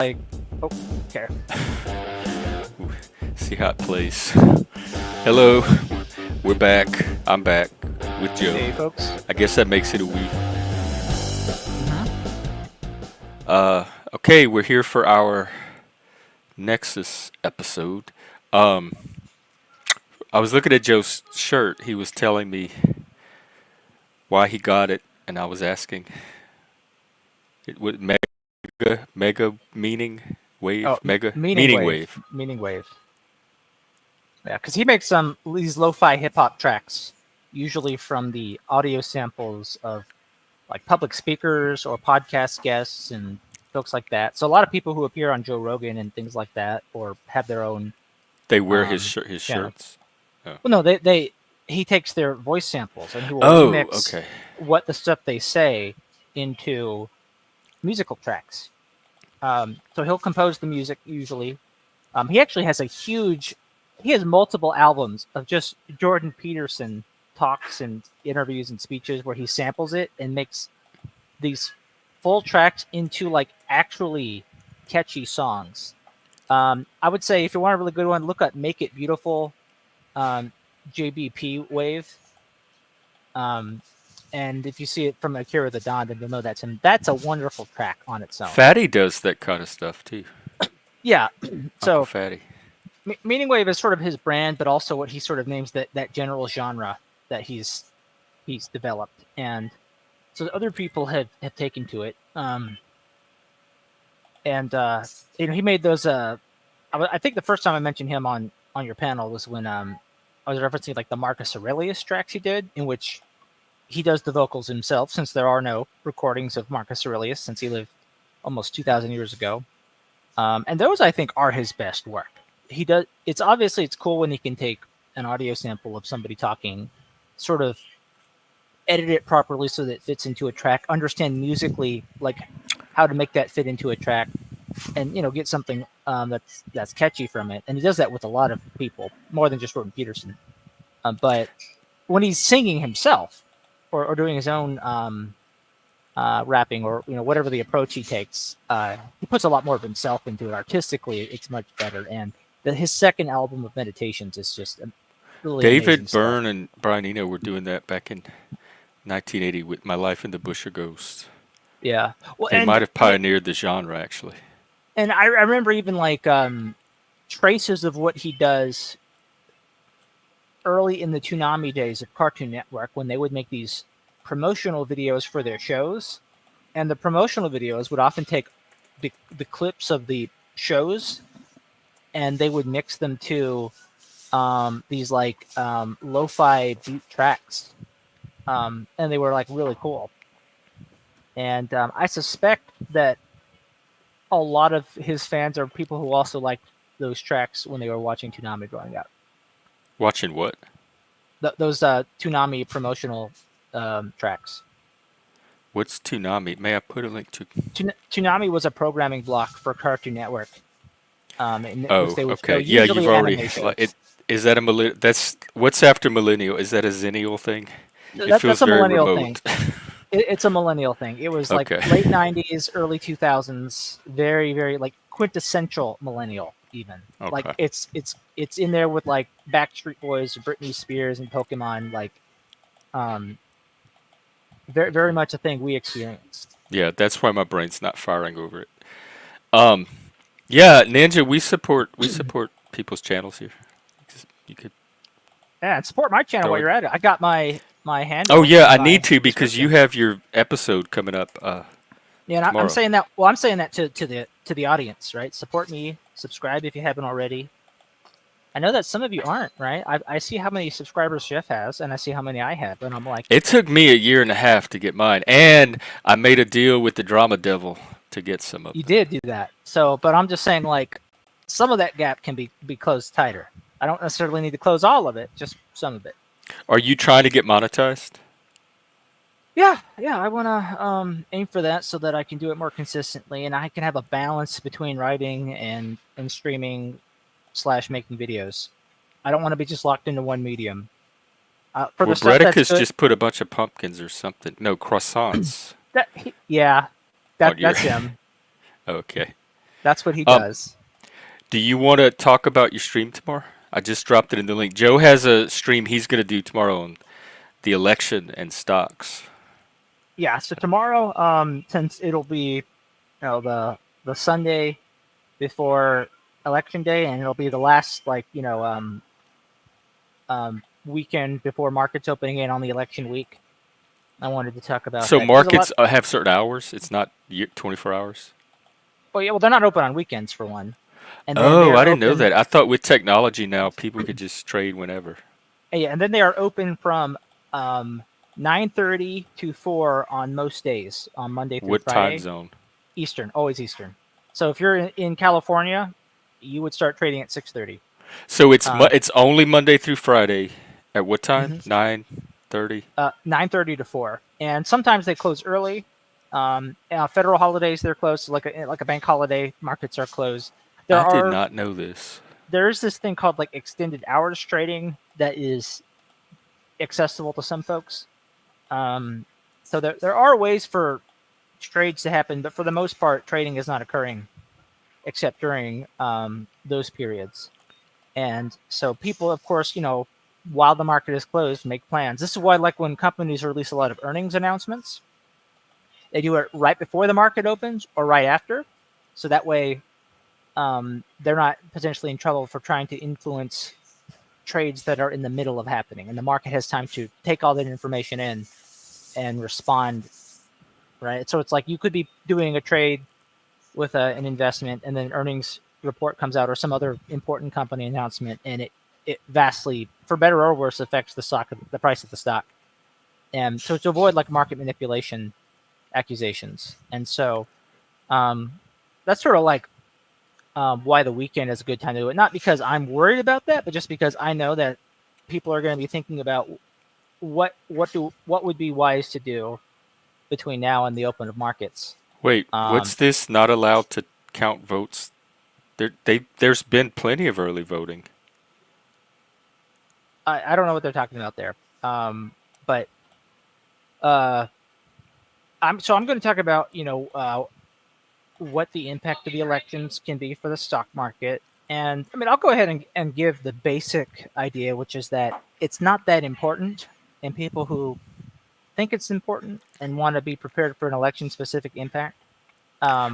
like, oh, okay. Ooh, see how it plays. Hello, we're back. I'm back with Joe. Hey, folks. I guess that makes it a week. Hmm. Okay, we're here for our Nexus episode. Um, I was looking at Joe's shirt. He was telling me why he got it, and I was asking, it would mega meaning Oh, wave, mega meaning meaning wave, wave. meaning wave. Yeah, because he makes these lo-fi hip hop tracks, usually from the audio samples of like public speakers or podcast guests and folks like that. So a lot of people who appear on Joe Rogan and things like that, or have their own They wear um, his channel. shirts. Oh, Well, no, they he takes their voice samples and he will oh, remix okay. what the stuff they say into musical tracks. So he'll compose the music usually. He actually has he has multiple albums of just Jordan Peterson talks and interviews and speeches where he samples it and makes these full tracks into like actually catchy songs. I would say if you want a really good one, look up "Make It Beautiful," um, JBP Wave. Um, and if you see it from Akira the Don, then you'll know that's him. That's a wonderful track on its own. Fatty does that kind of stuff too. Yeah. Uncle So Fatty. Meaning Wave is sort of his brand, but also what he sort of names that general genre that he's developed, and so other people have taken to it. And he made those. I think the first time I mentioned him on your panel was when I was referencing like the Marcus Aurelius tracks he did, in which he does the vocals himself, since there are no recordings of Marcus Aurelius since he lived almost 2,000 years ago. And those I think are his best work. He does. It's cool when he can take an audio sample of somebody talking, sort of edit it properly so that it fits into a track, understand musically like how to make that fit into a track, and get something that's catchy from it. And he does that with a lot of people, more than just Jordan Peterson. But when he's singing himself or doing his own rapping, or whatever the approach he takes, he puts a lot more of himself into it. Artistically, it's much better. And his second album of Meditations is just really amazing David stuff. Byrne and Brian Eno were doing that back in 1980 with My Life in the Bush of Ghosts. Yeah. Well, They might have pioneered the genre, actually. and I remember even like traces of what he does early in the Toonami days of Cartoon Network, when they would make these promotional videos for their shows, and the promotional videos would often take the clips of the shows, and they would mix them to these like lo-fi beat tracks, and they were like really cool. And I suspect that a lot of his fans are people who also liked those tracks when they were watching Toonami growing up. Watching what? Those Toonami promotional tracks. What's Toonami? May I put a link to? Toonami was a programming block for Cartoon Network. In which Oh, they would show okay. Yeah, you've usually already. anime shows. Is that a millennial? That's what's after millennial. Is that a zennial thing? It feels That's a very millennial thing. remote. It's a millennial thing. It was like Okay. late '90s, early 2000s. Very, very like quintessential millennial. Even like Okay. it's in there with like Backstreet Boys, Britney Spears, and Pokemon. Like, um, very, very much a thing we experienced. Yeah, that's why my brain's not firing over it. Um, yeah, Ninja, we support people's channels here. You could. Yeah, and support my channel Go while ahead. you're at it. I got my Oh handle yeah, in I my need to because you description. have your episode coming up Yeah, and I'm tomorrow. saying that. Well, I'm saying that to the audience, right? Support me. Subscribe if you haven't already. I know that some of you aren't, right? I see how many subscribers Jeff has, and I see how many I have, and I'm like, It took me a year and a half to get mine, and I made a deal with the Drama Devil to get some of you them. did do that. So, but I'm just saying, like, some of that gap can be closed tighter. I don't necessarily need to close all of it, just some of it. Are you trying to get monetized? Yeah, I want to aim for that so that I can do it more consistently, and I can have a balance between writing and streaming slash making videos. I don't want to be just locked into one medium. For Well, the stuff that's Bredica's good, just put a bunch of pumpkins or something. No, croissants yeah, on your. that's him. Okay. That's what he Um, does. do you want to talk about your stream tomorrow? I just dropped it in the link. Joe has a stream he's going to do tomorrow on the election and stocks. Yeah. So tomorrow, since it'll be the Sunday before election day, and it'll be the last weekend before markets opening in on the election week. I wanted to talk about So that. There's a lot. markets have certain hours. It's not 24 hours. Well, yeah, well, they're not open on weekends for one, and then they Oh, I are didn't know open. that. I thought with technology now people could just trade whenever. Yeah, and then they are open from 9:30 to 4 on most days on Monday through What time Friday, zone? Eastern, always Eastern. So if you're in California, you would start trading at 6:30. So it's Um, it's only Monday through Friday. At what time? mhm. 9:30. 9:30 to 4, and sometimes they close early. Federal holidays they're closed, so like a bank holiday. Markets are closed. There I did are not know this. there's this thing called like extended hours trading that is accessible to some folks. Um, so there are ways for trades to happen, but for the most part, trading is not occurring except during those periods. And so people, of course, while the market is closed, make plans. This is why, like when companies release a lot of earnings announcements, they do it right before the market opens or right after, so that way they're not potentially in trouble for trying to influence trades that are in the middle of happening, and the market has time to take all that information in and respond. Right, so it's like you could be doing a trade with an investment, and then earnings report comes out or some other important company announcement, and it vastly, for better or worse, affects the price of the stock. And so to avoid like market manipulation accusations, and so um, that's sort of like why the weekend is a good time to do it. Not because I'm worried about that, but just because I know that people are going to be thinking about what would be wise to do between now and the open of markets. Wait, Um, what's this? Not allowed to count votes? There's been plenty of early voting. I don't know what they're talking about there, but uh, I'm going to talk about what the impact of the elections can be for the stock market. And I mean, I'll go ahead and give the basic idea, which is that it's not that important, and people who think it's important and want to be prepared for an election specific impact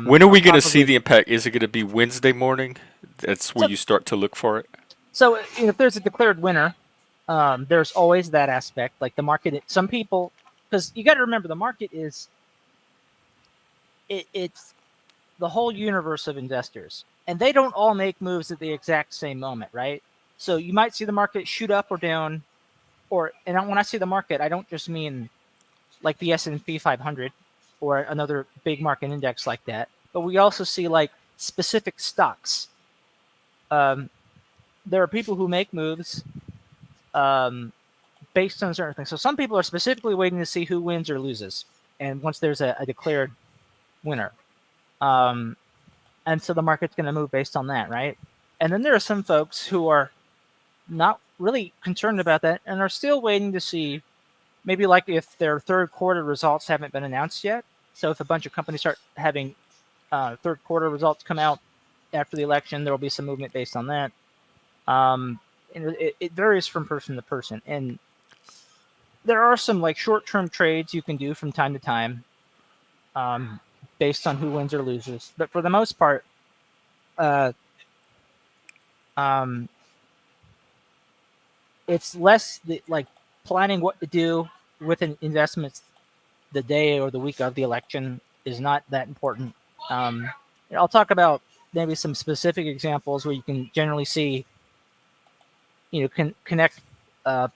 When are are we going to see probably. the impact? Is it going to be Wednesday morning? That's where So, you start to look for it. so if there's a declared winner, there's always that aspect. Like the market, some people, because you got to remember the market is it's the whole universe of investors, and they don't all make moves at the exact same moment, right? So you might see the market shoot up or down, and when I say the market, I don't just mean like the S&P 500 or another big market index like that, but we also see like specific stocks. Um, there are people who make moves um, based on certain things. So some people are specifically waiting to see who wins or loses, and once there's a declared winner. Um, and so the market's going to move based on that, right? And then there are some folks who are not really concerned about that and are still waiting to see, maybe like if their third quarter results haven't been announced yet. So if a bunch of companies start having third quarter results come out after the election, there will be some movement based on that. And it varies from person to person, and there are some like short-term trades you can do from time to time, um, based on who wins or loses. But for the most part, uh, um, it's less like planning what to do with an investment the day or the week of the election is not that important. Um, I'll talk about maybe some specific examples where you can generally see, connect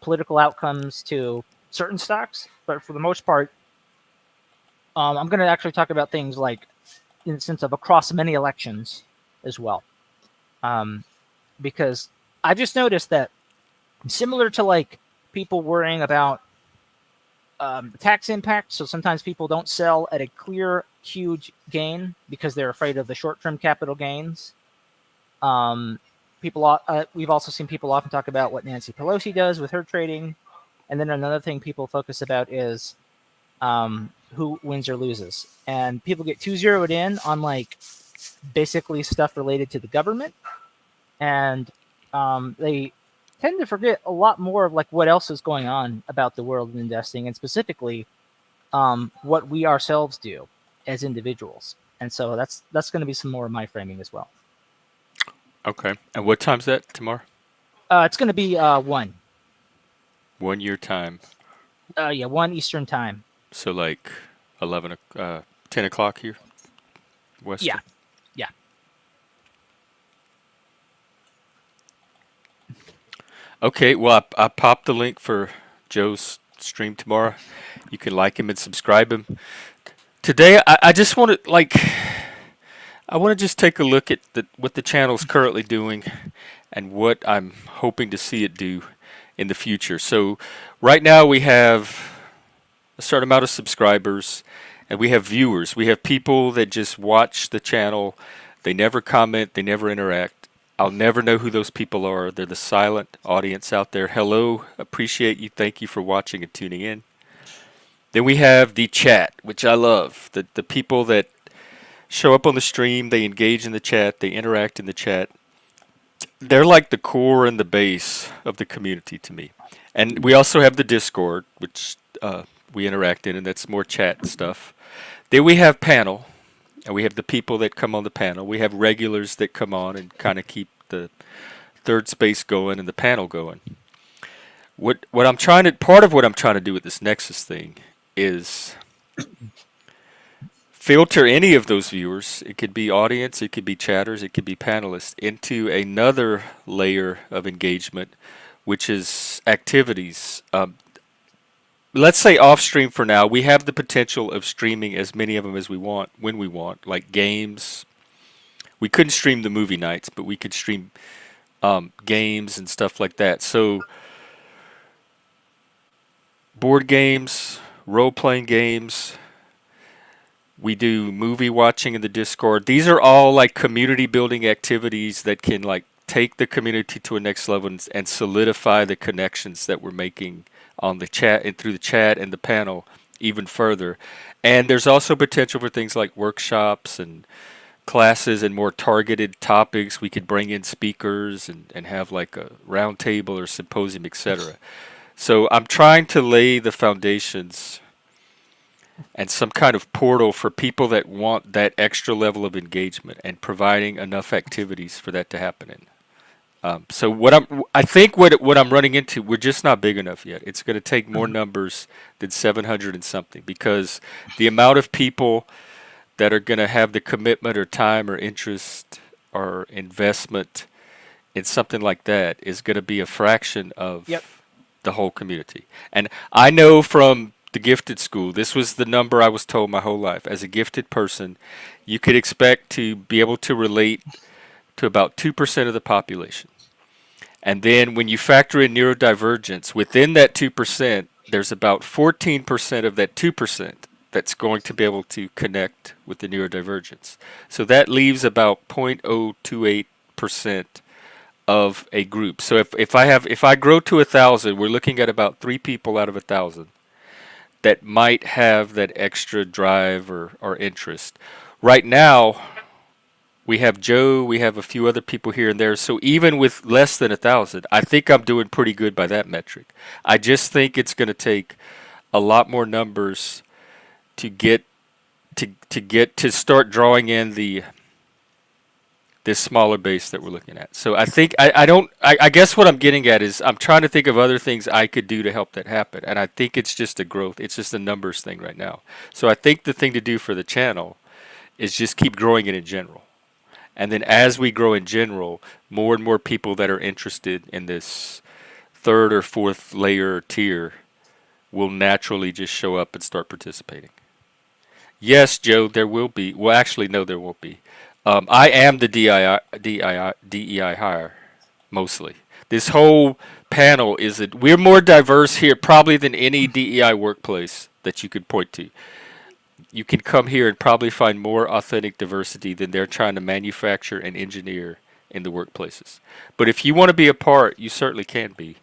political outcomes to certain stocks. But for the most part, I'm going to actually talk about things like in the sense of across many elections as well. Um, because I just noticed that similar to like people worrying about the tax impact. So sometimes people don't sell at a clear, huge gain because they're afraid of the short-term capital gains. Um, we've also seen people often talk about what Nancy Pelosi does with her trading, and then another thing people focus about is who wins or loses. And people get too zeroed in on like basically stuff related to the government, and they tend to forget a lot more of like what else is going on about the world of investing, and specifically what we ourselves do as individuals. And so that's going to be some more of my framing as well. Okay. And what time's that tomorrow? It's going to be 1. 1 year time. Yeah, 1 Eastern time. So like 10 o'clock here, Western. Yeah, yeah. Okay. Well, I popped the link for Joe's stream tomorrow. You can like him and subscribe him. Today, I just want to I want to just take a look at what the channel's currently doing and what I'm hoping to see it do in the future. So right now we have a certain amount of subscribers and we have viewers. We have people that just watch the channel. They never comment. They never interact. I'll never know who those people are. They're the silent audience out there. Hello. Appreciate you. Thank you for watching and tuning in. Then we have the chat, which I love. The people that show up on the stream, they engage in the chat, they interact in the chat. They're like the core and the base of the community to me. And we also have the Discord, which we interact in, and that's more chat stuff. Then we have panel, and we have the people that come on the panel. We have regulars that come on and kind of keep the third space going and the panel going. What I'm trying to part of what I'm trying to do with this Nexus thing is filter any of those viewers. It could be audience, it could be chatters, it could be panelists into another layer of engagement, which is activities. Let's say off stream for now. We have the potential of streaming as many of them as we want when we want, like games. We couldn't stream the movie nights, but we could stream games and stuff like that. So board games, role-playing games. We do movie watching in the Discord. These are all like community building activities that can like take the community to a next level and solidify the connections that we're making on the chat and through the chat and the panel even further. And there's also potential for things like workshops and classes and more targeted topics. We could bring in speakers and have like a round table or symposium, etc. So I'm trying to lay the foundations and some kind of portal for people that want that extra level of engagement and providing enough activities for that to happen in. So I think what I'm running into, we're just not big enough yet. It's going to take more numbers than 700 and something, because the amount of people that are going to have the commitment or time or interest or investment in something like that is going to be a fraction of the whole community. And I know from the gifted school, this was the number I was told my whole life. As a gifted person, you could expect to be able to relate to about 2% of the population. And then when you factor in neurodivergence, within that 2%, there's about 14% of that 2% that's going to be able to connect with the neurodivergence. So that leaves about 0.028% of a group. So if I grow to 1,000, we're looking at about 3 people out of 1,000 that might have that extra drive or interest. Right now, we have Joe, we have a few other people here and there. So even with less than 1,000, I think I'm doing pretty good by that metric. I just think it's going to take a lot more numbers to get to start drawing in this smaller base that we're looking at. So I think I guess what I'm getting at is I'm trying to think of other things I could do to help that happen. And I think it's just a growth. It's just a numbers thing right now. So I think the thing to do for the channel is just keep growing it in general. And then as we grow in general, more and more people that are interested in this third or fourth layer or tier will naturally just show up and start participating. Yes, Joe, there will be. Well, actually, no, there won't be. I am the DEI hire, mostly. This whole panel we're more diverse here probably than any DEI workplace that you could point to. You can come here and probably find more authentic diversity than they're trying to manufacture and engineer in the workplaces. But if you want to be a part, you certainly can be.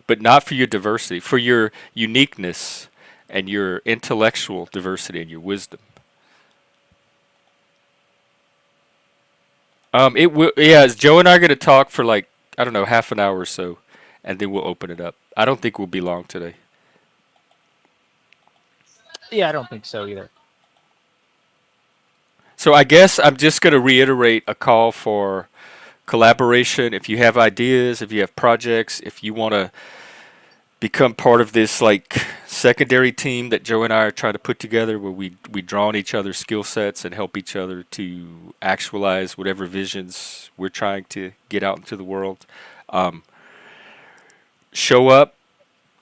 But not for your diversity, for your uniqueness and your intellectual diversity and your wisdom. It will. Yeah, Joe and I are gonna talk for like I don't know half an hour or so, and then we'll open it up. I don't think we'll be long today. Yeah, I don't think so either. So I guess I'm just gonna reiterate a call for collaboration. If you have ideas, if you have projects, if you want to become part of this like secondary team that Joe and I are trying to put together, where we draw on each other's skill sets and help each other to actualize whatever visions we're trying to get out into the world. Um, Show up,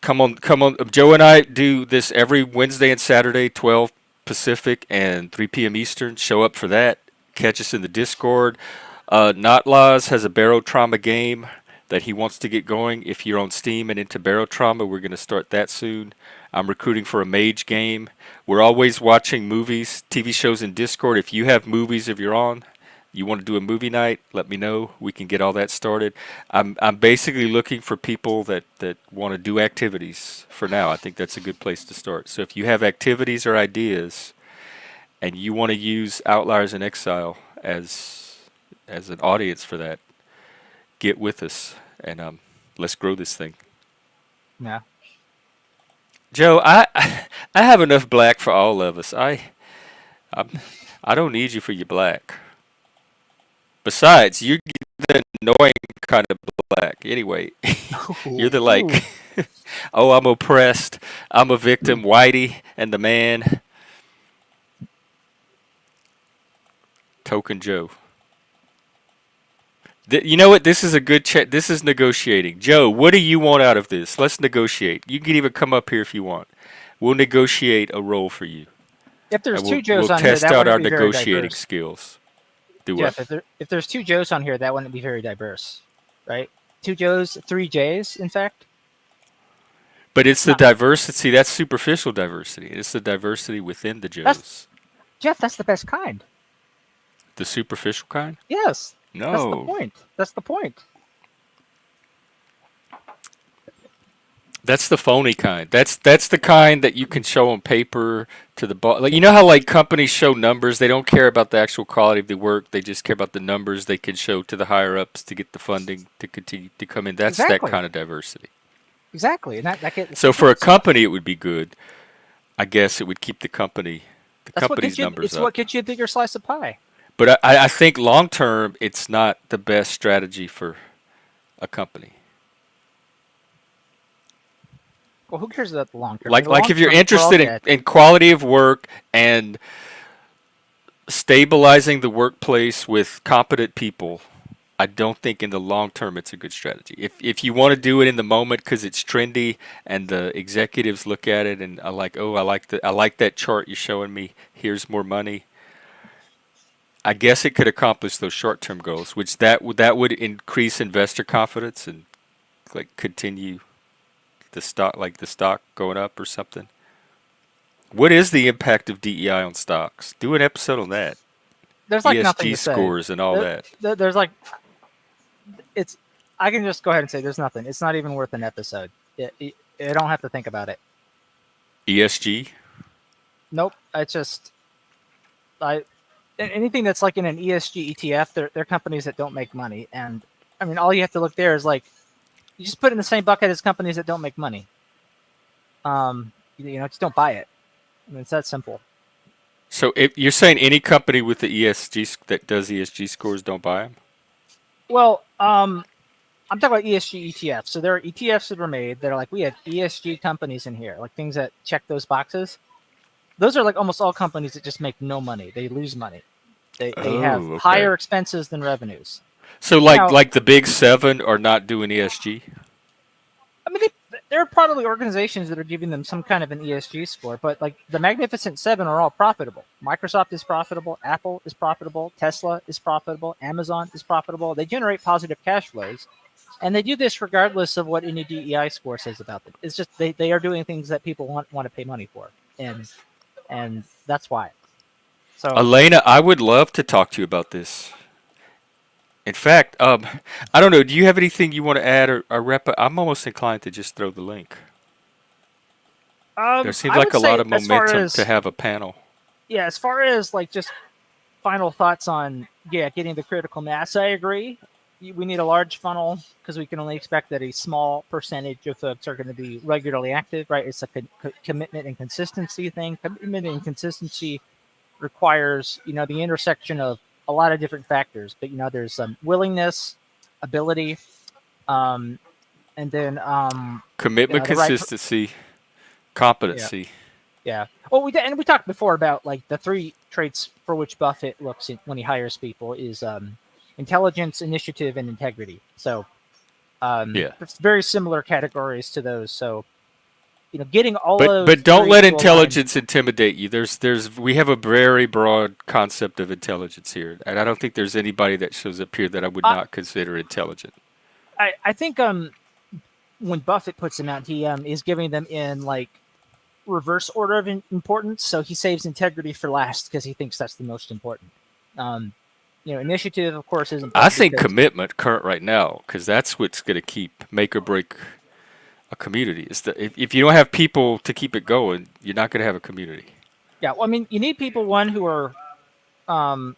come on, come on. Joe and I do this every Wednesday and Saturday, 12 Pacific and 3 p.m. Eastern. Show up for that. Catch us in the Discord. Not Laws has a Barrow Trauma game that he wants to get going. If you're on Steam and into Barrow Trauma, we're going to start that soon. I'm recruiting for a mage game. We're always watching movies, TV shows in Discord. If you have movies of your own, you want to do a movie night, let me know. We can get all that started. I'm basically looking for people that want to do activities for now. I think that's a good place to start. So if you have activities or ideas and you want to use Outliers in Exile as an audience for that, get with us and let's grow this thing. Yeah. Joe, I have enough black for all of us. I'm, I don't need you for your black. Besides, you're the annoying kind of black. Anyway, you're the like, Ooh. oh, I'm oppressed. I'm a victim. Whitey and the man. Token Joe. You know what? This is a good chat. This is negotiating. Joe, what do you want out of this? Let's negotiate. You can even come up here if you want. We'll negotiate a role for you, If there's and two we'll Joes on here, test that out wouldn't our be very negotiating diverse. skills. Do what? Jeff, if there's two Joes on here, that wouldn't be very diverse, right? Two Joes, three J's, in fact. But it's the Not diversity. That's superficial diversity. It's the diversity within the that's Joes. Jeff. That's the best kind. The superficial kind? Yes, that's the No. point. That's the point. That's the phony kind. That's the kind that you can show on paper to the boss. Like you know how like companies show numbers, they don't care about the actual quality of the work. They just care about the numbers they can show to the higher ups to get the funding to continue to come in. That's that Exactly. kind of diversity. Exactly, and that gets So for a company, it would be good. I guess it would keep the that's what company's gets you. numbers It's what up. gets you a bigger slice of pie. But I think long term, it's not the best strategy for a company. Well, who cares about the long term? In Like the like long if you're term, we're all interested dead. in quality of work and stabilizing the workplace with competent people, I don't think in the long term it's a good strategy. If you want to do it in the moment because it's trendy and the executives look at it and are like, oh, I like that chart you're showing me. Here's more money. I guess it could accomplish those short term goals, which that would increase investor confidence and like continue the stock going up or something. What is the impact of DEI on stocks? Do an episode on that. There's like nothing ESG to say. scores and all There, that. there's like it's. I can just go ahead and say there's nothing. It's not even worth an episode. I don't have to think about it. ESG. Nope. It's just I anything that's like in an ESG ETF. They're companies that don't make money, and I mean all you have to look there is like you just put it in the same bucket as companies that don't make money. Just don't buy it. I mean, it's that simple. So if you're saying any company with the that does ESG scores don't buy them? Well, I'm talking about ESG ETFs. So there are ETFs that are made that are like we have ESG companies in here, like things that check those boxes. Those are like almost all companies that just make no money. They lose money. They have Oh, okay. higher expenses than revenues. So Now, like the big seven are not doing ESG. I mean, there are probably organizations that are giving them some kind of an ESG score, but like the Magnificent Seven are all profitable. Microsoft is profitable. Apple is profitable. Tesla is profitable. Amazon is profitable. They generate positive cash flows. And they do this regardless of what any DEI score says about them. It's just they are doing things that people want to pay money for. And that's why. So Elena, I would love to talk to you about this. In fact, I don't know. Do you have anything you want to add or wrap up? I'm almost inclined to just throw the link. There seems I like would a lot say of as far momentum as to have a panel. yeah, as far as like just final thoughts on getting the critical mass. I agree. We need a large funnel because we can only expect that a small percentage of folks are going to be regularly active, right? It's a commitment and consistency thing. Commitment and consistency requires, the intersection of a lot of different factors, but there's some willingness, ability, um, and then Commitment, the right. consistency, Yeah, competency. yeah. Well, we talked before about like the three traits for which Buffett looks at when he hires people is intelligence, initiative, and integrity. So Yeah. it's very similar categories to those. So getting all But those but don't three let to align. intelligence intimidate you. We have a very broad concept of intelligence here, and I don't think there's anybody that shows up here that I would I not consider intelligent. I think when Buffett puts them out, he is giving them in like reverse order of importance. So he saves integrity for last because he thinks that's the most important. Um, initiative, of course, is I important think because commitment current right now because that's what's going to keep make or break a community. Is that if you don't have people to keep it going, you're not going to have a community. yeah, well, I mean, you need people one who are um,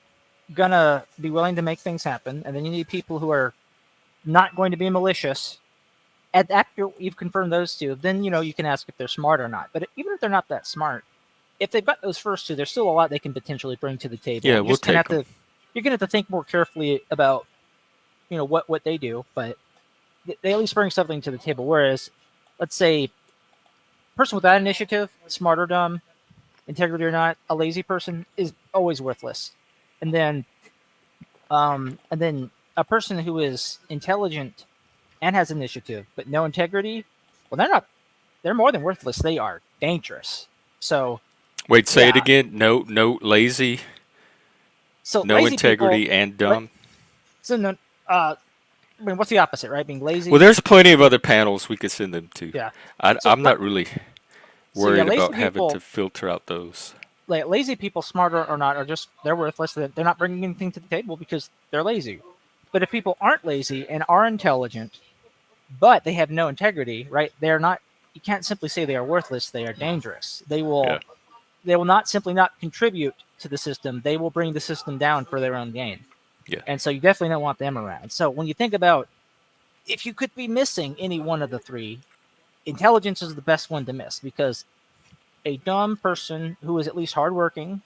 gonna be willing to make things happen, and then you need people who are not going to be malicious. And after you've confirmed those two, then you can ask if they're smart or not. But even if they're not that smart, if they've got those first two, there's still a lot they can potentially bring to the table. Yeah, You're we'll just gonna take have them. to think more carefully about what they do, but they at least bring something to the table. Whereas, let's say, person without initiative, smart or dumb, integrity or not, a lazy person is always worthless. And then a person who is intelligent and has initiative but no integrity, well, they're not. They're more than worthless. They are dangerous. So Wait, say it yeah. again. No, lazy, So no lazy people. integrity, and Like, dumb. so no. I mean, what's the opposite, right? Being Well, lazy. there's plenty of other panels we could send them to. Yeah. I, So I'm not really yeah, worried lazy about having to people. filter out those. Like lazy people, smarter or not, are just they're worthless. They're not bringing anything to the table because they're lazy. But if people aren't lazy and are intelligent, but they have no integrity, right? They're not. You can't simply say they are worthless. They are dangerous. They will. Yeah, They will not simply not contribute to the system. They will bring the system down for their own gain. yeah, And so you definitely don't want them around. So when you think about if you could be missing any one of the three, intelligence is the best one to miss because a dumb person who is at least hardworking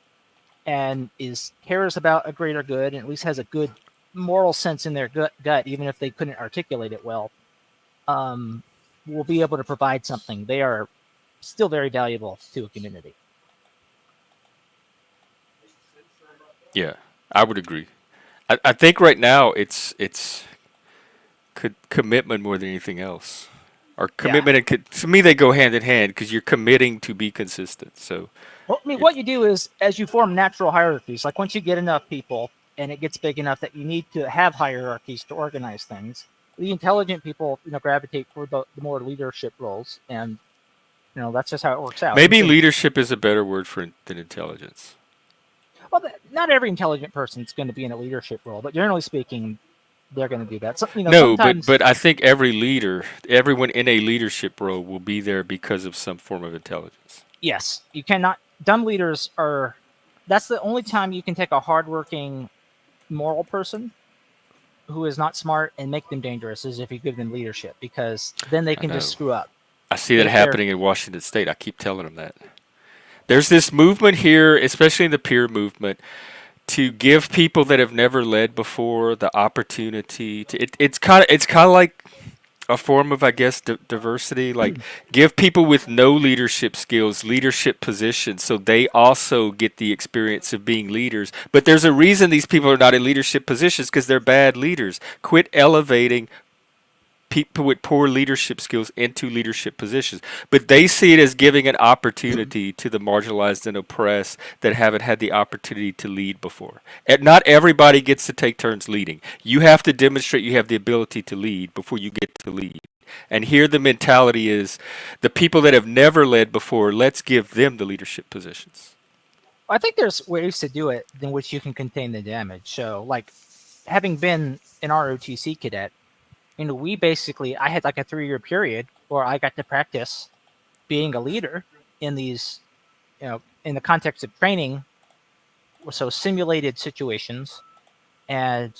and is cares about a greater good and at least has a good moral sense in their gut, even if they couldn't articulate it well, um, will be able to provide something. They are still very valuable to a community. yeah. I would agree. I think right now it's commitment more than anything else. Or Yeah. commitment and to me they go hand in hand because you're committing to be consistent. So Well, I mean, it, what you do is as you form natural hierarchies, like once you get enough people and it gets big enough that you need to have hierarchies to organize things, the intelligent people, gravitate toward the more leadership roles, and that's just how it works out. And maybe so, leadership is a better word for than intelligence. well, not every intelligent person is going to be in a leadership role, but generally speaking, they're going to do that. So, No, sometimes but I think every leader, everyone in a leadership role will be there because of some form of intelligence. yes, you cannot. Dumb leaders are. That's the only time you can take a hardworking, moral person who is not smart and make them dangerous is if you give them leadership because then they I can just know. screw up. I see But that if they're happening in Washington State. I keep telling them that. There's this movement here, especially in the peer movement, to give people that have never led before the opportunity to. It's kind of like a form of, I guess, diversity. Like, give people with no leadership skills leadership positions so they also get the experience of being leaders. But there's a reason these people are not in leadership positions because they're bad leaders. Quit elevating people with poor leadership skills into leadership positions. But they see it as giving an opportunity to the marginalized and oppressed that haven't had the opportunity to lead before. And not everybody gets to take turns leading. You have to demonstrate you have the ability to lead before you get to lead. And here the mentality is the people that have never led before, let's give them the leadership positions. I think there's ways to do it in which you can contain the damage. So, like, having been an ROTC cadet, we basically I had like a 3-year period where I got to practice being a leader in these, in the context of training, so simulated situations And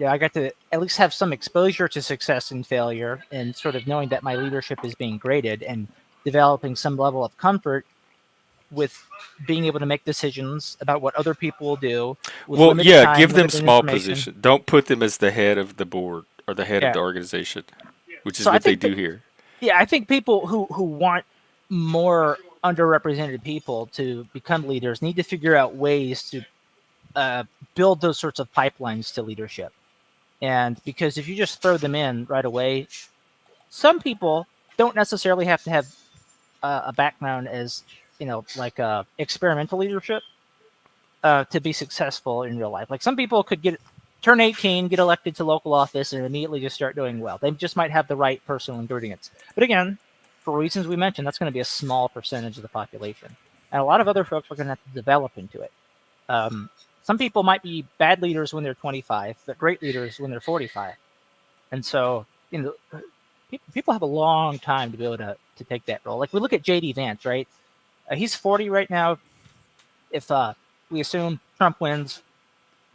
I got to at least have some exposure to success and failure, and sort of knowing that my leadership is being graded and developing some level of comfort with being able to make decisions about what other people will do with Well, limited yeah, time, give them limited small information. position. Don't put them as the head of the board or the head of Yeah. the organization, which is So I what they think that do here. yeah, I think people who want more underrepresented people to become leaders need to figure out ways to uh, build those sorts of pipelines to leadership. And because if you just throw them in right away, some people don't necessarily have to have a background as like experimental leadership to be successful in real life. Like some people could turn 18, get elected to local office, and immediately just start doing well. They just might have the right personal ingredients. But again, for reasons we mentioned, that's going to be a small percentage of the population, and a lot of other folks are going to have to develop into it. Um, some people might be bad leaders when they're 25, but great leaders when they're 45. And so, people have a long time to be able to take that role. Like we look at JD Vance, right? He's 40 right now. If we assume Trump wins,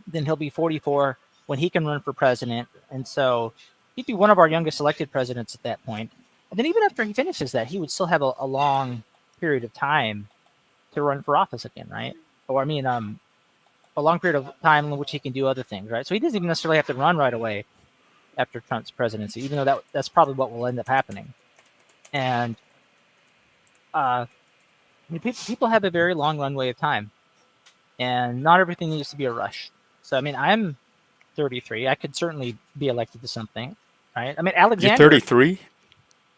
then he'll be 44 when he can run for president. And so he'd be one of our youngest elected presidents at that point. And then even after he finishes that, he would still have a long period of time to run for office again, right? Or I mean, a long period of time in which he can do other things, right? So he doesn't even necessarily have to run right away after Trump's presidency, even though that's probably what will end up happening. And I mean, people have a very long runway of time, and not everything needs to be a rush. So I mean, I'm 33. I could certainly be elected to something, right? I mean, You're Alexander. 33?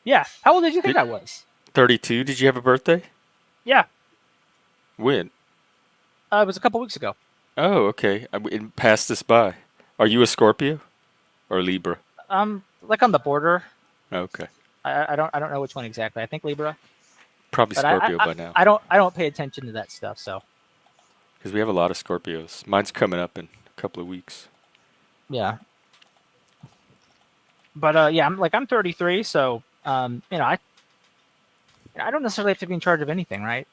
Yeah. How old did you think Did, I was? 32? Did you have a birthday? Yeah. When? It was a couple weeks ago. Oh, okay. It passed us by. Are you a Scorpio or Libra? Like on the border. Okay. I don't know which one exactly. I think Libra, Probably but Scorpio by now. I don't pay attention to that stuff. So Because we have a lot of Scorpios. Mine's coming up in a couple of weeks. yeah. But yeah, I'm 33, so I don't necessarily have to be in charge of anything, right?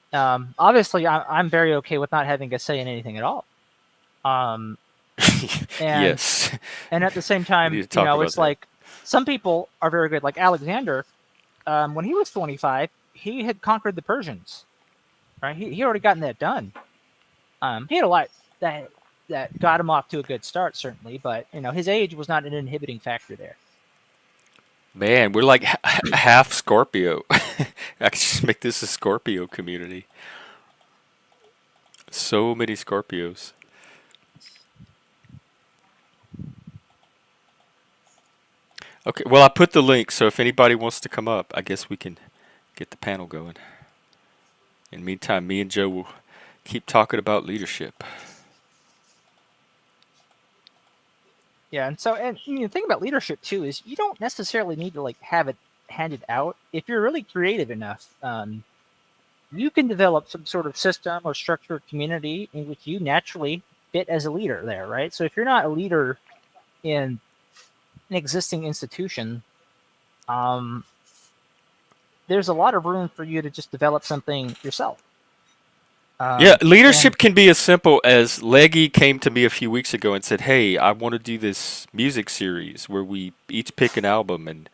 Obviously, I'm very okay with not having a say in anything at all. Um, and Yes. and at the same We need time, to talk about it's that. like some people are very good. Like Alexander, when he was 25, he had conquered the Persians, right? He already gotten that done. He had a lot that got him off to a good start, certainly, but his age was not an inhibiting factor there. Man, we're like half Scorpio. I could just make this a Scorpio community. So many Scorpios. Okay, well, I put the link, so if anybody wants to come up, I guess we can get the panel going. In the meantime, me and Joe will keep talking about leadership. Yeah, and so the thing about leadership too is you don't necessarily need to like have it handed out. If you're really creative enough, you can develop some sort of system or structure or community in which you naturally fit as a leader there, right? So if you're not a leader in an existing institution, um, there's a lot of room for you to just develop something yourself. Yeah, And leadership can be as simple as Leggy came to me a few weeks ago and said, "Hey, I want to do this music series where we each pick an album and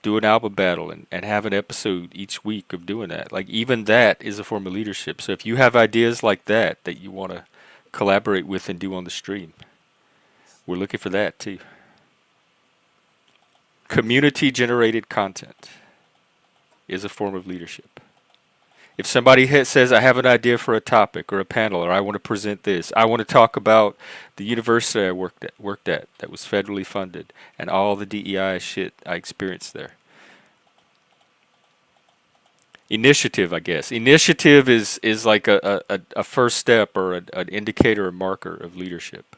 do an album battle and have an episode each week of doing that." Like, even that is a form of leadership. So if you have ideas like that you want to collaborate with and do on the stream, we're looking for that too. Community generated content is a form of leadership. If somebody says, I have an idea for a topic or a panel, or I want to present this, I want to talk about the university I worked at that was federally funded and all the DEI shit I experienced there. Initiative, I guess. Initiative is like a first step or an indicator or marker of leadership.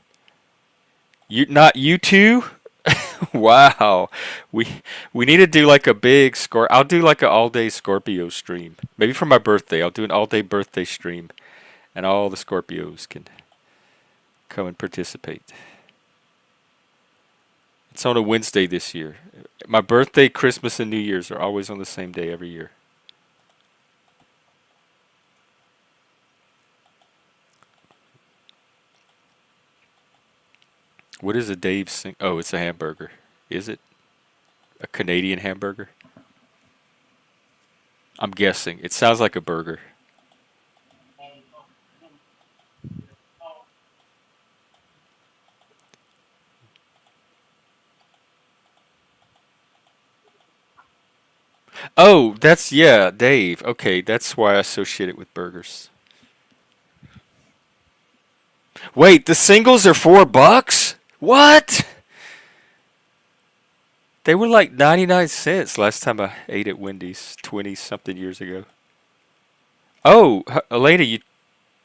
Not you two? Wow. We need to do like a big I'll do like an all-day Scorpio stream. Maybe for my birthday, I'll do an all-day birthday stream and all the Scorpios can come and participate. It's on a Wednesday this year. My birthday, Christmas, and New Year's are always on the same day every year. What is a Dave sing? Oh, it's a hamburger. Is it a Canadian hamburger? I'm guessing. It sounds like a burger. Oh, that's yeah, Dave. Okay, that's why I associate it with burgers. Wait, the singles are $4? What? They were like 99 cents last time I ate at Wendy's 20 something years ago. Oh, Elena, you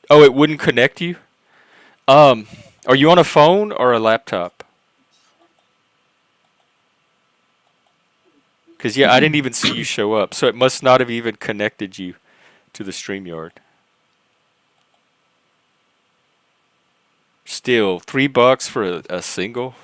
oh, it wouldn't connect you? Um, are you on a phone or a laptop? Cuz yeah, I didn't even see you show up. So it must not have even connected you to the StreamYard. Still, $3 for a single?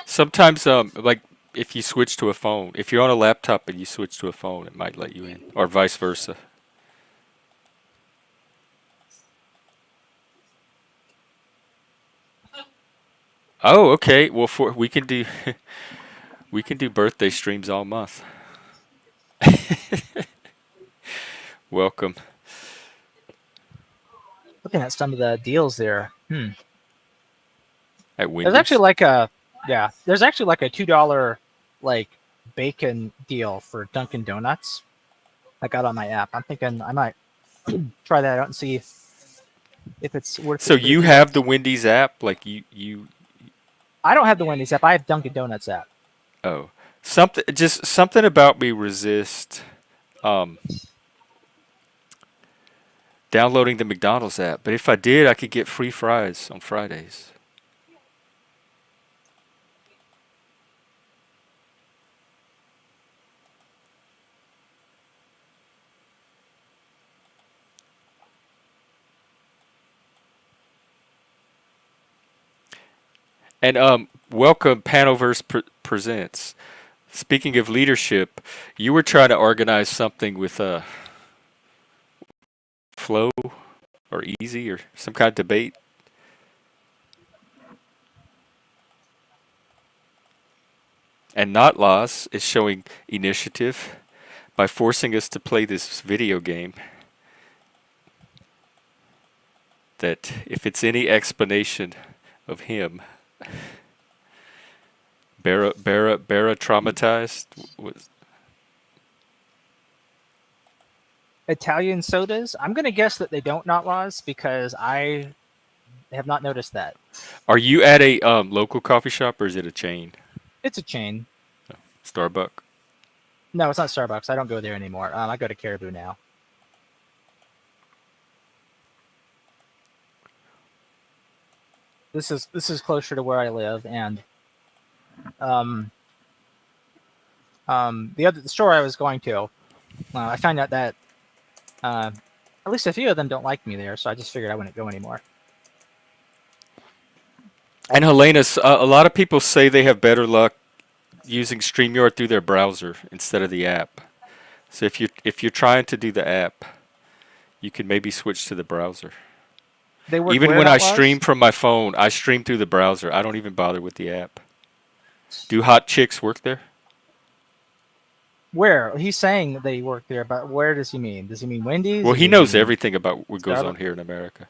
Sometimes, like if you switch to a phone, if you're on a laptop and you switch to a phone, it might let you in, or vice versa. Oh, okay. Well, for we can do we can do birthday streams all month. Welcome Looking at some of the deals there. at There's actually Wendy's. like a yeah. There's actually like a $2 like bacon deal for Dunkin' Donuts. I got on my app. I'm thinking I might try that out and see if it's worth So it for the you deal. have the Wendy's app, like you. I don't have the Wendy's app. I have Dunkin' Donuts app. Oh, something about me resist um downloading the McDonald's app. But if I did, I could get free fries on Fridays. And welcome, Panoverse presents. Speaking of leadership, you were trying to organize something with Flow or Easy or some kind of debate. And Not Laws is showing initiative by forcing us to play this video game that, if it's any explanation of him, Barra traumatized was. Italian sodas. I'm gonna guess that they don't not laws because I have not noticed that. Are you at a local coffee shop or is it a chain? It's a chain. Starbucks. No, it's not Starbucks. I don't go there anymore. I go to Caribou now. This is closer to where I live, and um, the store I was going to, I found out that at least a few of them don't like me there, so I just figured I wouldn't go anymore. And Helena, a lot of people say they have better luck using StreamYard through their browser instead of the app. So if you're trying to do the app, you can maybe switch to the browser. They work Even where when I not laws? stream from my phone, I stream through the browser. I don't even bother with the app. Do hot chicks work there? Where? He's saying that they work there, but where does he mean? Does he mean Wendy's Well, or he does he knows mean everything about what goes on Starbucks? here in America.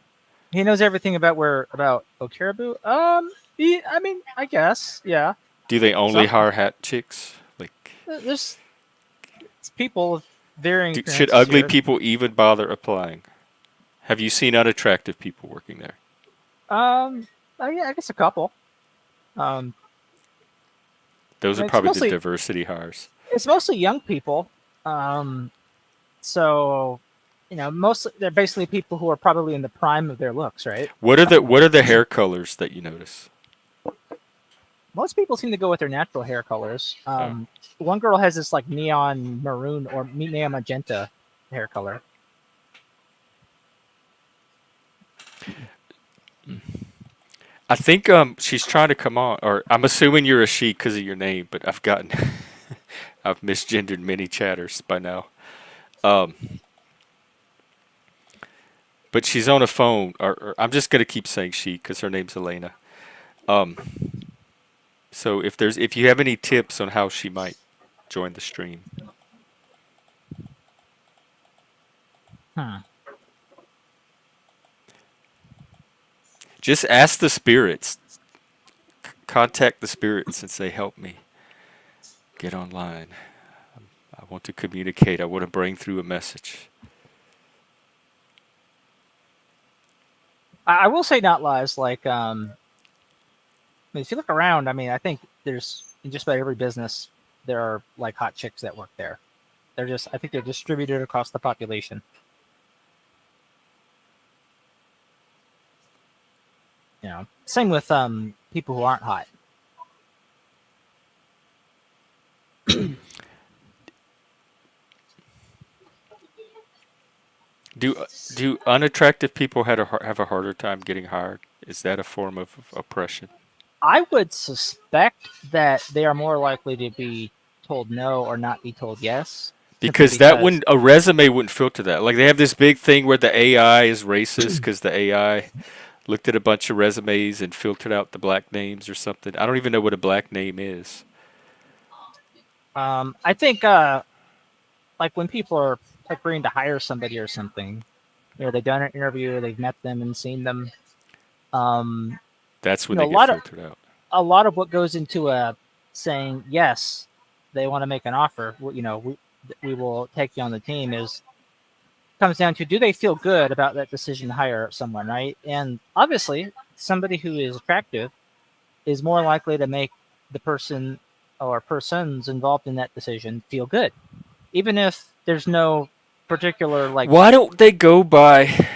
He knows everything about Caribou. I mean, I guess, yeah. Do they only Some hire hot chicks? Like, there's people of varying should appearances ugly here. people even bother applying? Have you seen unattractive people working there? Yeah, I guess a couple. Um, Those I are mean, it's probably the mostly diversity hires. it's mostly young people. Um, so mostly they're basically people who are probably in the prime of their looks, right? What are the hair colors that you notice? Most people seem to go with their natural hair colors. Oh. One girl has this like neon maroon or neon magenta hair color. I think she's trying to come on, or I'm assuming you're a she because of your name, but I've gotten I've misgendered many chatters by now. Um, but she's on a phone, or I'm just gonna keep saying she because her name's Elena. Um, so if you have any tips on how she might join the stream, Hmm. just ask the spirits. Contact the spirits and say, "Help me get online. I want to communicate. I want to bring through a message." I will say not lies. Like, I mean, if you look around, I mean, I think there's in just about every business there are like hot chicks that work there. They're just, I think they're distributed across the population. You know, same with people who aren't hot. Do unattractive people have a harder time getting hired? Is that a form of oppression? I would suspect that they are more likely to be told no or not be told yes, simply Because that because wouldn't a resume wouldn't filter that. Like they have this big thing where the AI is racist because the AI looked at a bunch of resumes and filtered out the black names or something. I don't even know what a black name is. I think like when people are agreeing to hire somebody or something, you know, they've done an interview, they've met them and seen them. Um, That's you when know, they get filtered out. a lot of what goes into saying yes, they want to make an offer. You know, we will take you on the team is comes down to do they feel good about that decision to hire someone, right? And obviously, somebody who is attractive is more likely to make the person or persons involved in that decision feel good, even if there's no particular like. Why don't they go by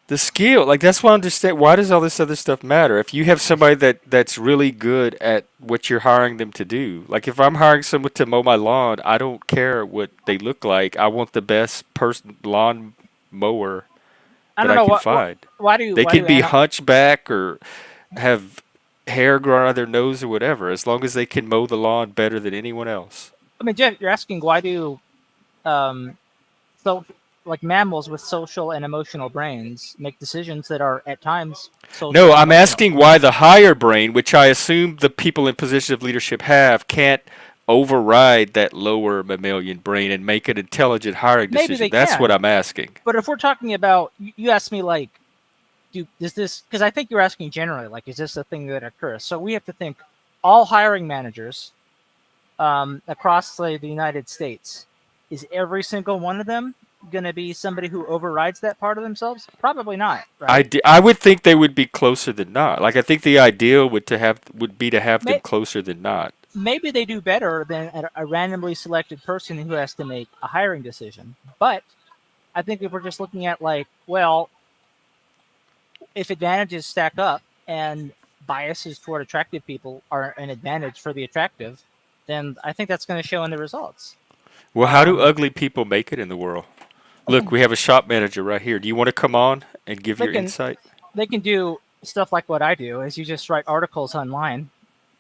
the skill? Like that's why I understand. Why does all this other stuff matter? If you have somebody that's really good at what you're hiring them to do, like if I'm hiring someone to mow my lawn, I don't care what they look like. I want the best person lawn mower I that don't I know can what find. They why can do be hunchback or have hair growing out of their nose or whatever, as long as they can mow the lawn better than anyone else. I mean, Jeff, you're asking why do um, so like mammals with social and emotional brains make decisions that are at times social No, and I'm emotional. asking why the higher brain, which I assume the people in positions of leadership have, can't override that lower mammalian brain and make an intelligent hiring Maybe decision. they That's what can, I'm asking. but if we're talking about, you asked me like, do is this because I think you're asking generally like, is this a thing that occurs? So we have to think all hiring managers across say, the United States, is every single one of them going to be somebody who overrides that part of themselves? Probably not, right? I would think they would be closer than not. Like I think the ideal would be to have them May- closer than not. Maybe they do better than a randomly selected person who has to make a hiring decision. But I think if we're just looking at like, well, if advantages stack up and biases toward attractive people are an advantage for the attractive, then I think that's going to show in the results. Well, how do Um, ugly people make it in the world? Look, we have a shop manager right here. Do you want to come on and give they your can insight? they can do stuff like what I do, is you just write articles online,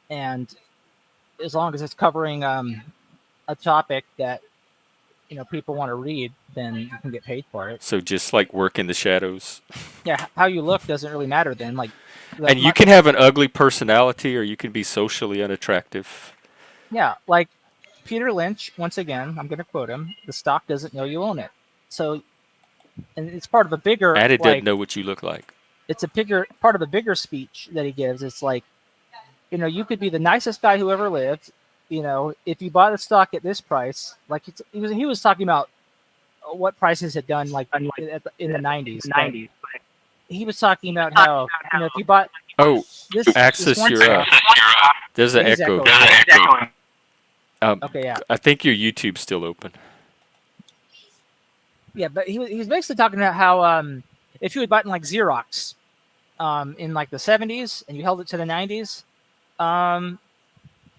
and as long as it's covering a topic that people want to read, then you can get paid for it. So just like work in the shadows. Yeah, how you look doesn't really matter then. Like, And you can have an ugly personality or you can be socially unattractive. yeah, like Peter Lynch. Once again, I'm going to quote him: "The stock doesn't know you own it." So, and it's part of a bigger And it doesn't like know what you look like. it's a bigger part of a bigger speech that he gives. It's like, you could be the nicest guy who ever lived. If you bought the stock at this price, like he was talking about what prices had done like in the 90s. But he was talking about how if you bought Oh, this Axis, one you're up. stock, There's an he's echo. echoing. Okay, yeah, I think your YouTube's still open. yeah, but he was basically talking about how if you had bought like Xerox in like the 70s and you held it to the 90s,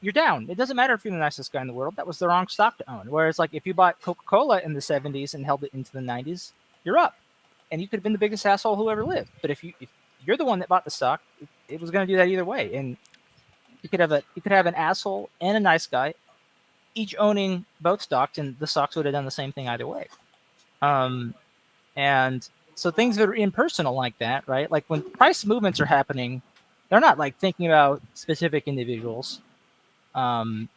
you're down. It doesn't matter if you're the nicest guy in the world. That was the wrong stock to own. Whereas like if you bought Coca-Cola in the 70s and held it into the 90s, you're up, and you could have been the biggest asshole who ever lived. But if you're the one that bought the stock, it was going to do that either way. And you could have an asshole and a nice guy each owning both stocks, and the stocks would have done the same thing either way. And so things that are impersonal like that, right? Like when price movements are happening, they're not like thinking about specific individuals. Um,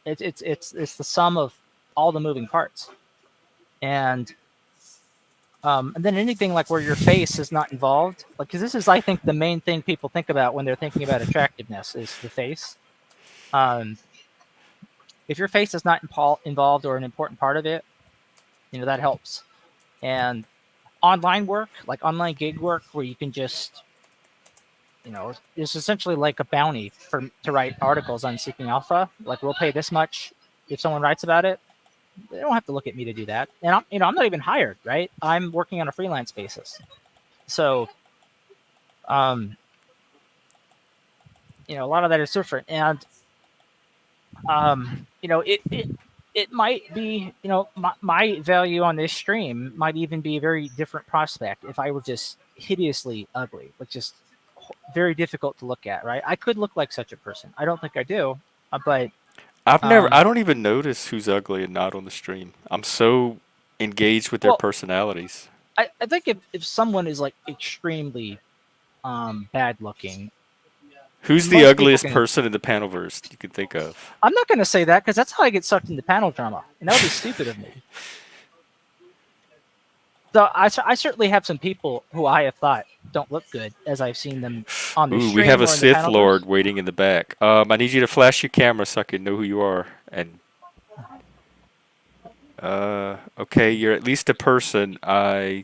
it's the sum of all the moving parts, and then anything like where your face is not involved, like because this is I think the main thing people think about when they're thinking about attractiveness is the face. Um, if your face is not involved or an important part of it, that helps. And online work, like online gig work, where you can just it's essentially like a bounty to write articles on Seeking Alpha. Like we'll pay this much if someone writes about it. They don't have to look at me to do that. And I'm not even hired, right? I'm working on a freelance basis. So, um, a lot of that is different. And, it might be, my value on this stream might even be a very different prospect if I were just hideously ugly, like just very difficult to look at, right? I could look like such a person. I don't think I do, but I don't even notice who's ugly and not on the stream. I'm so engaged with their well, personalities. I think if someone is like extremely bad looking, Who's the most people ugliest can. person in the panelverse you can think of? I'm not going to say that because that's how I get sucked into panel drama, and that would be stupid of me. So I certainly have some people who I have thought don't look good as I've seen them on the Ooh, we have stream a or in the Sith panelverse. Lord waiting in the back. I need you to flash your camera so I can know who you are. And okay, you're at least a person. Do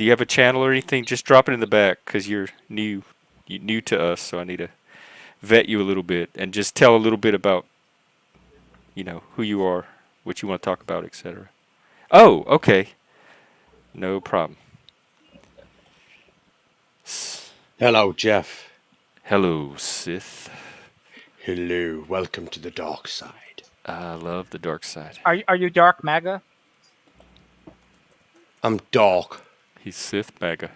you have a channel or anything? Just drop it in the back because you're new to us. So I need to vet you a little bit and just tell a little bit about who you are, what you want to talk about, etc. Oh, okay, no problem. Hello, Jeff. Hello, Sith. Hello. Welcome to the dark side. I love the dark side. Are you dark MAGA? I'm dark. He's Sith MAGA.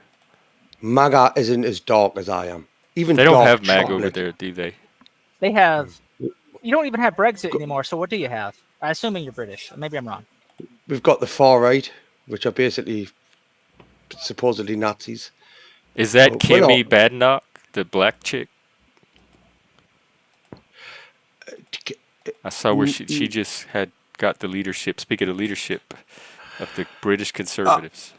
MAGA isn't as dark as I am. Even They don't dark have MAGA chocolate. over there, do they? They have. You don't even have Brexit anymore. So what do you have? Assuming you're British. Maybe I'm wrong. We've got the far right, which are basically supposedly Nazis. Is that We're Kimmy not. Badenoch, the black chick? I saw where she just had got the leadership. Speaking of leadership, of the British Conservatives.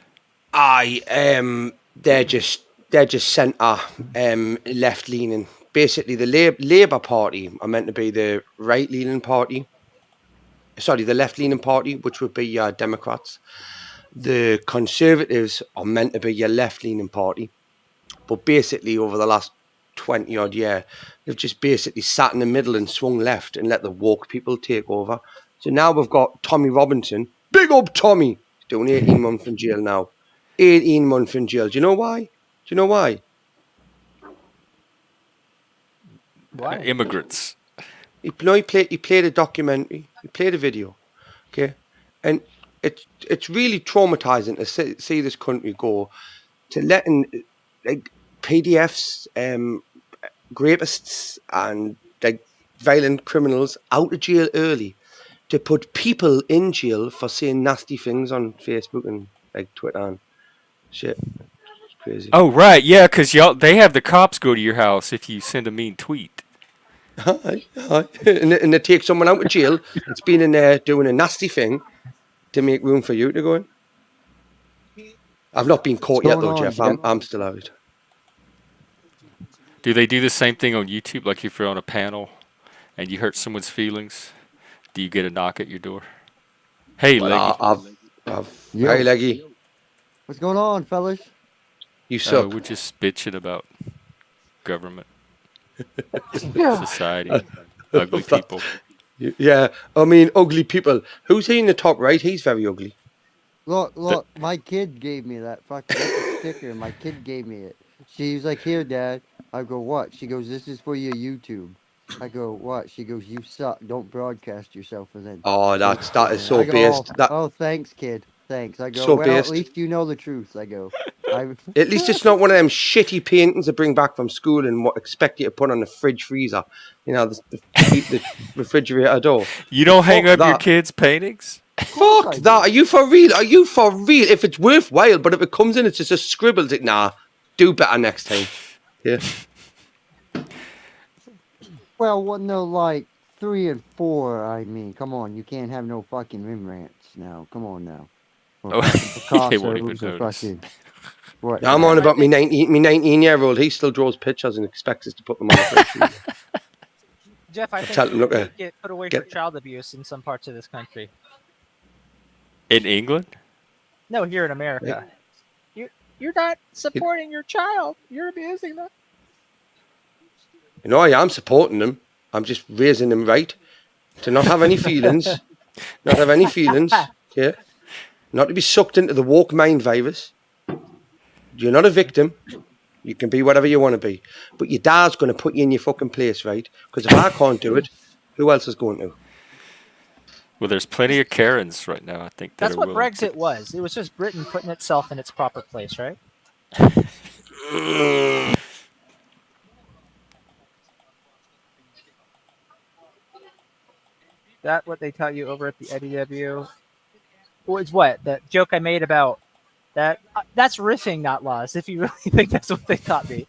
They're just centre left leaning. Basically, the Labour Party are meant to be the right leaning party. Sorry, the left leaning party, which would be your Democrats. The Conservatives are meant to be your left leaning party. But basically, over the last 20 odd year, they've just basically sat in the middle and swung left and let the woke people take over. So now we've got Tommy Robinson. Big up Tommy! He's doing 18 months in jail now. 18 months in jail. Do you know why? Do you know why? Why? Immigrants. He played a documentary. He played a video. Okay? And it's really traumatizing to see this country go to letting like PDFs, rapists and like violent criminals out of jail early, to put people in jail for saying nasty things on Facebook and like Twitter and shit. It's crazy. Oh right, yeah, because they have the cops go to your house if you send a mean tweet. And they take someone out of jail that's been in there doing a nasty thing to make room for you to go in. I've not been caught yet though, Jeff. I'm still out. Do they do the same thing on YouTube? Like if you're on a panel and you hurt someone's feelings, do you get a knock at your door? Hey, Leggy. Hey, Leggy. What's going on, fellas? You suck. We're just bitching about government, society, ugly people. Yeah, I mean, ugly people. Who's he in the top right? He's very ugly. Look, my kid gave me that fucking sticker. My kid gave me it. She's like, here, Dad. I go, what? She goes, this is for your YouTube. I go, what? She goes, you suck. Don't broadcast yourself. And then that is so go, based. oh, thanks, kid. thanks. I go, So well, at based. least you know the truth. I go, I. At least it's not one of them shitty paintings they bring back from school and what expect you to put on the fridge freezer. You know, to keep the refrigerator door. You don't hang Fuck up your that. kids' paintings? Of course Fuck I that. do. Are you for real? Are you for real? If it's worthwhile, but if it comes in, it's just a scribble. Nah, do better next time. Yeah. Well, what no like 3 and 4? I mean, come on, you can't have no fucking Rembrandts now. Come on now, or Oh, fucking they won't even Picasso's or notice. fucking what Now I'm Jeff, on now? I about think 19-year-old. He still draws pictures and expects us to put them on the fridge freezer. Jeff, I I think tell him, you look, could get put away for get. child abuse in some parts of this country. In England? No, here in Right. America. You're not supporting your child. You're abusing them. You know, I am supporting them. I'm just raising them right to not have any feelings, not have any feelings. Yeah, not to be sucked into the woke mind virus. You're not a victim. You can be whatever you want to be, but your dad's going to put you in your fucking place, right? Because if I can't do it, who else is going to? Well, there's plenty of Karens right now, I think, that That's are what willing to. Brexit was. It was just Britain putting itself in its proper place, right? That what they tell you over at the EDW was what that joke I made about that. That's riffing, not laws. If you really think that's what they taught me,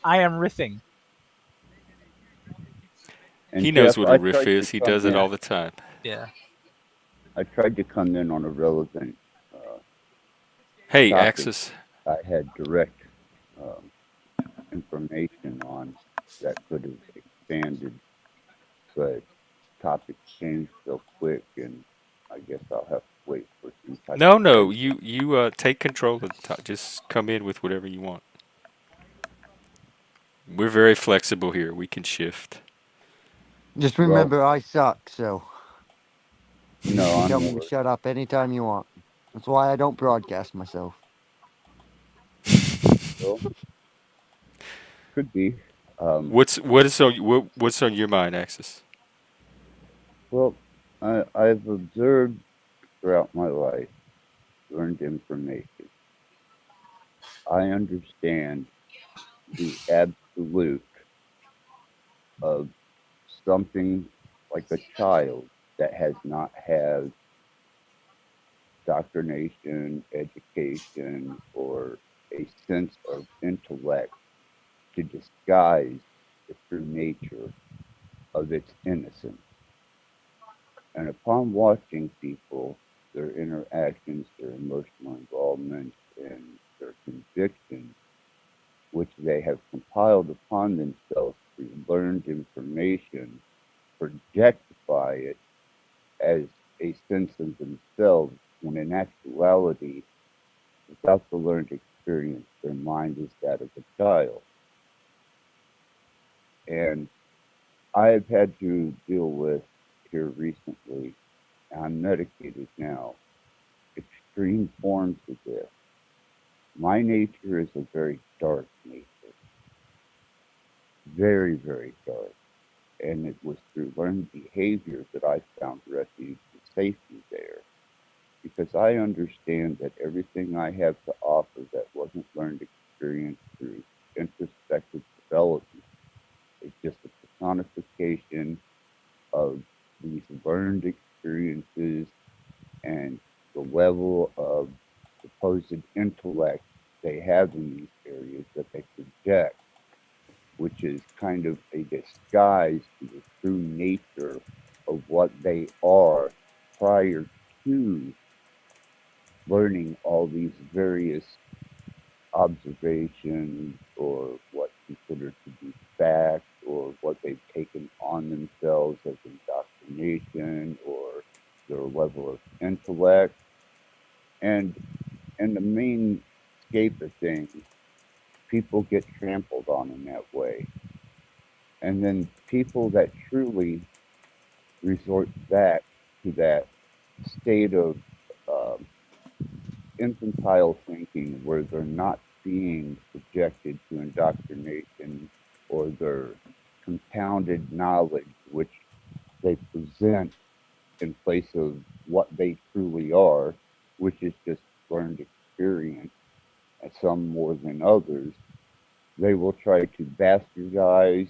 I am riffing. And He knows Jeff, what a riff is. He does it all the time. Yeah. I tried to come in on a relevant uh, Hey, topic. Axis. I had direct um, information on that could have expanded, but topics changed so quick, and I guess I'll have to wait for some type No, of no, transition. you take control of the just come in with whatever you want. We're very flexible here. We can shift. Just Well, remember, I suck, so you no, can I'm tell me to more. shut up anytime you want. That's why I don't broadcast myself. Well, could be. Um, What's on your mind, Axis? well, I've observed throughout my life, learned information. I understand the absolute of something like a child that has not had indoctrination, education, or a sense of intellect to disguise the true nature of its innocence. And upon watching people, their interactions, their emotional involvement, and their convictions, which they have compiled upon themselves through learned information, projectify it as a sense of themselves, when in actuality, without the learned experience, their mind is that of a child. And I have had to deal with here recently, I'm medicated now, extreme forms of this. My nature is a very dark nature, very, very dark. And it was through learned behavior that I found refuge and safety there. Because I understand that everything I have to offer that wasn't learned experience through introspective development is just a personification of these learned experiences and the level of supposed intellect they have in these areas that they project, which is kind of a disguise to the true nature of what they are prior to learning all these various observations or what's considered to be fact or what they've taken on themselves as indoctrination or their level of intellect. And in the main scape of things, people get trampled on in that way. And then people that truly resort back to that state of um, infantile thinking where they're not being subjected to indoctrination or their compounded knowledge, which they present in place of what they truly are, which is just learned experience, and some more than others. They will try to bastardize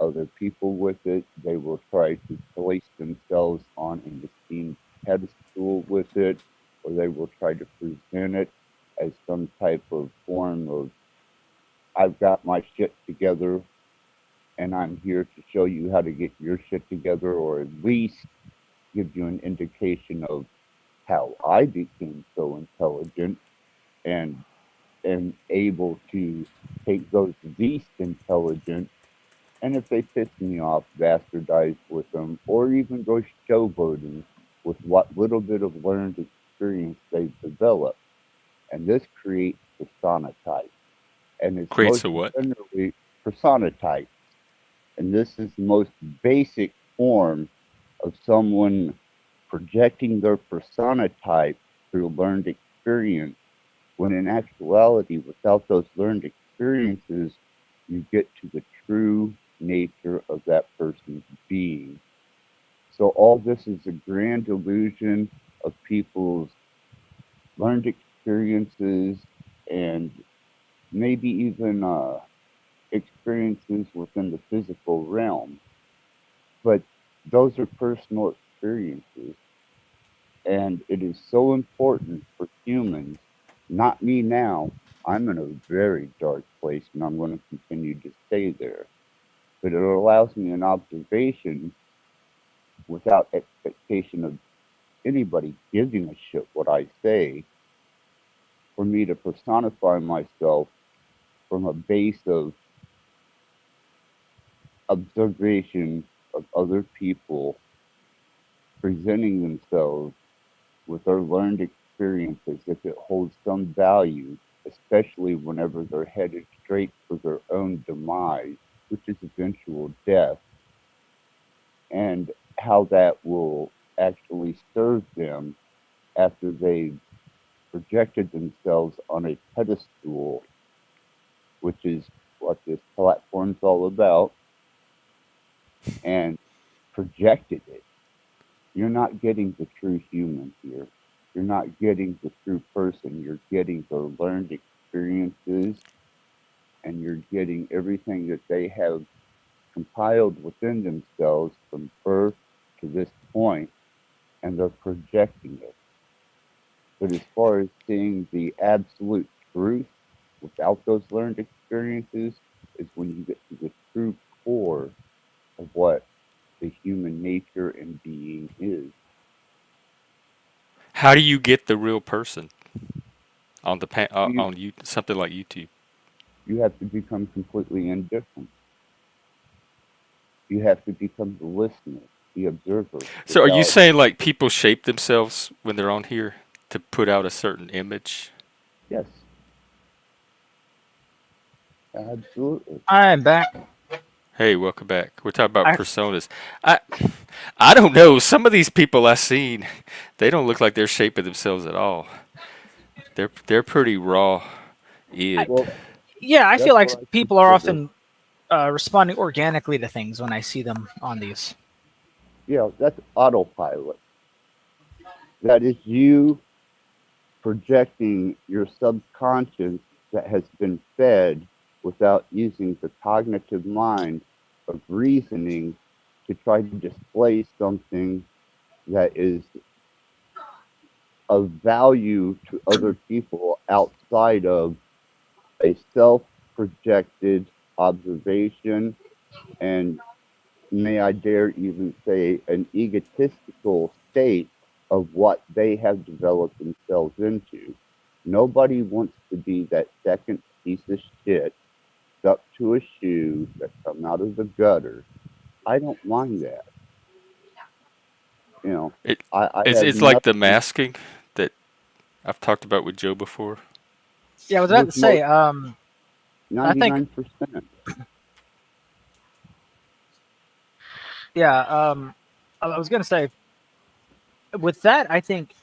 other people with it. They will try to place themselves on an esteemed pedestal with it, or they will try to present it as some type of form of, I've got my shit together and I'm here to show you how to get your shit together, or at least give you an indication of how I became so intelligent and am able to take those least intelligent, and if they piss me off, bastardize with them, or even go showboating with what little bit of learned experience they've developed. And this creates persona type. And it's Creates most a what? generally persona type. And this is the most basic form of someone projecting their persona type through learned experience, when in actuality, without those learned experiences, you get to the true nature of that person's being. So all this is a grand illusion of people's learned experiences and maybe even experiences within the physical realm. But those are personal experiences. And it is so important for humans, not me now. I'm in a very dark place and I'm going to continue to stay there. But it allows me an observation without expectation of anybody giving a shit what I say, for me to personify myself from a base of observation of other people presenting themselves with their learned experiences, if it holds some value, especially whenever they're headed straight for their own demise, which is eventual death, and how that will actually serve them after they've projected themselves on a pedestal, which is what this platform's all about, and projected it. You're not getting the true human here. You're not getting the true person. You're getting their learned experiences, and you're getting everything that they have compiled within themselves from birth to this point, and they're projecting it. But as far as seeing the absolute truth without those learned experiences, is when you get to the true core of what the human nature and being is. How do you get the real person on You, on you something like YouTube? you have to become completely indifferent. You have to become the listener, the observer, So are you without, saying like people shape themselves when they're on here to put out a certain image? yes, absolutely. I'm back. Hey, welcome back. We're talking about I personas. I I don't know. Some of these people I've seen, they don't look like they're shaping themselves at all. They're pretty raw. Id. Well, yeah, I that's feel like what I people are consider, often responding organically to things when I see them on these. that's autopilot. That is you projecting your subconscious that has been fed without using the cognitive mind of reasoning to try to display something that is of value to other people outside of a self projected observation, and may I dare even say an egotistical state of what they have developed themselves into. Nobody wants to be that second piece of shit stuck to a shoe that come out of the gutter. I don't mind that. You know, It I it's have it's like the nothing masking that I've talked about with Joe before. Yeah, I was about with to say. most I think 99%. yeah. I was gonna say with that. I think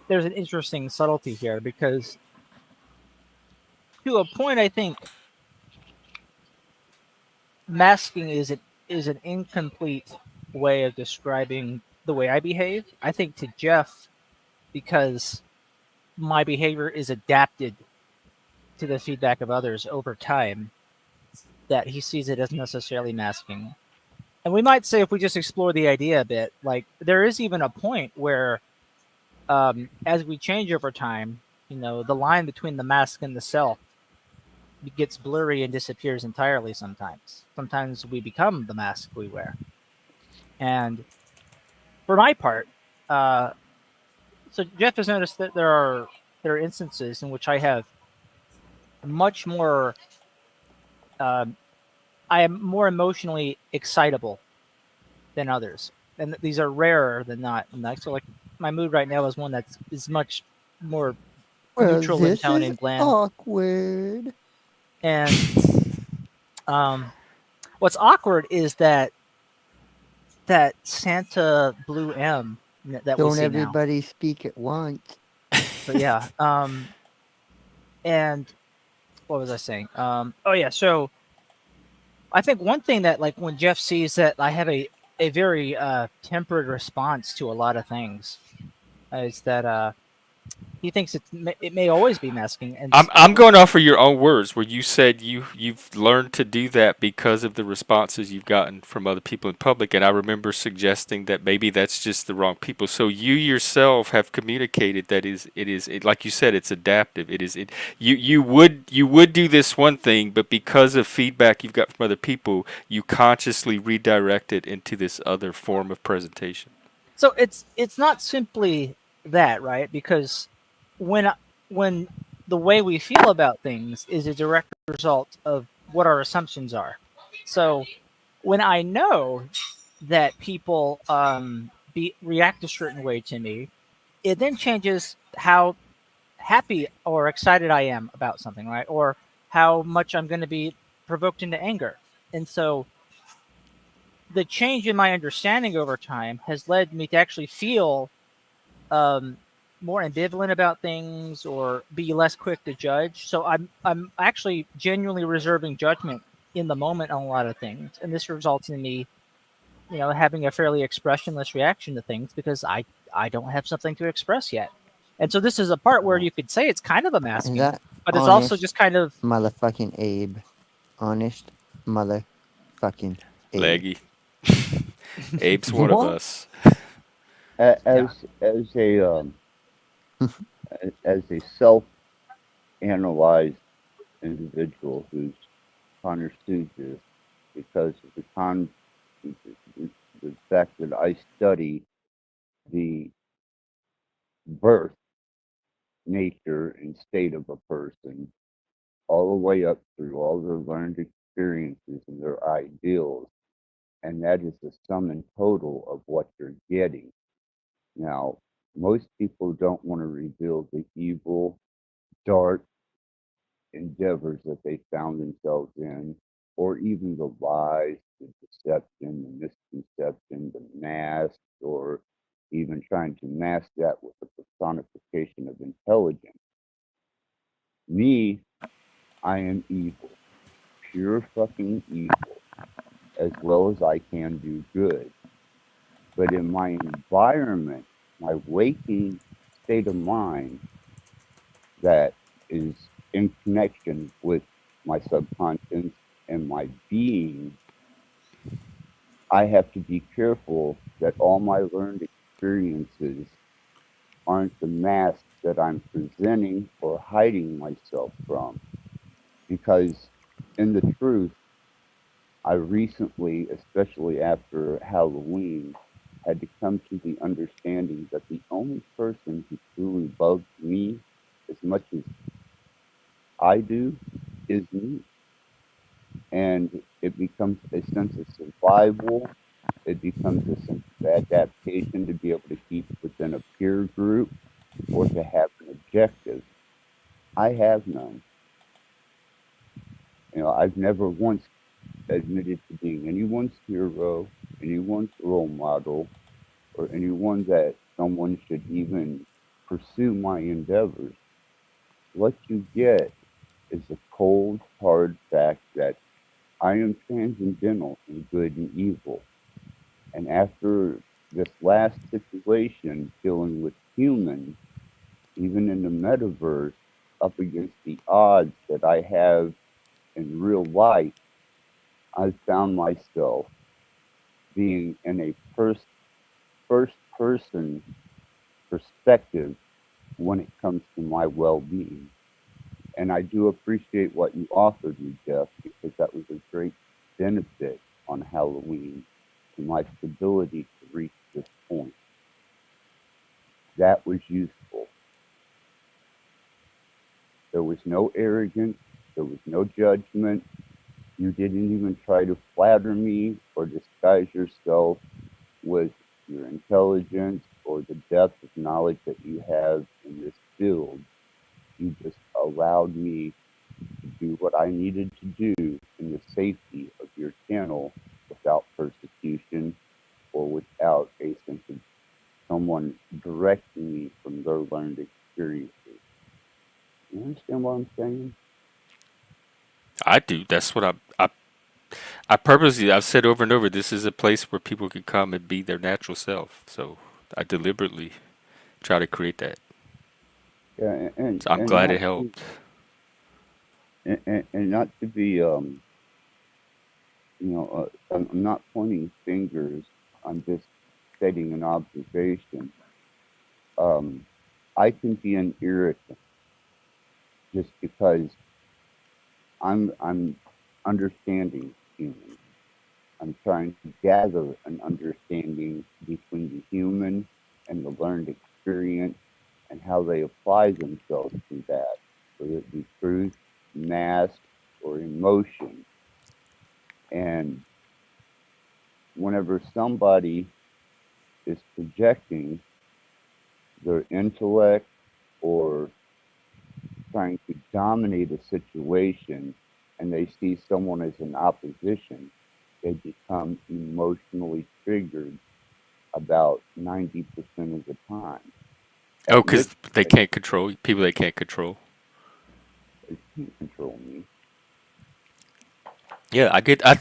there's an interesting subtlety here because to a point, I think masking is an incomplete way of describing the way I behave. I think to Jeff, because my behavior is adapted to the feedback of others over time, that he sees it as necessarily masking. And we might say, if we just explore the idea a bit, like there is even a point where, as we change over time, the line between the mask and the self gets blurry and disappears entirely sometimes. Sometimes we become the mask we wear. And for my part, so Jeff has noticed that there are instances in which I have much more, um, I am more emotionally excitable than others, and these are rarer than not. And so, like, my mood right now is one is much more Well, neutral in this tone is and bland. awkward. And what's awkward is that Santa Blue M that we Don't see now. everybody speak at once. But yeah, and what was I saying? Oh yeah, so I think one thing that, like, when Jeff sees that I have a very tempered response to a lot of things, is that he thinks it may always be masking. And I'm going off of your own words, where you said you've learned to do that because of the responses you've gotten from other people in public, and I remember suggesting that maybe that's just the wrong people. So you yourself have communicated that like you said, it's adaptive. You would do this one thing, but because of feedback you've got from other people, you consciously redirect it into this other form of presentation. so it's not simply that, right? Because when when the way we feel about things is a direct result of what our assumptions are. So when I know that people react a certain way to me, it then changes how happy or excited I am about something, right? Or how much I'm going to be provoked into anger. And so the change in my understanding over time has led me to actually feel um, more ambivalent about things, or be less quick to judge. So I'm actually genuinely reserving judgment in the moment on a lot of things, and this results in me, having a fairly expressionless reaction to things because I don't have something to express yet. And so this is a part where you could say it's kind of a Is masking, that but it's also honest, just kind of motherfucking Abe? Honest, motherfucking Abe. Leggy. Abe's one of What? us. yeah. As a self-analyzed individual who's understood this because of the fact that I study the birth, nature, and state of a person all the way up through all their learned experiences and their ideals, and that is the sum and total of what you're getting. Now, most people don't want to reveal the evil, dark endeavors that they found themselves in, or even the lies, the deception, the misconception, the mask, or even trying to mask that with the personification of intelligence. Me, I am evil, pure fucking evil, as well as I can do good. But in my environment, my waking state of mind that is in connection with my subconscious and my being, I have to be careful that all my learned experiences aren't the mask that I'm presenting or hiding myself from. Because in the truth, I recently, especially after Halloween, had to come to the understanding that the only person who truly loves me as much as I do is me. And it becomes a sense of survival. It becomes a sense of adaptation to be able to keep within a peer group or to have an objective. I have none. I've never once admitted to being anyone's hero, anyone's role model, or anyone that someone should even pursue my endeavors. What you get is the cold, hard fact that I am transcendental in good and evil. And after this last situation dealing with humans, even in the metaverse, up against the odds that I have in real life, I've found myself being in a first person perspective when it comes to my well being. And I do appreciate what you offered me, Jeff, because that was a great benefit on Halloween to my stability to reach this point. That was useful. There was no arrogance, there was no judgment. You didn't even try to flatter me or disguise yourself with your intelligence or the depth of knowledge that you have in this field. You just allowed me to do what I needed to do in the safety of your channel without persecution or without a sense of someone directing me from their learned experiences. You understand what I'm saying? I do. That's what I purposely, I've said over and over, this is a place where people can come and be their natural self. So I deliberately try to create that. Yeah, So I'm and glad not it to, helped. and not to be I'm not pointing fingers. I'm just stating an observation. I can be an irritant just because I'm understanding humans. I'm trying to gather an understanding between the human and the learned experience and how they apply themselves to that, whether it be truth, mass, or emotion. And whenever somebody is projecting their intellect or trying to dominate a situation and they see someone as an opposition, they become emotionally triggered about 90% of the time. Oh, At which because they point, can't control people. They can't control. they can't control me. Yeah, I get. I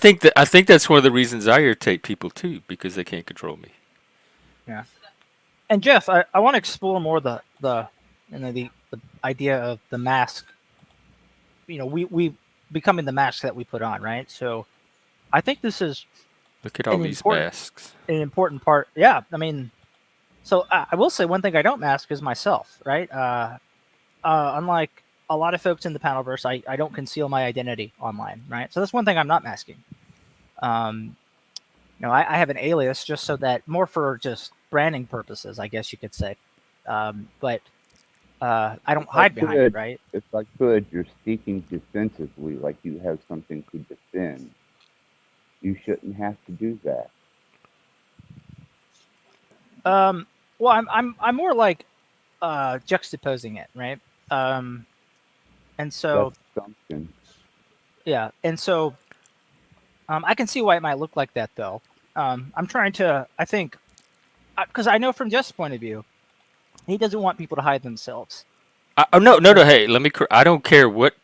think that's one of the reasons I irritate people too, because they can't control me. Yeah. And Jeff, I want to explore more the idea of the mask. We becoming the mask that we put on, right? So I think this is Look at all an these important masks. an important part. Yeah, I mean, so I will say one thing I don't mask is myself, right? Unlike a lot of folks in the panelverse, I don't conceal my identity online, right? So that's one thing I'm not masking. Um, I have an alias just so that more for just branding purposes, I guess you could say. But I don't If I hide behind it, could, right? if I could, you're speaking defensively like you have something to defend. You shouldn't have to do that. Um, well, I'm more like juxtaposing it, right? Um, and so That's assumption. yeah, and so I can see why it might look like that, though. I'm trying to, I think, because I know from Jeff's point of view, he doesn't want people to hide themselves. Oh no, no, But no. Hey, let me. I don't care what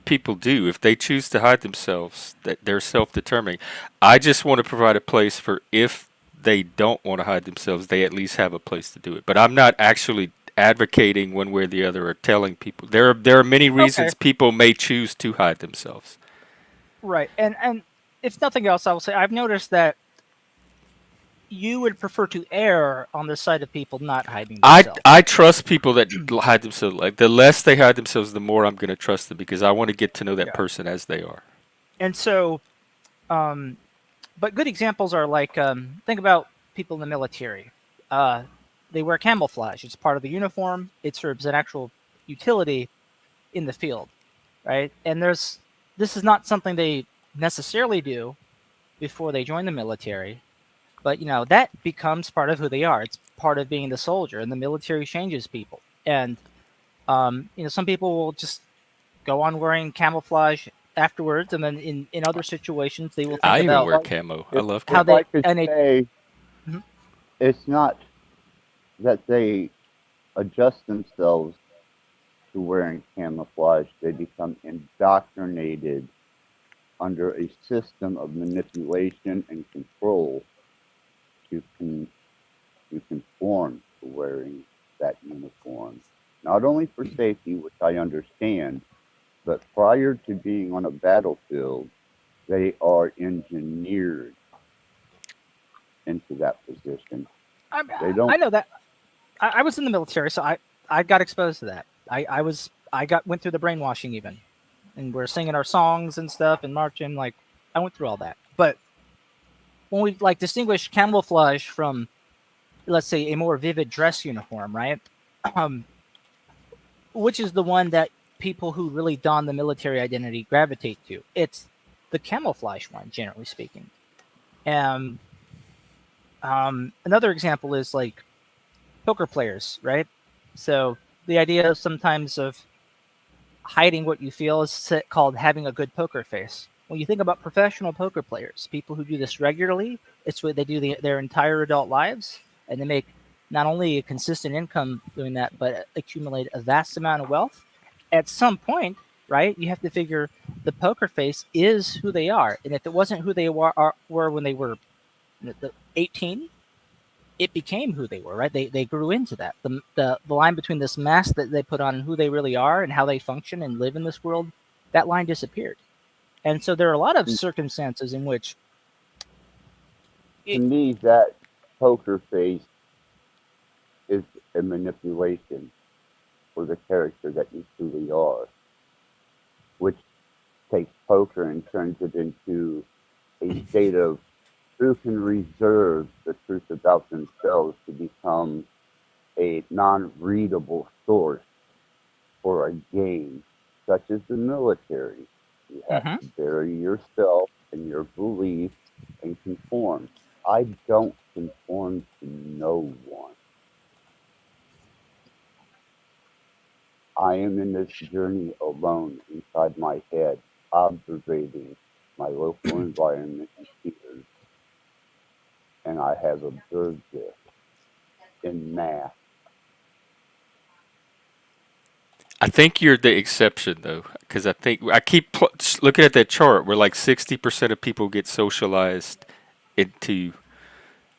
people do if they choose to hide themselves. That they're self-determining. I just want to provide a place for if they don't want to hide themselves, they at least have a place to do it. But I'm not actually advocating one way or the other or telling people. There are many okay, reasons people may choose to hide themselves. right, and if nothing else, I will say I've noticed that you would prefer to err on the side of people not hiding I themselves. trust people that hide themselves. Like the less they hide themselves, the more I'm going to trust them because I want to get to know that Yeah, person as they are. and so, um, but good examples are like think about people in the military. Uh, they wear camouflage. It's part of the uniform. It serves an actual utility in the field, right? And this is not something they necessarily do before they join the military, but that becomes part of who they are. It's part of being the soldier, and the military changes people. And some people will just go on wearing camouflage afterwards, and then in other situations they will think I even about wear Like, camo. I if, love if how camo. I they could and they say, Mhm. it's not that they adjust themselves to wearing camouflage, they become indoctrinated under a system of manipulation and control to, to conform to wearing that uniform, not only for safety, which I understand, but prior to being on a battlefield, they are engineered into that position. They I don't. know that. I was in the military, so I got exposed to that. I went through the brainwashing even, and we're singing our songs and stuff and marching. Like I went through all that. But when we like distinguish camouflage from, let's say, a more vivid dress uniform, right? Um, which is the one that people who really don the military identity gravitate to? It's the camouflage one, generally speaking. Um, Another example is like poker players, right? So the idea sometimes of hiding what you feel is called having a good poker face. When you think about professional poker players, people who do this regularly, it's what they do their entire adult lives, and they make not only a consistent income doing that, but accumulate a vast amount of wealth. At some point, right, you have to figure the poker face is who they are, and if it wasn't who they were when they were 18, it became who they were, right? They grew into that. The line between this mask that they put on and who they really are and how they function and live in this world, that line disappeared. And so there are a lot of circumstances in which To it, me, that poker face is a manipulation for the character that you truly are, which takes poker and turns it into a state of who can reserve the truth about themselves to become a non-readable source for a game, such as the military. You have Mhm. to bury yourself and your beliefs and conform. I don't conform to no one. I am in this journey alone inside my head, observing my local environment and peers, and I have observed this in mass. I think you're the exception though, because I think I keep looking at that chart where like 60% of people get socialized into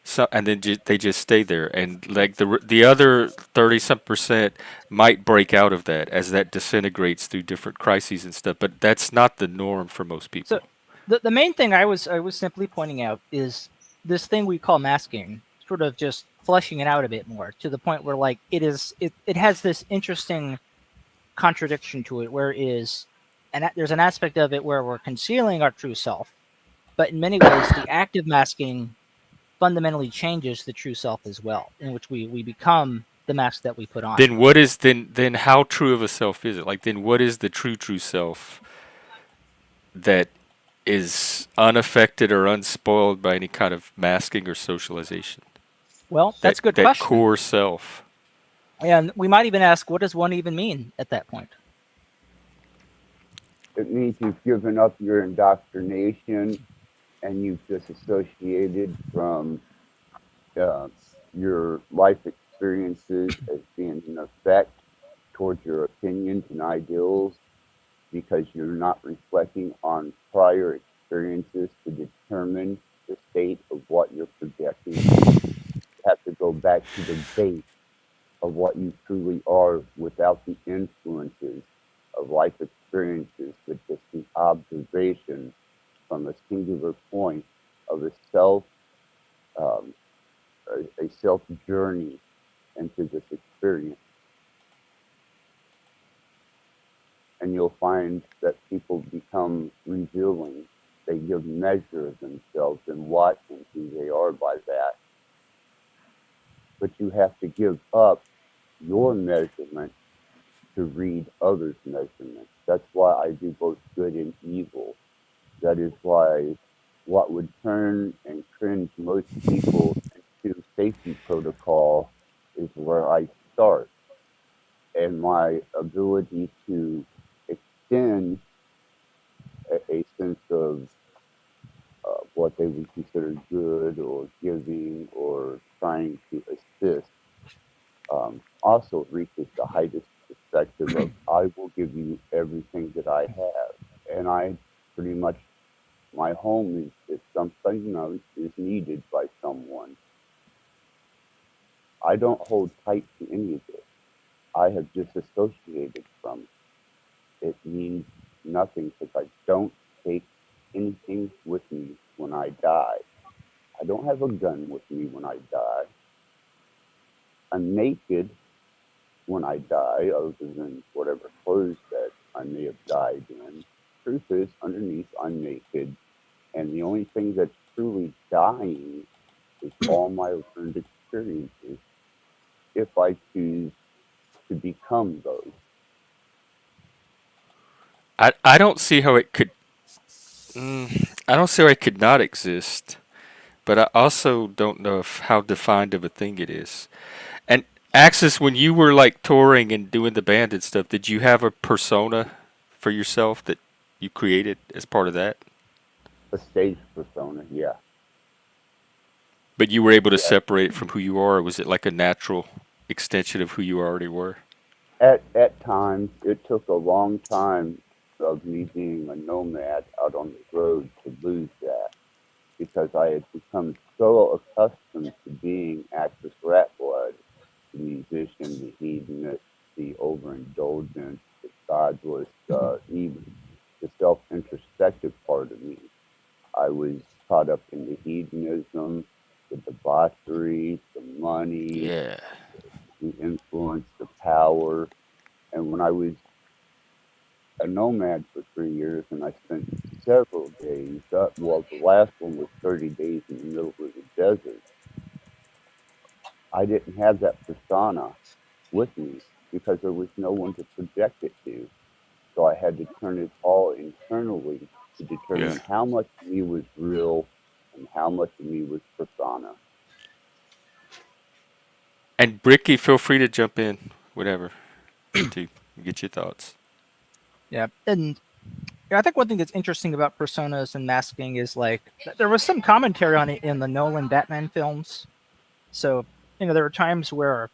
so, and then they just stay there, and like the other 30 some percent might break out of that as that disintegrates through different crises and stuff. But that's not the norm for most so people. the main thing I was simply pointing out is this thing we call masking, sort of just fleshing it out a bit more to the point where like it has this interesting contradiction to it where it is and there's an aspect of it where we're concealing our true self, but in many ways the act of masking fundamentally changes the true self as well, in which we become the mask that we put on. Then what is then how true of a self is it? Like then what is the true self that is unaffected or unspoiled by any kind of masking or socialization? Well, That that's a good that question. core self. And we might even ask, what does one even mean at that point? It means you've given up your indoctrination and you've disassociated from uh, your life experiences as being an effect towards your opinions and ideals because you're not reflecting on prior experiences to determine the state of what you're projecting. You have to go back to the base of what you truly are without the influences of life experiences, but just the observation from a singular point of a self, um, a self journey into this experience. And you'll find that people become revealing. They give measure of themselves and what and who they are by that. But you have to give up your measurement to read others' measurements. That's why I do both good and evil. That is why what would turn and cringe most people into safety protocol is where I start. And my ability to extend a sense of what they would consider good or giving or trying to assist also reaches the highest perspective of I will give you everything that I have. And I pretty much, my home is if something is needed by someone, I don't hold tight to any of this. I have disassociated from it. It means nothing because I don't take anything with me when I die. I don't have a gun with me when I die. I'm naked when I die, other than whatever clothes that I may have died in. Truth is, underneath, I'm naked, and the only thing that's truly dying is all my learned experiences if I choose to become those. I don't see how it could. I don't see how it could not exist, but I also don't know if how defined of a thing it is. And Axis, when you were like touring and doing the band and stuff, did you have a persona for yourself that you created as part of that? A stage persona, yeah. But you were able to Yeah. separate it from who you are, or was it like a natural extension of who you already were? At times, it took a long time of me being a nomad out on the road to lose that because I had become so accustomed to being Axis Ratblood, the musician, the hedonist, the overindulgent, the godless, even the self-introspective part of me. I was caught up in the hedonism, the debauchery, the money, Yeah. the influence, the power. And when I was a nomad for 3 years and I spent several days, well, the last one was 30 days in the middle of the desert, I didn't have that persona with me because there was no one to project it to. So I had to turn it all internally to Yeah. determine how much of me was real and how much of me was persona. And Bricky, feel free to jump in, whatever, to get your thoughts. Yeah, and I think one thing that's interesting about personas and masking is like there was some commentary on it in the Nolan Batman films. So there were times where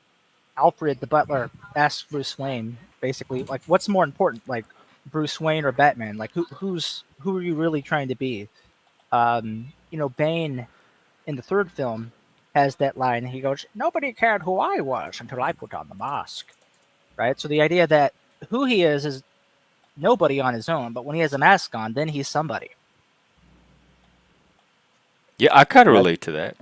Alfred the butler asked Bruce Wayne basically like, "What's more important, like Bruce Wayne or Batman? Like who are you really trying to be?" Bane in the third film has that line. He goes, "Nobody cared who I was until I put on the mask." Right. So the idea that who he is nobody on his own, but when he has a mask on, then he's somebody. Yeah, I kind of And that's, relate to that.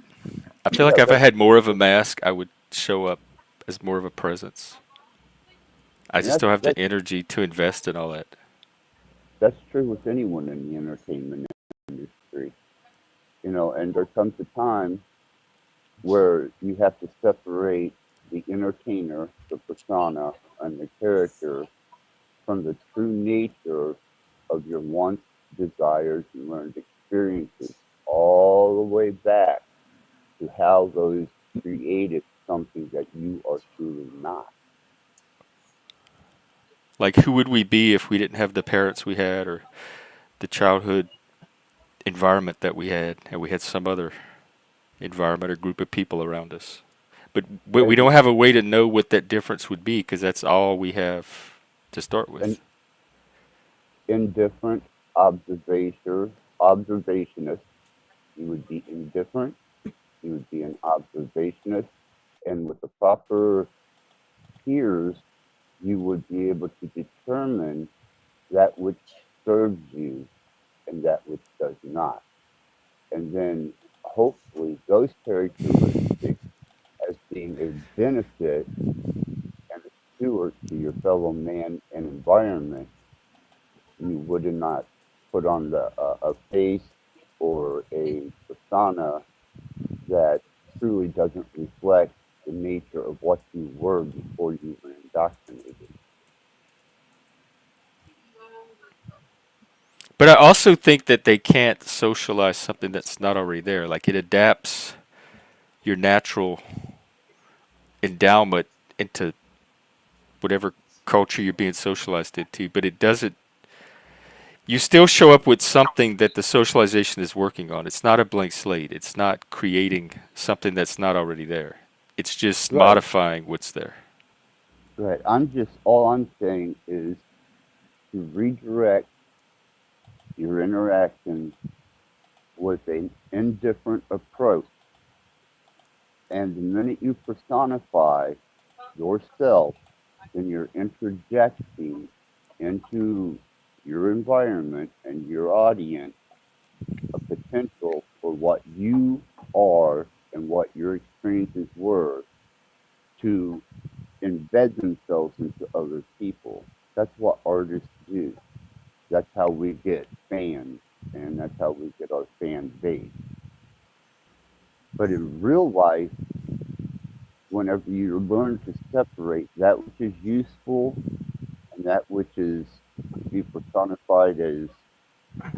I feel like yeah, if I that's, had more of a mask, I would show up as more of a presence. I and just that's, don't have the that's, energy to invest in all that. that's true with anyone in the entertainment industry, and there comes a time where you have to separate the entertainer, the persona, and the character from the true nature of your wants, desires, and learned experiences, all the way back to how those created something that you are truly not. Like, who would we be if we didn't have the parents we had or the childhood environment that we had, and we had some other environment or group of people around us? But we And don't have a way to know what that difference would be because that's all we have to start an with. indifferent observationist, you would be indifferent, you would be an observationist, and with the proper peers, you would be able to determine that which serves you and that which does not. And then hopefully those characteristics as being a benefit and a steward to your fellow man and environment, you would not put on a face or a persona that truly doesn't reflect the nature of what you were before you were indoctrinated. But I also think that they can't socialize something that's not already there. Like, it adapts your natural endowment into whatever culture you're being socialized into, but it doesn't. You still show up with something that the socialization is working on. It's not a blank slate. It's not creating something that's not already there. It's just Right, modifying what's there. right. All I'm saying is to redirect your interactions with an indifferent approach. And the minute you personify yourself then you're interjecting into your environment and your audience a potential for what you are and what your experiences were to embed themselves into other people. That's what artists do. That's how we get fans, and that's how we get our fan base. But in real life, whenever you learn to separate that which is useful and that which is to be personified as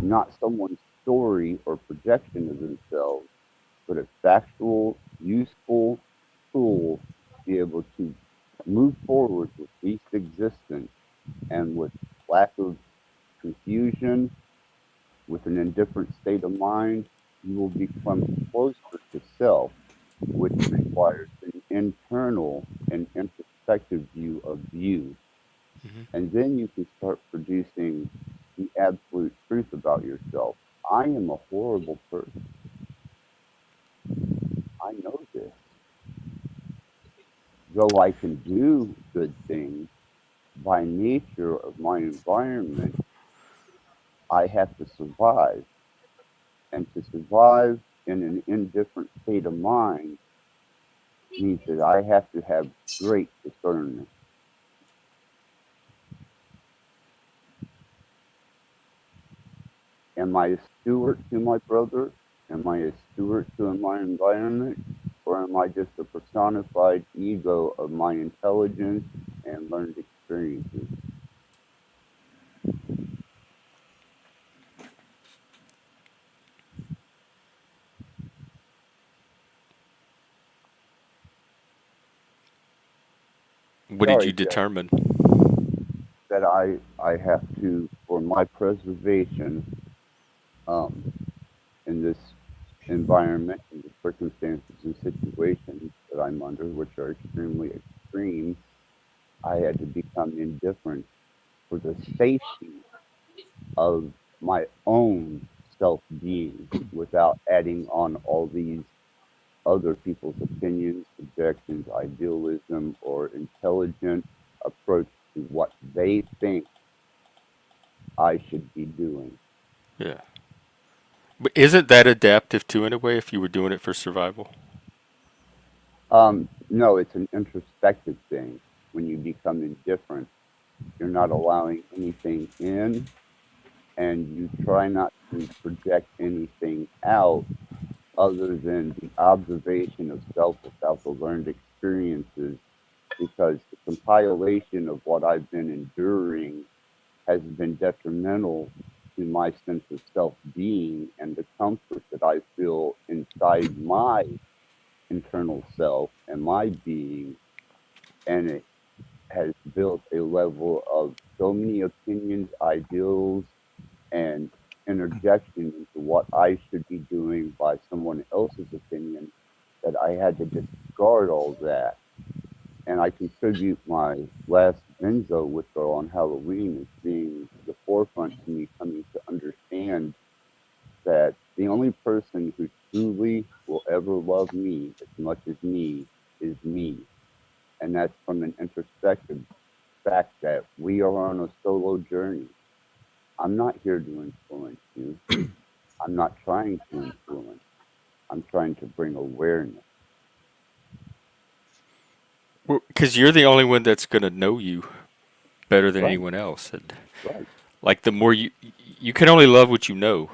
not someone's story or projection of themselves, but a factual, useful tool to be able to move forward with least existence and with lack of confusion, with an indifferent state of mind, you will become closer to self, which requires an internal and introspective view of you. Mhm. And then you can start producing the absolute truth about yourself. I am a horrible person. I know this. Though I can do good things, by nature of my environment, I have to survive. And to survive in an indifferent state of mind means that I have to have great discernment. Am I a steward to my brother? Am I a steward to my environment? Or am I just a personified ego of my intelligence and learned experiences? What did you Sorry, Jeff, determine? that I have to, for my preservation, um, in this environment and the circumstances and situations that I'm under, which are extremely extreme, I had to become indifferent for the safety of my own self being without adding on all these other people's opinions, objections, idealism, or intelligent approach to what they think I should be doing. Yeah. But isn't that adaptive too in a way if you were doing it for survival? No, it's an introspective thing. When you become indifferent, you're not allowing anything in, and you try not to project anything out other than the observation of self without the learned experiences, because the compilation of what I've been enduring has been detrimental to my sense of self being and the comfort that I feel inside my internal self and my being. And it has built a level of so many opinions, ideals, and interjection into what I should be doing by someone else's opinion that I had to discard all that. And I contribute my last benzo withdrawal on Halloween as being the forefront to me coming to understand that the only person who truly will ever love me as much as me is me. And that's from an introspective fact that we are on a solo journey. I'm not here to influence you. I'm not trying to influence. I'm trying to bring awareness. Because you're the only one that's going to know you better than Right, anyone else. And right, like the more you can only love what you know.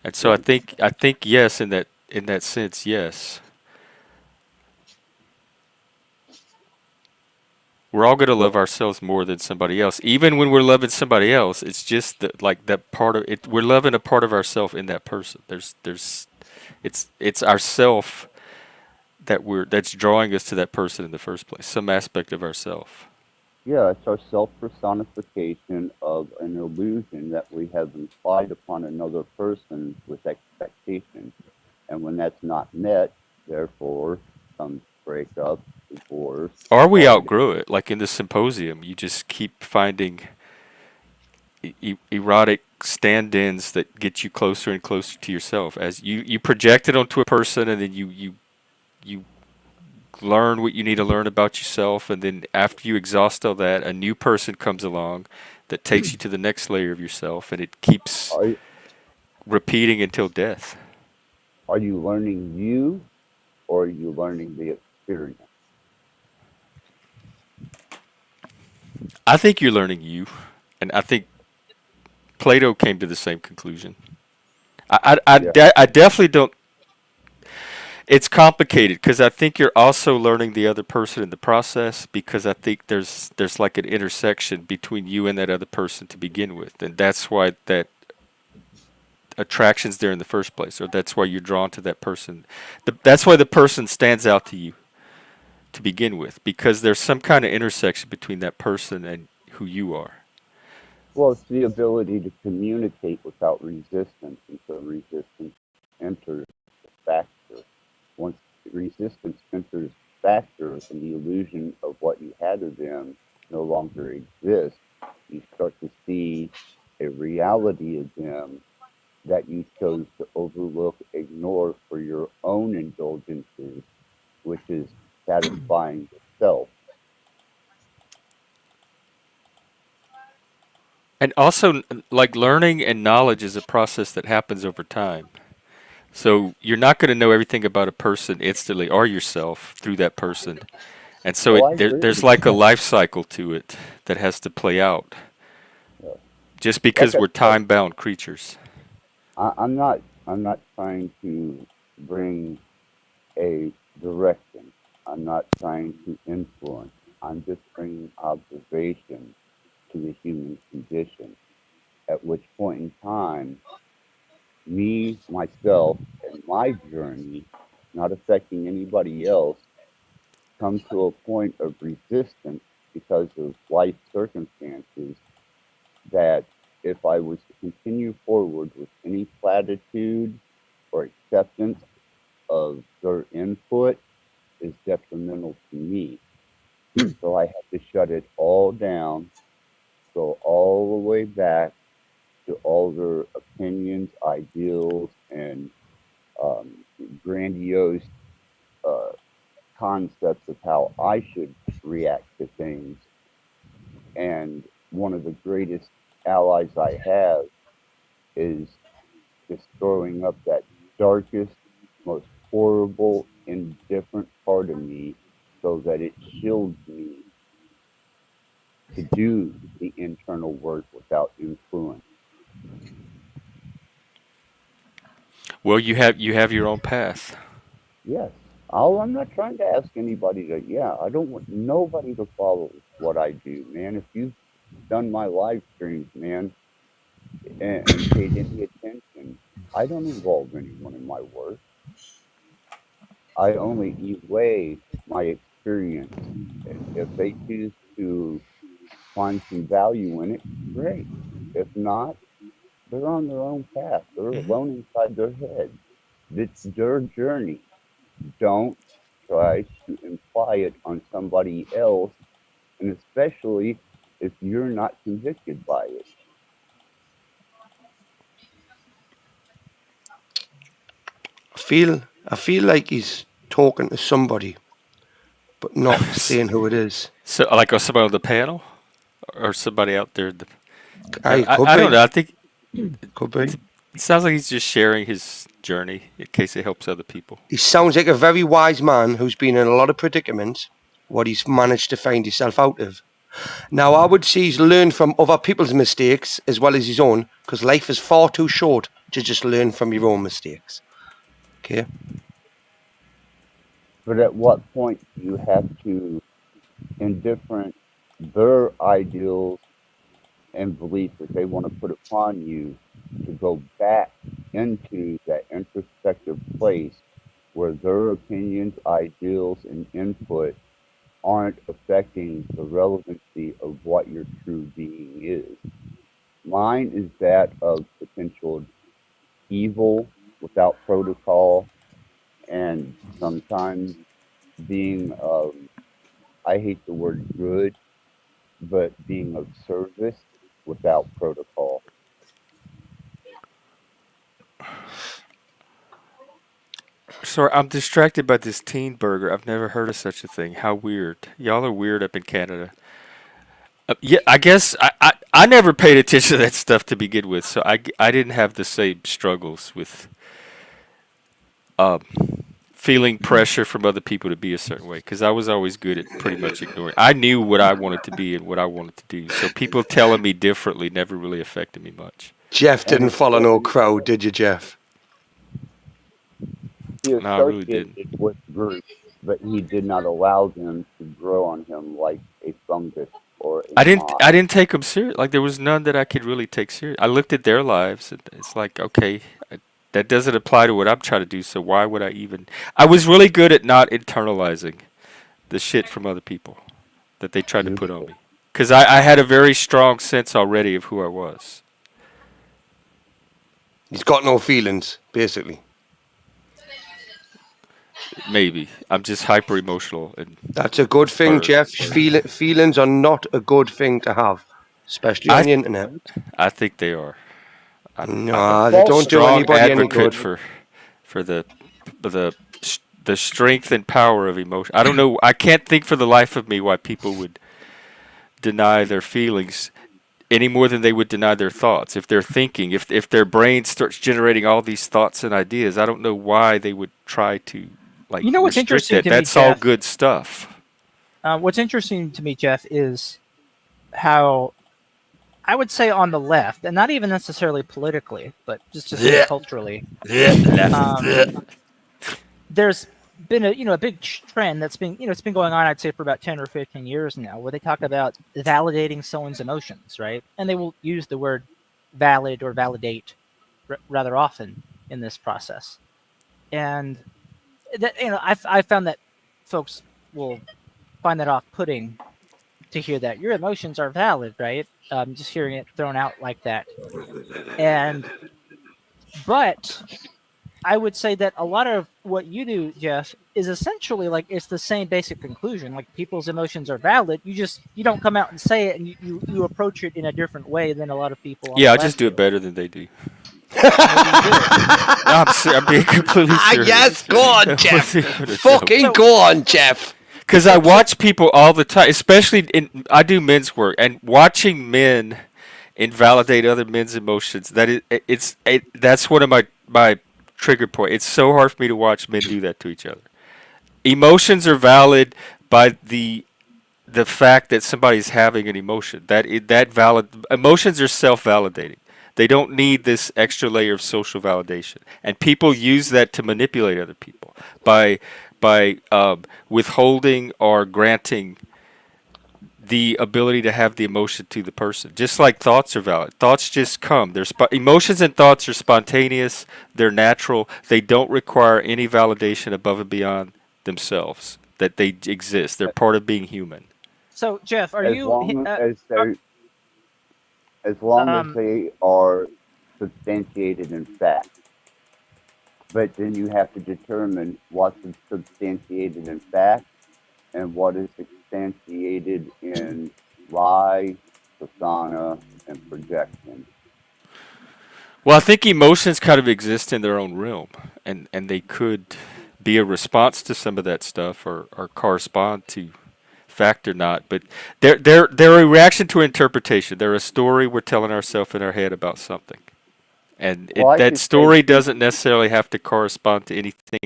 And so right. I think yes in that sense, yes. We're all going to love Well, ourselves more than somebody else. Even when we're loving somebody else, it's just that like that part of it we're loving a part of ourself in that person. There's it's ourself that's drawing us to that person in the first place. Some aspect of ourself. yeah, it's our self personification of an illusion that we have implied upon another person with expectation. And when that's not met, therefore comes breakup, divorce, Or we heartache. outgrow it. Like in the symposium, you just keep finding erotic stand-ins that get you closer and closer to yourself as you project it onto a person, and then you learn what you need to learn about yourself, and then after you exhaust all that, a new person comes along that takes you to the next layer of yourself, and it keeps Are repeating until death. are you learning you, or are you learning the experience? I think you're learning you, and I think Plato came to the same conclusion. Yeah. I definitely don't. It's complicated because I think you're also learning the other person in the process, because I think there's like an intersection between you and that other person to begin with, and that's why that attraction's there in the first place, or that's why you're drawn to that person. That's why the person stands out to you to begin with, because there's some kind of intersection between that person and who you are. Well, it's the ability to communicate without resistance, and so resistance enters the factor. Once resistance enters the factor, and the illusion of what you had of them no longer exists, you start to see a reality of them that you chose to overlook, ignore for your own indulgences, which is satisfying yourself. And also, like, learning and knowledge is a process that happens over time. So you're not going to know everything about a person instantly, or yourself through that person. And so Oh, I there's agree. like a life cycle to it that has to play out, Uh, just like because I we're said, time-bound creatures. I'm not trying to bring a direction. I'm not trying to influence. I'm just bringing observation to the human condition. At which point in time, me, myself, and my journey, not affecting anybody else, come to a point of resistance because of life circumstances that if I was to continue forward with any platitude or acceptance of their input is detrimental to me. So I have to shut it all down, go all the way back to all their opinions, ideals, and um, grandiose uh, concepts of how I should react to things. And one of the greatest allies I have is just throwing up that darkest, most horrible, indifferent part of me so that it shields me to do the internal work without influence. Well, you have your own path. Yes. I'm not trying to ask anybody to, yeah, I don't want nobody to follow what I do, man. If you've done my live streams, man, and paid any attention, I don't involve anyone in my work. I only weigh my experience. If they choose to find some value in it, great. If not, they're on their own path. They're Hmm. alone inside their head. It's their journey. Don't try to imply it on somebody else, and especially if you're not convicted by it. I feel like he's talking to somebody, but not saying who it is. So, like, somebody on the panel or somebody out there. I could I don't be, know. I think could be. it sounds like he's just sharing his journey in case it helps other people. He sounds like a very wise man who's been in a lot of predicaments, what he's managed to find himself out of. Now, I would say he's learned from other people's mistakes as well as his own, because life is far too short to just learn from your own mistakes. Okay? But at what point do you have to indifferent their ideals and beliefs that they want to put upon you to go back into that introspective place where their opinions, ideals, and input aren't affecting the relevancy of what your true being is? Mine is that of potential evil without protocol, and sometimes being, I hate the word good, but being of service without protocol. Sorry, I'm distracted by this teen burger. I've never heard of such a thing. How weird. Y'all are weird up in Canada. Yeah, I guess I never paid attention to that stuff to begin with, so I didn't have the same struggles with um, feeling pressure from other people to be a certain way, because I was always good at pretty much ignoring. I knew what I wanted to be and what I wanted to do, so people telling me differently never really affected me much. Jeff didn't And follow no crowd, did you, Jeff? he No, I really associated didn't. with groups, but he did not allow them to grow on him like a fungus or a I didn't. moth. I didn't take them serious. Like there was none that I could really take serious. I looked at their lives, and it's like, okay, that doesn't apply to what I'm trying to do. So why would I even? I was really good at not internalizing the shit from other people that they tried to put on me, because I had a very strong sense already of who I was. He's got no feelings, basically. Maybe I'm just hyper emotional, and That's a good thing, Jeff. Feelings are not a good thing to have, especially on the internet. I think they are. I'm Nah, a they don't do strong anybody any advocate good. for the strength and power of emotion. I don't know. I can't think for the life of me why people would deny their feelings any more than they would deny their thoughts. If they're thinking, if their brain starts generating all these thoughts and ideas, I don't know why they would try to like You know what's restrict interesting that. to me, That's all Jeff? good stuff. What's interesting to me, Jeff, is how I would say on the left, and not even necessarily politically, but just culturally, there's been a big trend that's been it's been going on, I'd say, for about 10 or 15 years now, where they talk about validating someone's emotions, right? And they will use the word valid or validate rather often in this process. And that I found that folks will find that off-putting to hear that your emotions are valid, right? Just hearing it thrown out like that. But I would say that a lot of what you do, Jeff, is essentially like it's the same basic conclusion. Like people's emotions are valid. You don't come out and say it, and you approach it in a different way than a lot of people. On Yeah, the I just left do it better than they do. Maybe you do. No, I'm being completely serious. Yes, go on, It Jeff. wasn't even a joke. Fucking go on, Jeff. Because I watch people all the time, especially I do men's work, and watching men invalidate other men's emotions. That's one of my trigger point. It's so hard for me to watch men do that to each other. Emotions are valid by the fact that somebody's having an emotion. Emotions are self-validating. They don't need this extra layer of social validation, and people use that to manipulate other people by withholding or granting the ability to have the emotion to the person. Just like thoughts are valid. Thoughts just come. Emotions and thoughts are spontaneous. They're natural. They don't require any validation above and beyond themselves. That they exist. They're part of being human. So, Jeff, are as you? long as they are substantiated in fact. But then you have to determine what's substantiated in fact and what is substantiated in lie, persona, and projection. Well, I think emotions kind of exist in their own realm, and they could be a response to some of that stuff or correspond to fact or not. But they're a reaction to interpretation. They're a story we're telling ourselves in our head about something. And that story doesn't necessarily have to correspond to anything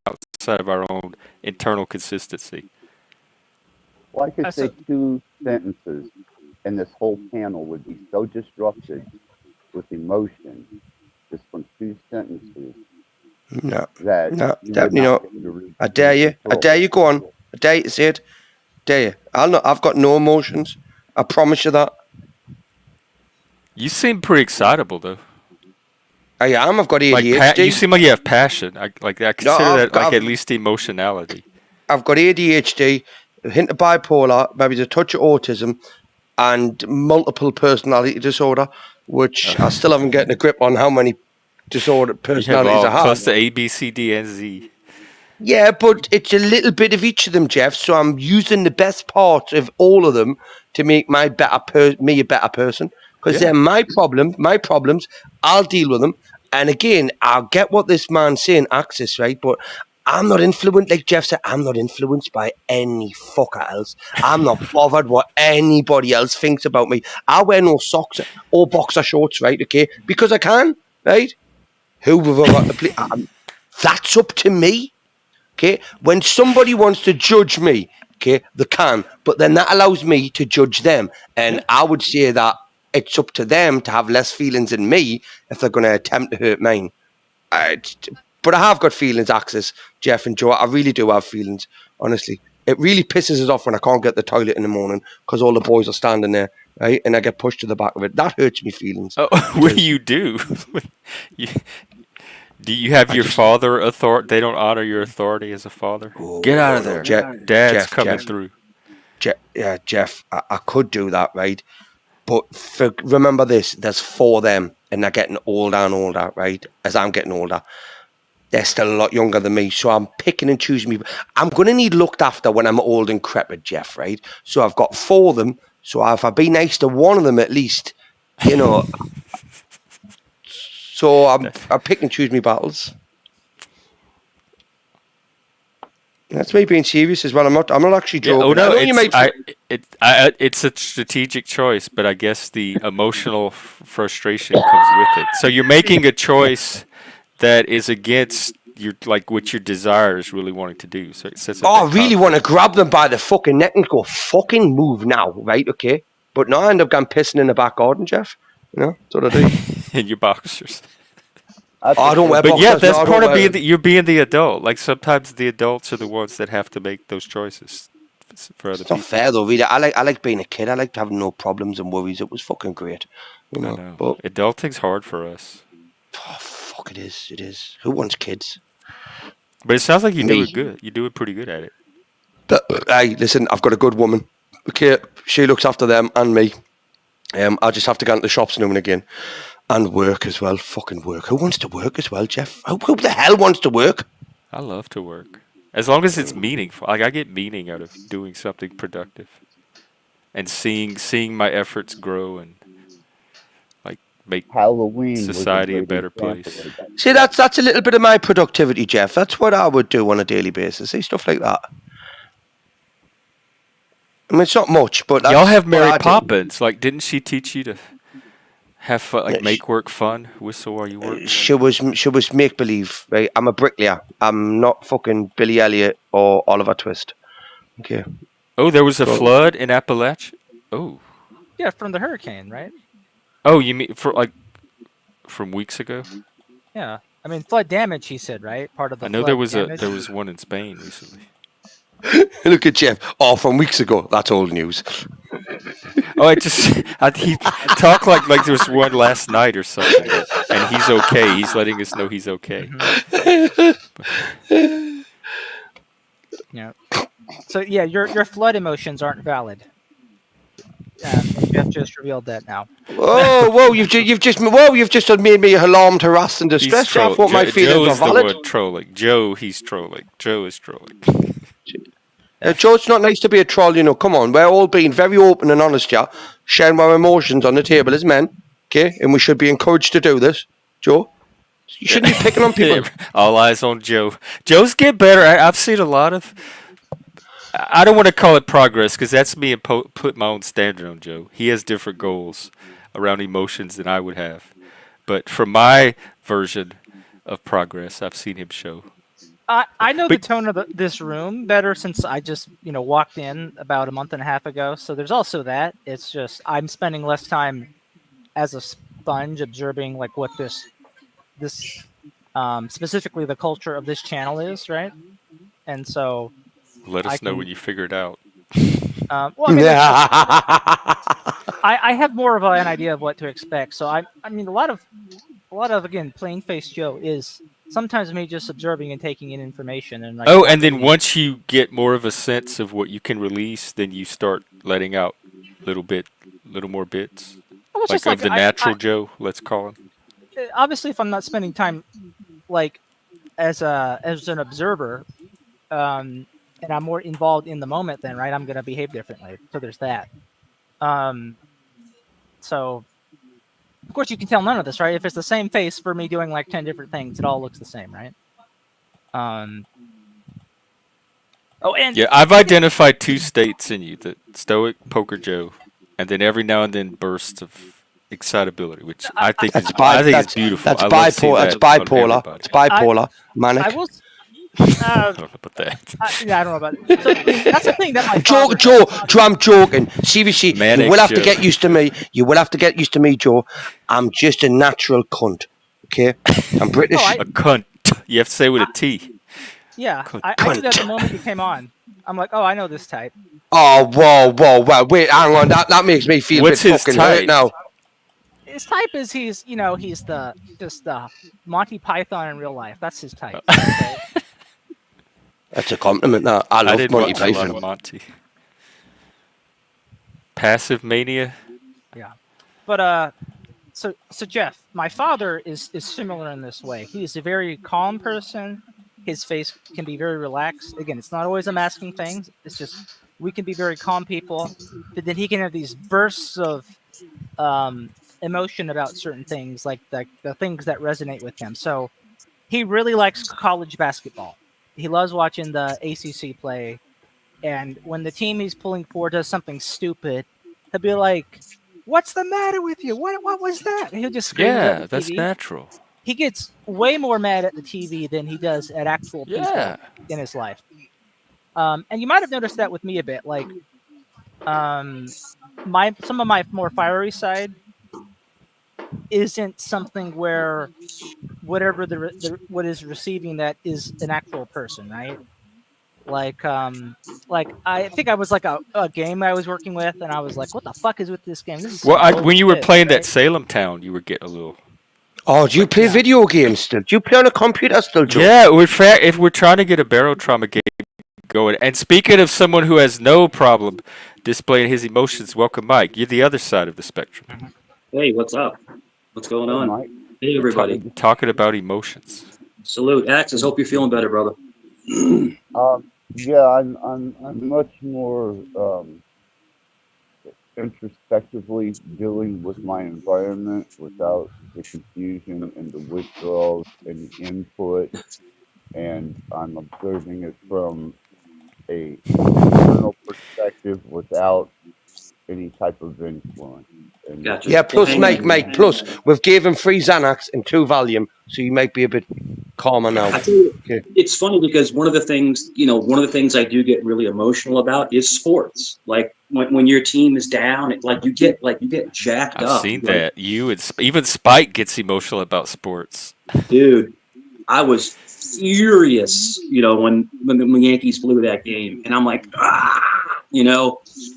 outside of our own internal consistency. Well, I could say two sentences, and this whole panel would be so disrupted with emotion, just from two sentences. No, Definitely not. I dare you. I dare you. Go on. I dare you to say it. Dare you? I've got no emotions. I promise you that. You seem pretty excitable, though. I am. I've got ADHD. You seem like you have passion. I consider that at least emotionality. I've got ADHD, a hint of bipolar, maybe a touch of autism, and multiple personality disorder, which I still haven't gotten a grip on how many disordered personalities I have. Plus the A, B, C, D, and Z. Yeah, but it's a little bit of each of them, Jeff. So I'm using the best parts of all of them to make me a better person. Because they're my problems. I'll deal with them, And again, I get what this man's saying, access, right? But I'm not influenced, like Jeff said, I'm not influenced by any fucker else. I'm not bothered what anybody else thinks about me. I wear no socks or boxer shorts, right? Okay, because I can, right? Who have I got to play? That's up to me. Okay, when somebody wants to judge me, okay, they can, but then that allows me to judge them. And I would say that it's up to them to have less feelings than me if they're going to attempt to hurt mine. But I have got feelings, Axis, Jeff and Joe. I really do have feelings, honestly. It really pisses us off when I can't get the toilet in the morning because all the boys are standing there, right? And I get pushed to the back of it. That hurts me feelings. Oh, what do you do? Do you have your father authority? They don't honor your authority as a father? Get out of there. Dad's coming through. Jeff, I could do that, right? But remember this, there's 4 of them, and they're getting older and older, right? As I'm getting older. They're still a lot younger than me, so I'm picking and choosing me. I'm going to need looked after when I'm old and decrepit, Jeff, right? So I've got 4 of them, so if I be nice to one of them at least, you know... So I pick and choose my battles. That's me being serious as well. I'm not actually joking. It's a strategic choice, but I guess the emotional frustration comes with it. So you're making a choice that is against what your desire is really wanting to do. So it sets up I really want to grab them by the fucking neck and go, fucking move now, right? Okay. But no, I end up going pissing in the back garden, Jeff. You know, that's what I do. In your boxers. I don't wear boxers. But yeah, that's part of you're being the adult. Like sometimes the adults are the ones that have to make those choices for other people. It's not fair though, really. I like being a kid. I like to have no problems and worries. It was fucking great. You know? I know. But adulting's hard for us. Oh, fuck, it is. It is. Who wants kids? But it sounds like you do it good. You do it pretty good at it. Hey, listen, I've got a good woman. Okay, she looks after them and me. I just have to go into the shops now and again. And work as well. Fucking work. Who wants to work as well, Jeff? Who the hell wants to work? I love to work. As long as it's meaningful. Like I get meaning out of doing something productive. And seeing my efforts grow and make Halloween society a better place. See, that's a little bit of my productivity, Jeff. That's what I would do on a daily basis. See, stuff like that. I mean, it's not much, but y'all have Mary Poppins. Like, didn't she teach you to have fun, like make work fun, whistle while you work? She was make believe, right? I'm a bricklayer. I'm not fucking Billy Elliot or Oliver Twist. Okay. Oh, there was a flood in Appalachia. Oh. Yeah, from the hurricane, right? Oh, you mean from weeks ago? Yeah, I mean flood damage. He said, right? Part of the. I know flood there was one in Spain recently. Look at Jeff. Oh, from weeks ago. That's old news. Oh, he talked like there was one last night or something, and he's okay. He's letting us know he's okay. Yeah. So yeah, your flood emotions aren't valid. Jeff just revealed that now. Whoa! You've just made me alarmed, harassed, and distressed. I thought my feelings are valid. Joe's the one trolling. He's trolling. Joe is trolling. Joe, it's not nice to be a troll, you know. Come on, we're all being very open and honest, yeah, sharing our emotions on the table as men, okay? And we should be encouraged to do this, Joe. You shouldn't be picking on people. All eyes on Joe. Joe's get better. I've seen a lot of. I don't want to call it progress because that's me and put my own standard on Joe. He has different goals around emotions than I would have, but from my version of progress, I've seen him show. I know the tone of this room better since I just walked in about a month and a half ago. So there's also that. It's just I'm spending less time as a sponge observing like what this specifically the culture of this channel is, right? And so let us know when you figure it out. Well, I mean, I have more of an idea of what to expect. So I mean, a lot of again, plain faced Joe is sometimes me just observing and taking in information and like. Oh, and then once you get more of a sense of what you can release, then you start letting out little more bits, like of the natural Joe, let's call him. Obviously, if I'm not spending time like as an observer, and I'm more involved in the moment, then right, I'm going to behave differently. So there's that. So Of course, you can tell none of this, right? If it's the same face for me doing like 10 different things, it all looks the same, right? Oh, and Yeah, I've identified two states in you: the stoic poker Joe, and then every now and then bursts of excitability, which I think That's is beautiful. that's I love seeing bipolar. That's that on bipolar. everybody. It's bipolar. I Manic. will. I don't know about that. Yeah, I don't know about it. So that's the thing that my Joe, father Joe, does. Joe, I'm joking. Seriously, you Manic will have to Joe. get used to me. You will have to get used to me, Joe. I'm just a natural cunt. Okay? I'm British. Oh, A cunt. You have to say it with a T. Yeah, Cunt. I knew that the moment you came on. I'm like, oh, I know this type. Oh, whoa. Wait, hang on. That makes me feel What's a bit his fucking hurt type? now. His type is he's the Monty Python in real life. That's his type. Okay? That's a compliment. Now I love didn't Monty watch a lot Python. of Monty. Passive Mania. Yeah, but so Jeff, my father is similar in this way. He is a very calm person. His face can be very relaxed. Again, it's not always a masking things. It's just we can be very calm people, but then he can have these bursts of emotion about certain things, like the things that resonate with him. So he really likes college basketball. He loves watching the ACC play, and when the team he's pulling for does something stupid, he'll be like, "What's the matter with you? What was that?" And he'll just scream at Yeah, the that's TV. natural. He gets way more mad at the TV than he does at actual people Yeah. in his life. And you might have noticed that with me a bit. Like, some of my more fiery side isn't something where whatever what is receiving that is an actual person, right? Like I think I was like a game I was working with, and I was like, "What the fuck is with this game? This is Well, some when you were bullshit." playing that Right? Salem Town, you were getting a little. Oh, do you play Yeah. video games still? Do you play on a computer still, Joe? Yeah, if we're trying to get a barrel trauma game going, and speaking of someone who has no problem displaying his emotions, welcome, Mike. You're the other side of the spectrum. Hey, what's up? What's going Hey, on? Mike. Hey, everybody. Talking about emotions. Salute. Axis, hope you're feeling better, brother. Yeah, I'm much more introspectively dealing with my environment without the confusion and the withdrawals and the input, and I'm observing it from a external perspective without any type of influence. And Gotcha. Yeah, Well, plus hang Mike, on. plus we've gave him 3 Xanax and 2 Valium, so you might be a bit calmer now. I tell you, Okay. it's funny because one of the things I do get really emotional about is sports. Like when your team is down, you get jacked I've up. seen Like, that. You and even Spike gets emotional about sports. dude, I was furious, when the Yankees blew that game, and I'm like,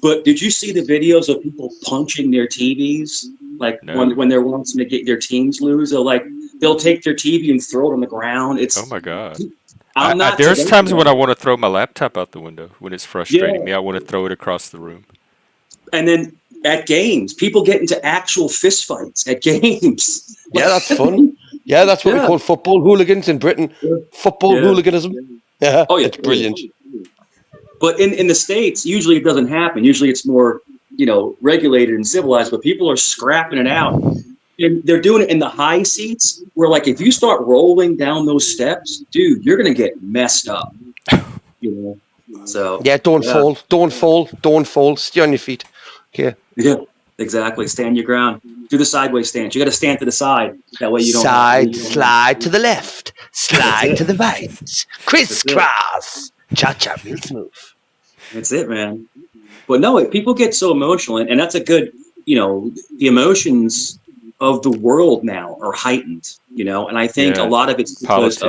But did you see the videos of people punching their TVs? Like No. when they're wanting to get their teams lose, they'll take their TV and throw it on the ground. Oh my God. I'm not. There's today, times when I want to throw my laptop out the window when it's frustrating Yeah. me. I want to throw it across the room. And then at games, people get into actual fistfights at games. Yeah, that's fun. Yeah, that's what we call football hooligans in Britain. Football hooliganism. Yeah, Oh, yeah. it's brilliant. But in the States, usually it doesn't happen. Usually it's more, regulated and civilized, but people are scrapping it out. And they're doing it in the high seats where, like, if you start rolling down those steps, dude, you're going to get messed up. So, Yeah, don't fall. Stay on your feet. Okay. Yeah, exactly. Stand your ground. Do the sideways stance. You got to stand to the side. That way you don't slide to the left, slide to the right, crisscross, cha-cha real smooth. That's it, man. But no, people get so emotional, and that's a good, the emotions of the world now are heightened, and I think a lot of it's because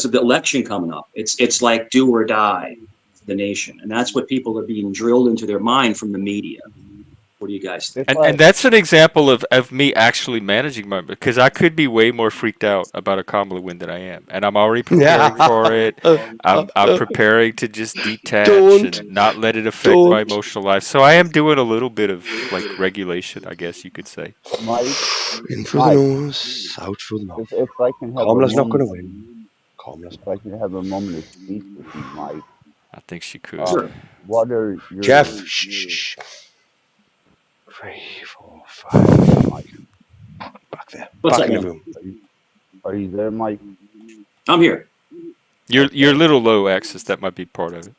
of the election coming up. It's like do or die for the nation, and that's what people are being drilled into their mind from the media. What do you guys think? And that's an example of me actually managing my, because I could be way more freaked out about a Kamala win than I am, and I'm already preparing for it. I'm preparing to just detach and not let it affect my emotional life. So I am doing a little bit of like regulation, I guess you could say. Mike, in through the nose, out through the mouth. if I can have Kamala's not going to win. Kamala's. If I can have a moment of speech with you, Mike. I think she could. Sure. What are your Jeff? Shh. 3, 4, 5. Mike, Back there. What's Back that, in the man? room. are you there, Mike? I'm here. You're a little low, Axis. That might be part of it.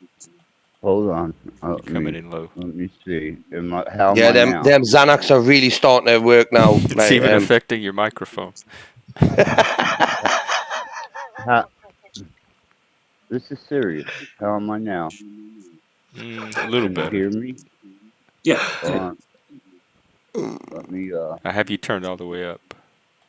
Hold on. Coming in low. Let me see. How Yeah, am I now? them Xanax are really starting to work now. It's Like, even affecting your microphone. This is serious. How am I now? A little Can you better. hear me? Yeah. Hold on. Let me. I have you turned all the way up.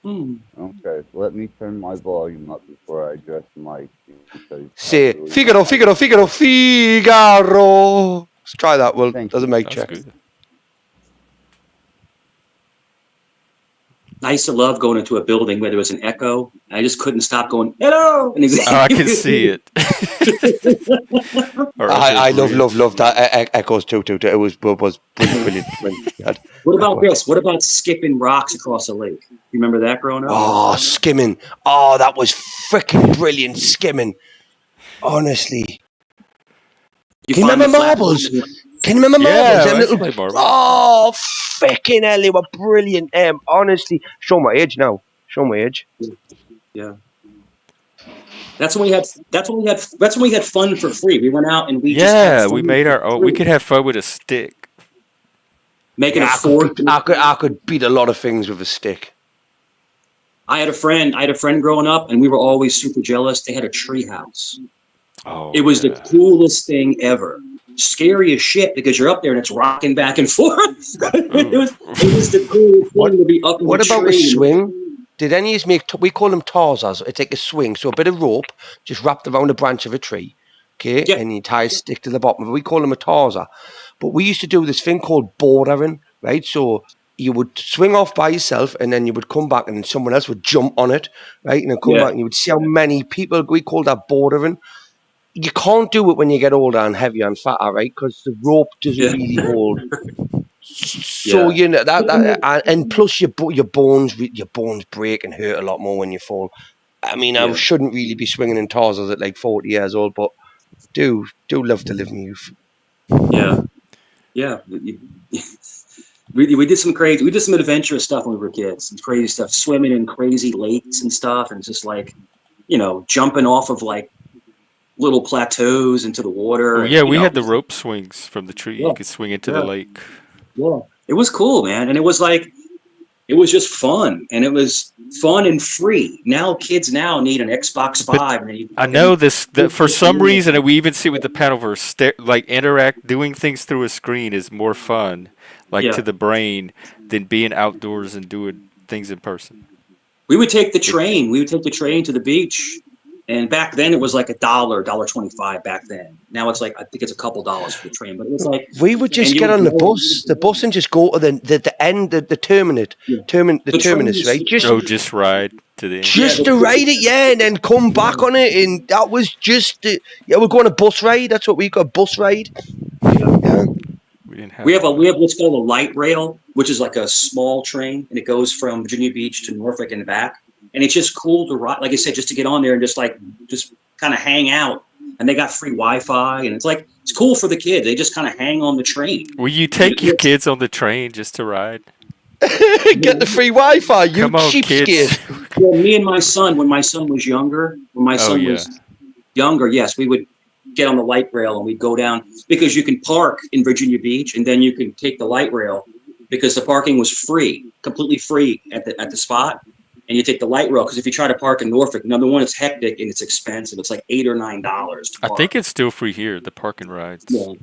Okay. Let me turn my volume up before I address Mike. Because say, really Figaro. Let's try that. Well, Thank doesn't you. make That's check. good. I used to love going into a building where there was an echo. I just couldn't stop going, hello! And I can see it. I love that echoes too. It was brilliant. What about this? What about skipping rocks across a lake? You remember that growing up? Oh, skimming. Oh, that was freaking brilliant, skimming. Honestly. Can you remember marbles? Can you remember marbles? Yeah, I used to play marbles. Oh, freaking hell, they were brilliant. Honestly, show my age now. Show my age. Yeah. That's when we had fun for free. We went out and we just had fun. We made our own. We could have fun with a stick. Making a I fort. could beat a lot of things with a stick. I had a friend growing up, and we were always super jealous. They had a tree house. Oh, it was the coolest thing ever. Scary as shit because you're up there and it's rocking back and forth. it was the coolest thing to be up in the tree. What about a swing? Did any of you make? We call them tarzas. It's like a swing, so a bit of rope just wrapped around a branch of a tree, okay, and you tie a stick to the bottom. We call them a tarza. But we used to do this thing called bordering, right? So you would swing off by yourself, and then you would come back, and then someone else would jump on it, right, and then come back, and you would see how many people. We call that bordering. You can't do it when you get older and heavier and fatter, right? Because the rope doesn't really hold. So you know that and plus your bones break and hurt a lot more when you fall. I mean, I shouldn't really be swinging in tarzas at like 40 years old, but do love to live in youth. Yeah. We did some adventurous stuff when we were kids. Some crazy stuff, swimming in crazy lakes and stuff, and just like, jumping off of like little plateaus into the water. We had the rope swings from the tree. You could swing into the lake. Yeah, it was cool, man, and it was just fun, and it was fun and free. Now kids need an Xbox 5. I know this. For some reason, and we even see with the Panoverse, like doing things through a screen is more fun, to the brain, than being outdoors and doing things in person. We would take the train. We would take the train to the beach. And back then it was like $1.25 back then. Now it's like, I think it's a couple dollars for the train, but it was like we would just get on the bus and just go to the end, the terminus, right? Just ride to the end. Just to ride it, and then come back on it, and that was just we're going on a bus ride. That's what we got, a bus ride. Yeah. We have what's called a light rail, which is like a small train, and it goes from Virginia Beach to Norfolk and back. And it's just cool to ride, like I said, just to get on there and just kind of hang out. And they got free Wi-Fi, and it's cool for the kids. They just kind of hang on the train. Will you take your kids on the train just to ride? Get the free Wi-Fi, you cheapskate. Well, me and my son, when my son was younger, yes, we would get on the light rail and we'd go down, because you can park in Virginia Beach and then you can take the light rail because the parking was free, completely free at the spot. And you take the light rail, because if you try to park in Norfolk, number one, it's hectic and it's expensive. It's like $8 or $9. I think it's still free here, the parking rides. Yeah.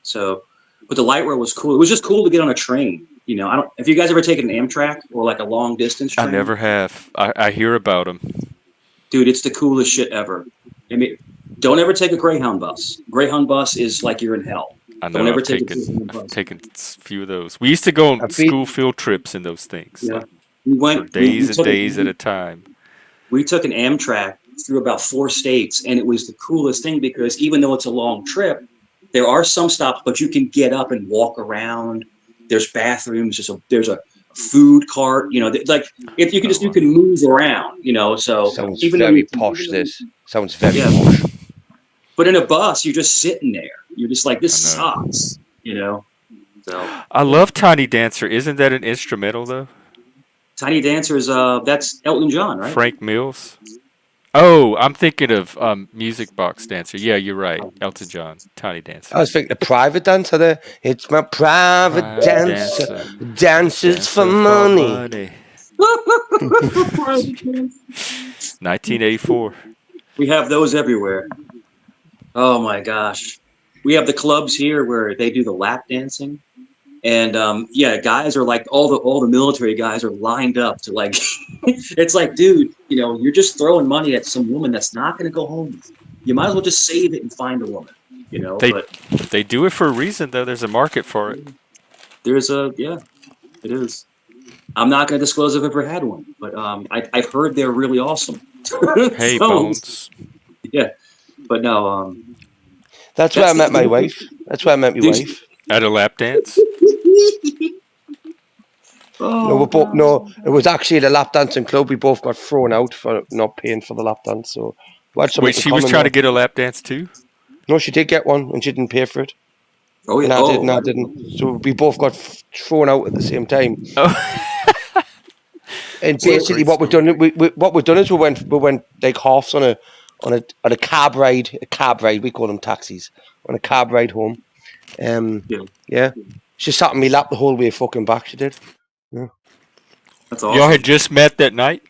So, but the light rail was cool. It was just cool to get on a train. Have you guys ever taken an Amtrak or like a long distance train? I never have. I hear about them. Dude, it's the coolest shit ever. I mean, don't ever take a Greyhound bus. Greyhound bus is like you're in hell. I know. I've taken a few of those. We used to go on school field trips in those things. Yeah. We went for days and days at a time. We took an Amtrak through about 4 states, and it was the coolest thing because even though it's a long trip, there are some stops, but you can get up and walk around. There's bathrooms. There's a food cart. Like if you can you can move around. So sounds even very posh. Sounds very posh. But in a bus, you're just sitting there. You're just like, this sucks. So I love Tiny Dancer. Isn't that an instrumental though? Tiny Dancer's that's Elton John, right? Frank Mills. Oh, I'm thinking of Music Box Dancer. Yeah, you're right. Elton John, Tiny Dancer. I was thinking the private dancer there. It's my private dancer. Dances for money. 1984. We have those everywhere. Oh my gosh. We have the clubs here where they do the lap dancing. And yeah, guys are like all the military guys are lined up to like it's like, dude, you know, you're just throwing money at some woman that's not gonna go home with you. You might as well just save it and find a woman, you know. They do it for a reason though. There's a market for it. There's it is. I'm not gonna disclose if I've ever had one, but I've heard they're really awesome. Hey, Bones. Yeah. But no, That's where I met my wife. That's where I met my wife. At a lap dance? No, it was actually at a lap dancing club. We both got thrown out for not paying for the lap dance. So, wait, she was trying to get a lap dance too? No, she did get one, and she didn't pay for it. Oh yeah, and I didn't. So we both got thrown out at the same time. Oh. And basically, what we've done is we went like halves on a cab ride. We call them taxis. On a cab ride home. Yeah. She sat on me lap the whole way fucking back. She did. Yeah. That's awesome. Y'all had just met that night?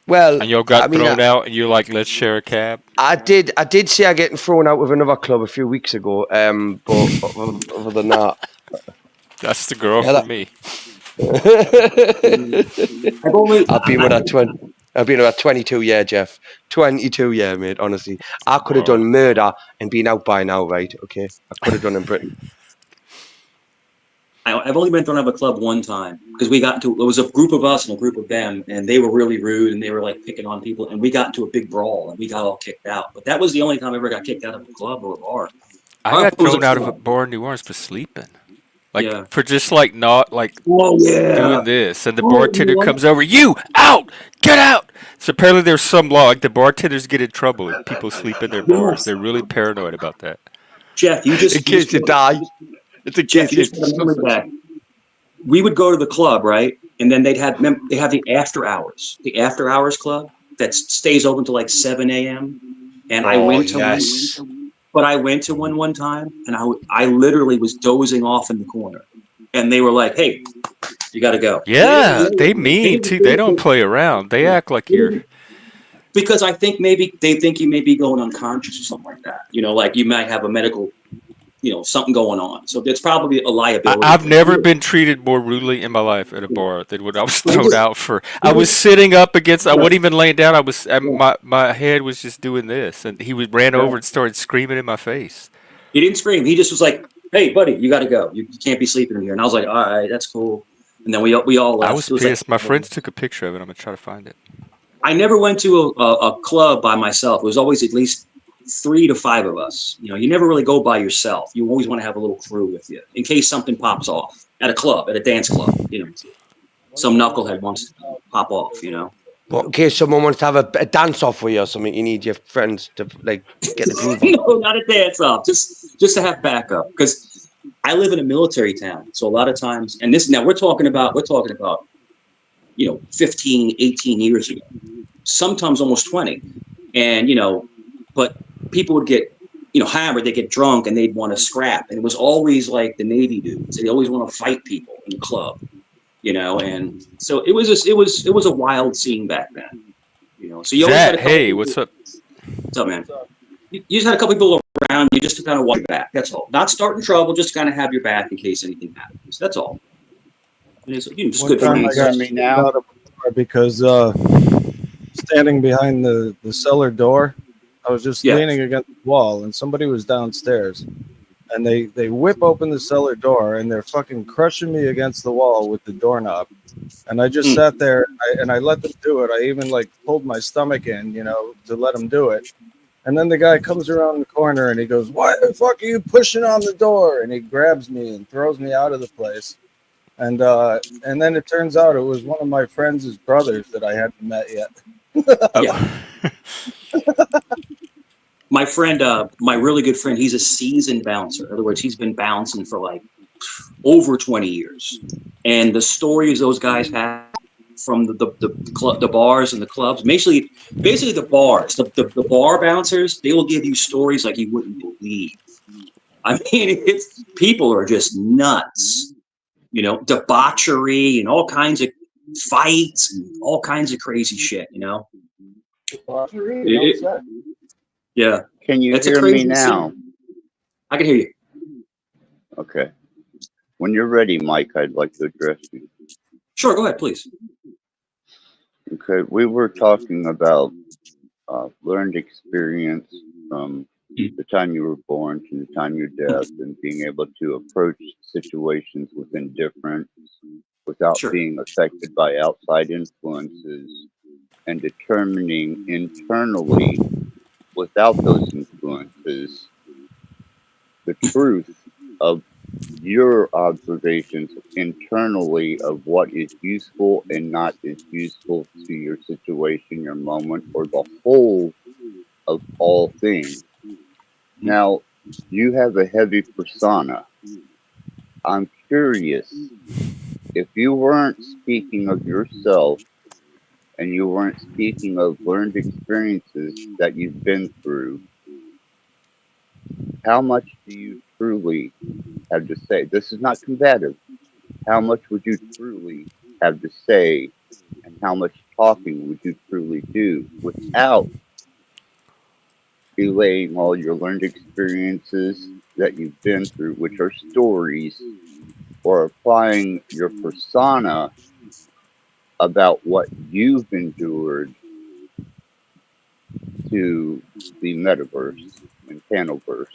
Well, and y'all got thrown out, and you're like, "Let's share a cab." I did see her getting thrown out with another club a few weeks ago. But other than that, that's the girl for me. I've been with her 22 year, Jeff. 22 year, mate. Honestly, I could have done murder and been out by now, right? Okay, I could have done in Britain. I've only been thrown out of a club one time because it was a group of us and a group of them, and they were really rude and they were like picking on people, and we got into a big brawl and we got all kicked out. But that was the only time I ever got kicked out of a club or a bar. I got thrown out of a bar in New Orleans for sleeping. Like for just like not like doing this, and the bartender comes over, you out, get out. So apparently there's some law, like the bartenders get in trouble if people sleep in their bars. They're really paranoid about that. Jeff, you just in case you die. It's a Jeff, we would go to the club, right? And then they have the after hours club that stays open till like 7 a.m. And I went to one time, and I literally was dozing off in the corner, and they were like, "Hey, you got to go." Yeah, they mean too. They don't play around. They act like you're. Because I think maybe they think you may be going unconscious or something like that. You know, like you might have a medical, something going on. So it's probably a liability. I've never been treated more rudely in my life at a bar than when I was thrown out for. I was sitting up against. I wasn't even laying down. My head was just doing this, and he ran over and started screaming in my face. He didn't scream. He just was like, "Hey, buddy, you got to go. You can't be sleeping in here." And I was like, "All right, that's cool." And then we all left. I was pissed. My friends took a picture of it. I'm gonna try to find it. I never went to a club by myself. It was always at least 3 to 5 of us. You never really go by yourself. You always want to have a little crew with you in case something pops off at a club, at a dance club. Some knucklehead wants to pop off. Well, in case someone wants to have a dance off with you or something, you need your friends to like get the groove on. No, not a dance off. Just to have backup, because I live in a military town, so a lot of times, and we're talking about 15, 18 years ago, sometimes almost 20. And, but people would get, hammered, they get drunk and they'd want to scrap. And it was always like the Navy dudes. They always want to fight people in the club, and so it was a wild scene back then, so you always had hey, what's up? What's up, man? You just had a couple people around you just to kind of watch your back. That's all. Not starting trouble, just to kind of have your back in case anything happens. That's all. It's just good for me. I got me now because standing behind the cellar door, I was just leaning against the wall, and somebody was downstairs, and they whip open the cellar door, and they're fucking crushing me against the wall with the doorknob, and I just sat there and I let them do it. I even like pulled my stomach in, to let them do it. And then the guy comes around the corner and he goes, "Why the fuck are you pushing on the door?" And he grabs me and throws me out of the place. And then it turns out it was one of my friends' brothers that I hadn't met yet. my friend, my really good friend, he's a seasoned bouncer. In other words, he's been bouncing for like over 20 years. And the stories those guys have from the bars and the clubs, basically the bars, the bar bouncers, they will give you stories like you wouldn't believe. I mean, people are just nuts, you know, debauchery and all kinds of fights and all kinds of crazy shit, you know. Yeah. Can you hear me now? I can hear you. Okay. When you're ready, Mike, I'd like to address you. Sure, go ahead, please. Okay, we were talking about learned experience from the time you were born to the time you're death, and being able to approach situations with indifference without being affected by outside influences, and determining internally without those influences the truth of your observations internally of what is useful and not is useful to your situation, your moment, or the whole of all things. Now, you have a heavy persona. I'm curious, if you weren't speaking of yourself and you weren't speaking of learned experiences that you've been through, how much do you truly have to say? This is not combative. How much would you truly have to say, and how much talking would you truly do without relaying all your learned experiences that you've been through, which are stories, or applying your persona about what you've endured to the metaverse and panelverse?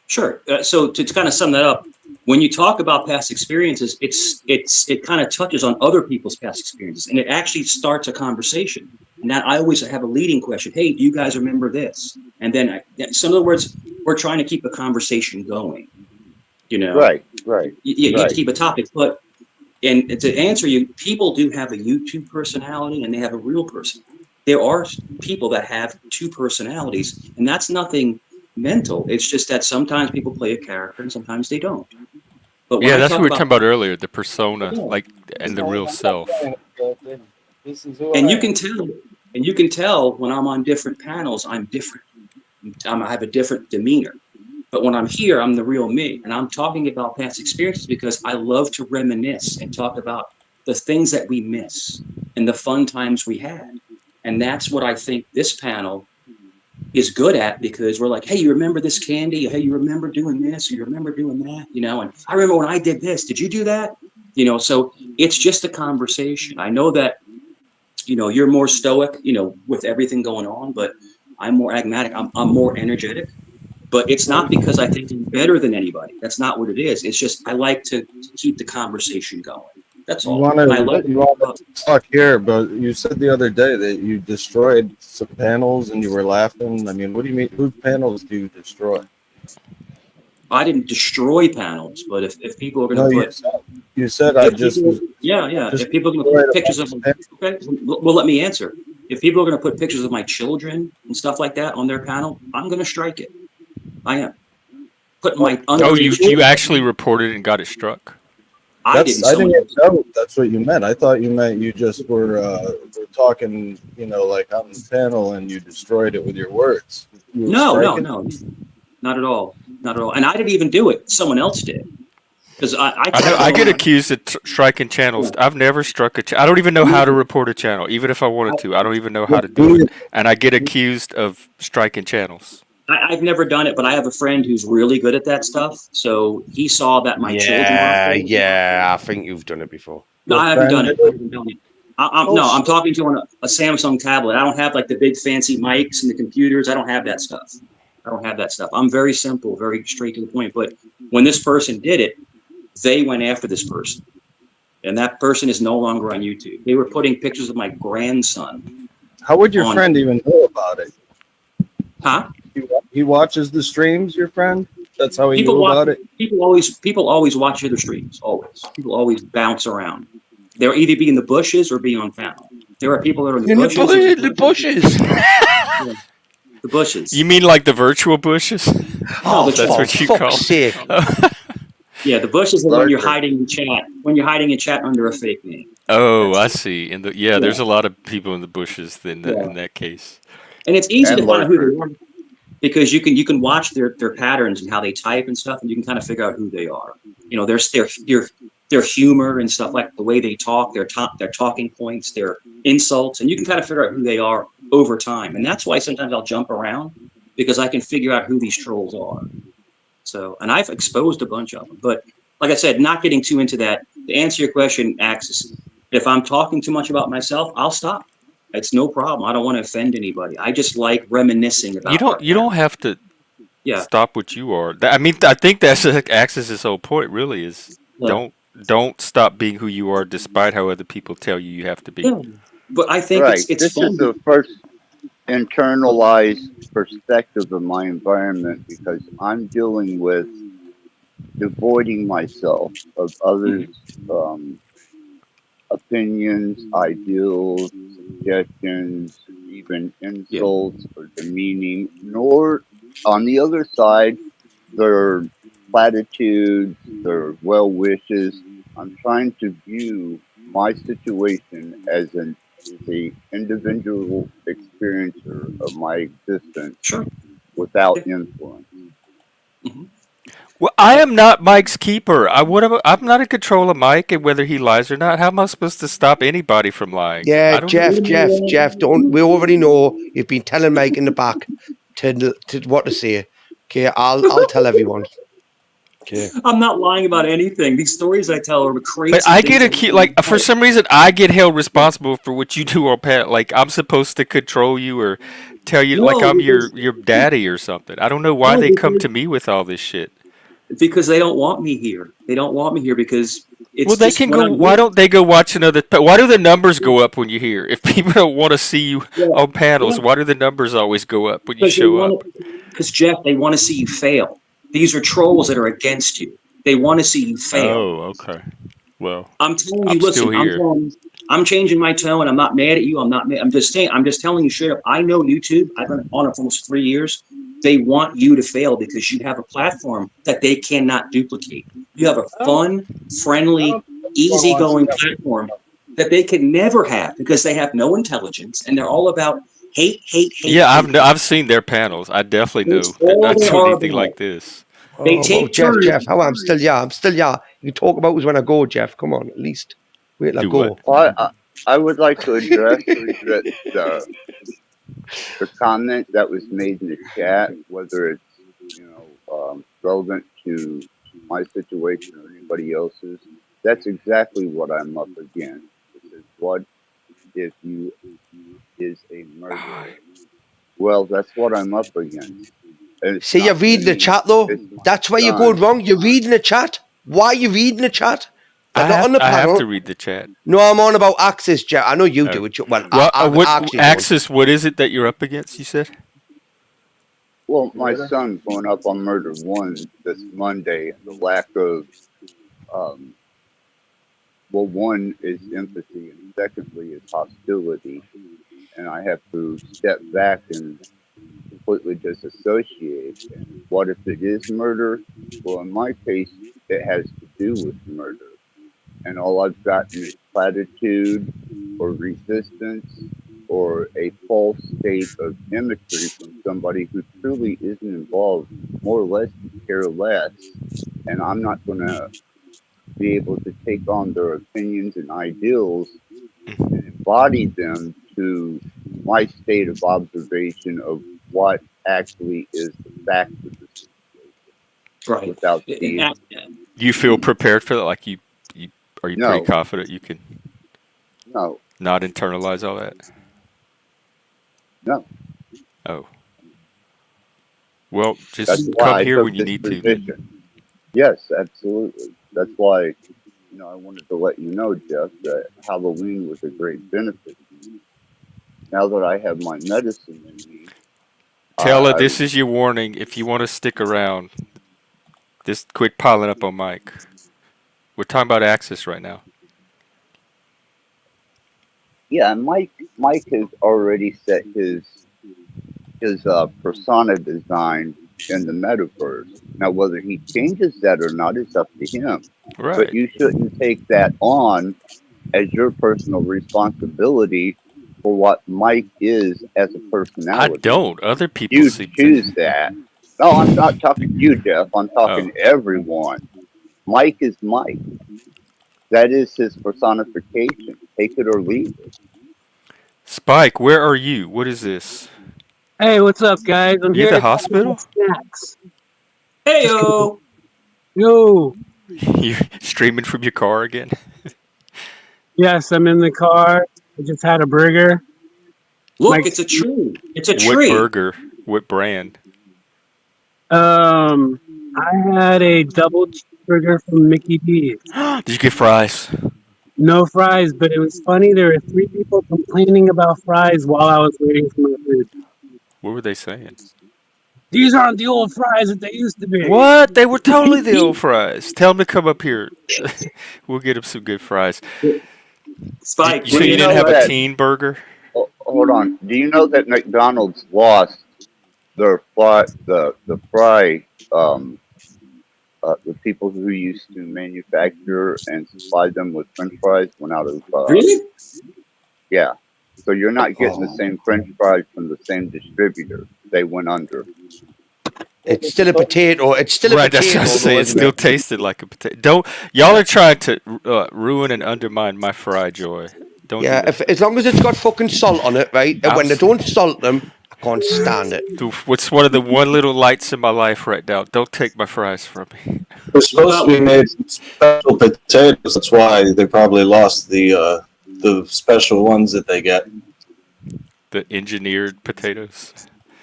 Sure. So to kind of sum that up, when you talk about past experiences, it kind of touches on other people's past experiences, and it actually starts a conversation. And that I always have a leading question. Hey, do you guys remember this? And then, so in other words, we're trying to keep a conversation going. You know, right. You have to keep a topic, but and to answer you, people do have a YouTube personality and they have a real personality. There are people that have two personalities, and that's nothing mental. It's just that sometimes people play a character and sometimes they don't. But yeah, that's what we were talking about earlier, the persona, like, and the real self. And you can tell when I'm on different panels, I'm different. I have a different demeanor. But when I'm here, I'm the real me. And I'm talking about past experiences because I love to reminisce and talk about the things that we miss and the fun times we had. And that's what I think this panel is good at, because we're like, hey, you remember this candy? Hey, you remember doing this? You remember doing that? You know, and I remember when I did this. Did you do that? You know, so it's just a conversation. I know that, you know, you're more stoic, you know, with everything going on, but I'm more pragmatic. I'm more energetic. But it's not because I think I'm better than anybody. That's not what it is. It's just I like to keep the conversation going. That's all. You want to talk here, but you said the other day that you destroyed some panels and you were laughing. I mean, what do you mean? Whose panels do you destroy? I didn't destroy panels, but if people are going to put... You said I just... Yeah. If people are going to put pictures of... Okay, well, let me answer. If people are going to put pictures of my children and stuff like that on their panel, I'm going to strike it. I am. Putting my... Oh, you actually reported and got it struck? I didn't know that's what you meant. I thought you meant you just were talking, you know, like on the panel and you destroyed it with your words. No, not at all. Not at all. And I didn't even do it. Someone else did. Because I get accused of striking channels. I've never struck a channel. I don't even know how to report a channel, even if I wanted to. I don't even know how to do it. And I get accused of striking channels. I've never done it, but I have a friend who's really good at that stuff. So he saw that my children. Yeah, I think you've done it before. No, I haven't done it. I'm talking to on a Samsung tablet. I don't have like the big fancy mics and the computers. I don't have that stuff. I'm very simple, very straight to the point. But when this person did it, they went after this person. And that person is no longer on YouTube. They were putting pictures of my grandson. How would your friend even know about it? Huh? He watches the streams, your friend? That's how he knew about it? People always watch other streams, always. People always bounce around. They'll either be in the bushes or be on panel. There are people that are in the bushes. The bushes. The bushes. You mean like the virtual bushes? Oh, the That's for what you call fuck's sake. Yeah, the bushes are when you're Lurker. hiding in chat. When you're hiding in chat under a fake name. Oh, I That's it. see. There's a lot of people in the bushes in Yeah. that case. And it's easy And to find out who lurkers. they are because you can watch their patterns and how they type and stuff, and you can kind of figure out who they are. You know, their humor and stuff, like the way they talk, their talking points, their insults, and you can kind of figure out who they are over time. And that's why sometimes I'll jump around, because I can figure out who these trolls are. So, and I've exposed a bunch of them. But like I said, not getting too into that. To answer your question, Axis, if I'm talking too much about myself, I'll stop. It's no problem. I don't want to offend anybody. I just like reminiscing about our You don't past. have to Yeah. stop what you are. I mean, I think that's Axis's whole point. Really, is Yeah. don't stop being who you are, despite how other people tell you have to be. Yeah. But I think Right. it's This fun. is the first internalized perspective of my environment because I'm dealing with devoiding myself of others' opinions, ideals, suggestions, even Yeah. insults or demeaning, nor on the other side, their platitudes, their well wishes. I'm trying to view my situation as a individual experiencer of my existence Sure. without Yeah. influence. Mm-hmm. Well, I am not Mike's keeper. I'm not in control of Mike and whether he lies or not. How am I supposed to stop anybody from lying? Yeah, I don't know. Jeff, don't. We already know you've been telling Mike in the back to what to say. Okay, I'll tell everyone. Okay. I'm not lying about anything. These stories I tell are But crazy I things. get for some reason I get held responsible for what you do on Pat. Like I'm supposed to control you or tell you like No, I'm because your daddy or something. I don't know why no, they come because to me with all this shit. because they don't want me here. They don't want me here because Well, it's they just can when go. I'm Why here. don't they go watch another? Why do the numbers go up when you're here? If people don't want to see you Yeah, on yeah, panels, why do the numbers always go up when you because they show up? want to. Because Jeff, they want to see you fail. These are trolls that are against you. They want to see you fail. Oh, okay. Well, I'm telling you, I'm still listen, here. I'm changing my tone. I'm not mad at you. I'm not mad. I'm just saying, I'm just telling you straight up. I know YouTube. I've been on it for almost 3 years. They want you to fail because you have a platform that they cannot duplicate. You have a fun, I friendly, don't think anyone wants easygoing to. platform that they can never have because they have no intelligence and they're all about hate, hate, hate, Yeah, hate. I've seen their panels. I definitely know That's they're all not they doing are anything about. like this. They Oh, take Jeff, turns. how I'm still yeah, I'm still yeah. You can talk about us when I go, Jeff. Come on, at least wait till I Do what? go. Well, I would like to address that the comment that was made in the chat, whether it's relevant to my situation or anybody else's. That's exactly what I'm up against. It says, "What if you is a murderer?" Well, that's what I'm up against. And it's See, you're not reading the me. chat though. It's my That's where you're going son. wrong. You're reading the chat. Why are you reading the chat? You're not on the I have panel. to read the chat. No, I'm on about Axis, Jeff. I know you Oh. do it. Well, Well, I what actually don't. Axis? What is it that you're up against? You said. Well, my son's going up on murder one this Monday, and the lack of um, one is empathy, and secondly is hostility. And I have to step back and completely disassociate. And what if it is murder? Well, in my case, it has to do with murder. And all I've gotten is platitude or resistance or a false state of imagery from somebody who truly isn't involved, more or less care less. And I'm not going to be able to take on their opinions and ideals and embody them to my state of observation of what actually is the fact of the situation Right. without the Do you feel prepared for that? Like you are you pretty no, confident you can no, not internalize all that? no. Oh, well, That's just why come I here took when you this need to. position. Then. Yes, absolutely. That's why, I wanted to let you know, Jeff, that Halloween was a great benefit to me. Now that I have my medicine in me, Tell her I this is your warning. If you want to stick around, just quit piling up on Mike. We're talking about Axis right now. yeah, Mike has already set his his persona design in the metaverse. Now, whether he changes that or not is up to him. But Right. you shouldn't take that on as your personal responsibility for what Mike is as a I personality. don't. Other people You seem choose to. that. No, I'm not talking to you, Jeff. I'm talking Oh. to everyone. Mike is Mike. That is his personification. Take it or leave it. Spike, where are you? What is this? Hey, what's up, guys? I'm You at here the to talk about hospital? snacks. Just kidding. Heyo. Yo, You streaming from your car again? yes, I'm in the car. I just had a burger. Look, Like, it's a tree. It's a What tree. burger? What brand? I had a double cheeseburger from Mickey D's. Did you get fries? No fries, but it was funny. There were 3 people complaining about fries while I was waiting for my food. What were they saying? These aren't the old fries that they used to be. What? They were totally the old fries. Tell them to come up here. We'll get them some good fries. Spike, You say Do you you didn't know have a that? teen burger? Hold on. Do you know that McDonald's lost their fry the people who used to manufacture and supply them with French fries went out of really? yeah. So you're not getting the Oh, same French fries from the same distributor. They went under. it's still a potato. It's still a Right, that's what I potato, say. though, It isn't still it? tasted like a potato. Don't y'all are trying to ruin and undermine my fry joy. Don't do Yeah, that. as long as it's got fucking salt on it, right? And when they don't salt them, I can't stand it. What's one of the one little lights in my life right now? Don't take my fries from me. They're supposed to be made from special potatoes. That's why they probably lost the special ones that they get. The engineered potatoes.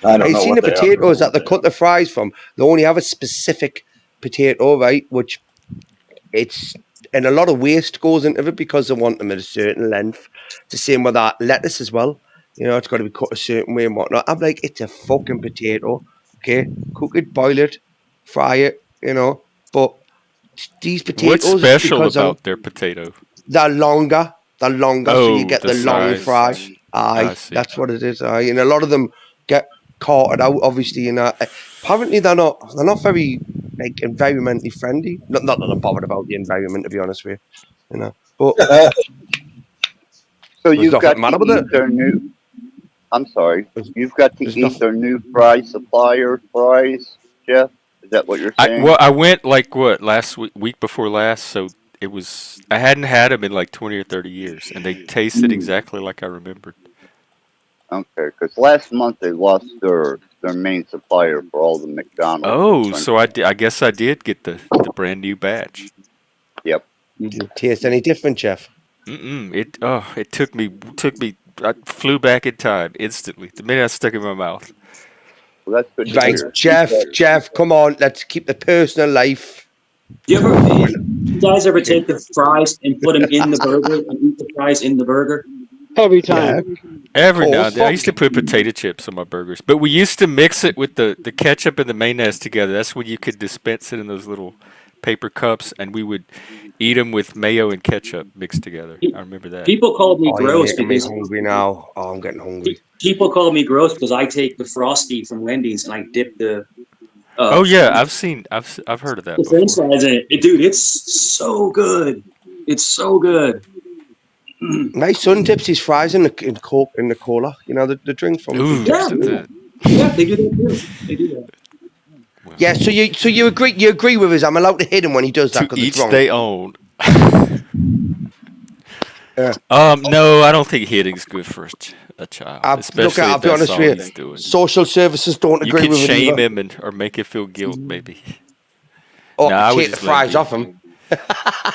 I Have don't you know seen what the they are. potatoes that they cut the fries from? They only have a specific potato, right? Which it's and a lot of waste goes into it because they want them at a certain length. It's the same with that lettuce as well. You know, it's got to be cut a certain way and whatnot. I'm like, it's a fucking potato. Okay, cook it, boil it, fry it. You know, but these What's potatoes, it's special because about their potato? they're longer. They're longer, so you Oh, get the the long size. fry. I Aye, see. that's what it is. Aye, and a lot of them get carted out. Obviously, and apparently they're not very like environmentally friendly. Not that I'm bothered about the environment, to be honest with you. You know, but So there's you've nothing got to matter with eat it. their new. I'm sorry. You've got to There's eat nothing. their new fry supplier fries, Jeff. Is that what you're saying? I went like what last week before last, so it was I hadn't had them in like 20 or 30 years, and they tasted exactly like I remembered. Okay, because last month they lost their main supplier for all the McDonald's Oh, French so fries. I guess I did get the brand new batch. Yep. Did it taste any different, Jeff? It took me I flew back in time instantly the minute I stuck it in my mouth. Well, that's good to Right, hear. Jeff, come on, let's keep the personal life. You guys ever take the fries and put them in the burger and eat the fries in the burger? Every Yeah, time. Every now course, and then, I used to fuck. put potato chips on my burgers, but we used to mix it with the ketchup and the mayonnaise together. That's when you could dispense it in those little paper cups, and we would eat them with mayo and ketchup mixed together. I remember that. People called me Oh, you're gross making me because hungry now. Oh, I'm getting hungry. people call me gross because I take the Frosty from Wendy's and I dip the Oh yeah, I've heard of that French before. fries in it. Dude, it's so good. It's so good. My son dips his fries in the Coke in the cola. You know the drink from Ooh, Yeah, yeah, they do that too. They do that. well, Yeah, so you agree with us? I'm allowed to hit him when he does that to because it's each wrong. their own. Yeah. No, I don't think hitting's good for a child, especially I'll if be that's honest all with he's you. doing. Social services don't You agree can with it shame either. him or make him feel guilt, maybe. Or No, I would take the just let him fries be. off him.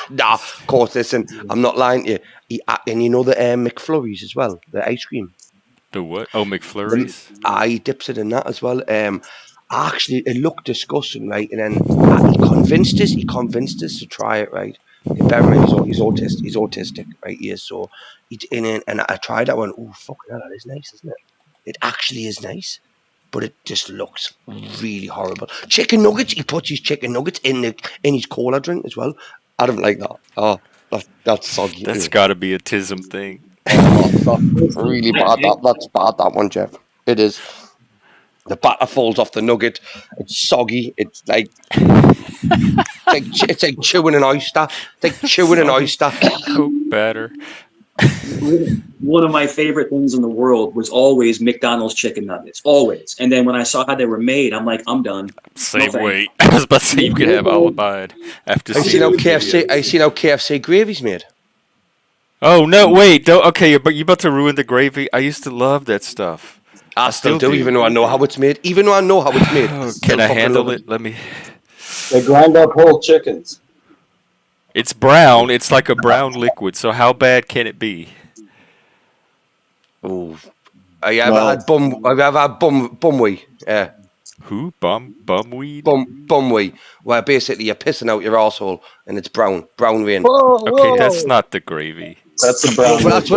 Nah, of course. Listen, I'm not lying to you. And you know the McFlurries as well, the ice cream. The what? Oh, The, McFlurries. he dips it in that as well. Actually, it looked disgusting, right? And then he convinced us to try it, right? Okay, bear in mind, he's autistic, right? He is. So, and I tried that one. Oh, fucking hell, that is nice, isn't it? It actually is nice, but it just looks really horrible. Chicken nuggets. He puts his chicken nuggets in his cola drink as well. I don't like that. Oh, that's soggy. That's got to be a Tism thing. Oh, that's really bad. That's bad. That one, Jeff. It is. The batter falls off the nugget. It's soggy. It's like chewing an oyster. It's like chewing an oyster. Coke batter. One of my favorite things in the world was always McDonald's chicken nuggets, always. And then when I saw how they were made, I'm like, I'm done. Same way. I was about to say you could have all of mine after I seeing seen how the KFC. videos. I seen how KFC gravy's made. Oh no! Wait. Don't, okay, but you about to ruin the gravy? I used to love that stuff. I still do, even though I know how it's made. Even though I know how it's made. Oh, can I handle it? Let me. They grind up whole chickens. It's brown. It's like a brown liquid. So how bad can it be? Oh, have you ever had bumweed? Yeah. Who? Bumweed? Bumweed. Where basically you're pissing out your arsehole and it's brown rain. Okay, that's not the gravy. That's the brown. But that's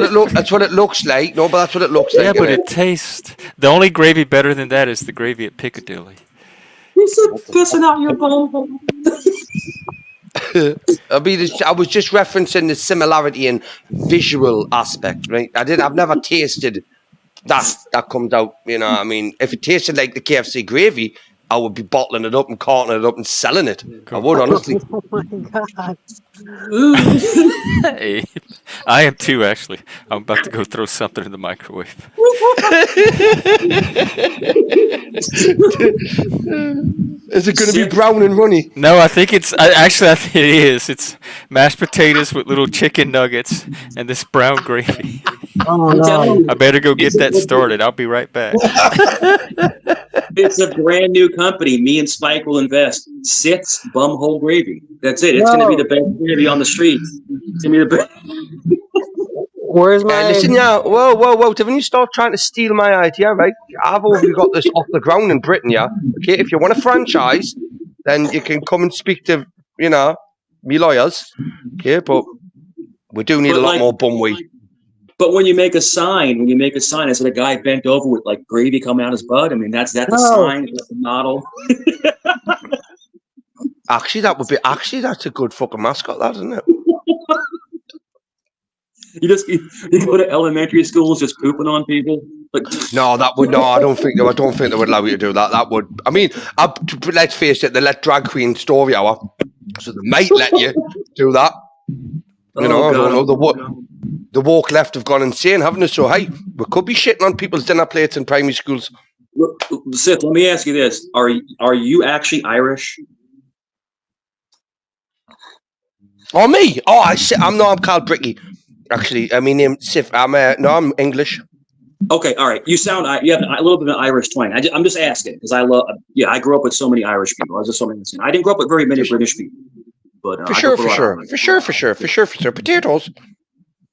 what it looks like. No, but that's what it looks like. Yeah, but it tastes. The only gravy better than that is the gravy at Piccadilly. You said pissing out your bum. I mean, I was just referencing the similarity in visual aspect, right? I've never tasted that comes out. You know, I mean, if it tasted like the KFC gravy, I would be bottling it up and carting it up and selling it. I would, honestly. Oh my god. Hey, I am too, actually. I'm about to go throw something in the microwave. Is it going to be brown and runny? No, I think it's. I think it is. It's mashed potatoes with little chicken nuggets and this brown gravy. Oh no. I better go get that started. I'll be right back. It's a brand new company. Me and Spike will invest. Sits Bumhole Gravy. That's it. It's going to be the best gravy on the street. It's going to be the best. Where's my... Listen, yeah, whoa. When you start trying to steal my idea, right? I've already got this off the ground in Britain, yeah? Okay, if you want a franchise, then you can come and speak to, me lawyers. Okay, but we do need a lot more bumweed. But when you make a sign, is it a guy bent over with like gravy coming out his butt? I mean, that's a sign, that's a model. Actually, that's a good fucking mascot, that, isn't it? You go to elementary schools just pooping on people. Like, no, I don't think they would allow you to do that. That would, I mean, let's face it, they let drag queen story hour, so they might let you do that. I don't know. The woke left have gone insane, haven't they? So, hey, we could be shitting on people's dinner plates in primary schools. Sith, let me ask you this: Are you actually Irish? Oh, me? Oh, I'm Carl Bricky. Actually, I mean, Sif. I'm English. Okay, all right. You have a little bit of an Irish twang. I'm just asking because I grew up with so many Irish people. I didn't grow up with very many British people, but for sure. Potatoes.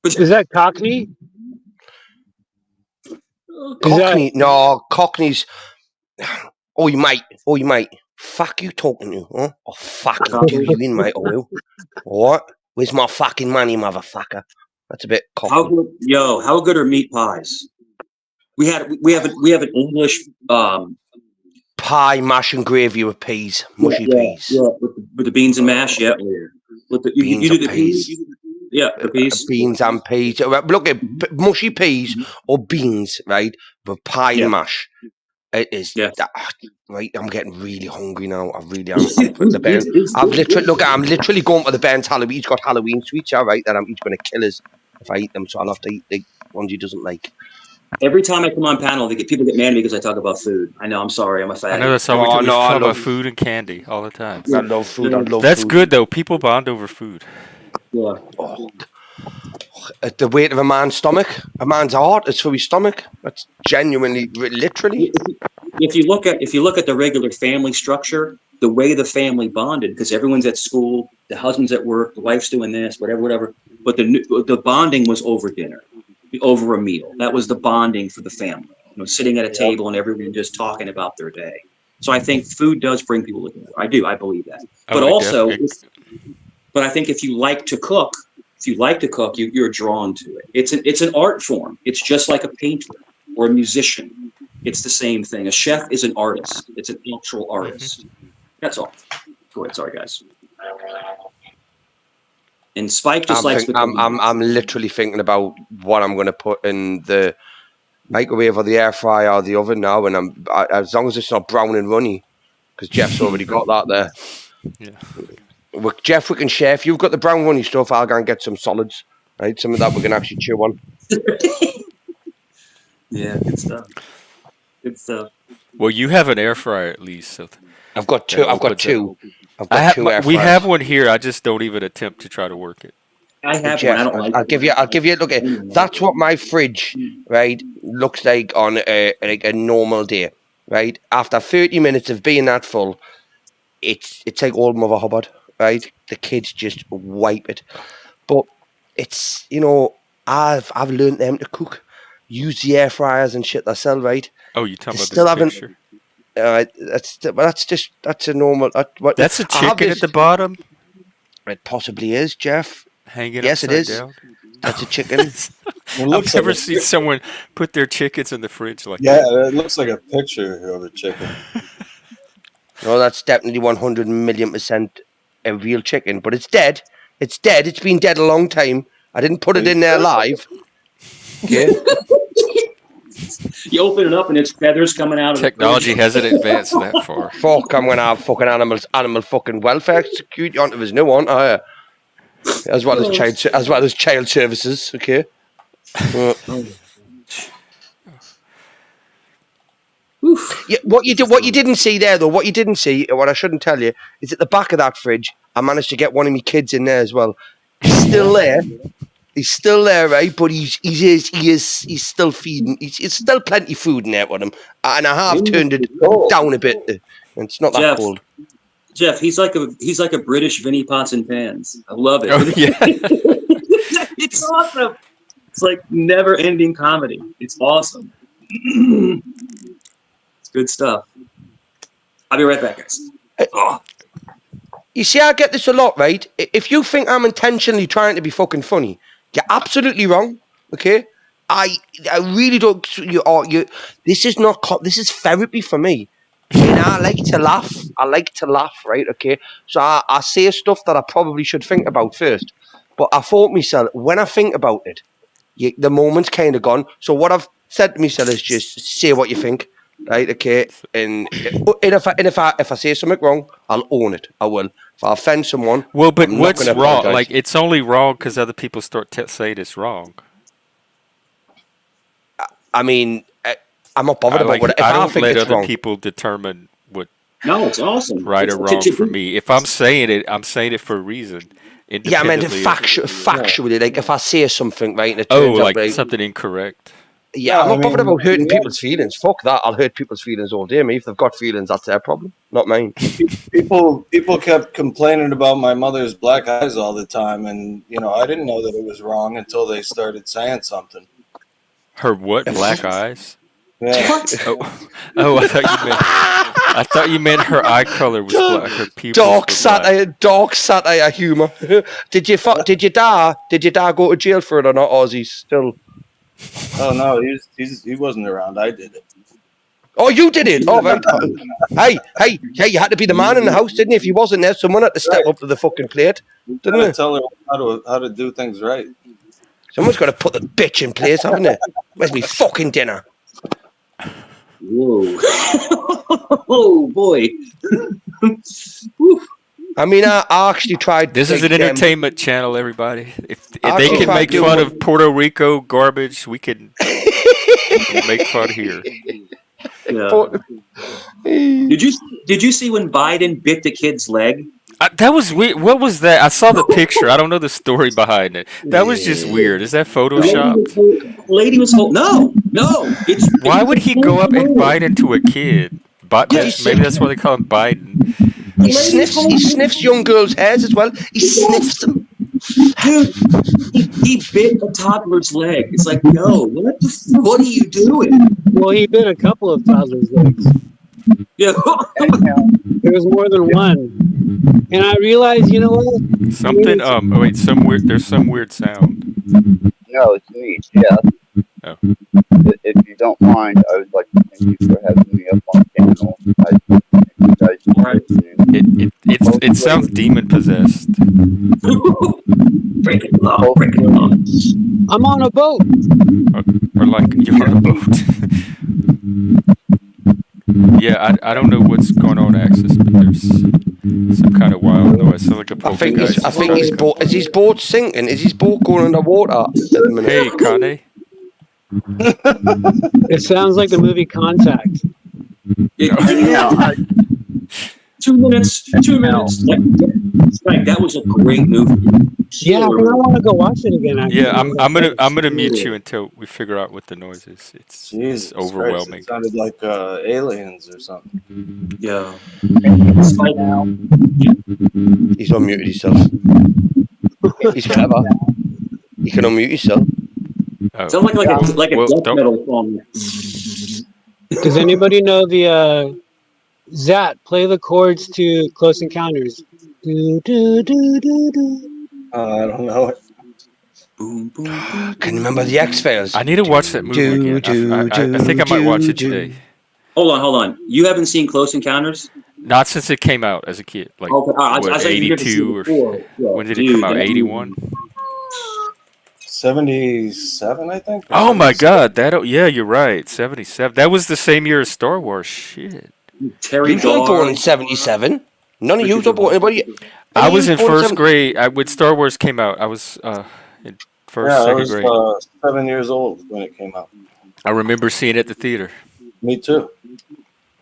Is that Cockney? Cockney? No, Cockneys. Oh, you might. Fuck you talking to, huh? Oh, fucking do you in, mate? Oh, what? Where's my fucking money, motherfucker? That's a bit cocky. How good are meat pies? We have an English pie, mash and gravy with peas, mushy peas. Yeah, with the beans and mash. Yeah, with the beans and peas. Yeah, the peas. Beans and peas. Look at mushy peas or beans, right? With pie and mash. It is. Yeah. Right, I'm getting really hungry now. I really am. I'm literally going to the Ben's Halloween. He's got Halloween sweets, yeah, right? That he's going to kill us if I eat them. So I'll have to eat the ones he doesn't like. Every time I come on panel, people get mad at me because I talk about food. I know. I'm sorry. I'm a fat. I know that's how we talk about food and candy all the time. I love food. That's good though. People bond over food. Yeah. At the weight of a man's stomach, a man's heart is for his stomach. That's genuinely, literally. If you look at the regular family structure, the way the family bonded, because everyone's at school, the husband's at work, the wife's doing this, whatever. But the bonding was over dinner, over a meal. That was the bonding for the family. Sitting at a table and everyone just talking about their day. So I think food does bring people together. I believe that. But but I think if you like to cook, you're drawn to it. It's an art form. It's just like a painter or a musician. It's the same thing. A chef is an artist. It's an actual artist. That's all. Go ahead. Sorry, guys. And Spike just likes. I'm literally thinking about what I'm going to put in the microwave or the air fryer or the oven now, and as long as it's not brown and runny, because Jeff's already got that there. Yeah. Jeff, we can share. If you've got the brown runny stuff, I'll go and get some solids, right? Some of that we can actually chew on. Yeah, good stuff. Good stuff. Well, you have an air fryer at least. So I've got two. I've got two air fryers. We have one here. I just don't even attempt to try to work it. I have Jeff, one. I don't like I'll give you. Look at that's what my fridge, right, looks like on a normal day, right? After 30 minutes of being that full, it's like old Mother Hubbard, right? The kids just wipe it, but it's I've learned them to cook, use the air fryers and shit themselves, right? Oh, you talking about this picture? That's a normal. That's a chicken at the bottom. It possibly is, Jeff. Hanging yes, it is. Down. That's a chicken. I've never seen someone put their chickens in the fridge like that. Yeah, it looks like a picture of a chicken. No, that's definitely 100,000,000% a real chicken, but it's dead. It's dead. It's been dead a long time. I didn't put it in there live. Okay. You open it up and it's feathers coming out of Technology hasn't advanced that far. Fuck, I'm gonna have fucking animal fucking welfare security onto his new one. As well as child services, okay. Yeah, what you didn't see there though, what I shouldn't tell you, is at the back of that fridge, I managed to get one of my kids in there as well. He's still there. He's still there, right? But he's still feeding. It's still plenty of food in there with him, and I have turned it down a bit. And it's not that cold. Jeff, he's like a British Vinnie Pots and Pans. I love it. Oh, yeah. It's awesome. It's like never-ending comedy. It's awesome. It's good stuff. I'll be right back, guys. You see, I get this a lot, right? If you think I'm intentionally trying to be fucking funny, you're absolutely wrong. Okay, I really don't. This is not. This is therapy for me. And I like to laugh. Right? Okay. So I say stuff that I probably should think about first. But I thought myself, when I think about it, the moment's kind of gone. So what I've said to myself is just say what you think. Right? Okay. And if I say something wrong, I'll own it. I will. If I offend someone, well, but what's wrong? Like, it's only wrong because other people start saying it's wrong. I mean, I'm not bothered about what. If I don't think let it's other wrong. people determine what. No, it's awesome. Right or wrong for me. If I'm saying it, I'm saying it for a reason. Yeah, I meant factually. Like if I say something right, and it turns out like something incorrect. Yeah, I'm not bothered about hurting people's feelings. Fuck that. I'll hurt people's feelings all day. If they've got feelings, that's their problem, not mine. People kept complaining about my mother's black eyes all the time, and I didn't know that it was wrong until they started saying something. Her what? Black eyes? Yeah. Oh, I thought you meant her eye color was black. Her pupils dark satire humor. Did your dad go to jail for it or not? Or is he still? Oh no, he wasn't around. I did it. Oh, you did it. Oh, right. Hey! You had to be the man in the house, didn't you? If he wasn't there, someone had to step up to the fucking plate, didn't you? Tell her how to do things right. Someone's got to put the bitch in place, haven't they? Where's me fucking dinner? Whoa! Oh boy! I mean, I actually tried. This is an entertainment channel, everybody. If they can make fun of Puerto Rico garbage, we can make fun here. Yeah. Did you see when Biden bit the kid's leg? That was weird. What was that? I saw the picture. I don't know the story behind it. That was just weird. Is that photoshopped? Lady was no. Why would he go up and bite into a kid? Maybe that's why they call him Biden. He sniffs young girls' hairs as well. He sniffs them. Dude, he bit a toddler's leg. It's like, no, what are you doing? Well, he bit a couple of toddlers' legs. Yeah. There was more than one. And I realized, you know what? Something, there's some weird sound. No, it's me, Jeff. Oh. If you don't mind, I would like to thank you for having me up on the channel. It sounds demon possessed. breaking the law, breaking the law. I'm on a boat. Or like you're on a boat. Yeah, I don't know what's going on, Axis, but there's some kind of wild noise. Sounds like a poltergeist. I think his boat is his boat sinking. Is his boat going underwater at the minute? Hey, Kane. It sounds like the movie Contact. 2 minutes. 2 minutes. Frank, that was a great movie. Yeah, I want to go watch it again. Actually. Yeah, I'm gonna mute you until we figure out what the noise is. It's overwhelming. Christ, it sounded like aliens or something. Yeah. He's unmuted himself. He's clever. You can unmute yourself. Sounds like a death metal song. Does anybody know the Zat, play the chords to Close Encounters? Do, do, do, do, do. I don't know it. Boom, boom, boom. Can you remember the X-Files? I need to watch that movie again. I think I might watch it today. Hold on. You haven't seen Close Encounters? Not since it came out as a kid. Like, what, 82 or when did it come out? 81? 77, I think. Oh my God! Yeah, you're right. 77. That was the same year as Star Wars. Shit. Terry You were born in 77. None of you were born. I was in first grade. When Star Wars came out, I was in second grade. I was 7 years old when it came out. I remember seeing it at the theater. Me too.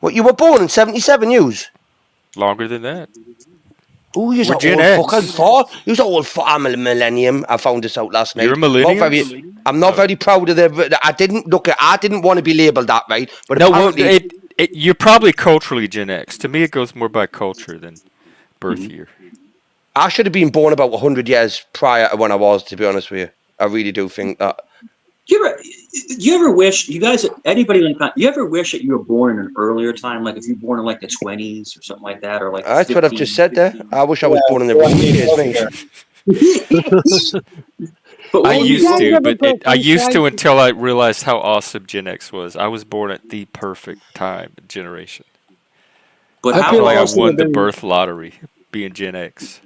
What, you were born in 77, yous? Longer than that. Oh, you're an Gen old X. fucking thought. You're an old I'm a millennium. I found this out last night. You're a millennium? I'm not very proud of the. I didn't want to be labelled that, right? But no, apparently, you're probably culturally Gen X. To me, it goes more by culture than birth year. I should have been born about 100 years prior to when I was, to be honest with you. I really do think that. Do you ever wish, you guys, anybody like that, you ever wish that you were born in an earlier time, like if you were born in like the 20s or something like that, or like That's 15? what I've just said there. I wish I was born in the recent years, mate. I used to until I realized how awesome Gen X was. I was born at the perfect time generation. But I feel like I won the birth lottery being Gen X.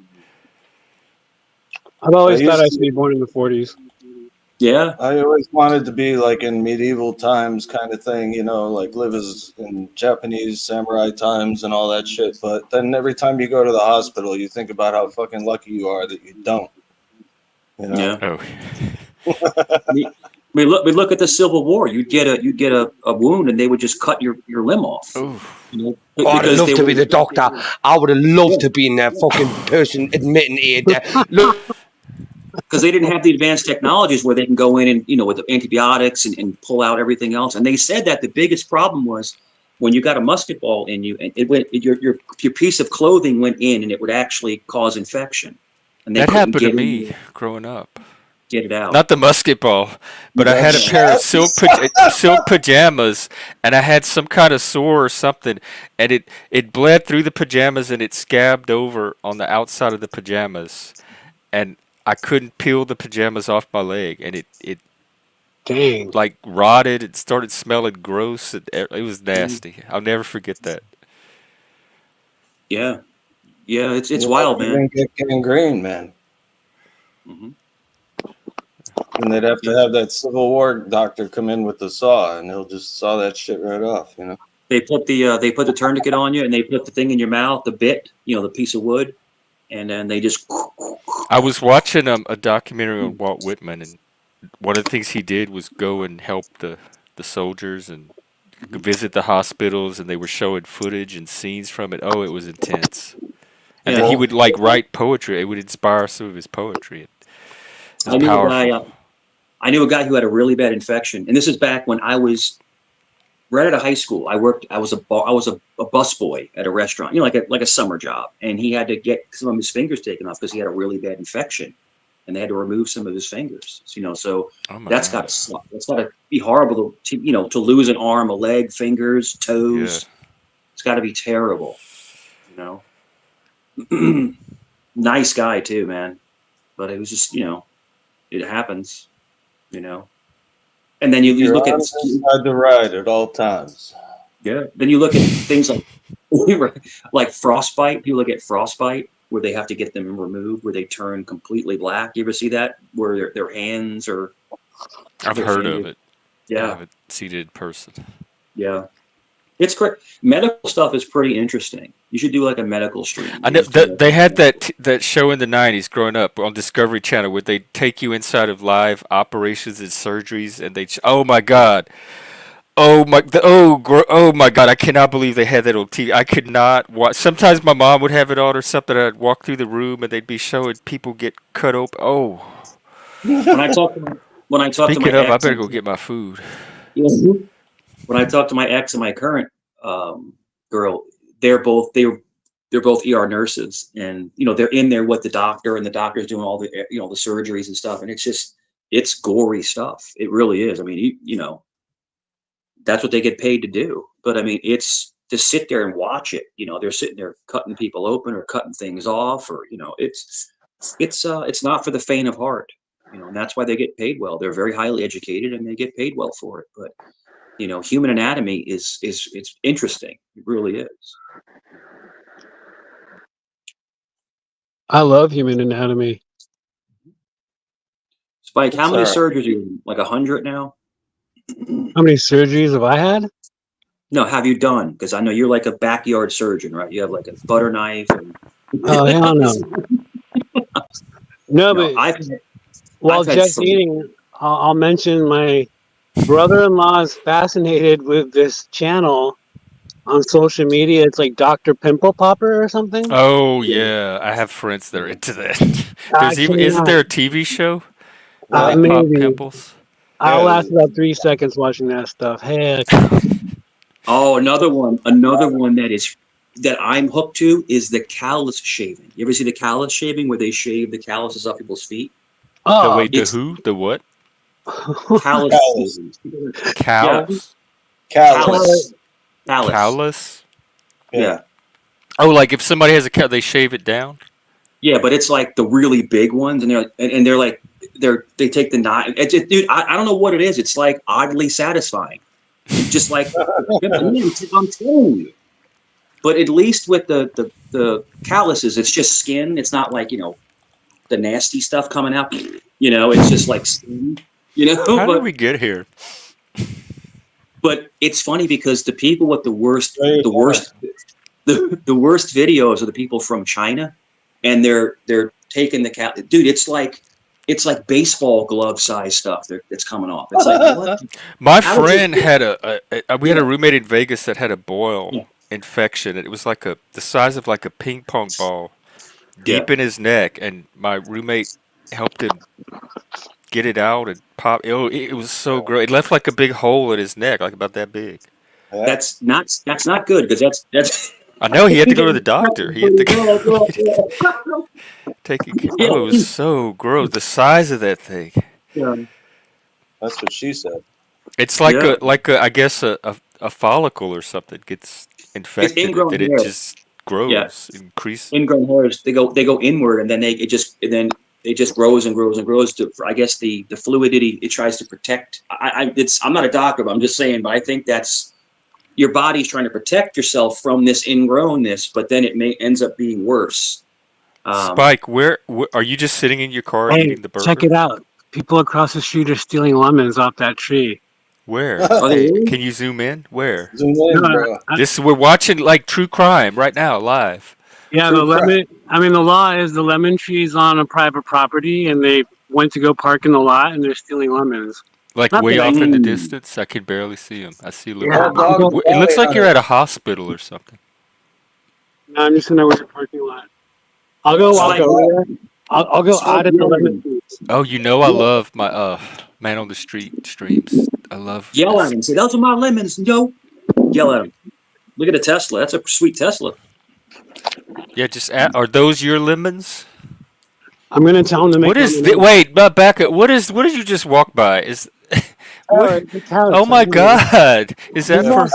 I've always thought I should be born in the 40s. Yeah. I always wanted to be like in medieval times kind of thing, you know, like live as in Japanese samurai times and all that shit. But then every time you go to the hospital, you think about how fucking lucky you are that you don't. You know? Yeah. We look at the Civil War. You'd get a wound and they would just cut your limb off. You know, I'd love to be the doctor. I would have loved to be in that fucking person admitting it. Look. Because they didn't have the advanced technologies where they can go in and, you know, with the antibiotics and pull out everything else. And they said that the biggest problem was when you got a musket ball in you and it went, your piece of clothing went in and it would actually cause infection. And that happened to me growing up. Get it out. Not the musket ball, but I had a pair of silk pajamas, and I had some kind of sore or something, and it bled through the pajamas and it scabbed over on the outside of the pajamas, and I couldn't peel the pajamas off my leg, and it dang, like rotted. It started smelling gross. It was nasty. I'll never forget that. Yeah, it's wild, man. Get gangrene, man. Mm-hmm. And they'd have to have that Civil War doctor come in with the saw, and he'll just saw that shit right off, you know. They put the tourniquet on you, and they put the thing in your mouth, the bit, you know, the piece of wood, and then they just. I was watching a documentary on Walt Whitman, and one of the things he did was go and help the soldiers and visit the hospitals, and they were showing footage and scenes from it. Oh, it was intense. And then he would like write poetry. It would inspire some of his poetry. I knew a guy who had a really bad infection, and this is back when I was right out of high school. I was a busboy at a restaurant, you know, like a summer job, and he had to get some of his fingers taken off because he had a really bad infection, and they had to remove some of his fingers. You know, so that's got to be horrible to lose an arm, a leg, fingers, toes. Yeah. It's got to be terrible, you know. Nice guy too, man, but it was just, you know. It happens, you know. And then you look at the ride at all times. Yeah. Then you look at things like frostbite. People get frostbite, where they have to get them removed, where they turn completely black. You ever see that? Where their hands are. I've heard of it. Yeah. I haven't seen it in person. Yeah. It's great. Medical stuff is pretty interesting. You should do like a medical stream. I know they had that show in the 90s growing up on Discovery Channel where they take you inside of live operations and surgeries, and oh my god. Oh my god, I cannot believe they had that on TV. I could not watch. Sometimes my mom would have it on or something, and I'd walk through the room and they'd be showing people get cut open. Oh. When I talk to my Speaking of, ex, I better go get my food. When I talk to my ex and my current girl, they're both ER nurses, and they're in there with the doctor, and the doctor's doing all the the surgeries and stuff, and it's gory stuff. It really is. I mean, that's what they get paid to do. But I mean, it's to sit there and watch it. They're sitting there cutting people open or cutting things off, or it's not for the faint of heart. And that's why they get paid well. They're very highly educated and they get paid well for it. But human anatomy is it's interesting. It really is. I love human anatomy. Spike, how many surgeries are you? Like 100 now? How many surgeries have I had? No, have you done? Because I know you're like a backyard surgeon, right? You have like a butter knife. Oh, hell no. No, but while just eating, I'll mention my brother-in-law is fascinated with this channel on social media. It's like Dr. Pimple Popper or something. Oh yeah, I have friends that are into that. Isn't there a TV show? Maybe. Pop pimples. I'll last about 3 seconds watching that stuff. Heck. Oh, another one that I'm hooked to is the callus shaving. You ever see the callus shaving where they shave the calluses off people's feet? Oh, wait, the who? The what? Callus. Cows? Callus. Callus? Yeah. Oh, like if somebody has a cow, they shave it down? Yeah, but it's like the really big ones, and they take the knife. Dude, I don't know what it is. It's like oddly satisfying. Just like I'm telling you. But at least with the calluses, it's just skin. It's not like the nasty stuff coming out. It's just like skin. How did we get here? But it's funny because the people with the worst videos are the people from China, and they're taking the cat. Dude, it's like baseball glove size stuff that's coming off. It's like what? My friend had we had a roommate in Vegas that had a boil infection, and it was like the size of like a ping pong ball deep in his neck, and my roommate helped him get it out and pop. It was so gross. It left like a big hole in his neck, like about that big. That's not good because that's. I know he had to go to the doctor. He had to go. Taking care. Oh, it was so gross. The size of that thing. Yeah, that's what she said. It's like I guess a follicle or something gets infected, and it just grows, increases. Ingrown hairs. They go inward, and then it just grows and grows and grows to. I guess the fluidity it tries to protect. I'm not a doctor, but I'm just saying. But I think that's your body's trying to protect yourself from this ingrownness, but then it ends up being worse. Spike, where are you just sitting in your car eating the burger? Check it out. People across the street are stealing lemons off that tree. Where? Can you zoom in? Where? Zoom in, bro. We're watching like true crime right now, live. Yeah, the law is the lemon tree's on a private property, and they went to go park in the lot, and they're stealing lemons. Like way off in the distance, I can barely see them. I see little. It looks like you're at a hospital or something. No, I'm just in the parking lot. I'll go audit the lemon trees. Oh, I love my man on the street streams. I love. Yell at him. Say those are my lemons, yo. Yell at him. Look at a Tesla. That's a sweet Tesla. Yeah, are those your lemons? I'm gonna tell him to make. What is? Wait, back up. What did you just walk by? Oh my God! Is that for?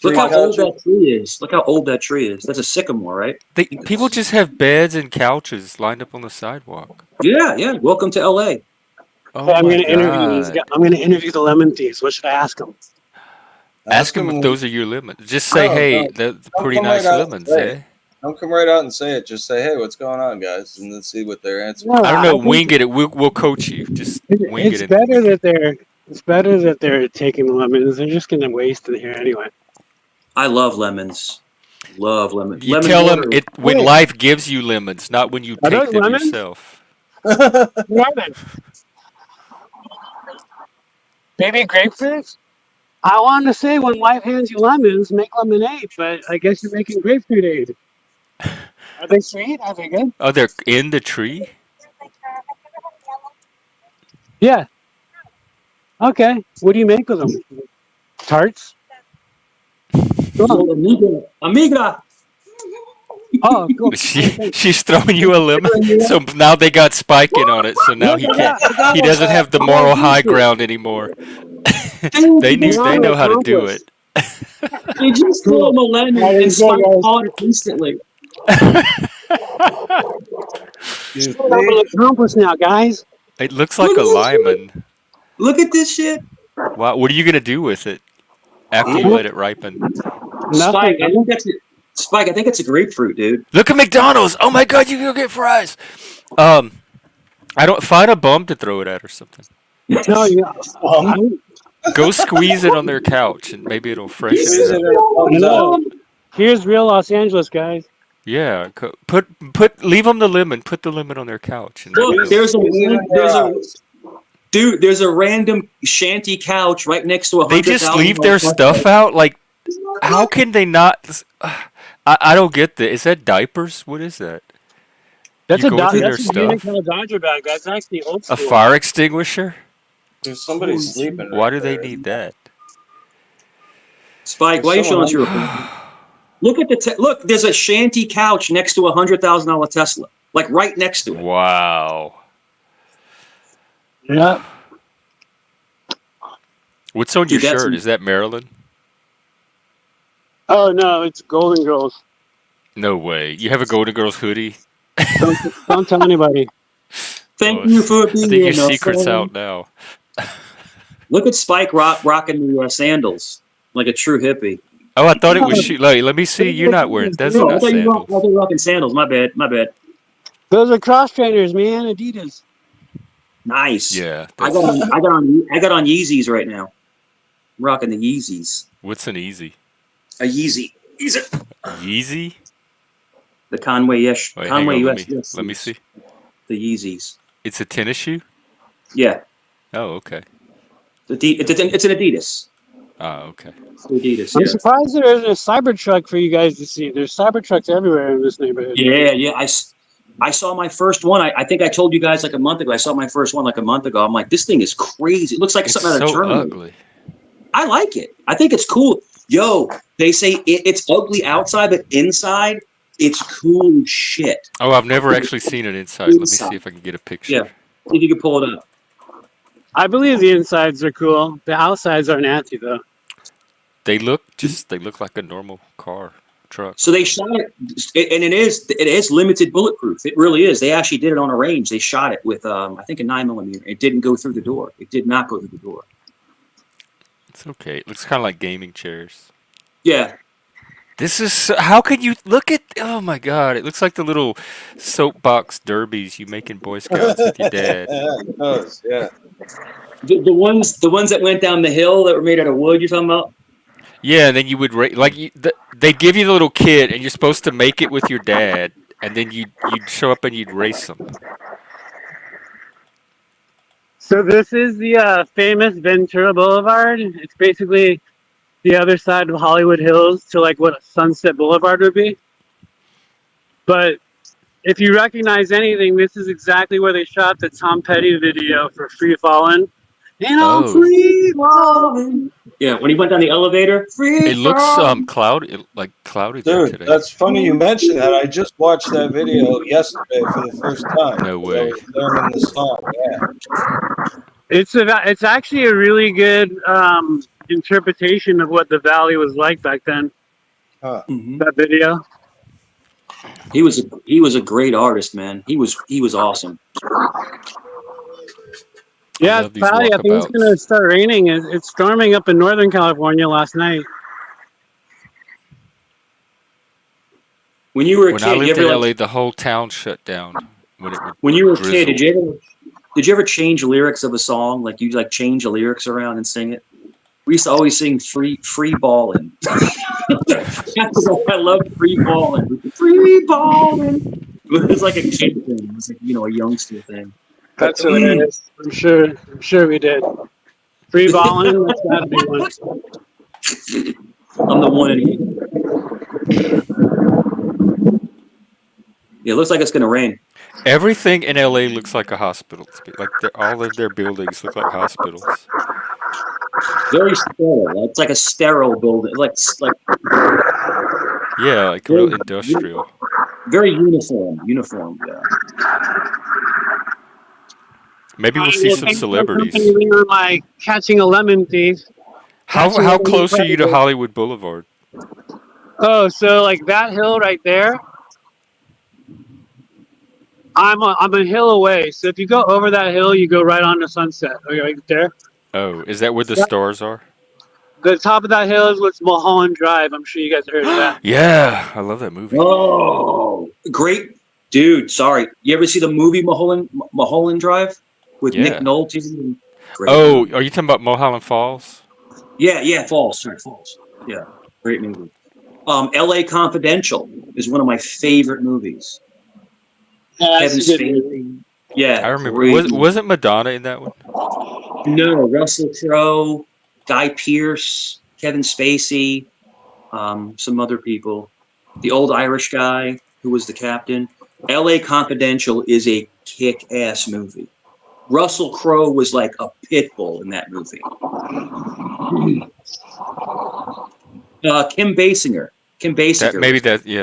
Look how old that tree is. Look how old that tree is. That's a sycamore, right? People just have beds and couches lined up on the sidewalk. Yeah. Welcome to LA. Oh, I'm gonna interview these guys. I'm gonna interview the lemon thieves. What should I ask them? Ask them if those are your lemons. Just say, hey, they're pretty nice lemons, eh? Don't come right out and say it. Just say, "Hey, what's going on, guys?" and then see what their answer. I don't know. Wing it. We'll coach you. Just wing it. It's better that they're taking the lemons. They're just gonna waste it here anyway. I love lemons. Love lemons. You Lemon tell water. them it when life gives you lemons, not when you take them lemons? yourself. What are they? Baby grapefruits? I wanted to say when life hands you lemons, make lemonade, but I guess you're making grapefruit aid. Are they sweet? Are they good? Oh, they're in the tree? Yeah. Okay. What do you make with them? Tarts? Yo, amiga. Oh, cool. She's throwing you a lemon. So now they got Spike in on it. So now he can't. He doesn't have the moral high ground anymore. They know how to do it. They just throw him a lemon and Spike caught it instantly. Accomplice now, guys. It looks like a lemon. Look at this shit. Wow, what are you gonna do with it after you let it ripen? Spike, I think that's it. Spike, I think it's a grapefruit, dude. Look at McDonald's. Oh my God, you can go get fries. I don't find a bum to throw it at or something. No, Go squeeze it on their couch and maybe it'll freshen it up. Here's real Los Angeles, guys. Yeah, leave them the lemon. Put the lemon on their couch. And look, there's a random shanty couch right next to a. They just leave their stuff out. Like, how can they not? I don't get that. Is that diapers? What is that? That's a Dodger bag. That's actually old school. A fire extinguisher? There's somebody sleeping. Why do they need that? Spike, why are you showing us your opinion? Look at look. There's a shanty couch next to a $100,000 Tesla, like right next to it. Wow. Yeah. What's on your shirt? Is that Maryland? Oh no, it's Golden Girls. No way. You have a Golden Girls hoodie? Don't tell anybody. Thank you for being I think your secret's out now. Look at Spike rocking the sandals like a true hippie. Oh, I thought it was let me see. You're not wearing. Those are not sandals. I thought you were rocking sandals. My bad. Those are cross trainers, man. Adidas. Nice. Yeah. I got on Yeezys right now. I'm rocking the Yeezys. What's an Yeezy? A Yeezy. Yeezy? The Conway US. Let me see. The Yeezys. It's a tennis shoe? Yeah. Oh, okay. It's an Adidas. Oh, okay. Adidas. I'm surprised there isn't a Cybertruck for you guys to see. There's Cybertrucks everywhere in this neighborhood. Yeah. I saw my first one. I think I told you guys like a month ago. I saw my first one like a month ago. I'm like, this thing is crazy. It looks like something out of Terminator. Ugly. I like it. I think it's cool. Yo, they say it's ugly outside, but inside, it's cool shit. Oh, I've never actually seen it inside. Let me see if I can get a picture. Yeah, see if you can pull it up. I believe the insides are cool. The outsides are nasty, though. They look like a normal truck. So they shot it, and it is limited bulletproof. It really is. They actually did it on a range. They shot it with, I think, a 9mm. It didn't go through the door. It did not go through the door. It's okay. It looks kind of like gaming chairs. Yeah. This is how can you look at? Oh my God! It looks like the little soapbox derbies you make in Boy Scouts with your dad. It does, yeah. The ones that went down the hill that were made out of wood. You're talking about? Yeah, and then you would they give you the little kit, and you're supposed to make it with your dad, and then you'd show up and you'd race them. So this is the famous Ventura Boulevard. It's basically the other side of Hollywood Hills to like what Sunset Boulevard would be. But if you recognize anything, this is exactly where they shot the Tom Petty video for Free Fallin'. And I'm free falling. Yeah, when he went down the elevator. It looks cloudy there Dude, today. that's funny you mentioned that. I just watched that video yesterday for the first time. No way. Learning the song, yeah. It's actually a really good interpretation of what the valley was like back then. Huh. That video. He was a great artist, man. He was awesome. Yeah, it's cloudy. I think it's going to start raining. It's storming up in Northern California last night. When you were a When kid, I you lived ever in like, LA, the whole town shut down when it would when you were a kid, drizzle. did you ever change lyrics of a song? Like you like change the lyrics around and sing it? We used to always sing free ballin'. I love free ballin'. Free ballin'. It was like a kid thing. It was like, a youngster thing. That's hilarious. I'm sure we did. Free balling, that's gotta be one. I'm the one and only. Yeah, it looks like it's gonna rain. Everything in LA looks like a hospital. Like all of their buildings look like hospitals. Very sterile. It's like a sterile building. Like Yeah, like very, real industrial. very uniform. Uniform. Yeah. Maybe we'll I see will some thank my company celebrities. for my catching a lemon thief. Catching a How lemon close are you to predator. Hollywood Boulevard? Oh, so like that hill right there, I'm a hill away. So if you go over that hill, you go right on to Sunset. Okay, right there. Oh, is that where the stars are? The top of that hill is what's Mulholland Drive. I'm sure you guys heard of that. Yeah, I love that movie. Oh, great, dude. Sorry, you ever see the movie Mulholland Drive with Nick Yeah. Nolte? Great Oh, movie. are you talking about Mulholland Falls? Yeah, Falls. Sorry, Falls. Yeah, great movie. L.A. Confidential is one of my favorite movies. Yeah, Kevin that's a good movie. Spacey. Yeah, I remember. great movie. Wasn't Madonna in that one? No, Russell Crowe, Guy Pearce, Kevin Spacey, some other people. The old Irish guy who was the captain. L.A. Confidential is a kick-ass movie. Russell Crowe was like a pit bull in that movie. Kim Basinger.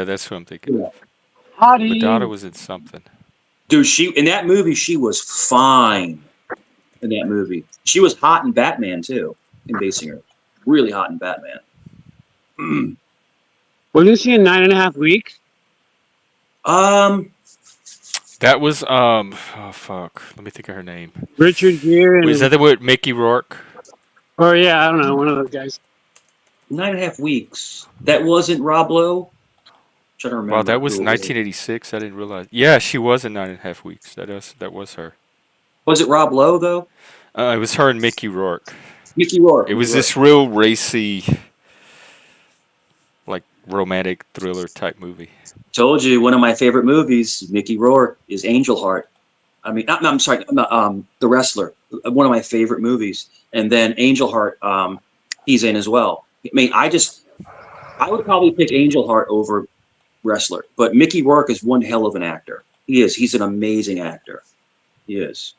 That's who I'm thinking of. Madonna was in something. Dude, in that movie, she was fine. In that movie, she was hot in Batman too. Kim Basinger, really hot in Batman. Wasn't she in 9.5 Weeks? That was oh fuck. Let me think of her name. Richard Gere and Was that the one with Mickey Rourke? or yeah, I don't know, one of those guys. 9.5 Weeks. That wasn't Rob Lowe. I'm trying to remember. Wow, that was 1986. I didn't realize. Yeah, she was in 9.5 Weeks. That was her. Was it Rob Lowe though? It was her and Mickey Rourke. Mickey Rourke. It was this real racy, like romantic thriller type movie. Told you, one of my favorite movies, Mickey Rourke, is Angel Heart. I mean, I'm sorry, The Wrestler. One of my favorite movies. And then Angel Heart, he's in as well. I mean, I would probably pick Angel Heart over Wrestler, but Mickey Rourke is one hell of an actor. He is. He's an amazing actor. He is.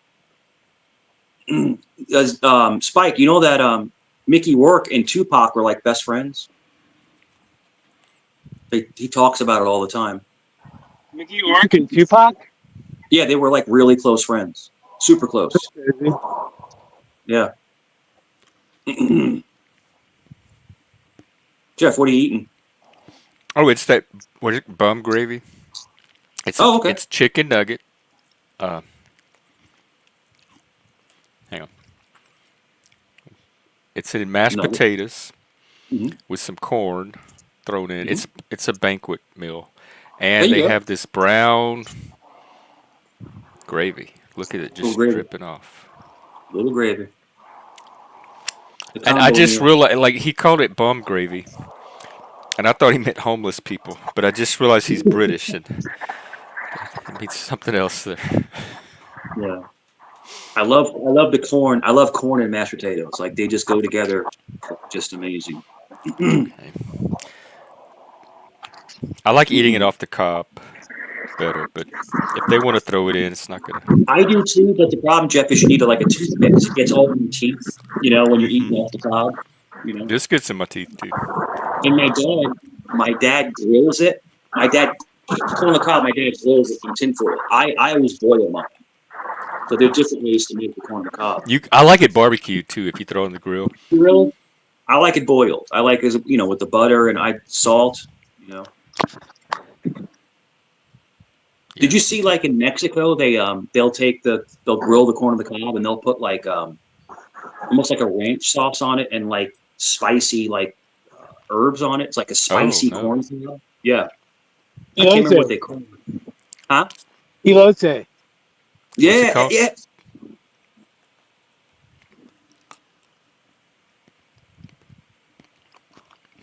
Spike, you know that Mickey Rourke and Tupac were like best friends? He talks about it all the time. Mickey Rourke and Tupac? Yeah, they were like really close friends. Super close. Yeah. Jeff, what are you eating? Oh, it's that bum gravy. Okay. It's chicken nugget. Hang on. It's in mashed potatoes with some corn thrown in. It's a banquet meal, and they have this brown gravy. Look at it, just dripping off. Little gravy. And I just realized, like, he called it bum gravy, and I thought he meant homeless people, but I just realized he's British, and it means something else there. Yeah. I love the corn. I love corn and mashed potatoes. Like, they just go together. Just amazing. Okay. I like eating it off the cob better, but if they want to throw it in, it's not gonna. I do too, but the problem, Jeff, is you need like a toothpick because it gets all in your teeth. You know, when you're eating off the cob. You know, this gets in my teeth too. And my dad grills it. My dad on the cob. My dad grills it in tinfoil. I always boil mine. So there are different ways to make the corn on the cob. I like it barbecued too if you throw it in the grill. Grill. I like it boiled. I like it, with the butter and salt. You know. Did you see, like, in Mexico, they'll grill the corn on the cob and they'll put like almost like a ranch sauce on it and like spicy like herbs on it. It's like a spicy corn cob. Yeah. I can't remember what they call it. Huh? Elote. Yeah, yeah.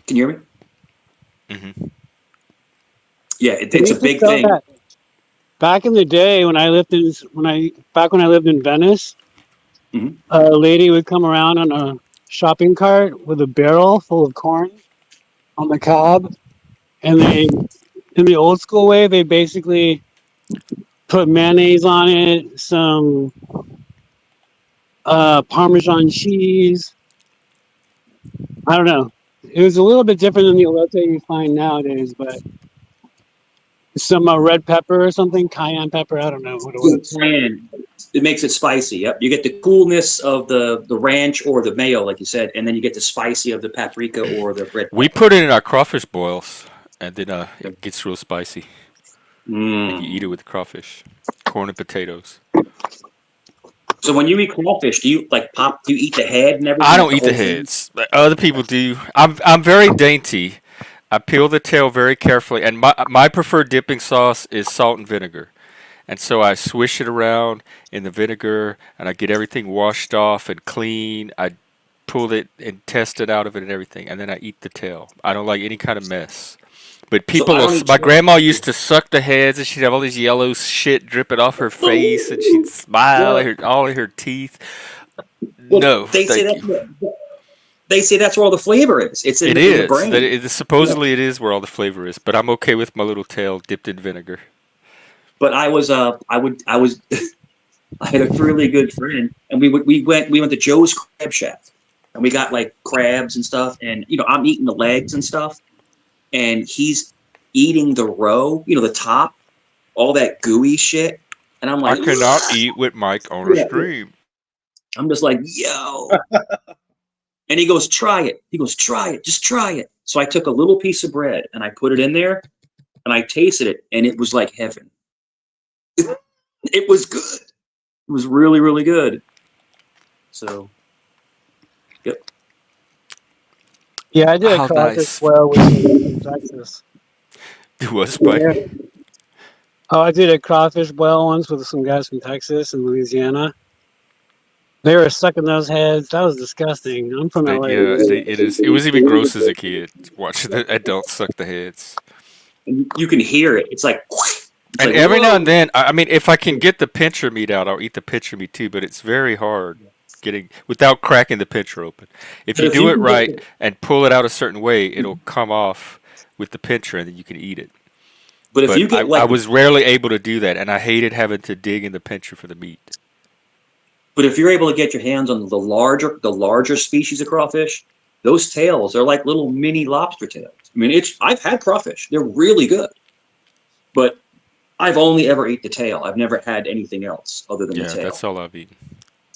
Can you hear me? Mm-hmm. Yeah, it's a big thing. That. Back in the day when I lived in Venice, a lady would come around on a shopping cart with a barrel full of corn on the cob, and they, in the old school way, they basically put mayonnaise on it, some Parmesan cheese. I don't know. It was a little bit different than the elote you find nowadays, but some red pepper or something, cayenne pepper. I don't know what it was. Cayenne. It makes it spicy. Yep, you get the coolness of the ranch or the mayo, like you said, and then you get the spicy of the paprika or the red pepper. We put it in our crawfish boils, and then it gets real spicy. And you eat it with the crawfish, corn and potatoes. So when you eat crawfish, do you like pop? Do you eat the head and everything? I don't eat the heads. Other people do. I'm very dainty. I peel the tail very carefully, and my preferred dipping sauce is salt and vinegar. And so I swish it around in the vinegar, and I get everything washed off and clean. I pull it and test it out of it and everything, and then I eat the tail. I don't like any kind of mess. But my grandma used to suck the heads, and she'd have all this yellow shit dripping off her face, and she'd smile at all of her teeth. Well, no, they say that's where all the flavor is. It's in the brain. Supposedly it is where all the flavor is, but I'm okay with my little tail dipped in vinegar. But I had a really good friend, and we went to Joe's Crab Shack, and we got like crabs and stuff, and I'm eating the legs and stuff, and he's eating the roe, the top, all that gooey shit, and I'm like, I cannot eat with Mike on a stream. I'm just like, yo. And he goes, try it. He goes, try it. Just try it. So I took a little piece of bread and I put it in there and I tasted it and it was like heaven. It was good. It was really, really good. So, yep. Yeah, I did a crawfish boil with some guys from Texas. It was, Mike. Yeah. Oh, I did a crawfish boil once with some guys from Texas and Louisiana. They were sucking those heads. That was disgusting. I'm from LA. Yeah, it is. It was even gross as a kid watching the adults suck the heads. You can hear it. It's like. And like, every now and then, I mean, if I can get the pincher meat out, I'll eat the pincher meat too. But it's very hard getting without cracking the pincher open. If you do it right and pull it out a certain way, it'll come off with the pincher, and then you can eat it. But if you get I was rarely able to do that, and I hated having to dig in the pincher for the meat. But if you're able to get your hands on the larger species of crawfish, those tails are like little mini lobster tails. I mean, I've had crawfish; they're really good. But I've only ever eaten the tail. I've never had anything else other than the tail. Yeah, that's all I've eaten.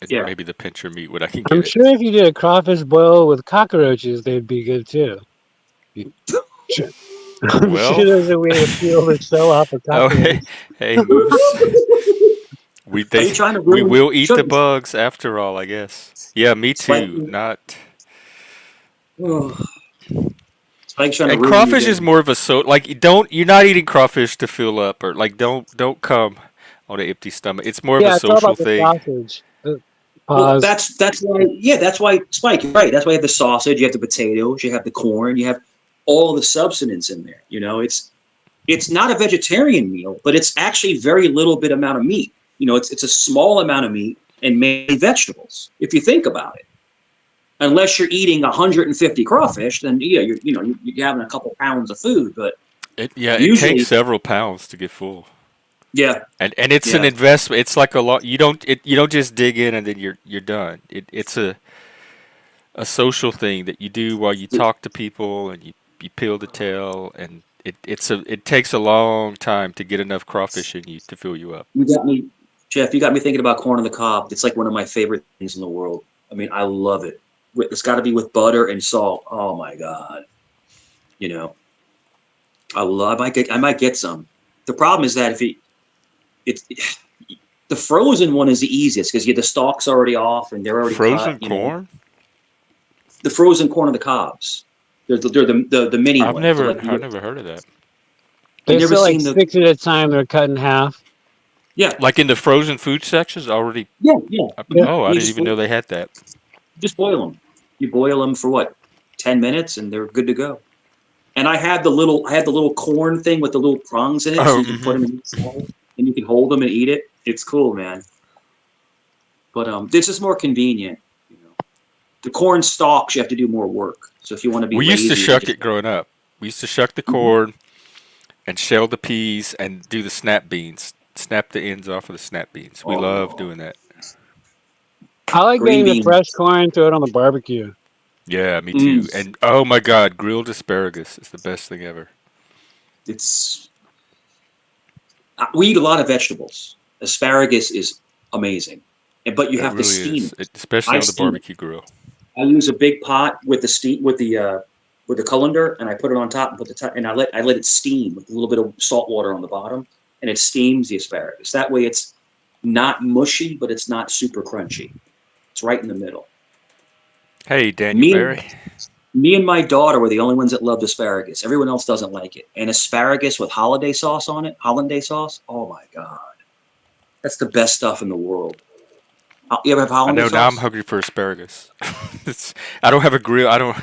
Yeah. Maybe the pincher meat, what I can get. I'm sure if you did a crawfish boil with cockroaches, they'd be good too. I'm sure there's a way to peel the shell off a cockroach. Hey, Moose. We will eat the bugs after all, I guess. Yeah, me too. Not. And crawfish is more of a you're not eating crawfish to fill up or don't come on an empty stomach. It's more of a social thing. Well, that's why Spike, you're right. That's why you have the sausage, you have the potatoes, you have the corn, you have all the substance in there. It's not a vegetarian meal, but it's actually very little bit amount of meat. It's a small amount of meat and mainly vegetables, if you think about it. Unless you're eating 150 crawfish, then you're having a couple pounds of food. But it takes several pounds to get full. Yeah, and it's an investment. It's like a lot. You don't just dig in and then you're done. It's a social thing that you do while you talk to people and you peel the tail, and it takes a long time to get enough crawfish in you to fill you up. You got me, Jeff. You got me thinking about corn on the cob. It's like one of my favorite things in the world. I mean, I love it. It's got to be with butter and salt. Oh my god! I might get some. The problem is that the frozen one is the easiest because the stalk's already off and they're already frozen cut, corn. The frozen corn on the cobs. They're the mini. I've ones. never heard of that. They sell like 6 at a time. They're cut in half. Yeah. Like in the frozen food sections already? Yeah. Oh, I didn't even know they had that. Just boil them. You boil them for what, 10 minutes, and they're good to go. And I had the little corn thing with the little prongs in it, so you can put them in the salad, and you can hold them and eat it. It's cool, man. But it's just more convenient. You know, the corn stalks, you have to do more work. So if you want to be we lazy, used to shuck it growing up. We used to shuck the corn and shell the peas and do the snap beans. Snap the ends off of the snap beans. We love doing that. I like getting the fresh corn, throw it on the barbecue. Yeah, me too. And oh my God, grilled asparagus is the best thing ever. We eat a lot of vegetables. Asparagus is amazing, but you have to steam it, especially on the barbecue grill. I use a big pot with the colander, and I put it on top and I let it steam with a little bit of salt water on the bottom, and it steams the asparagus. That way, it's not mushy, but it's not super crunchy. It's right in the middle. Hey, Daniel Barry. Me and my daughter were the only ones that loved asparagus. Everyone else doesn't like it. And asparagus with hollandaise sauce on it, oh my God. That's the best stuff in the world. You ever have hollandaise sauce? Now I'm hungry for asparagus. I don't have a grill. I don't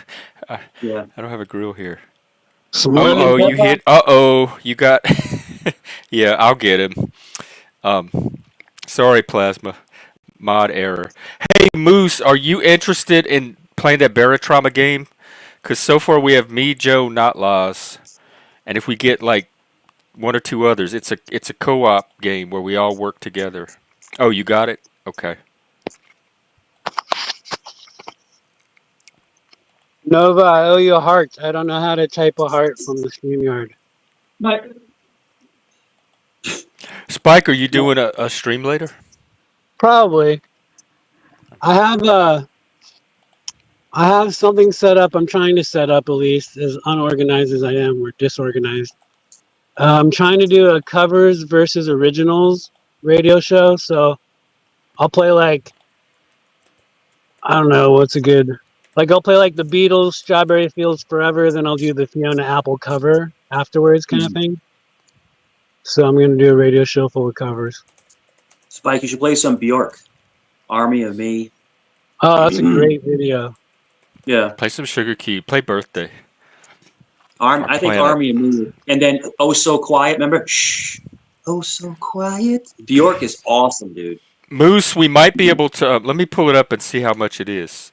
have a grill here. You got. Yeah, I'll get him. Sorry, Plasma. Mod error. Hey, Moose, are you interested in playing that Barotrauma game? Because so far we have me, Joe, not Laz, and if we get like one or two others, it's a co-op game where we all work together. Oh, you got it? Okay. Nova, I owe you a heart. I don't know how to type a heart from the StreamYard. Spike, are you doing a stream later? Probably. I have something set up. I'm trying to set up, at least, as unorganized as I am, or disorganized. I'm trying to do a covers versus originals radio show. So I'll play like, I don't know, what's a good, like I'll play like the Beatles, Strawberry Fields Forever, then I'll do the Fiona Apple cover afterwards kind of thing. So I'm going to do a radio show full of covers. Spike, you should play some Bjork. Army of Me. Oh, that's a great video. Yeah. Play some Sugar Cube. Play Birthday. I think Army of Me. And then Oh So Quiet. Remember? Shh. Oh So Quiet. Bjork is awesome, dude. Moose, we might be able to. Let me pull it up and see how much it is.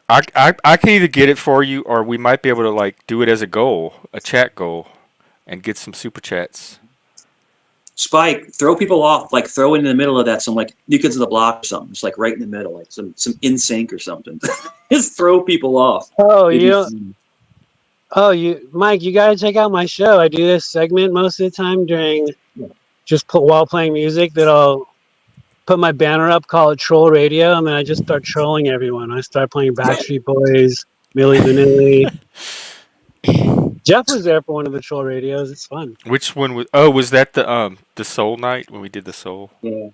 I can either get it for you, or we might be able to like do it as a goal, a chat goal, and get some super chats. Spike, throw people off. Like throw in the middle of that some like New Kids on the Block or something. It's like right in the middle, like some NSYNC or something. Just throw people off. Oh, Mike, you gotta check out my show. I do this segment most of the time during while playing music that I'll put my banner up, call it Troll Radio, and then I just start trolling everyone. I start playing Backstreet Boys, Milli Vanilli. Jeff was there for one of the Troll Radios. It's fun. Which one was? Oh, was that the Soul Night when we did the Soul? Yeah.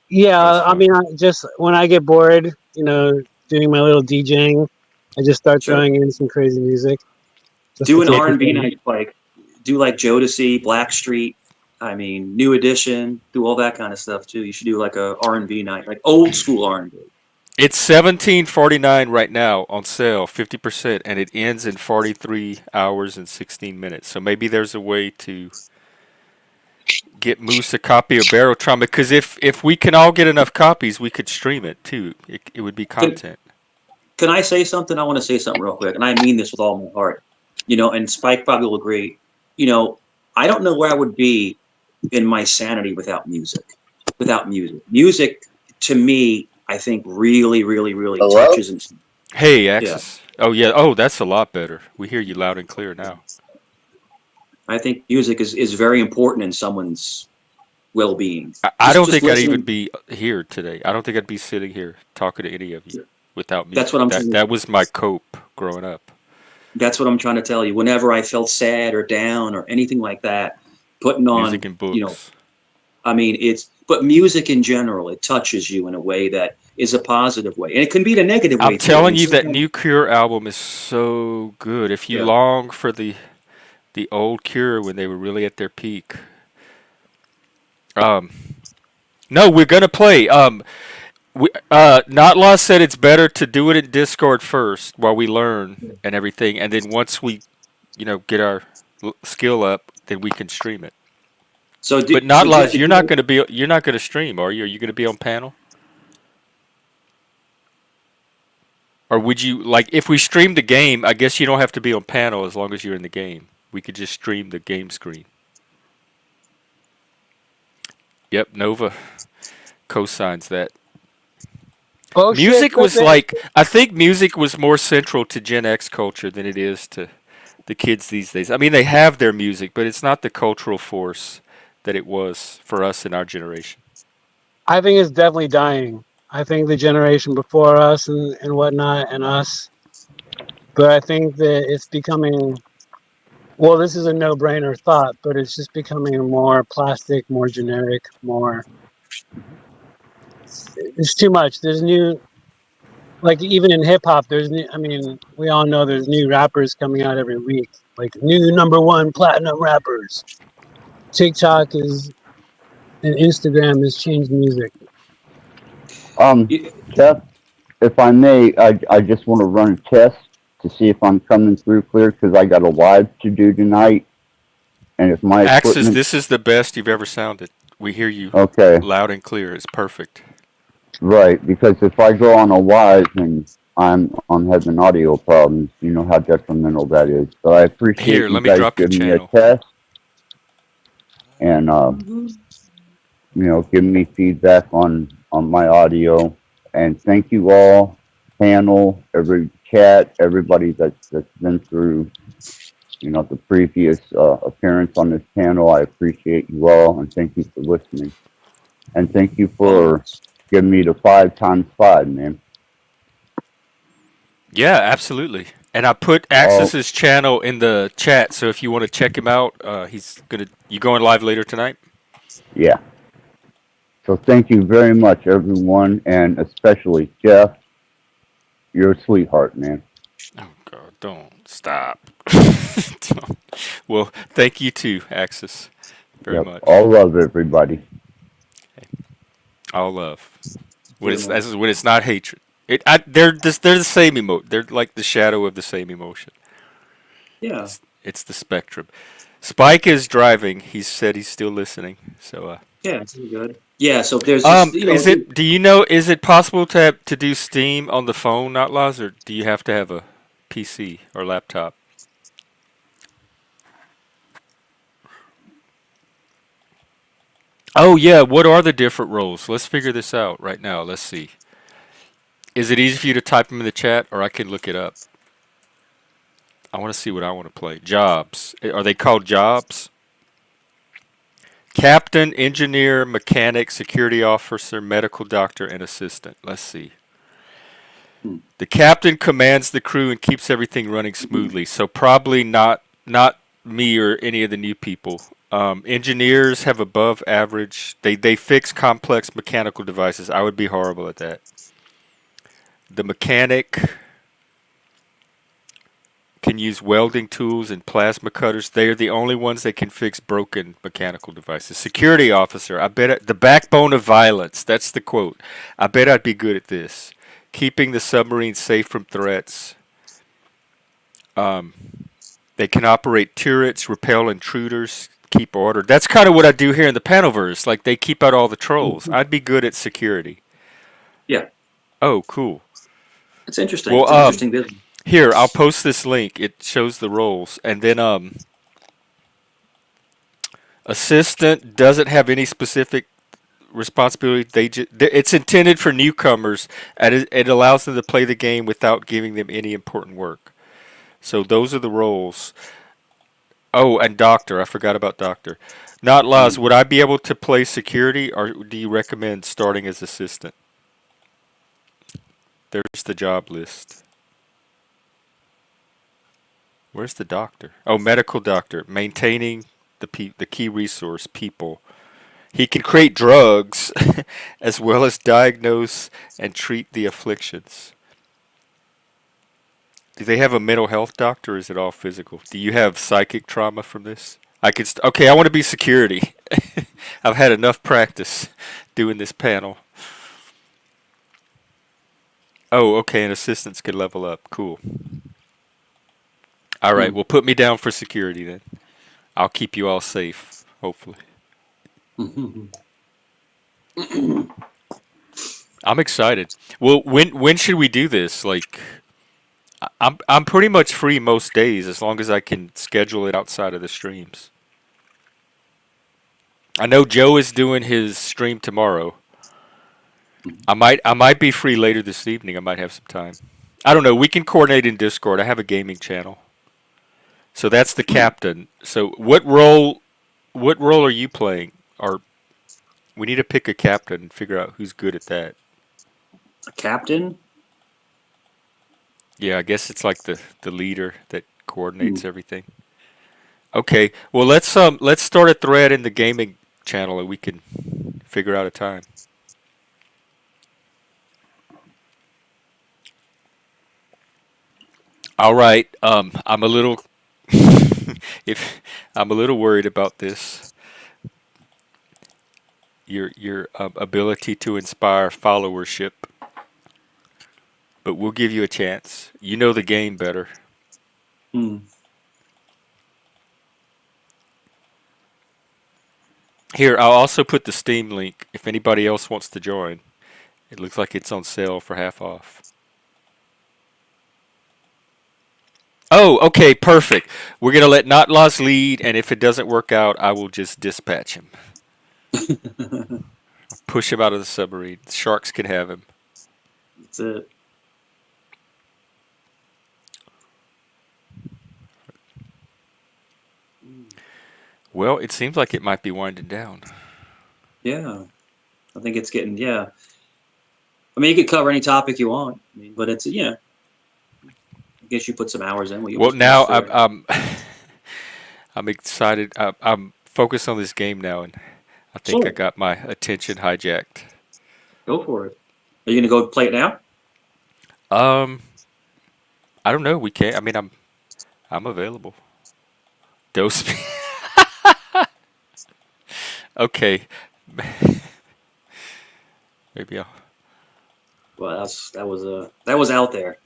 Yeah, I mean, when I get bored, doing my little DJing, I just start throwing in some crazy music. Do an R&B night, like do like Jodeci, Blackstreet. I mean, New Edition. Do all that kind of stuff too. You should do like a R&B night, like old school R&B. It's $17.49 right now on sale, 50%, and it ends in 43 hours and 16 minutes. So maybe there's a way to get Moose a copy of Barotrauma, because if we can all get enough copies, we could stream it too. It would be content. Can I say something? I want to say something real quick, and I mean this with all my heart. And Spike probably will agree. I don't know where I would be in my sanity without music. Music, to me, I think really, really, really touches and. Hey, Axis. Yeah. Oh yeah. Oh, that's a lot better. We hear you loud and clear now. I think music is very important in someone's well-being. I don't think I'd even be here today. I don't think I'd be sitting here talking to any of you without music. That's what I'm saying. That was my cope growing up. That's what I'm trying to tell you. Whenever I felt sad or down or anything like that, putting on music and books. But music in general, it touches you in a way that is a positive way, and it can be the negative way. I'm telling you, that New Cure album is so good. If you long for the The old Cure when they were really at their peak. No, we're gonna play. Not Law said it's better to do it in Discord first while we learn and everything, and then once we, get our skill up, then we can stream it. But Not Laws, you're not gonna stream, are you? Are you gonna be on panel? Or would you like if we stream the game? I guess you don't have to be on panel as long as you're in the game. We could just stream the game screen. Yep, Nova co-signs that. Oh, Music shit, was I think music was more central to Gen X culture than it is to the kids these days. I mean, they have their music, but it's not the cultural force that it was for us in our generation. I think it's definitely dying. I think the generation before us and whatnot and us. But I think that it's becoming, well, this is a no-brainer thought, but it's just becoming more plastic, more generic, more, it's too much. There's new, like even in hip hop, there's new, I mean, we all know there's new rappers coming out every week, like new #1 platinum rappers. TikTok is, and Instagram has changed music. Jeff, if I may, I just want to run a test to see if I'm coming through clear because I got a live to do tonight. And if my Axis, this is the best you've ever sounded. We hear you loud and clear. It's perfect. Right, because if I go on a live and I'm having audio problems, you know how detrimental that is. So I appreciate you guys giving me a test and giving me feedback on my audio. And thank you all, panel, every chat, everybody that's been through, the previous appearance on this panel. I appreciate you all, and thank you for listening. And thank you for giving me the 5 times 5, man. Yeah, absolutely. And I put Axis's channel in the chat, so if you want to check him out, you going live later tonight? Yeah. So thank you very much, everyone, and especially Jeff. You're a sweetheart, man. Oh God, don't stop. Well, thank you too, Axis, very much. All love, everybody. All love. When it's not hatred. They're the same emotion. They're like the shadow of the same emotion. Yeah. It's the spectrum. Spike is driving. He said he's still listening. So yeah, it's good. Yeah, so there's just, is it possible to do Steam on the phone, not Laz, or do you have to have a PC or laptop? Oh yeah, what are the different roles? Let's figure this out right now. Let's see. Is it easy for you to type them in the chat, or I can look it up? I want to see what I want to play. Jobs. Are they called jobs? Captain, engineer, mechanic, security officer, medical doctor, and assistant. Let's see. The captain commands the crew and keeps everything running smoothly. So probably not me or any of the new people. Engineers have above average. They fix complex mechanical devices. I would be horrible at that. The mechanic can use welding tools and plasma cutters. They are the only ones that can fix broken mechanical devices. Security officer, I bet the backbone of violence. That's the quote. I bet I'd be good at this. Keeping the submarine safe from threats. They can operate turrets, repel intruders, keep order. That's kind of what I do here in the Panelverse. Like they keep out all the trolls. I'd be good at security. Yeah. Oh, cool. It's interesting. Well, it's an interesting business. Here, I'll post this link. It shows the roles. And then assistant doesn't have any specific responsibility. It's intended for newcomers, and it allows them to play the game without giving them any important work. So those are the roles. Oh, and doctor. I forgot about doctor. Not Laz, would I be able to play security, or do you recommend starting as assistant? There's the job list. Where's the doctor? Oh, medical doctor. Maintaining the key resource, people. He can create drugs as well as diagnose and treat the afflictions. Do they have a mental health doctor, or is it all physical? Do you have psychic trauma from this? Okay, I want to be security. I've had enough practice doing this panel. Oh, okay, and assistants can level up. Cool. All right, well, put me down for security then. I'll keep you all safe, hopefully. I'm excited. Well, when should we do this? Like, I'm pretty much free most days as long as I can schedule it outside of the streams. I know Joe is doing his stream tomorrow. I might be free later this evening. I might have some time. I don't know. We can coordinate in Discord. I have a gaming channel. So that's the captain. So what role are you playing? Or we need to pick a captain and figure out who's good at that. A captain? Yeah, I guess it's like the leader that coordinates everything. Okay. Well, let's start a thread in the gaming channel and we can figure out a time. All right. I'm a little I'm a little worried about this. Your ability to inspire followership. But we'll give you a chance. You know the game better. Here, I'll also put the Steam link if anybody else wants to join. It looks like it's on sale for half off. Oh, okay, perfect. We're going to let Notlaws lead, and if it doesn't work out, I will just dispatch him. Push him out of the submarine. The sharks can have him. That's it. Well, it seems like it might be winding down. Yeah. I think it's getting, I mean, you could cover any topic you want. I mean, but it's, I guess you put some hours in. Well, now I'm excited. I'm focused on this game now, and I think I got my attention hijacked. Go for it. Are you going to go play it now? I don't know. We can't. I mean, I'm available. Dose me. Okay. Maybe I'll. Well, that was out there.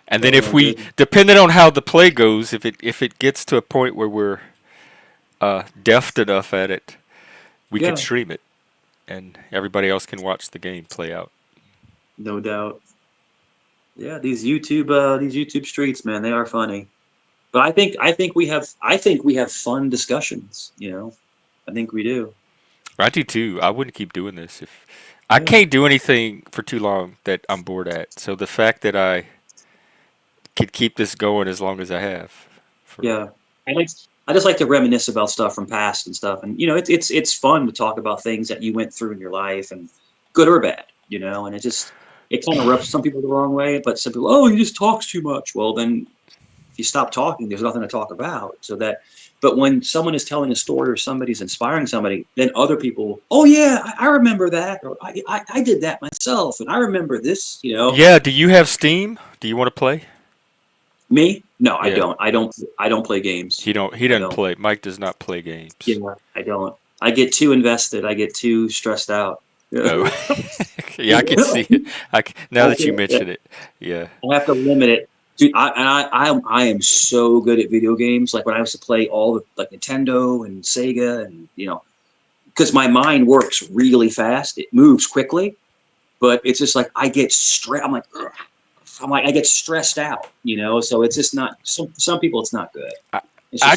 And then if we, depending on how the play goes, if it gets to a point where we're deft enough at it, we can stream it, and everybody else can watch the game play out. No doubt. Yeah, these YouTube streets, man, they are funny. But I think we have fun discussions. I think we do. I do too. I wouldn't keep doing this if I can't do anything for too long that I'm bored at. So the fact that I could keep this going as long as I have. I just like to reminisce about stuff from past and stuff, and it's fun to talk about things that you went through in your life, and good or bad, and it kind of rubs some people the wrong way, but some people, oh, he just talks too much. Well, then if you stop talking, there's nothing to talk about. But when someone is telling a story or somebody's inspiring somebody, then other people, oh yeah, I remember that, or I did that myself, and I remember this, Yeah. Do you have Steam? Do you want to play? Me? No, I don't. I don't play games. He doesn't play. Mike does not play games. Yeah, I don't. I get too invested. I get too stressed out. Oh. Yeah, I can see it. Now that you mention it. Yeah. I have to limit it. Dude, I am so good at video games. Like when I used to play all the like Nintendo and Sega, and because my mind works really fast, it moves quickly, but it's just like I get stressed. I get stressed out, So it's just not. Some people, it's not good. I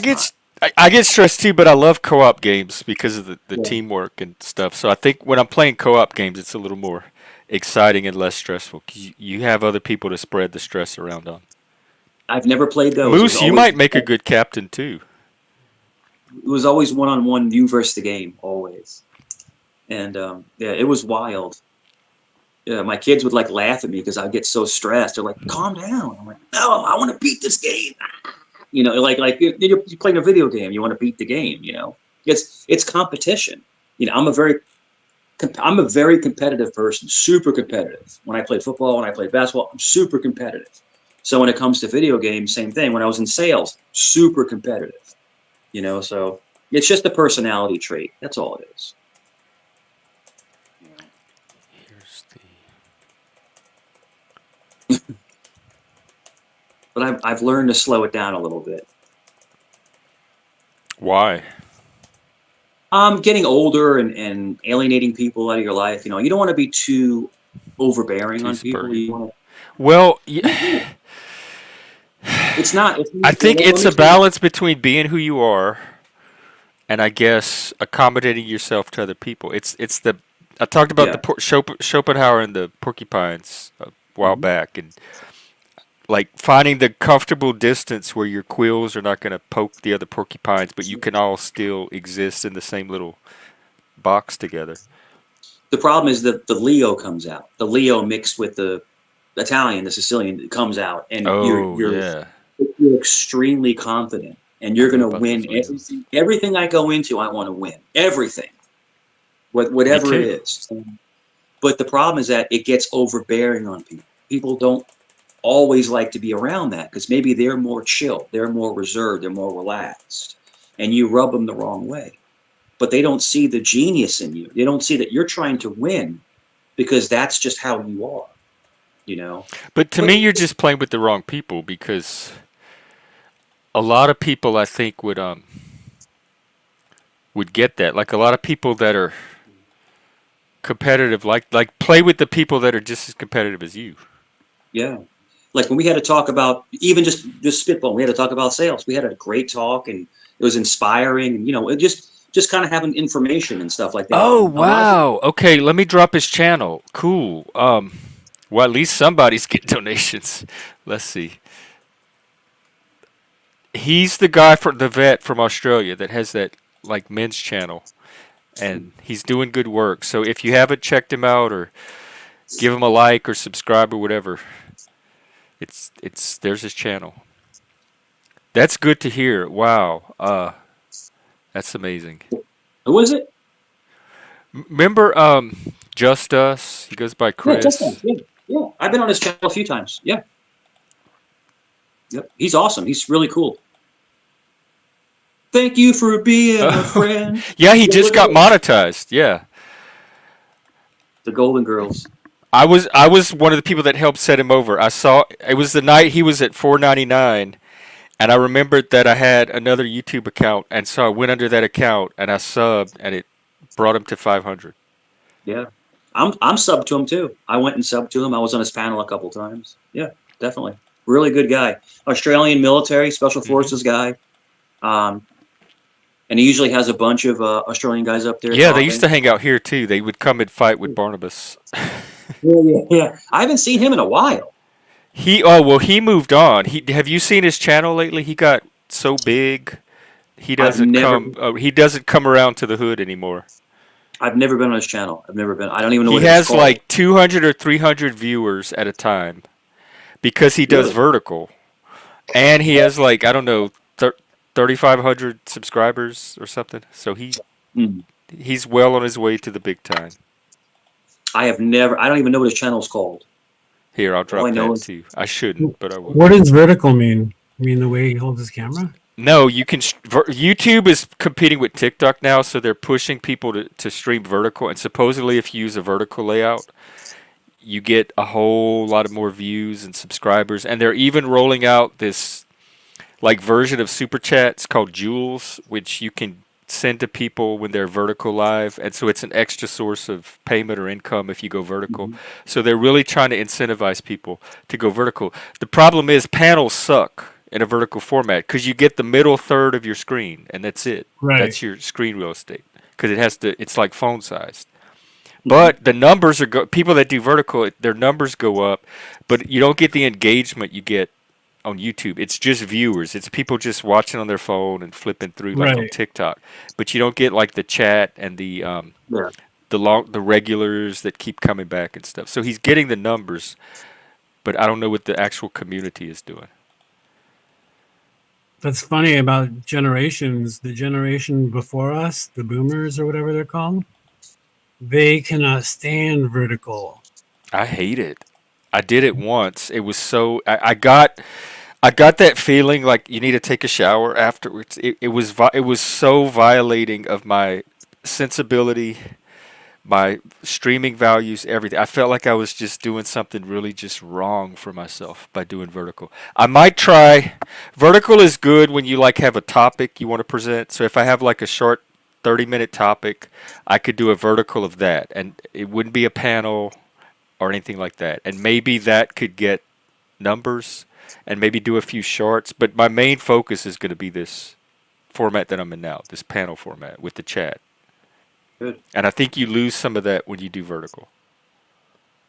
get stressed too, but I love co-op games because of the teamwork and stuff. So I think when I'm playing co-op games, it's a little more exciting and less stressful. You have other people to spread the stress around on. I've never played those. Moose, you might make a good captain too. It was always one-on-one, you versus the game, always. And it was wild. Yeah, my kids would laugh at me because I'd get so stressed. They're like, "Calm down." I'm like, "No, I want to beat this game." Like you're playing a video game, you want to beat the game. It's competition. I'm a very I'm a very competitive person, super competitive. When I played football, when I played basketball, I'm super competitive. So when it comes to video games, same thing. When I was in sales, super competitive. You know, so it's just a personality trait. That's all it is. Here's the. But I've learned to slow it down a little bit. Why? Getting older and alienating people out of your life. You know, you don't want to be too overbearing on people. You want to. Well, It's not. I think it's a balance between being who you are, and I guess accommodating yourself to other people. It's the. I talked about the Schopenhauer and the porcupines a while back, and like finding the comfortable distance where your quills are not going to poke the other porcupines, but you can all still exist in the same little box together. The problem is that the Leo comes out. The Leo mixed with the Italian, the Sicilian, comes out, and you're extremely confident, and you're going to win everything. Everything I go into, I want to win everything, whatever it is. But the problem is that it gets overbearing on people. People don't always like to be around that because maybe they're more chill, they're more reserved, they're more relaxed, and you rub them the wrong way. But they don't see the genius in you. They don't see that you're trying to win because that's just how you are, you know? But to me, you're just playing with the wrong people because a lot of people, I think, would get that. Like a lot of people that are competitive, like play with the people that are just as competitive as you. Yeah. Like when we had to talk about, even just spitball, we had to talk about sales. We had a great talk and it was inspiring and, you know, it just kind of having information and stuff like that. Oh, wow. Okay, let me drop his channel. Cool. Well, at least somebody's getting donations. Let's see. He's the guy the vet from Australia that has that like men's channel, and he's doing good work. So if you haven't checked him out or give him a like or subscribe or whatever, there's his channel. That's good to hear. Wow. That's amazing. Who is it? Remember Just Us? He goes by Chris. Yeah, Just Us. Yeah. I've been on his channel a few times. Yeah. Yep. He's awesome. He's really cool. Thank you for being a friend. Yeah, he just got monetized. Yeah. The Golden Girls. I was one of the people that helped set him over. I saw it was the night he was at $4.99, and I remembered that I had another YouTube account, and so I went under that account and I subbed, and it brought him to 500. Yeah, I'm subbed to him too. I went and subbed to him. I was on his panel a couple times. Yeah, definitely, really good guy. Australian military, special forces guy. And he usually has a bunch of Australian guys up there. Yeah, they used to hang out here too. They would come and fight with Barnabas. Yeah. I haven't seen him in a while. He moved on. Have you seen his channel lately? He got so big. He doesn't come around to the hood anymore. I've never been on his channel. I don't even know what he has like 200 or 300 viewers at a time because he does vertical. And he has like, I don't know, 3,500 subscribers or something. So he's well on his way to the big time. I don't even know what his channel's called. Here, I'll drop that too. I shouldn't, but I will. What does vertical mean? You mean the way he holds his camera? No, you can. YouTube is competing with TikTok now, so they're pushing people to stream vertical. And supposedly, if you use a vertical layout, you get a whole lot of more views and subscribers. And they're even rolling out this like version of Super Chats called Jewels, which you can send to people when they're vertical live, and so it's an extra source of payment or income if you go vertical. So they're really trying to incentivize people to go vertical. The problem is panels suck in a vertical format because you get the middle third of your screen, and that's it. Right. That's your screen real estate because it's like phone sized. But the numbers are people that do vertical, their numbers go up, but you don't get the engagement you get on YouTube. It's just viewers. It's people just watching on their phone and flipping through like on TikTok. But you don't get like the chat and the regulars that keep coming back and stuff. So he's getting the numbers, but I don't know what the actual community is doing. That's funny about generations. The generation before us, the boomers or whatever they're called, they cannot stand vertical. I hate it. I did it once. It was so I got that feeling like you need to take a shower afterwards. It was so violating of my sensibility, my streaming values, everything. I felt like I was just doing something really just wrong for myself by doing vertical. I might try vertical is good when you like have a topic you want to present. So if I have like a short 30-minute topic, I could do a vertical of that and it wouldn't be a panel or anything like that. And maybe that could get numbers and maybe do a few shorts, but my main focus is going to be this format that I'm in now, this panel format with the chat. Good. And I think you lose some of that when you do vertical.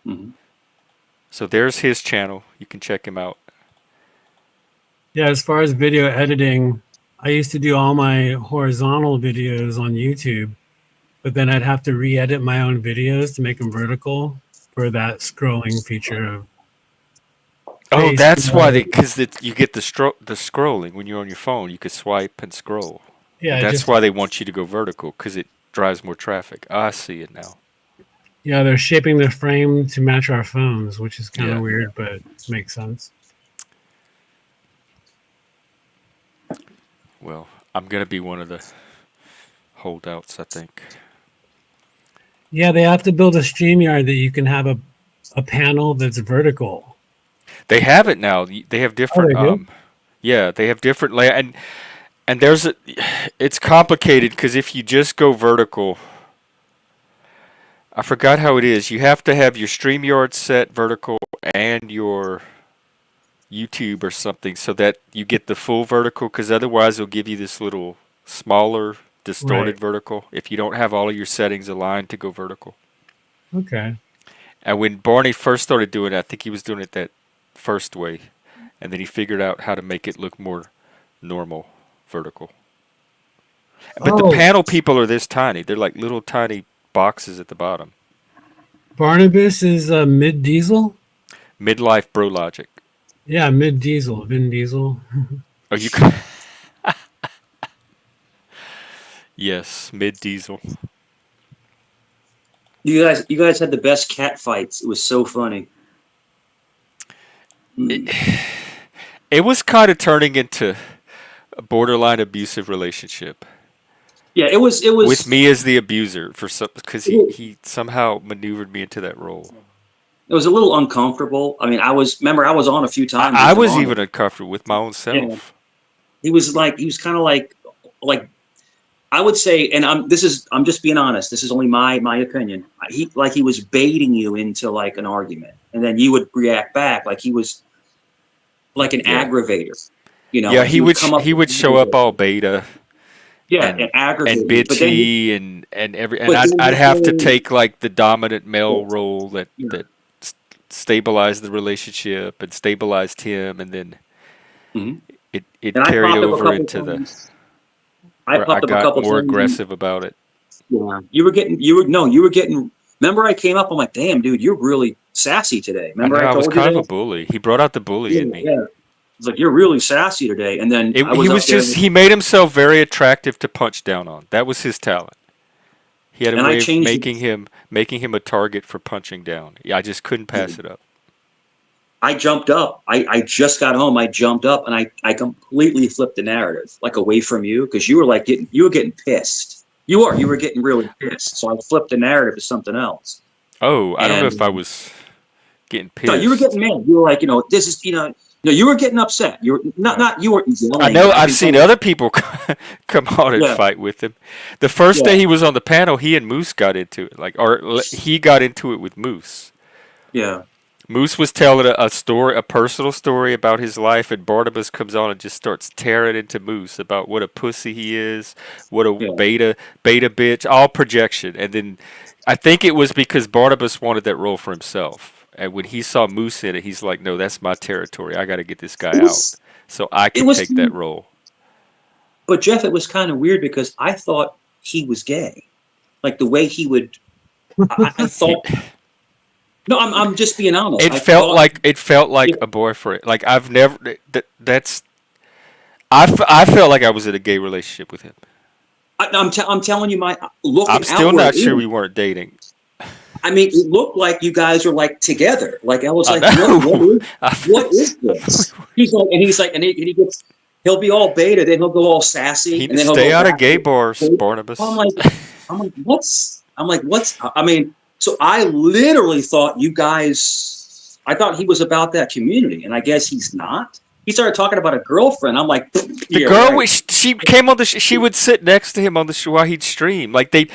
Mm-hmm. So there's his channel. You can check him out. Yeah, as far as video editing, I used to do all my horizontal videos on YouTube, but then I'd have to re-edit my own videos to make them vertical for that scrolling feature of Oh, that's why because you get the scrolling when you're on your phone. You could swipe and scroll. Yeah, and that's why they want you to go vertical because it drives more traffic. I see it now. Yeah, they're shaping the frame to match our phones, which is kind of weird, but makes sense. Well, I'm going to be one of the holdouts, I think. Yeah, they have to build a StreamYard that you can have a panel that's vertical. They have it now. They have different. Oh, they do? Yeah, they have different layout, and there's it's complicated because if you just go vertical, I forgot how it is. You have to have your StreamYard set vertical and your YouTube or something so that you get the full vertical. Because otherwise, it'll give you this little smaller, distorted vertical if you don't have all of your settings aligned to go vertical. Okay. And when Barney first started doing it, I think he was doing it that first way, and then he figured out how to make it look more normal vertical. But the panel people are this tiny. They're like little tiny boxes at the bottom. Barnabas is Mid Diesel? Midlife Bro Logic. Yeah, Mid Diesel. Vin Diesel. Oh, you Yes, Mid Diesel. You guys had the best cat fights. It was so funny. It was kind of turning into a borderline abusive relationship. Yeah, it was with me as the abuser because he somehow maneuvered me into that role. It was a little uncomfortable. I mean, I was on a few times. I was even uncomfortable with my own self. Yeah. He was kind of like I would say, and I'm just being honest. This is only my opinion. He was baiting you into like an argument, and then you would react back like he was like an aggravator. You know? Yeah, he would show up all beta. Yeah, and aggravating, and bitchy, and I'd have to take like the dominant male role that stabilized the relationship and stabilized him, and then it carried over into the. I popped up a couple more aggressive about it. Yeah, you were getting. Remember, I came up. I'm like, damn, dude, you're really sassy today. Remember, I was kind of a bully. He brought out the bully in me. Yeah. It's like, you're really sassy today. And then he made himself very attractive to punch down on. That was his talent. He had a way of making him a target for punching down. Yeah, I just couldn't pass it up. I jumped up. I just got home. I jumped up and I completely flipped the narrative, like away from you, because you were getting pissed. You were getting really pissed. So I flipped the narrative to something else. Oh, I don't know if I was getting pissed. No, you were getting mad. You were like, this is, no, you were getting upset. You were not. You weren't yelling. I know. I've seen other people come on and fight with him. The first day he was on the panel, he and Moose got into it. Or he got into it with Moose. Yeah. Moose was telling a personal story about his life, and Barnabas comes on and just starts tearing into Moose about what a pussy he is, what a beta bitch, all projection. And then I think it was because Barnabas wanted that role for himself. And when he saw Moose in it, he's like, no, that's my territory. I got to get this guy out so I can take that role. But, Jeff, it was kind of weird because I thought he was gay. Like, the way he would... I thought... No, I'm just being honest. It felt like a boyfriend. Like, I've never... I felt like I was in a gay relationship with him. I'm telling you, my look. I'm still not sure we weren't dating. I mean, it looked like you guys were like together. Like I was like, what is this? He's like, and he gets, he'll be all beta, then he'll go all sassy, and then he'll stay go out back of gay bars, Barnabas. I'm like, what's? I mean, so I literally thought you guys. I thought he was about that community, and I guess he's not. He started talking about a girlfriend. I'm like, the girl, right. She came on the. She would sit next to him on the show while he'd stream. Like they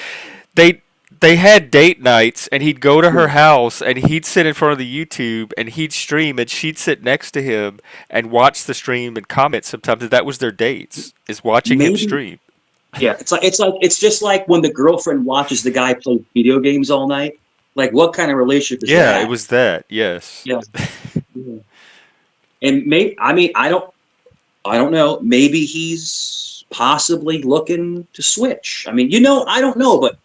had date nights, and he'd go to her house, and he'd sit in front of the YouTube, and he'd stream, and she'd sit next to him and watch the stream and comment. Sometimes that was their dates, is watching him stream. Yeah, it's just like when the girlfriend watches the guy play video games all night. Like, what kind of relationship is that? Yeah, it was that. Yes. Yeah. Yeah. And maybe, I mean, I don't know. Maybe he's possibly looking to switch. I mean, I don't know, but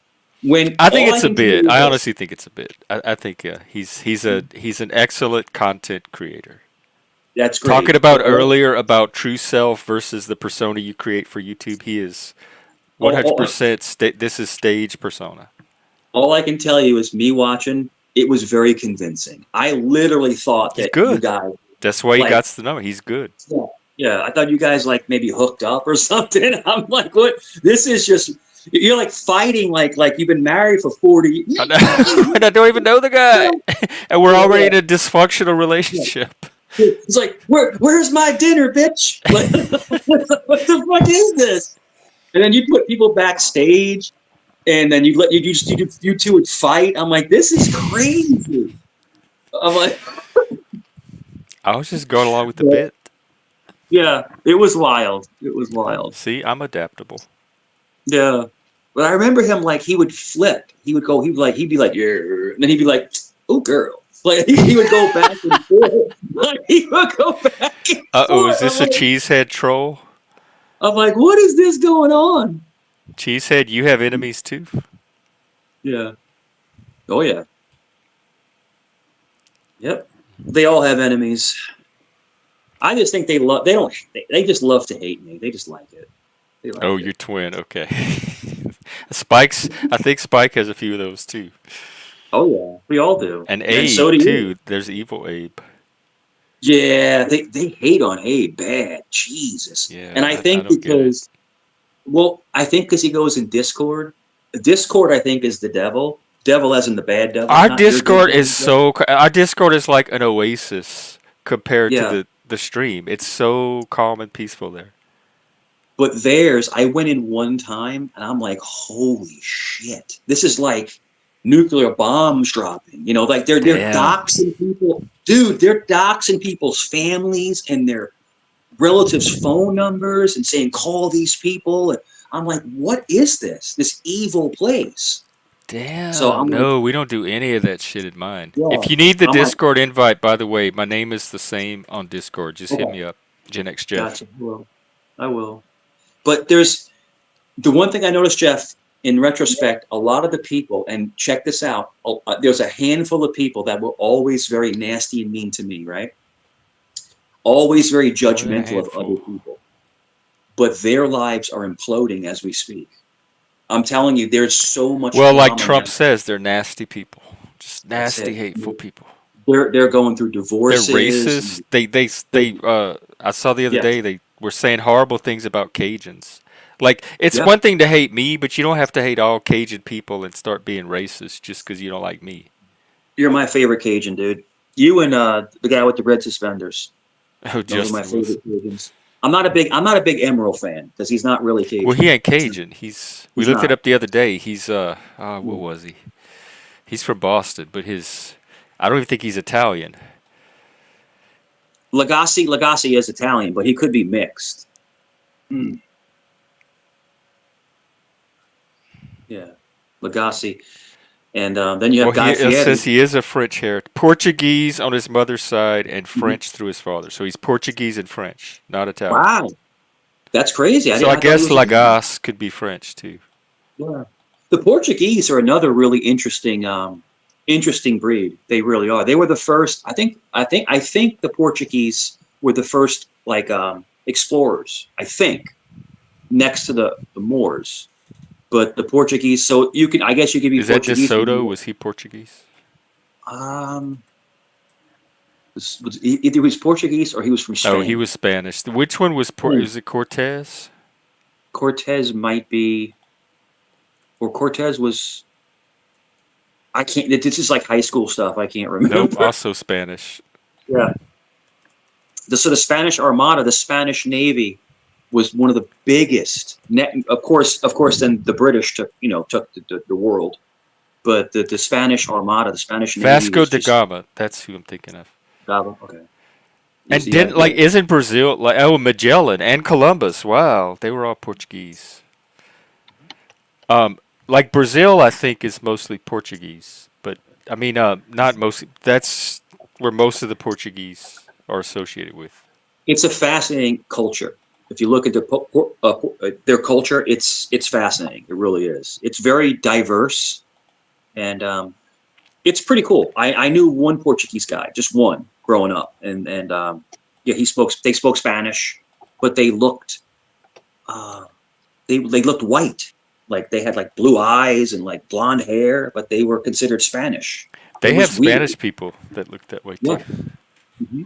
I think it's a bit. I honestly think it's a bit. I think he's an excellent content creator. That's great. Talking about earlier about true self versus the persona you create for YouTube, he is 100%. This is stage persona. All I can tell you is me watching. It was very convincing. I literally thought that you guys. That's why he got the number. He's good. Yeah, yeah. I thought you guys like maybe hooked up or something. I'm like, what? This is just. You're like fighting like you've been married for 40 years. And I don't even know the guy. And we're already in a dysfunctional relationship. It's like, where's my dinner, bitch? Like, what the fuck is this? And then you put people backstage, and then you two would fight. I'm like, this is crazy. I'm like, I was just going along with the bit. Yeah, it was wild. It was wild. See, I'm adaptable. Yeah, but I remember him like he would flip. He'd be like, yeah, and then he'd be like, oh, girl. Like he would go back and forth. Like he would go back and forth. Is this a cheesehead troll? I'm like, what is this going on? Cheesehead, you have enemies too? Yeah. Oh yeah. Yep. They all have enemies. I just think they just love to hate me. They just like it. Your twin. Okay. I think Spike has a few of those too. Oh yeah, we all do. And Abe so too. There's evil Abe. Yeah, they hate on Abe bad. Jesus. Yeah. And I think because he goes in Discord. Discord, I think, is the devil. Devil as in the bad devil. Our Discord is like an oasis compared to the stream. It's so calm and peaceful there. But theirs, I went in one time, and I'm like, holy shit. This is like nuclear bombs dropping. Like they're doxing people. Dude, they're doxing people's families and their relatives' phone numbers and saying, call these people. And I'm like, what is this? This evil place. Damn. So we don't do any of that shit in mine. Yeah. If you need the Discord invite, by the way, my name is the same on Discord. Just hit me up. Gen X Jeff. Gotcha. I will. But there's the one thing I noticed, Jeff, in retrospect, a lot of the people, and check this out, there's a handful of people that were always very nasty and mean to me, right? Always very judgmental of other people. But their lives are imploding as we speak. I'm telling you, there's so much. Well, like Trump says, they're nasty people. Just nasty, hateful people. They're going through divorces. They're racist. I saw the other day they were saying horrible things about Cajuns. Like, it's one thing to hate me, but you don't have to hate all Cajun people and start being racist just because you don't like me. You're my favorite Cajun, dude. You and the guy with the red suspenders. Oh, just my favorite Cajuns. I'm not a big Emerald fan because he's not really Cajun. Well, he ain't Cajun. We looked it up the other day. He's what was he? He's from Boston, but I don't even think he's Italian. Lagasse is Italian, but he could be mixed. Yeah, Lagasse. And then you have Guy Fieri. It says he is a French heritage. Portuguese on his mother's side and French through his father. So he's Portuguese and French, not Italian. Wow. That's crazy. I guess Lagasse could be French too. Yeah. The Portuguese are another really interesting breed. They really are. They were the first, I think the Portuguese were the first explorers, I think, next to the Moors. But the Portuguese, so I guess you could be Is that Portuguese. De Soto? Was he Portuguese? Either he was Portuguese or he was from Spain. Oh, he was Spanish. Which one was is it Cortez? Cortez might be, or Cortez was. I can't. This is like high school stuff. I can't remember. Nope, also Spanish. Yeah. So the Spanish Armada, the Spanish Navy, was one of the biggest. Of course. Then the British took the world, but the Spanish Armada, the Spanish Navy. Vasco da Gama. That's who I'm thinking of. Gama. Okay. And isn't Brazil Magellan and Columbus? Wow, they were all Portuguese. Like Brazil, I think is mostly Portuguese, but I mean, not mostly. That's where most of the Portuguese are associated with. It's a fascinating culture. If you look at their culture, it's fascinating. It really is. It's very diverse, and it's pretty cool. I knew one Portuguese guy, just one, growing up, and yeah, they spoke Spanish, but they looked they looked white. Like they had like blue eyes and like blonde hair, but they were considered Spanish. They have Spanish people that look that way too. Yeah. Mm-hmm.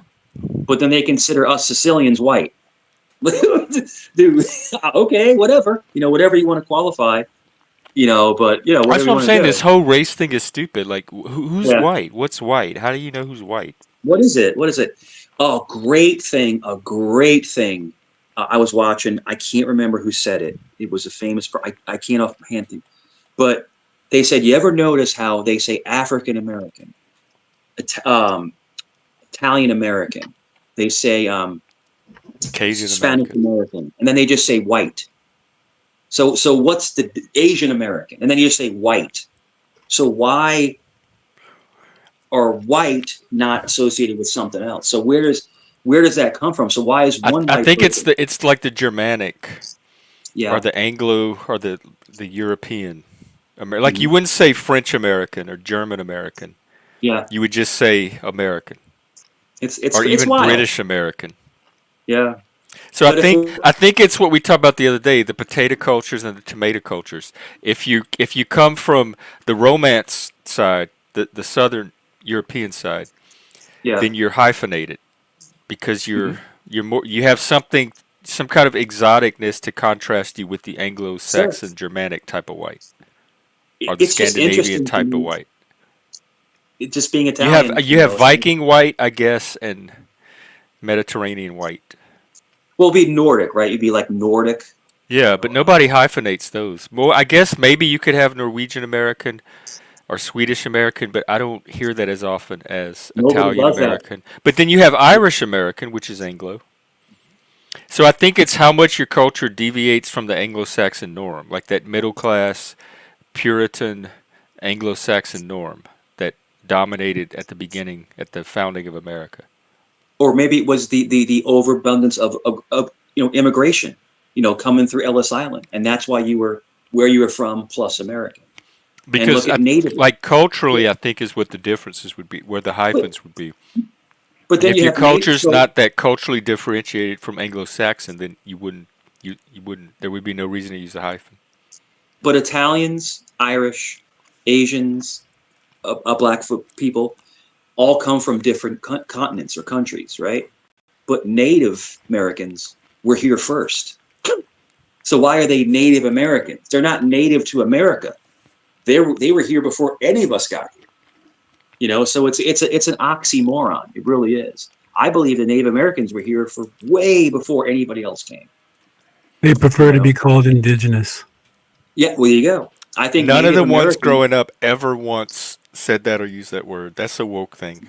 But then they consider us Sicilians white. Dude, okay, whatever. Whatever you want to qualify. But that's what I'm saying. This whole race thing is stupid. Like, who's white? What's white? How do you know who's white? What is it? Oh, great thing. A great thing. I was watching. I can't remember who said it. It was a famous. I can't offhand think. But they said, you ever notice how they say African American, Italian American? They say Cajun Spanish American, and then they just say white. So what's the Asian American? And then you just say white. So why are white not associated with something else? So where does that come from? So why is one? I think it's like the Germanic, or the Anglo, or the European. Like you wouldn't say French American or German American. Yeah, you would just say American. It's even wild. British American. Yeah. So I think it's what we talked about the other day, the potato cultures and the tomato cultures. If you come from the Romance side, the Southern European side, then you're hyphenated because you have some kind of exoticness to contrast you with the Anglo-Saxon Germanic type of white or the Scandinavian type of white. It's just being Italian. You have Viking white, I guess, and Mediterranean white. Well, it'd be Nordic, right? You'd be like Nordic. Yeah, but nobody hyphenates those. Well, I guess maybe you could have Norwegian American or Swedish American, but I don't hear that as often as Italian American. But then you have Irish American, which is Anglo. So I think it's how much your culture deviates from the Anglo-Saxon norm, like that middle class, Puritan Anglo-Saxon norm that dominated at the beginning, at the founding of America. Or maybe it was the overabundance of immigration, coming through Ellis Island, and that's why you were where you were from plus American. Because like culturally, I think is what the differences would be, where the hyphens would be. But then if your culture's not that culturally differentiated from Anglo-Saxon, then you wouldn't. There would be no reason to use a hyphen. But Italians, Irish, Asians, Blackfoot people, all come from different continents or countries, right? But Native Americans were here first. So why are they Native Americans? They're not native to America. They were here before any of us got here. So it's an oxymoron. It really is. I believe the Native Americans were here for way before anybody else came. They prefer to be called indigenous. Yeah, well, there you go. I think none of the ones growing up ever once said that or used that word. That's a woke thing.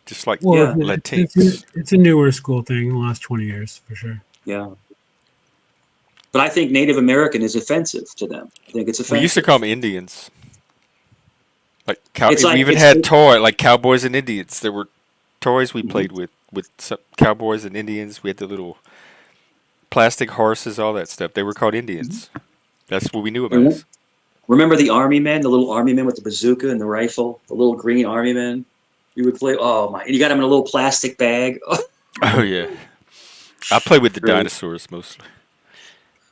Just like Latinx. It's a newer school thing in the last 20 years, for sure. Yeah. But I think Native American is offensive to them. I think it's offensive. We used to call them Indians. We even had like cowboys and Indians. There were toys we played with some cowboys and Indians. We had the little plastic horses, all that stuff. They were called Indians. That's what we knew about us. Remember the army men, the little army men with the bazooka and the rifle, the little green army men? You would play. Oh my! And you got them in a little plastic bag. Oh yeah, I played with the dinosaurs mostly.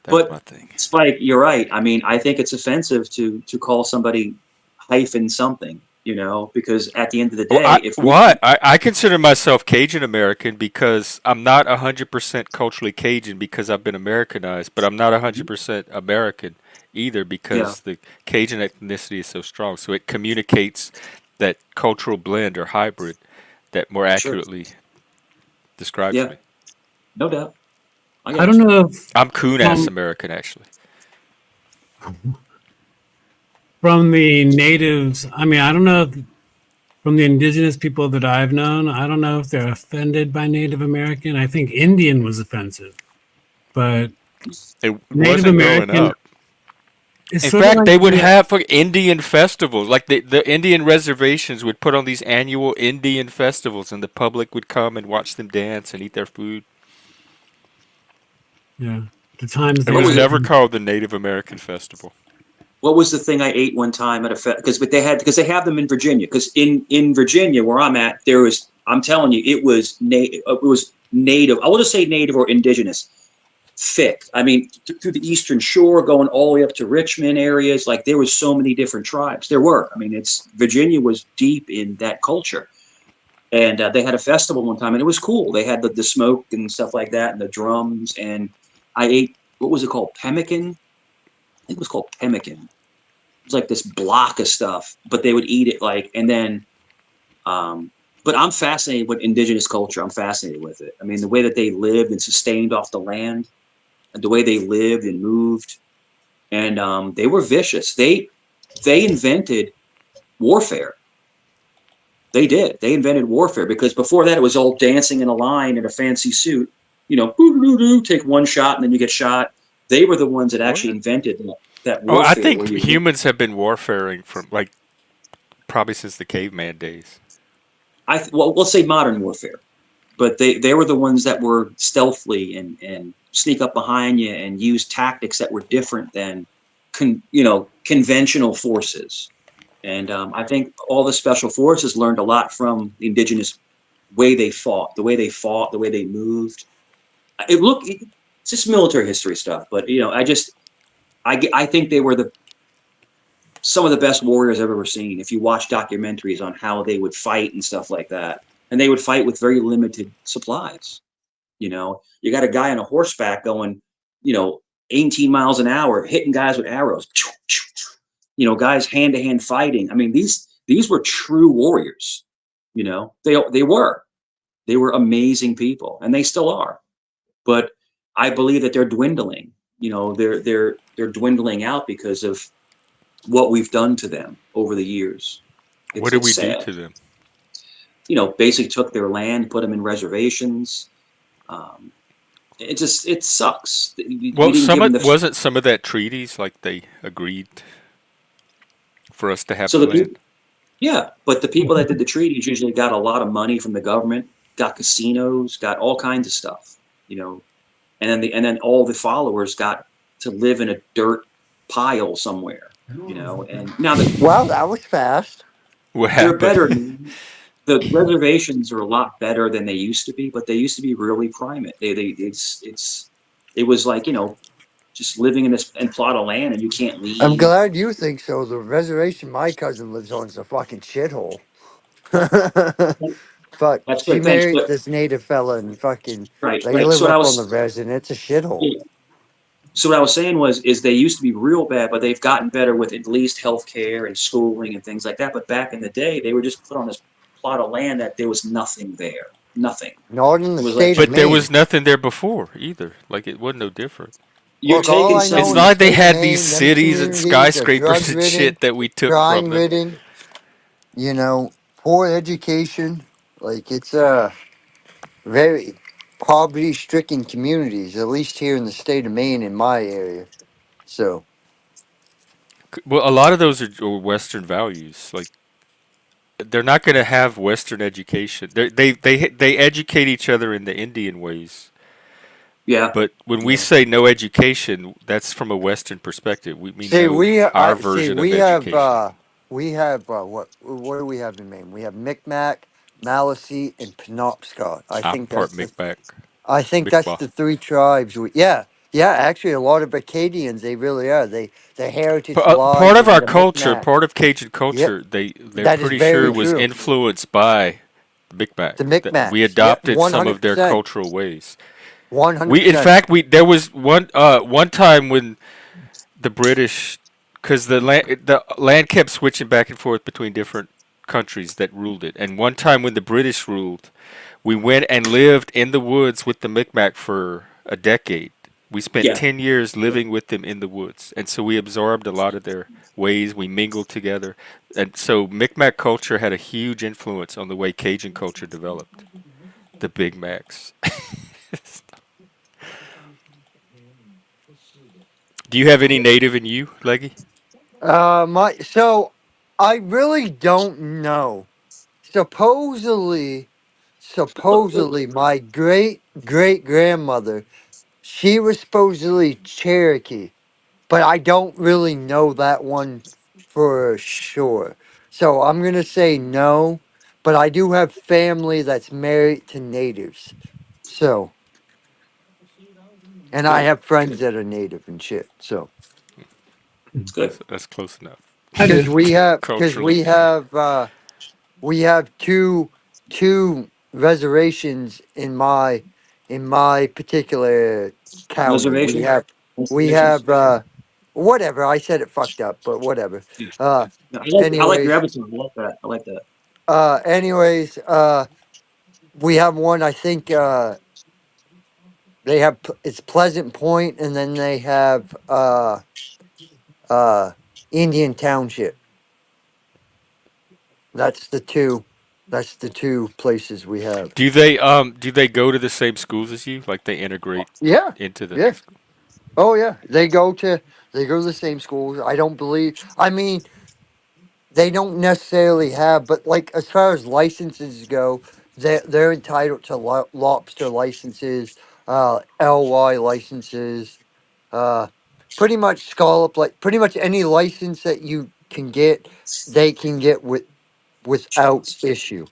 That's my thing. Spike, you're right. I mean, I think it's offensive to call somebody hyphen something, because at the end of the day, I consider myself Cajun American because I'm not 100% culturally Cajun because I've been Americanized, but I'm not 100% American either because the Cajun ethnicity is so strong. So it communicates that cultural blend or hybrid that more accurately describes me. No doubt. I don't know if I'm coon-ass American, actually. From the natives, I mean, I don't know if, from the indigenous people that I've known, I don't know if they're offended by Native American. I think Indian was offensive, but it Native wasn't American. Growing up. In fact, they would have Indian festivals, like the Indian reservations would put on these annual Indian festivals, and the public would come and watch them dance and eat their food. Yeah, the times. It was never called the Native American Festival. What was the thing I ate one time at a because they have them in Virginia. Because in Virginia where I'm at, I'm telling you, it was native. I will just say native or indigenous. Thick. I mean, through the Eastern Shore, going all the way up to Richmond areas, like there was so many different tribes. There were. I mean, Virginia was deep in that culture, and they had a festival one time, and it was cool. They had the smoke and stuff like that, and the drums. And I ate, what was it called? Pemmican. I think it was called pemmican. It was like this block of stuff, but they would eat it and then. But I'm fascinated with indigenous culture. I'm fascinated with it. I mean, the way that they lived and sustained off the land. The way they lived and moved, and they were vicious. They invented warfare. They did. They invented warfare because before that it was all dancing in a line in a fancy suit. Take one shot and then you get shot. They were the ones that actually invented that warfare. I think humans have been warfaring from probably since the caveman days. Let's say modern warfare, but they were the ones that were stealthily and sneak up behind you and use tactics that were different than conventional forces. And I think all the special forces learned a lot from the indigenous way they fought, the way they moved. It's just military history stuff, but I think they were some of the best warriors I've ever seen. If you watch documentaries on how they would fight and stuff like that, and they would fight with very limited supplies. You got a guy on a horseback going, 18 miles an hour, hitting guys with arrows. Guys hand to hand fighting. I mean, these were true warriors. They were amazing people, and they still are. But I believe that they're dwindling. They're dwindling out because of what we've done to them over the years. What did we do to them? Basically took their land, put them in reservations. It sucks. Wasn't some of that treaties like they agreed for us to have the land? Yeah, but the people that did the treaties usually got a lot of money from the government, got casinos, got all kinds of stuff, and then all the followers got to live in a dirt pile somewhere, and now wow, that was fast. They're better. The reservations are a lot better than they used to be, but they used to be really primate. It was like, just living in this plot of land and you can't leave. I'm glad you think so. The reservation my cousin lives on is a fucking shithole. Fuck, she married this native fella and fucking they live up on the res and it's a shithole. Yeah. So what I was saying is they used to be real bad, but they've gotten better with at least healthcare and schooling and things like that. But back in the day, they were just put on this plot of land that there was nothing there. Nothing. Not in the state of Maine. But there was nothing there before either. Like it wasn't no different. Look, it's not like they had these cities and skyscrapers and shit that we took from them. Ridden, poor education. Like it's very poverty-stricken communities, at least here in the state of Maine in my area. So, well, a lot of those are Western values. Like they're not going to have Western education. They educate each other in the Indian ways. Yeah. But when we say no education, that's from a Western perspective. We mean our version of education. We have what do we have in Maine? We have Micmac, Maliseet, and Penobscot. I think part Micmac. I think that's the three tribes. Yeah, actually, a lot of Acadians, they really are. Their heritage Part lies of in our the culture, Micmac. part of Cajun Yep, culture, they're that is pretty sure very was true. influenced by the Micmac. The That we Micmacs. Yep, adopted some of their 100%. cultural ways. In 100%. fact, there was one time when the British, because the land kept switching back and forth between different countries that ruled it, and one time when the British ruled, we went and lived in the woods with the Micmac for a decade. We spent Yeah. 10 years living with them in the woods, and so we absorbed a lot of their ways. We mingled together, and so Micmac culture had a huge influence on the way Cajun culture developed. The Big Macs. Do you have any native in you, Leggy? So I really don't know. Supposedly, my great grandmother, she was supposedly Cherokee, but I don't really know that one for sure. So I'm gonna say no, but I do have family that's married to natives. So, and I Good. have friends that are native and shit. So, It's good. That's close enough. I because did. Culturally. we have two reservations in my particular county. Reservation. We Reservations. have whatever. I said it fucked up, but whatever. Yeah. Uh No, I like your anyways, avatar. I like that. I like that. anyways, we have one. I think they have it's Pleasant Point, and then they have uh Indian Township. That's the two. That's the two places we have. Do they go to the same schools as you? Like they integrate Yeah, into the yeah. Oh yeah. They go to the same schools. I don't believe. I mean, they don't necessarily have, but like as far as licenses go, they're entitled to lobster licenses, LY licenses, uh, pretty much scallop, like pretty much any license that you can get, they can get without issue.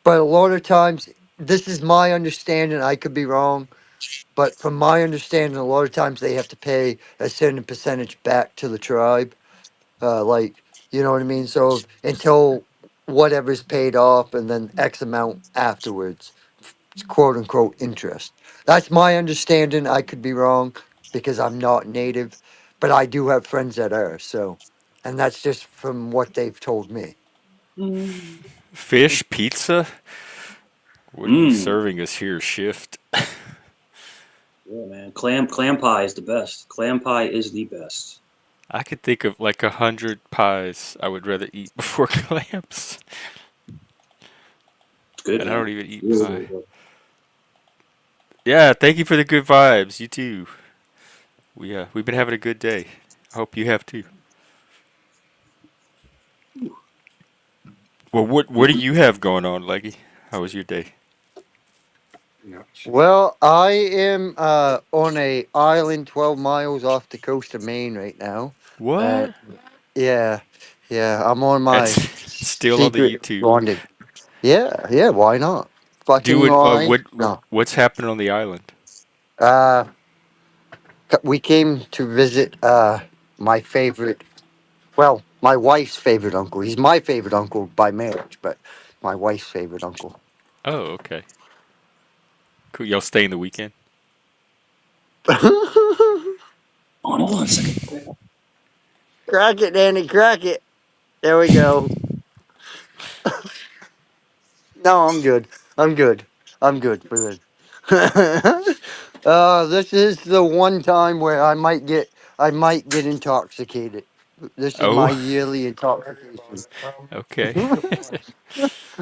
But a lot of times, this is my understanding. I could be wrong, but from my understanding, a lot of times they have to pay a certain percentage back to the tribe. Like, you know what I mean? So until whatever's paid off, and then X amount afterwards, quote unquote interest. That's my understanding. I could be wrong because I'm not native, but I do have friends that are. So, and that's just from what they've told me. Mm. fish pizza? What are you Mm. serving us here, Shift? Yeah, man. Clam pie is the best. Clam pie is the best. I could think of like 100 pies I would rather eat before clams, It's good, and I don't man. even eat Really, pie. really good. Yeah, thank you for the good vibes. You too. We've been having a good day. I hope you have too. Well, what do you have going on, Leggy? How was your day? Well, I am on a island 12 miles off the coast of Maine right now. Uh, What? yeah, yeah, I'm on It's my still on the secret YouTube. rendezvous. Yeah, yeah, why not? Fucking Doing line? No. what's happening on the island? Uh, we came to visit my favorite, well, my wife's favorite uncle. He's my favorite uncle by marriage, but my wife's favorite uncle. Oh, okay. Cool. Y'all staying the weekend? Hold on a second. Crack it, Danny, crack it. There we go. No, I'm good. I'm good. I'm good for this. This is the one time where I might get intoxicated. This is my Oh, yearly intoxication. okay.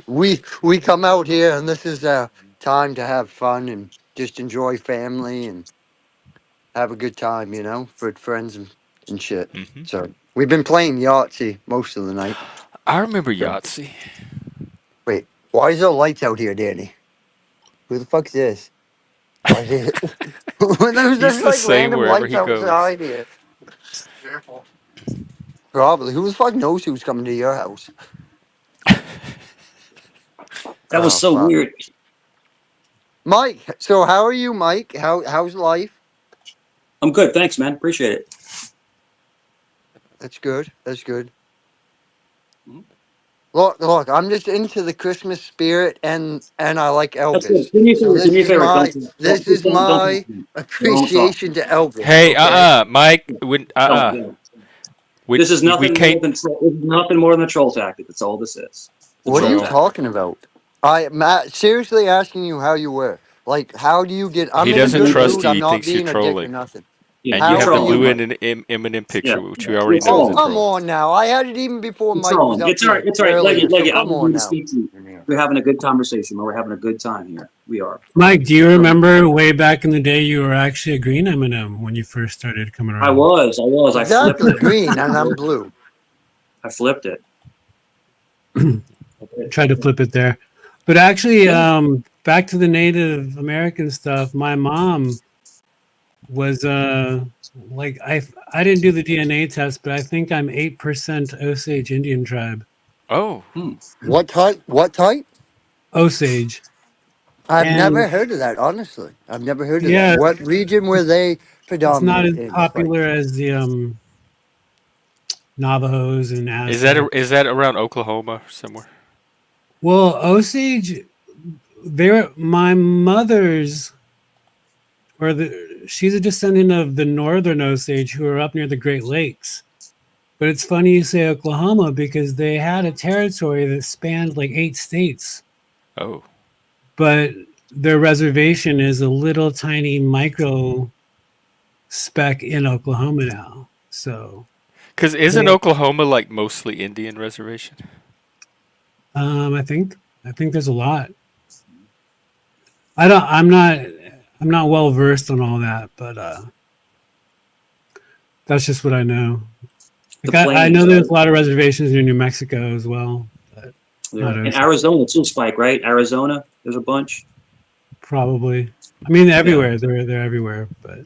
We come out here, and this is a time to have fun and just enjoy family and have a good time, for friends and shit. Hmm. So we've been playing Yahtzee most of the night. I remember So Yahtzee. wait, why is there lights out here, Danny? Who the fuck's this? Why is it? There's He's just the like same random wherever lights he goes. outside here. Probably. Who the fuck knows who's coming to your house? That was Oh so fuck. weird. Mike, so how are you, Mike? How's life? I'm good. Thanks, man. Appreciate it. That's good. That's good. Mhm. Look, I'm just into the Christmas spirit, and I like That's good. Elvis. Do me a So favor. Do this me a is favor. my Don't my talk to me. Don't talk. appreciation to Elvis. Hey, Okay. Mike. When Don't. when This is we nothing more can't, than nothing more than a troll tactic. That's all this is. It's a What are troll you well, tactic. talking about? Matt, seriously asking you how you were. Like, how do you get? he I'm in a doesn't good trust mood. you. I'm He not thinks you're being a dick or trolling, nothing. Yeah, and you you're How have the are you, trolling. Lou Mike? in an imminent Yeah, picture, which we you're already know is Oh, a trolling. come troll. on now. I had it even before You're Mike was trolling. up It's all right. here It's all right. earlier. So Leggy. I'm come on going to now. speak to you. We're having a good conversation. We're having a good time here. We are. Mike, do you remember way back in the day you were actually a green M&M when you first started coming I around? was. I flipped Exactly, it. green, and I'm blue. I flipped it. Tried to flip it there. But actually, Yeah. back to the Native American stuff, my mom was like I didn't do the DNA test, but I think I'm 8% Osage Indian tribe. Oh, Hmm. What type? What type? Osage. I've never And heard of that. Honestly, I've never heard of that. yeah, What region were they it's not predominant as in? Like, popular as the Navajos and Aztecs. is that around Oklahoma somewhere? Well, Osage, they're my mother's, or she's a descendant of the northern Osage who are up near the Great Lakes. But it's funny you say Oklahoma because they had a territory that spanned like 8 states, Oh, but their reservation is a little tiny micro speck in Oklahoma now. So, because isn't they, Oklahoma like mostly Indian reservation? I think there's a lot. I don't. I'm not well versed on all that, but that's just what I know. The Like I know plains, there's right? a lot of reservations in New Mexico as well, but not In Osage. Arizona too, Spike, right? Arizona, there's a bunch. Probably. I mean, Yeah. everywhere. They're everywhere, but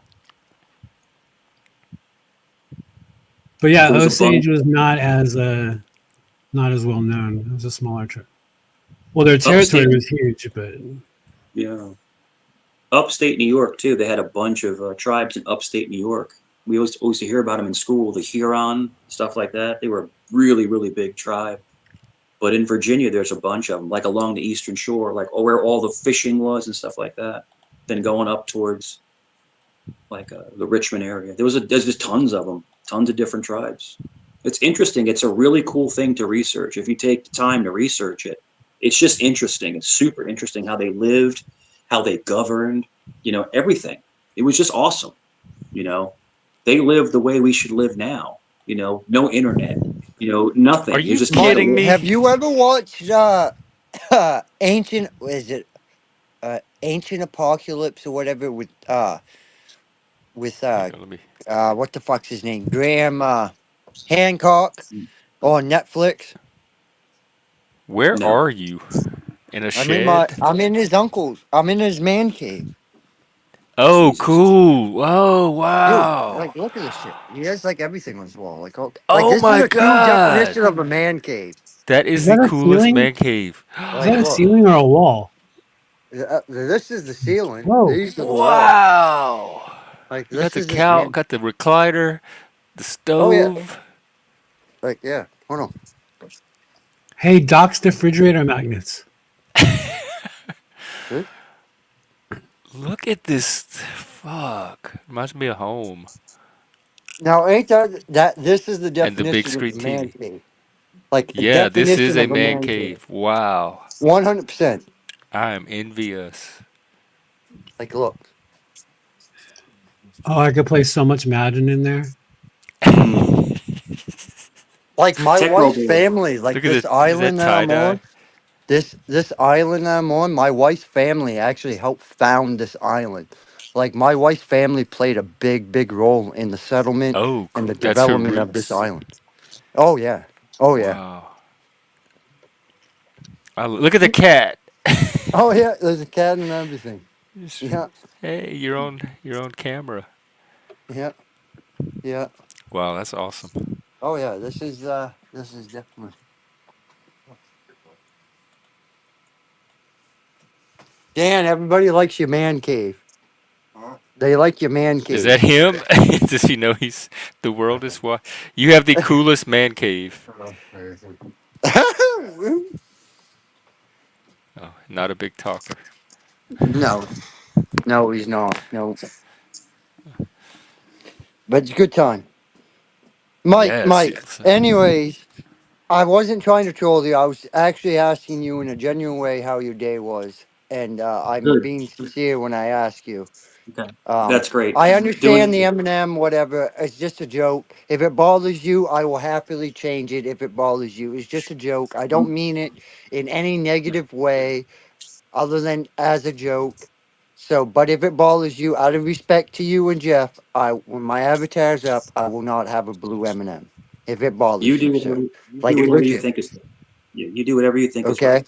yeah, There was a bunch. Osage was not as well known. It was a smaller trip. Well, their territory Upstate, was huge, but yeah. Upstate New York too. They had a bunch of tribes in upstate New York. We always to hear about them in school, the Huron, stuff like that. They were a really, really big tribe. But in Virginia, there's a bunch of them, like along the eastern shore, like where all the fishing was and stuff like that. Then going up towards like the Richmond area, there's just tons of them, tons of different tribes. It's interesting. It's a really cool thing to research if you take the time to research it. It's just interesting. It's super interesting how they lived, how they governed, everything. It was just awesome. You know, they lived the way we should live now. No internet. Are Nothing. It was you just keep Mike, kidding it. me? have you ever watched Ancient? Is it Ancient Apocalypse or whatever with Hang on, let me. what the fuck's his name? Graham Hancock on Netflix. Where No. are you? In a shed? I'm in his uncle's. I'm in his man cave. Oh, Jesus. cool. Oh, Dude, wow. like, look at this shit. He has like everything on his wall. Like Oh this is my a true god. definition of a man cave. That is is the that a coolest ceiling? man cave. Is Like, that a look, ceiling or a wall? this is the ceiling. Whoa! These are the walls. Wow. Like, You got this the is his cow, man. got the recliner, the Oh yeah. stove. Like, yeah. Hold on. Hey, Doc's refrigerator magnets. This? Look at this. Fuck. Reminds me of home. Now, ain't that this is the And the big definition of screen a man TV. cave? Like, a Yeah, this is definition a of a man man cave. cave. Wow. 100%. I am envious. Like, look. Oh, I could play so much Madden in there. Mm. Like my Tech wife's Robo. family, like Look at this it. Is that island that tie I'm on. dye? This island I'm on, my wife's family actually helped found this island. Like my wife's family played a big role in the settlement Oh, and the that's her development of this roots. island. Oh yeah. Oh yeah. Wow. Look at the cat. Oh yeah, there's a cat and everything. Just- Yeah. Hey, your own camera. Yeah. Yeah. Wow, that's awesome. Oh yeah, this is definitely. Dan, everybody likes your man cave. They like your man cave. Is that him? Does he know he's the world is wide? You have the coolest man cave. Oh, not a big talker. No, no, he's not. No, but it's a good time. Yes, Mike. yes. Anyways, I wasn't trying to troll you. I was actually asking you in a genuine way how your day was, and I'm Good. being sincere when I ask you. Okay. That's great. I Doing. understand the Eminem, whatever. It's just a joke. If it bothers you, I will happily change it. If it bothers you, it's just a joke. I don't mean it in any negative way, other than as a joke. So, but if it bothers you, out of respect to you and Jeff, when my avatar's up, I will not have a blue M&M. If it You bothers do you, whatever sir, you do like whatever you legit. think is right. You do whatever you think is right. Okay.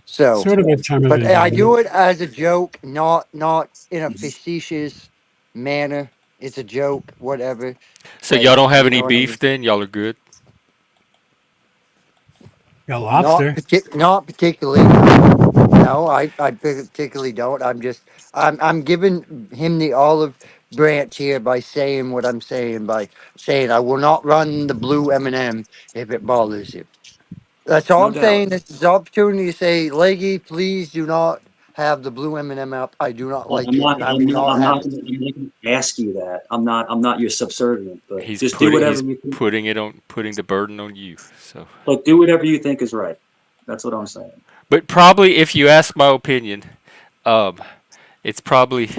So, Sort of a term of but I do endearment. it as a joke, not in a facetious manner. It's a joke, whatever. So Like, y'all don't have you any know what I mean? beef then? Y'all are good. Got lobster. Not particularly. No, no. I particularly don't. I'm giving him the olive branch here by saying what I'm saying, by saying I will not run the blue M&M if it bothers you. That's all No I'm doubt. saying. This is the opportunity to say, Leggy, please do not have the blue M&M up. I do not Well, like it, and I will not I'm have not it. gonna ask you that. I'm not your subservient, but He's just do whatever he's you think. putting the burden on you. So, But do whatever you think is right. That's what I'm saying. but probably if you ask my opinion, um, it's probably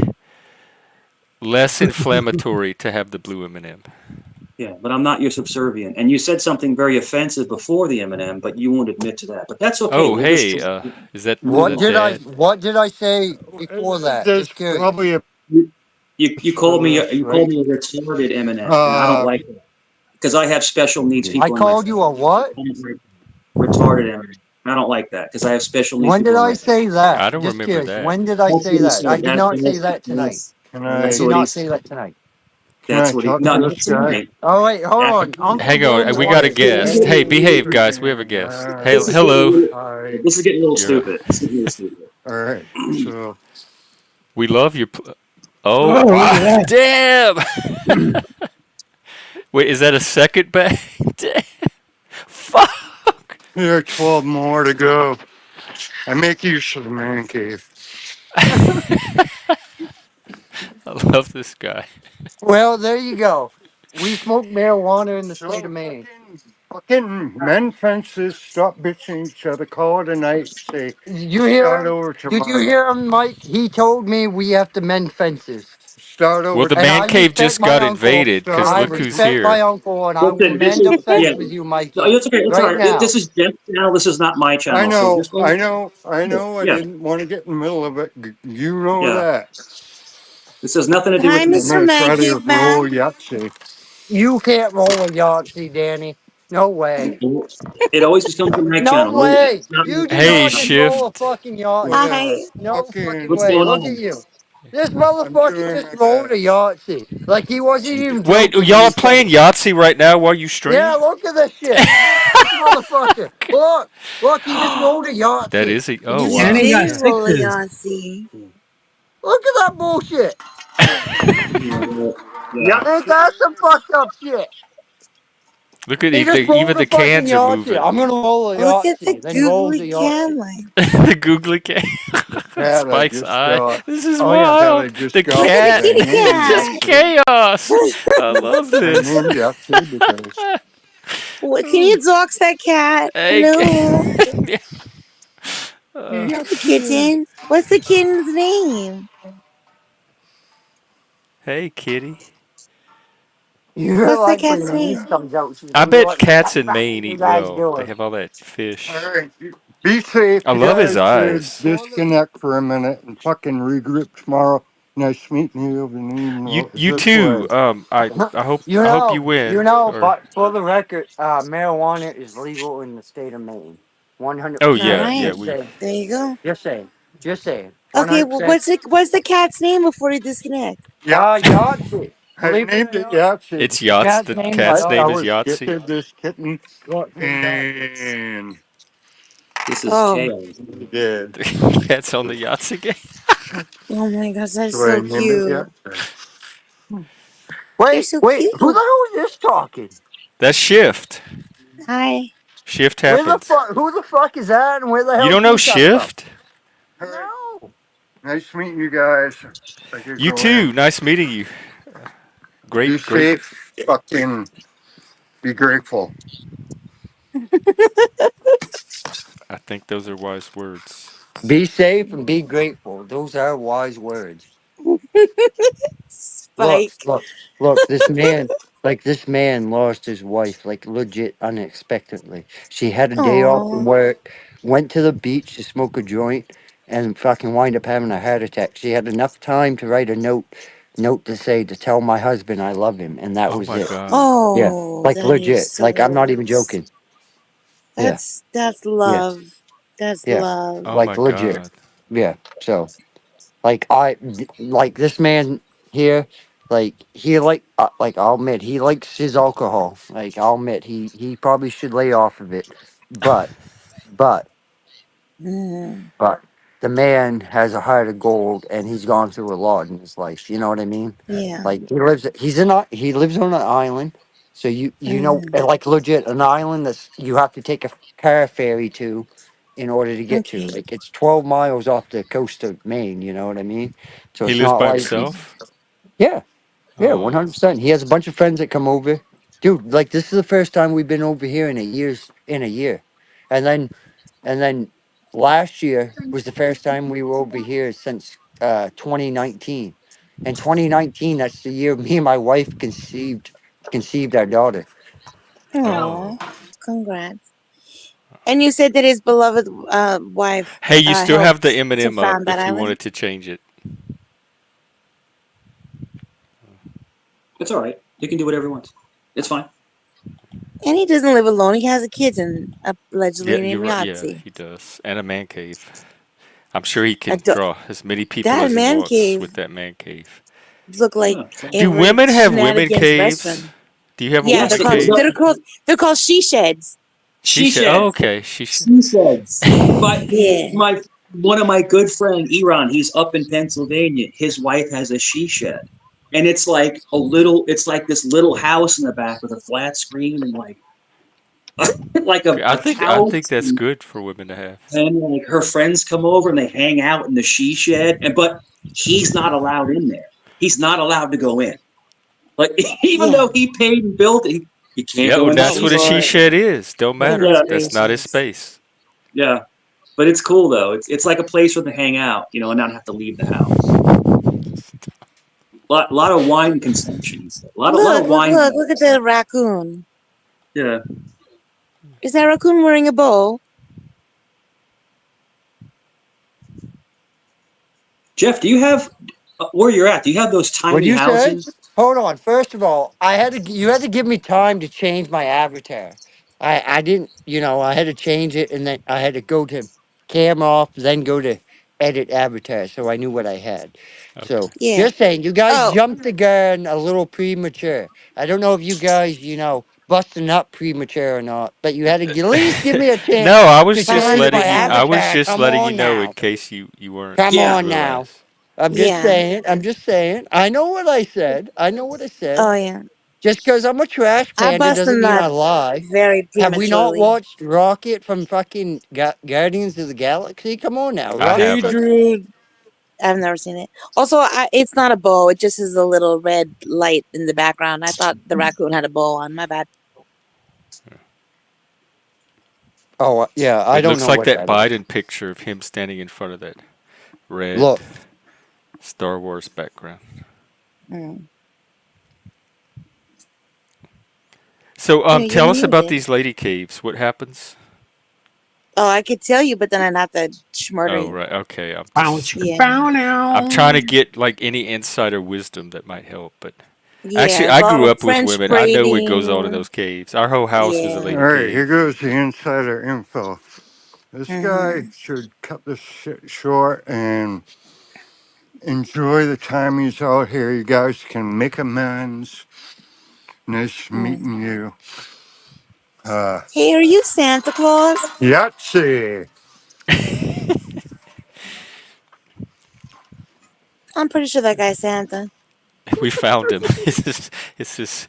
less inflammatory to have the blue M&M. Yeah, but I'm not your subservient. And you said something very offensive before the Eminem, but you won't admit to that. But that's okay. Oh, We'll just hey, is What that did I? Dad? What did I say before that? There's Just curious. probably a you for called me this, right? a retarded Eminem, and I don't Uh, like that because I have special needs I people in my called you a family. what? Retarded Eminem. I don't like that because I have special needs When did people in I my family. say that? I don't Just remember curious. that. When did I That's say what he that? I said. did not say that tonight. can I That's I did what he not say said. that tonight. can I That's what he. talk No, to not this guy? tonight. Oh wait, hold After on. Uncle Hang on, Danny we got a wanted to guest. say. Hey, behave, guys. We have a guest. Hey, This is getting a hello. little, Hi. this is getting a little You're. stupid. This is getting a little stupid. All right. So We love your. Oh, Oh, look wow. at Damn. that. Wait, is that a second bag? Damn. Fuck. there are 12 more to go. I make use of the man cave. I love this guy. Well, there you go. We smoke marijuana in the So state of Maine. fucking men fences, stop bitching each other, call it a night, say, Did you hear start him? over Did you tomorrow. hear him, Mike? He told me we have to mend fences. Start Well, over the And man I tomorrow. cave respect just my got uncle. invaded because Start I look over who's tomorrow. respect my here. uncle, and I will Listen, this mend is a fence yeah. with you, No, Mikey, it's okay. It's all right right. now. This is Jeff's channel. This is not my I channel. So know, just go. I know, I know. I Yeah, didn't want to get in the middle of it. You know yeah. that. This has nothing to do Hi, with I'm me. Mr. gonna try to Mankcaveman. roll Yahtzee. You can't roll a Yahtzee, Danny. No way. It always just comes from my No channel. way. It's not my You do Hey, not channel. control a shift. fucking Whatever. Yahtzee. Hi. No fucking Fucking, What's way. going Look at on? you. This I'm motherfucker doing just my rolled a best. Yahtzee. Like he wasn't even Wait, joking when y'all he are said playing it. Yahtzee right now while you stream? Yeah, look at this shit. This motherfucker. Look. Look, he just rolled a That Yahtzee. is a. Did Oh, you You just wow. Danny see got did it? roll a sixes. Yahtzee. Look at that bullshit. Yeah, well, yeah. Ain't that some fucked up shit? Look at He just even rolled a the fucking cans are Yahtzee. moving. I'm gonna roll a Look at the Yahtzee. Then rolls a googly Yahtzee. camera. The googly cat. The cat I Spike's just eye. got. This is Oh yeah. Cat I wild. The just got Look at the was cat. I kitty It's named just cat. Yahtzee. chaos. I love I this. named Yahtzee because What, can you dox that cat? Hey, Hello. The Yahtzee. kitten. What's the kitten's name? hey, kitty. You're What's the like when cat's Denise name? comes out, she's I gonna be bet like, cats in what Maine you eat guys well. They doing? have all that All fish. right, be safe, I you love his guys. eyes. Disconnect for a minute and fucking regroup tomorrow. Nice meeting you. You This way. too. I hope you win. Or But for the record, marijuana is legal in the state of Maine. oh 100%. All yeah, yeah. right. Just We saying. There you go. Just saying. Just saying. Okay, well, 100%. what's the cat's name before you disconnect? Yahtzee. I Believe it named or it not, Yahtzee it's the because yachts. cat's The name is cat's I name Yahtzee. is was Yahtzee. gifted this kitten Look, here's Yahtzee. and This is Oh, chaos. he did. The cat's on the Yahtzee game. Oh my gosh, that's so cute. Wait, so wait, cute. who the hell is this talking? That's Shift. Hi. Shift Where the happens. fuck? Who the fuck is that? And where the You hell don't did know he come from? Shift? No. Nice meeting you guys. I could You go in. too. Nice meeting you. Be Great. safe. Fucking be grateful. I think those are wise words. Be safe and be grateful. Those are wise words. Look, Spike. look, this man lost his wife, like legit unexpectedly. She had a day off from Oh. work, went to the beach to smoke a joint, and fucking wind up having a heart attack. She had enough time to write a note to tell my husband I love him, and that Oh was my it. God. Yeah, Oh, like that is legit. Like I'm not so. even joking. Yeah, That's yeah, love. That's yeah. love. Oh Like my legit. God. Yeah. So. Like this man here, like I'll admit he likes his alcohol. Like I'll admit he probably should lay off of it, but but Mm, but the man has a heart of gold, and he's gone through a lot in his life. You know what I mean? yeah. Like he lives on an island, so you know Mm, like legit an island that's you have to take a car ferry to in order to get to. okay. Like it's 12 miles off the coast of Maine. You know what I mean? So He it's lives not by like himself? yeah, yeah, Oh. 100%. He has a bunch of friends that come over. Dude, like this is the first time we've been over here in a year. And then last year was the first time we were over here since 2019. And 2019, that's the year me and my wife conceived our daughter. Aw. Oh. Congrats. And you said that his beloved wife Hey, you still have the helped to M&M up found that if you island? wanted to change it. It's all right. You can do whatever you want. It's fine. And he doesn't live alone. He has a kid and Yeah, allegedly you're named right. Yeah, Yahtzee. he does. And a man cave. I'm sure he A can do- draw as many people that as he man wants cave with that man cave. look like Yeah, so- Do every women have women shenanigans caves? restaurant. Do you have a Yeah, yes, woman they're the, called cave? the, they're called she sheds. She she said, "Oh, sheds. okay." She said, She sheds. But Yeah. my one of my good friend Iran, he's up in Pennsylvania. His wife has a she shed, and it's like it's like this little house in the back with a flat screen and like like I a think couch, that's good for women to have. and like her friends come over and they hang out in the she shed, but he's not allowed in there. He's not allowed to go in. Like even Yeah. though he paid and built it, he can't Yeah, go well, in the that's Oh she what a she shed. Lord. shed is. Don't matter. Goodness Yeah, That's not his gracious. space. yeah. But it's cool though. It's like a place where they hang out, you know, and not have to leave the house. Lot of wine consumption. Lot of wine Look at bottles. the raccoon. Yeah. Is that raccoon wearing a bow? Jeff, do you have where you're at? Do you have those What'd tiny you say? houses? Hold on. First of all, you had to give me time to change my avatar. I didn't, I had to change it, and then I had to go to camera off, then go to edit avatar, so I knew what I had. Okay. So Yeah. just saying, you guys Oh, jumped the gun a little premature. I don't know if you guys, busting up premature or not, but you had to at least give me a No, chance to change my I was avatar. just Come letting you on know in now. case you weren't Come Yeah. didn't on now. realize. I'm just yeah. saying. I'm just saying. I know what I said. I know what I said. Oh, yeah. Just because I'm a trash I panda bust doesn't in mean that I lie. very Have we not prematurely. watched Rocket from fucking Guardians of the Galaxy? Come on now, I Rocket. Hey, haven't. dude. I've never seen it. Also, it's not a bow. It just is a little red light in the background. I thought the raccoon had a bow on. My bad. Oh yeah, I It don't looks know like what that that is. Biden picture of him standing in front of that red Look, Star Wars background. Mm. So, Yeah, you're tell us about muted. these lady caves. What happens? Oh, I could tell you, but then I'd have to murder Oh, you. right. Okay. Bow chicka Yeah. bow I'm trying to now. get like any insider wisdom that might help, but actually, Yeah. I grew Well, up with French women. I know what goes on in braiding. those caves. Our whole house is a Yeah. All lady right, here cave. goes the insider info. This Mm-hmm. guy should cut this shit short and enjoy the time he's out here. You guys can make amends. Nice Mm. meeting you. Uh, Hey, are you Santa Claus? Yahtzee. I'm pretty sure that guy's Santa. We found him. It's his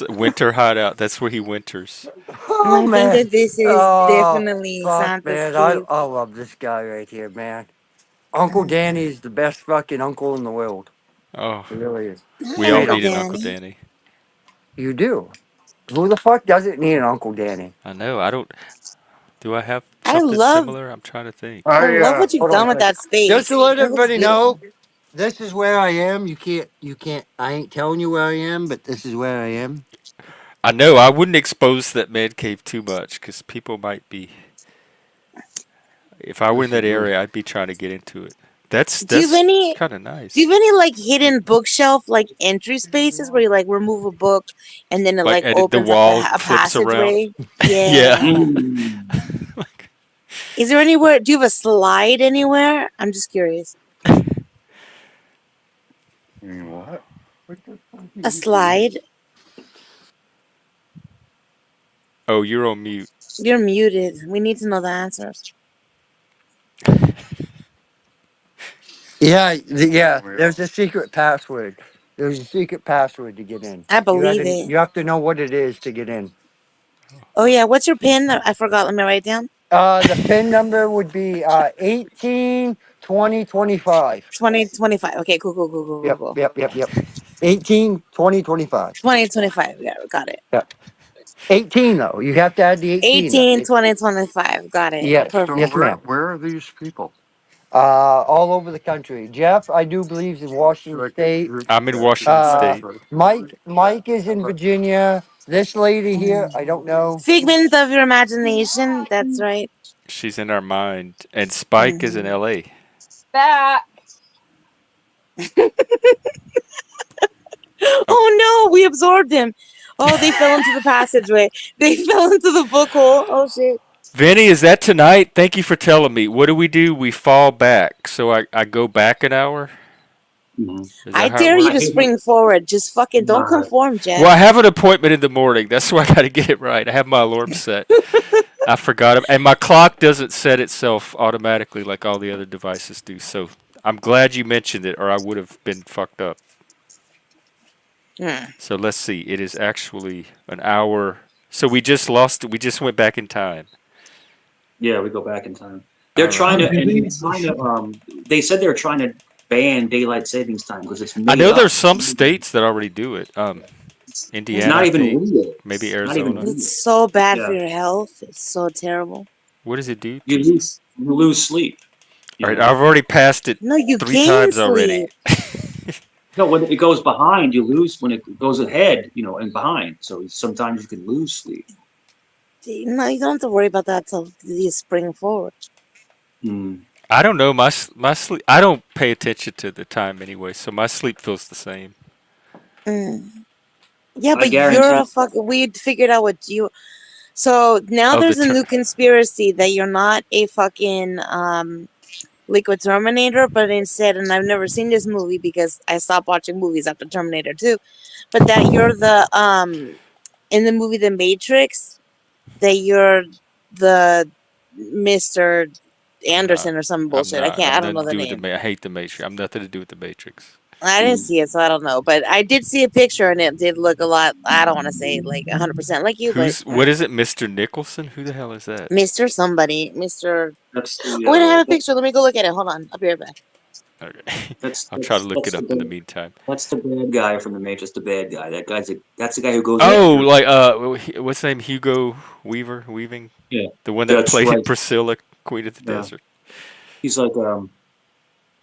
winter hideout. That's where he winters. Oh I think man. that this is Oh definitely fuck, Santa's man. cave. I love this guy right here, man. Uncle Danny's the best fucking uncle in the world. Oh, He really is. we all Great Uncle need an uncle. Uncle Danny. Danny. You do. Who the fuck doesn't need an Uncle Danny? I know. I don't. Do I have I something love similar? I'm trying to think. I love what you've Hold on done a with second. that Just to space. let That looks everybody know, beautiful. this is where I am. You can't I ain't telling you where I am, but this is where I am. I know. I wouldn't expose that man cave too much because people might be. If I were in This is that good. area, I'd be trying to get into it. That's Do you have any kind of do you nice. have any like hidden bookshelf like entry spaces where you like remove a book and then it Like, like and the opens up wall a flips around. passageway? Yeah. Yeah. Mm. Like, Is there anywhere? Do you have a slide anywhere? I'm just curious. What? What the fuck are A you doing? slide? oh, you're on mute. You're muted. We need to know the answers. Yeah, there's a secret password. There's a secret password to get in. I believe it. You have to know what it is to get in. Oh yeah, what's your pin? I forgot. Let me write it down. The PIN number would be 18 20 25. 2025. Okay, Yep, cool. yep, yep, yep. 18 20 25. 2025. Yeah, got it. Yep. 18 though. You have to add the 18. 18, 2025. Got it. Yes, So Perfect. yes, ma'am. where are these people? All over the country. Jeff, I do believe, is in Washington State. I'm in Washington State. Mike is in Virginia. This lady here, I don't know. Figment of your imagination. That's right. She's in our mind. And Spike is in Mhm. L.A. Back. Oh, Oh no, we absorbed him. Oh, they fell into the passageway. They fell into the book hole. Oh shit. Vinny, is that tonight? Thank you for telling me. What do? We fall back. So I go back an hour? Mhm. Is I that how it dare you I to works? hate my. spring forward. Just fucking don't Nah. conform, Well, Jeff. I have an appointment in the morning. That's why I got to get it right. I have my alarm set. I forgot it. And my clock doesn't set itself automatically like all the other devices do. So I'm glad you mentioned it or I would have been fucked up. Hmm. So let's see. It is actually an hour. So we just lost. We just went back in time. Yeah, we go back in time. They're All trying right. to, and it's kind of. They said they're trying to ban daylight savings time because it's I made know up. there's some states that already do it. It's Indiana, not I even think. real. Maybe Not even Arizona. real. It's so bad for Yeah, your health. It's so terrible. What does it do you to you? lose sleep. All You right, know. I've already passed it No, you 3 gain times already. sleep. No, when it goes behind, you lose. When it goes ahead, and behind. So sometimes you can lose sleep. No, you don't have to worry about that till you spring forward. Mm. I don't know my sleep. I don't pay attention to the time anyway, so my sleep feels the same. Mm. Yeah, I but you're a guarantee. fucking. We figured out what you. So now Oh, there's a new conspiracy that you're not a fucking Liquid Terminator, but instead, and I've never seen this movie because I stopped watching movies after Terminator 2, but that you're the in the movie The Matrix, that you're the Mr. I'm not. Anderson or some I'm bullshit. not. I I'm don't nothing know to the do with name. I hate the Matrix. I'm nothing to do with the Matrix. I didn't see it, so I don't know. But I did see a picture, and it did look a lot. I don't want to say like 100% like you, but What is it, Mr. Nicholson? Who the hell is that? Mr. Somebody, Mr. That's Oh, wait, I have a the. picture. Let me go look at it. Hold on, I'll be right back. Okay. That's I'll try to that's look that's it the up in the bad, meantime. that's the bad guy from the Matrix. The bad guy. That's the guy who goes Yeah, Oh, after. like what's his name? Hugo Weaving, Yeah, the one that that's played right. Priscilla, Queen of the Yeah, Desert. he's like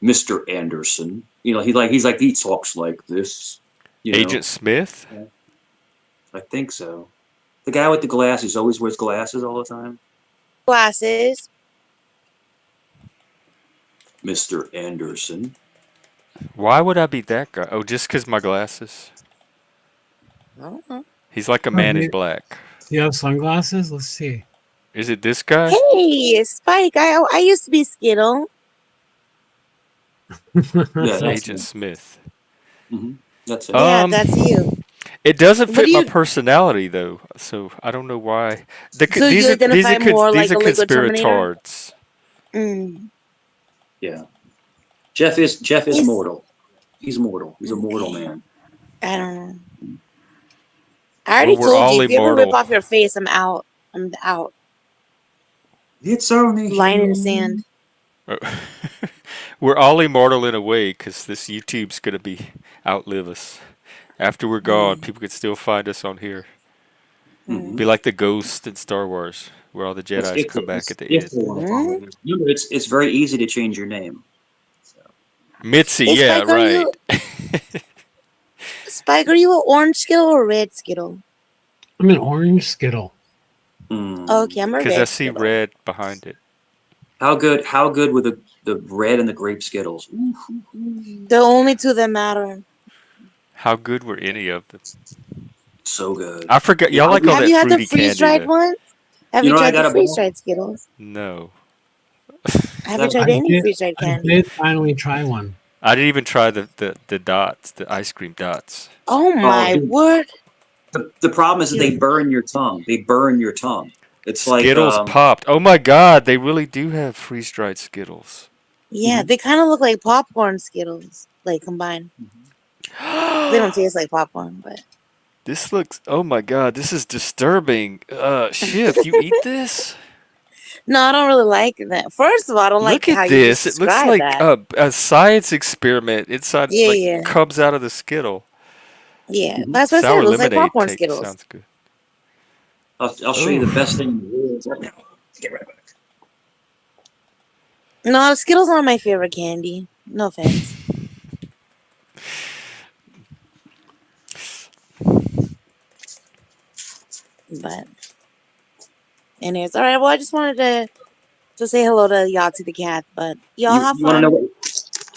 Mr. Anderson. He talks like this. You Agent know, Smith. Yeah, I think so. The guy with the glasses always wears glasses all the time. glasses. Mr. Anderson. Why would I be that guy? Oh, just 'cause my glasses. I don't know. He's like a Oh, man in black. do you have sunglasses? Let's see. Is it this guy? Hey, Spike. I used to be Skittle. Yeah, It's that's Agent him. Smith. Hmm. That's him. Yeah, that's you. It doesn't What fit do my you? personality though, so I don't know why. So you identify more These like are a Liquid Terminator? conspiratards. Mm. Yeah. Jeff is Is mortal. He's mortal. He's a mortal Okay. man. I don't know. I already Well, we're told you, all if you ever rip immortal. off your face, I'm out. I'm out. It's only Line in the human. sand. We're all immortal in a way because this YouTube's gonna be outlive us. After we're gone, people can still find us on here. Mm-hmm. Be like the ghost in Star Wars, where all the Jedi's come back at the If end. they want to follow you. Remember, it's very easy to change your name. So. Mitzi, Hey, yeah, Spike, are right. you Spike? Are you an orange Skittle or a red Skittle? I'm an orange Skittle. Okay, I'm a Because I red see Skittle. red behind it. How good were the red and the grape Skittles? The only two that matter. How good were any of them? So good. I forgot. Yeah, Y'all like all Have that you had the fruity freeze candy, dried though. one? Have You you know, I tried the got a freeze ball. dried Skittles? No. Have you tried any freeze dried I candy? did finally try one. I didn't even try the dots, the ice cream dots. Oh my Dude, word! the problem is that You, they burn your tongue. They burn your tongue. It's like Skittles popped. Oh my god, they really do have freeze-dried Skittles. yeah, they kind of look like popcorn Skittles, like combined. They don't taste like popcorn, but This looks. Oh my god, this is disturbing. Shiv, you eat this? no, I don't really like that. First of all, I don't like Look how at you just this. It looks described like that. a science experiment inside, Yeah, like yeah, comes out of the Skittle. yeah. That's what I said. Sour It looks like lemonade popcorn Skittles. sounds good. I'll show you the best thing in the world right now. Get right back. No, Skittles aren't my favorite candy. No offense. But anyways, all right. Well, I just wanted to say hello to Yahtzee the cat. But y'all have You want to know fun. what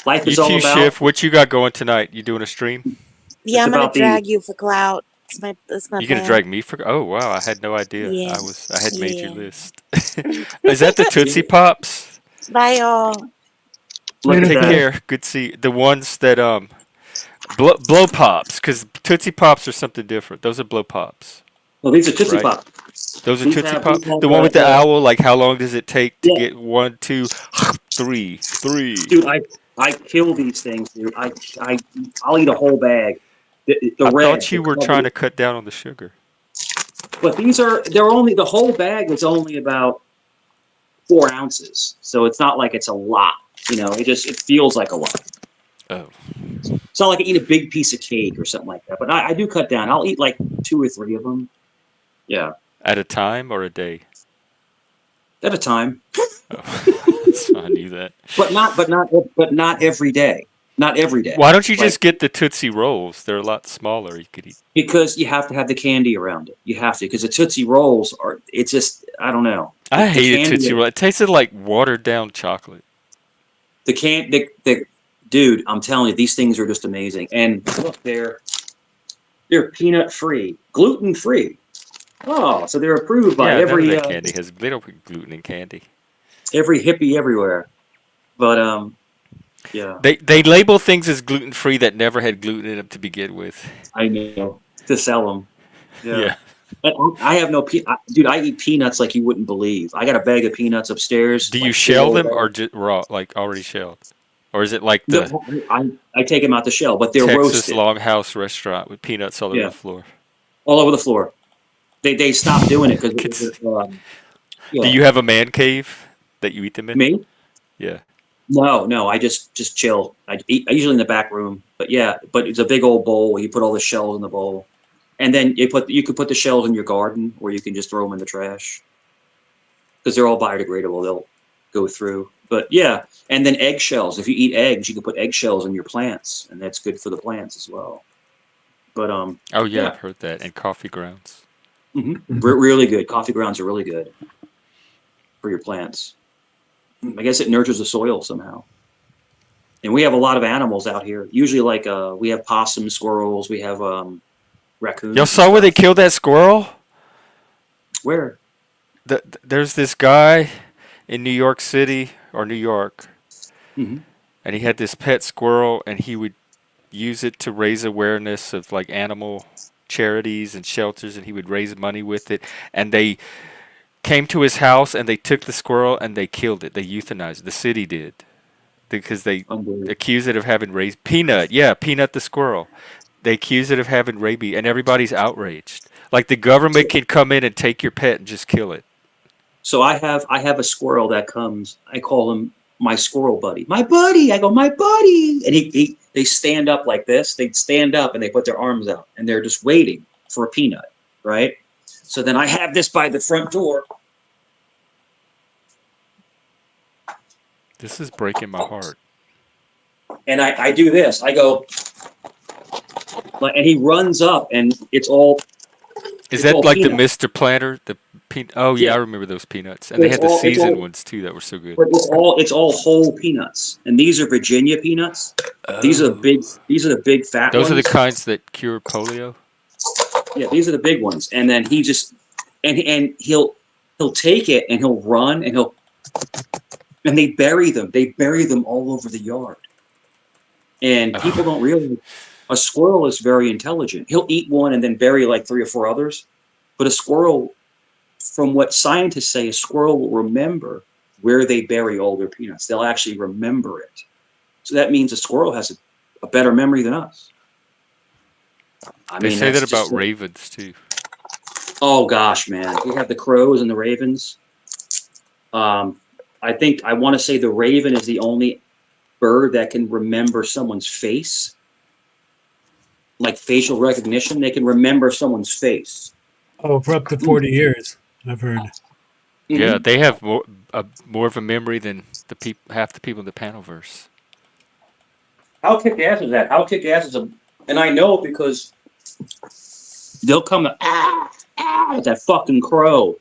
life You is all too, about? Shiv. What you got going tonight? You doing a stream? Yeah, It's I'm gonna about the. drag you for clout. That's my You gonna plan. drag me for? Oh wow, I had no idea. Yeah, I had made your yeah. list. Is that the Tootsie Pops? Bye, y'all. Look at Take that. care. Good to see you. The ones that blow pops, because Tootsie Pops are something different. Those are blow pops, Well, these are Tootsie right? Pops. Those are These Tootsie have Pop. The one with the the owl. Like, how long does it take to yeah. get 1, 2, 3, 3? Dude, I kill these things, dude. I'll eat a whole bag. The I red, thought the you were trying covered, to cut down on the sugar. but they're only the whole bag is only about 4 ounces, so it's not like it's a lot. You know, it feels like a lot. Oh, It's not like I eat a big piece of cake or something like that. But I do cut down. I'll eat like 2 or 3 of them. Yeah, at a time or a day? at a time. Oh, so I knew that. But not every day. Not every day. Why don't you Like just get the Tootsie Rolls? They're a lot smaller. You could eat. because you have to have the candy around it. You have to because the Tootsie Rolls are. It's just I don't know. I The hated candy. Tootsie Roll. It tasted like watered down chocolate. Dude, I'm telling you, these things are just amazing. And look, they're peanut free, gluten free. Oh, so they're approved by Yeah, none of every that candy has. They don't put gluten in candy. every hippie everywhere. But yeah, They label things as gluten free that never had gluten in them to begin with. I know to sell them. Yeah. Yeah. I have no dude. I eat peanuts like you wouldn't believe. I got a bag of peanuts upstairs. Do you Like shell them or just raw, like already shelled, or is it like the I take them out the shell, but they're Texas roasted. Longhouse restaurant with peanuts all over Yeah, the floor? all over the floor. They stopped doing it because Do yeah. you have a man cave that you eat them in? Me? Yeah. No. I just chill. I usually in the back room. But yeah, but it's a big old bowl. You put all the shells in the bowl, and then you could put the shells in your garden, or you can just throw them in the trash because they're all biodegradable. They'll go through. But yeah, and then eggshells. If you eat eggs, you can put eggshells in your plants, and that's good for the plants as well. But Oh yeah, yeah, I've heard that. And coffee grounds. really good. Coffee grounds are really good for your plants. I guess it nurtures the soil somehow. And we have a lot of animals out here. Usually, like we have possums, squirrels, we have raccoons. Y'all saw where they killed that squirrel? Where? There's this guy in New York City or New York, Mm-hmm. and he had this pet squirrel, and he would use it to raise awareness of like animal charities and shelters, and he would raise money with it. And they came to his house and they took the squirrel and they killed it. They euthanized it. The city did. because they accuse it of having rabies. Peanut, yeah, Peanut the squirrel. They accuse it of having rabies, and everybody's outraged. Like the government can come in and take your pet and just kill it. So I have a squirrel that comes. I call him my squirrel buddy. My buddy. I go, my buddy. And they stand up like this. They stand up and they put their arms out and they're just waiting for a peanut, right? So then I have this by the front door. This is breaking my heart. And I do this. I go, and he runs up and it's all. Is that like peanuts. the Mr. Planter? Oh yeah, I remember those peanuts, and they had the seasoned ones too that were so good. But it's all whole peanuts, and these are Virginia peanuts. Oh. These are the big fat Those ones. are the kinds that cure polio. Yeah, these are the big ones, and then he just and he'll take it and he'll run and they bury them. They bury them all over the yard, and people don't realize a squirrel is very intelligent. He'll eat one and then bury like 3 or 4 others, but a squirrel. From what scientists say, a squirrel will remember where they bury all their peanuts. They'll actually remember it. So that means a squirrel has a better memory than us. They say that about ravens too. Oh gosh, man. We have the crows and the ravens. I want to say the raven is the only bird that can remember someone's face. Like facial recognition, they can remember someone's face. Oh, for up to 40 years. I've heard. Yeah, they have more of a memory than half the people in the Panelverse. How kick-ass is that? How kick-ass is and I know because they'll come that fucking crow,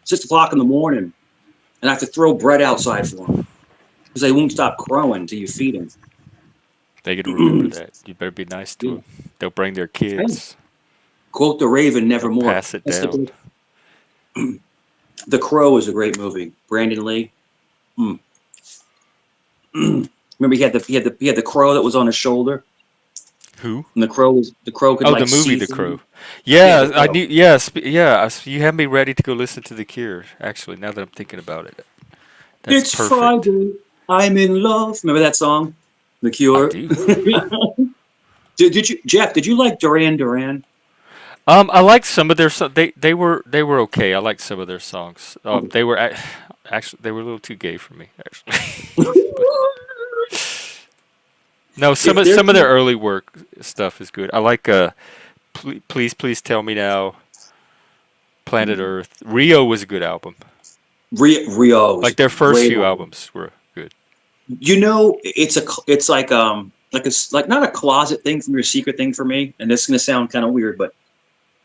6 o'clock in the morning, and I have to throw bread outside for them because they won't stop crowing until you feed them. They could remember that. You better be nice to them. They'll bring their kids. Quote the Raven, nevermore. Pass it down. The Crow is a great movie. Brandon Lee. Remember he had the crow that was on his shoulder. Who? And the crow could like the movie The through. Crow. Yeah, I knew. Yes, yeah. You have me ready to go listen to The Cure. Actually, now that I'm thinking about it, that's it's perfect. Friday. I'm in love. Remember that song, The Cure? I do. Jeff? Did you like Duran Duran? I liked some of their songs. They were okay. I liked some of their songs. They were actually a little too gay for me. Actually, no. Some of their early work stuff is good. I like Please Tell Me Now. Planet Earth. Rio was a good album. Rio. Like their first few albums were good. You know, it's like not a closet thing from your secret thing for me, and this is gonna sound kind of weird, but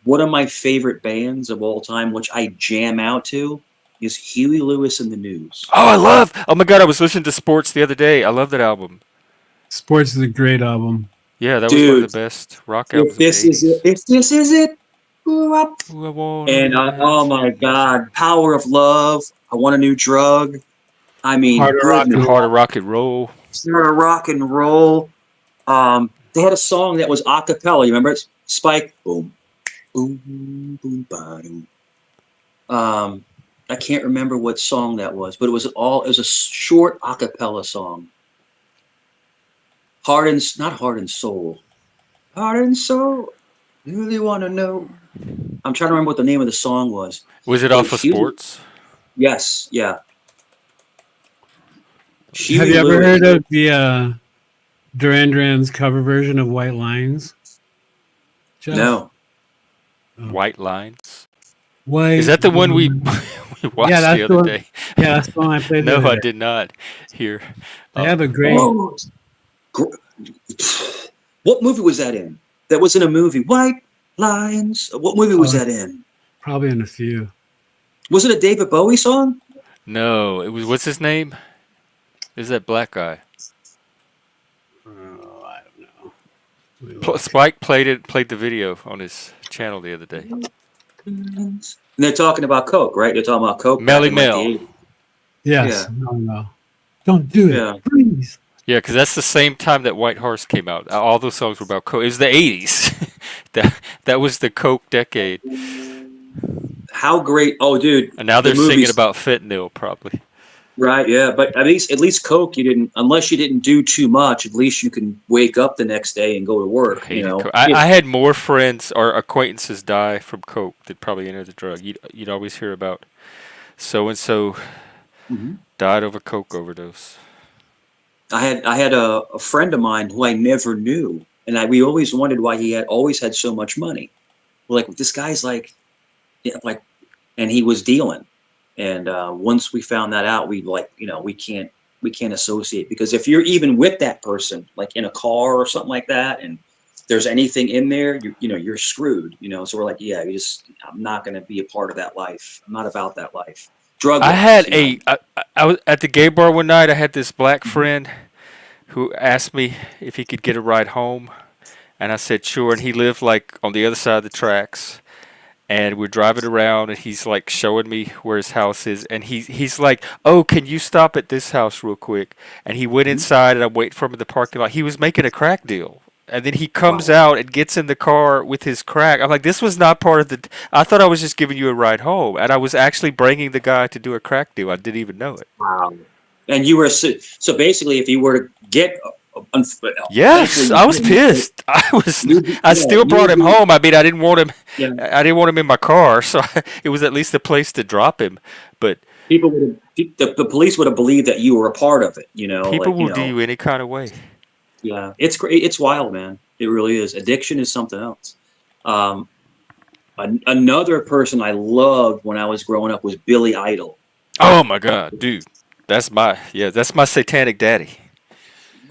one of my favorite bands of all time, which I jam out to, is Huey Lewis and the News. Oh my God, I was listening to Sports the other day. I love that album. Sports is a great album. Yeah, that was one of the best rock albums. If this is it, and oh my God, Power of Love. I Want a New Drug. I mean, Heart of Rock and Roll. Heart of Rock and Roll. They had a song that was a cappella. You remember it? Spike. Boom. Boom, boom, boom. I can't remember what song that was, but it was a short a cappella song. Not Heart and Soul. Heart and Soul. You really want to know? I'm trying to remember what the name of the song was. Was it off of Sports? Yes, yeah. Have you ever heard of the Duran Duran's cover version of White Lines? Jeff? No. White Lines? White Is that the one we watched the other day? Yeah, that's the one I played. No, I did not hear. They have a great. What movie was that in? That was in a movie. White Lines. What movie was that in? Probably in a few. Was it a David Bowie song? No, it was. What's his name? Is that black guy? I don't know. Spike played the video on his channel the other day. And they're talking about Coke, right? They're talking about Coke. Melly Mel. Yes. Yeah. No. Don't do it, please. Yeah, because that's the same time that White Horse came out. All those songs were about Coke. It was the 80s. that was the Coke decade. How great. Oh, dude. And now they're singing about fentanyl, probably. Right. Yeah. But at least Coke, you didn't, unless you didn't do too much, at least you can wake up the next day and go to I work, hated Coke. I had more friends or acquaintances die from Coke than probably any other drug. You'd always hear about so and so died of a Coke overdose. I had a friend of mine who I never knew, and we always wondered why he had always had so much money. We're like, this guy's like, yeah, like, and he was dealing. And once we found that out, we we can't associate, because if you're even with that person, like in a car or something like that, and there's anything in there, you're screwed. So we're like, yeah, I'm not going to be a part of that life. I'm not about that life. Drug I wise, had I was at the gay bar one night. I had this black friend who asked me if he could get a ride home, and I said sure. And he lived like on the other side of the tracks. And we're driving around, and he's like showing me where his house is, and he's like, "Oh, can you stop at this house real quick?" And he went inside, and I'm waiting for him in the parking lot. He was making a crack deal, and then he comes out and gets in the car with his crack. I'm like, "This was not part of the. I thought I was just giving you a ride home, and I was actually bringing the guy to do a crack deal. I didn't even know it." Wow. And you were so basically, if you were to get. Yes, I was pissed. I still brought him home. I mean, I didn't want him. Yeah. I didn't want him in my car, so it was at least a place to drop him. But people would the police would have believed that you were a part of it. People will do you any kind of way. Yeah, it's great. It's wild, man. It really is. Addiction is something else. Another person I loved when I was growing up was Billy Idol. Oh my God, dude, that's my satanic daddy.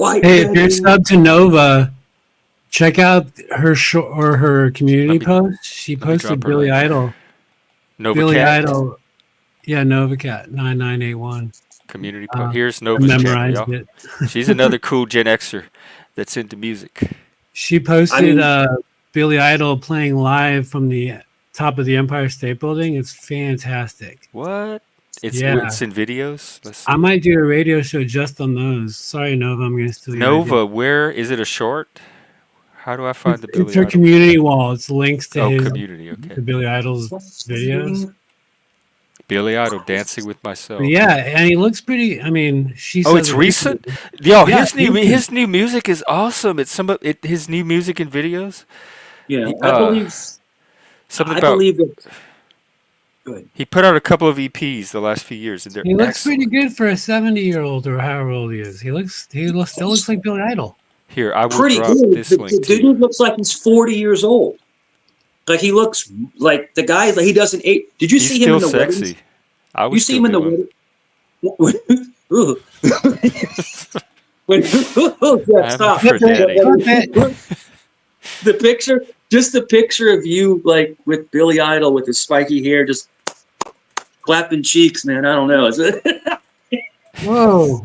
Hey, if you're sub to Nova, check out her community post. She posted Billy Idol. Nova Billy Cat? Idol. Yeah, Nova Cat 9981. Community post. Here's Nova's channel, y'all. She's another cool Gen Xer that's into music. She posted Billy Idol playing live from the top of the Empire State Building. It's fantastic. What? It's in videos. Let's see. I might do a radio show just on those. Sorry, Nova, I'm going to steal your Nova, where is it? A short? How do I find the Billy Idol? It's her community wall. It's links to his community. Okay. To Billy Idol's videos. Billy Idol, Dancing with Myself. Yeah, and he looks pretty. I mean, she. Oh, it's recent. Yo, his new music is awesome. It's his new music and videos. Yeah, I believe. Something I about. Believe that. Good. He put out a couple of EPs the last few years, and he looks pretty good for a 70-year-old or however old he is. He still looks like Billy Idol. Here, I will drop this link. The dude looks like he's 40 years old. Like he looks like the guy. Like he doesn't age. Did you see him in the sexy. Weddings? I was. You see him in the wedding? Stop. The picture, just the picture of you like with Billy Idol with his spiky hair, just clapping cheeks, man. I don't know. Is it? Whoa.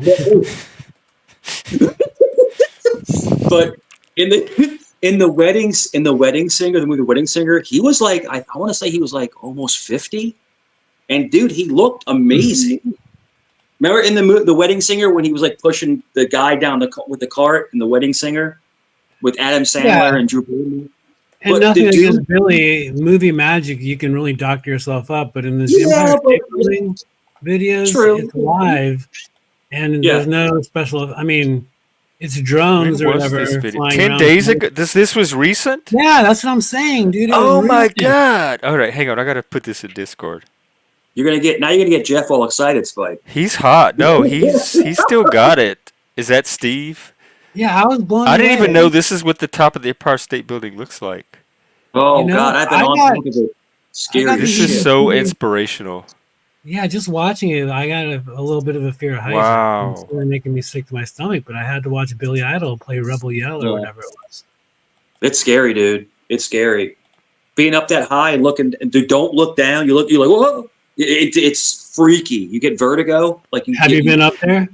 But in the Wedding Singer, the movie Wedding Singer, he was like, I want to say he was like almost 50, and dude, he looked amazing. Mm-hmm. Remember in the Wedding Singer when he was like pushing the guy down with the cart in the Wedding Singer with Adam Sandler and Drew Barrymore. And nothing against Billy. Movie magic, you can really doctor yourself up, but in this Empire State Building videos, it's live, and there's no special. I mean, it's drones or whatever. 10 days ago. This was recent. Yeah, that's what I'm saying, dude. Oh my God! All right, hang on. I gotta put this in Discord. You're gonna get Jeff all excited, Spike. He's hot. No, he's still got it. Is that Steve? Yeah, I was blown away. I didn't even know this is what the top of the Empire State Building looks like. Oh God, I've been on top of it. Scary. This is so inspirational. Yeah, just watching it, I got a little bit of a fear of heights. Wow. It's really making me sick to my stomach, but I had to watch Billy Idol play Rebel Yell or whatever it was. It's scary, dude. It's scary. Being up that high and looking, and dude, don't look down. You're like, whoa. It's freaky. You get vertigo. Like Have you been up there?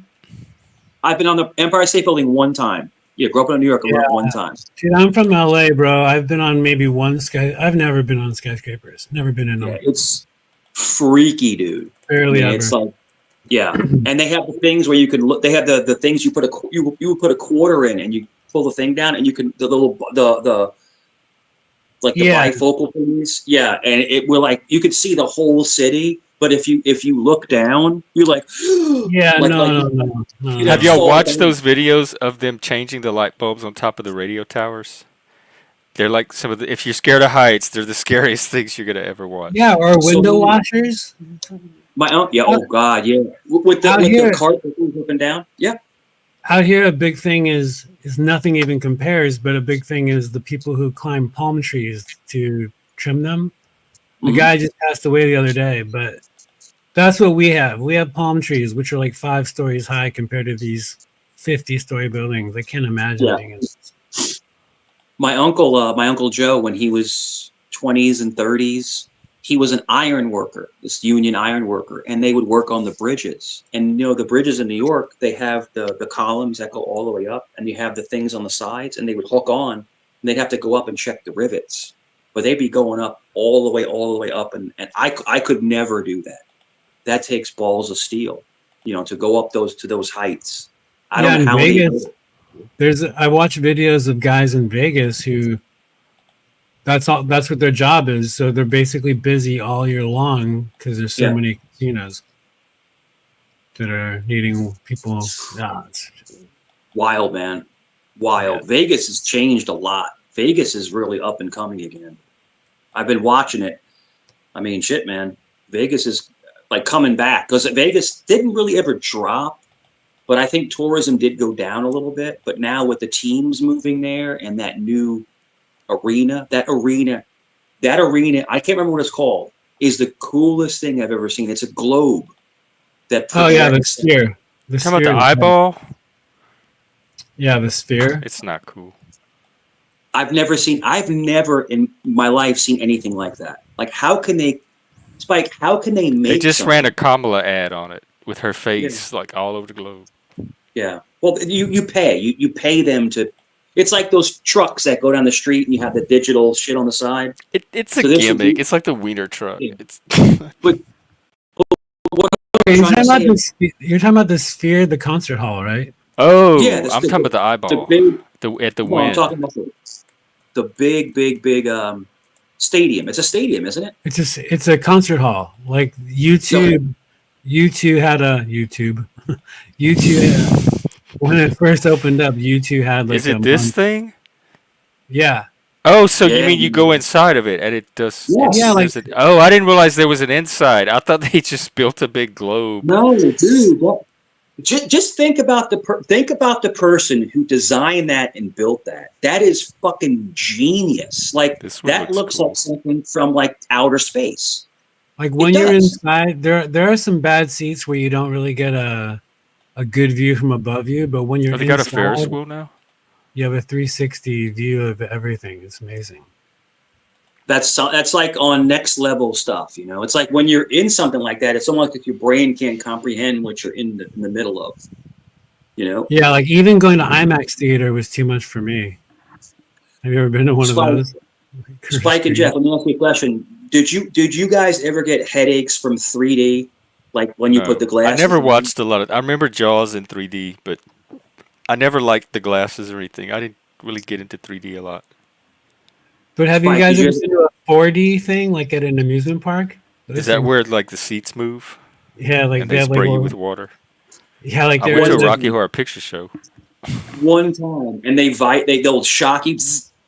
I've been on the Empire State Building one time. Yeah, grew up in New York one time. Dude, I'm from LA, bro. I've been on maybe I've never been on skyscrapers. Never been in them. It's freaky, dude. Barely ever. It's like, and they have the things where you can look. They have the things you would put a quarter in, and you pull the thing down, and you can the bifocal things. Yeah, and it will like you could see the whole city. But if you look down, you're like, yeah, like, no. Have y'all watched those videos of them changing the light bulbs on top of the radio towers? They're like some of the. If you're scared of heights, they're the scariest things you're gonna ever watch. Yeah, or window washers. Oh god, yeah. With the cart that goes up and down. Yeah. Out here, a big thing is nothing even compares, but a big thing is the people who climb palm trees to trim them. The guy just passed away the other day, but that's what we have. We have palm trees, which are like 5 stories high compared to these 50-story buildings. I can't imagine being in this. My uncle Joe, when he was 20s and 30s, he was an iron worker, this union iron worker, and they would work on the bridges. And the bridges in New York, they have the columns that go all the way up, and you have the things on the sides, and they would hook on, and they'd have to go up and check the rivets. But they'd be going up all the way up, and I could never do that. That takes balls of steel, to go up to those heights. I don't know how Vegas, I watch videos of guys in Vegas who that's what their job is. So they're basically busy all year long because there's so many casinos that are needing people. It's wild, man. Wild. Yeah. Vegas has changed a lot. Vegas is really up and coming again. I've been watching it. I mean, shit, man. Vegas is like coming back because Vegas didn't really ever drop, but I think tourism did go down a little bit. But now with the teams moving there and that new arena, that arena, I can't remember what it's called, is the coolest thing I've ever seen. It's a globe that the sphere. Talking about the eyeball? Yeah, the sphere. It's not cool. I've never in my life seen anything like that. Like, how can they, Spike, how can they make They just something? ran a Kamala ad on it with her face like all over the globe. Yeah. Well, you pay them to. It's like those trucks that go down the street and you have the digital shit on the side. It's a gimmick. It's like the wiener truck. Yeah. It's but what you're talking about the sphere, the concert hall, right? Oh, yeah, I'm talking about the eyeball. At the wind. I'm talking about the big stadium. It's a stadium, isn't it? It's a concert hall. Like YouTube had a YouTube. YouTube when it first opened up, YouTube had like. Is it this thing? Yeah. Oh, so you mean you go inside of it and it does? Yes. Yeah, like. I didn't realize there was an inside. I thought they just built a big globe. No, dude. Just think about the person who designed that and built that. That is fucking genius. Like that looks cool. Like something from like outer space. Like when you're inside, there are some bad seats where you don't really get a good view from above you. But when you're they got a Ferris wheel now. You have a 360 view of everything. It's amazing. That's like on next level stuff, It's like when you're in something like that, it's almost like your brain can't comprehend what you're in the middle of, Yeah, like even going to IMAX theater was too much for me. Have you ever been to one of those? Spike and Jeff, let me ask you a question. Did you guys ever get headaches from 3D, like when you put the glasses? I never watched a lot of. I remember Jaws in 3D, but I never liked the glasses or anything. I didn't really get into 3D a lot. But have you guys ever been to a 4D thing, like at an amusement park? Is that where like the seats move? Yeah, like and they spray you with water. Yeah, like I went to a Rocky Horror Picture Show. One time, and they'll shock you.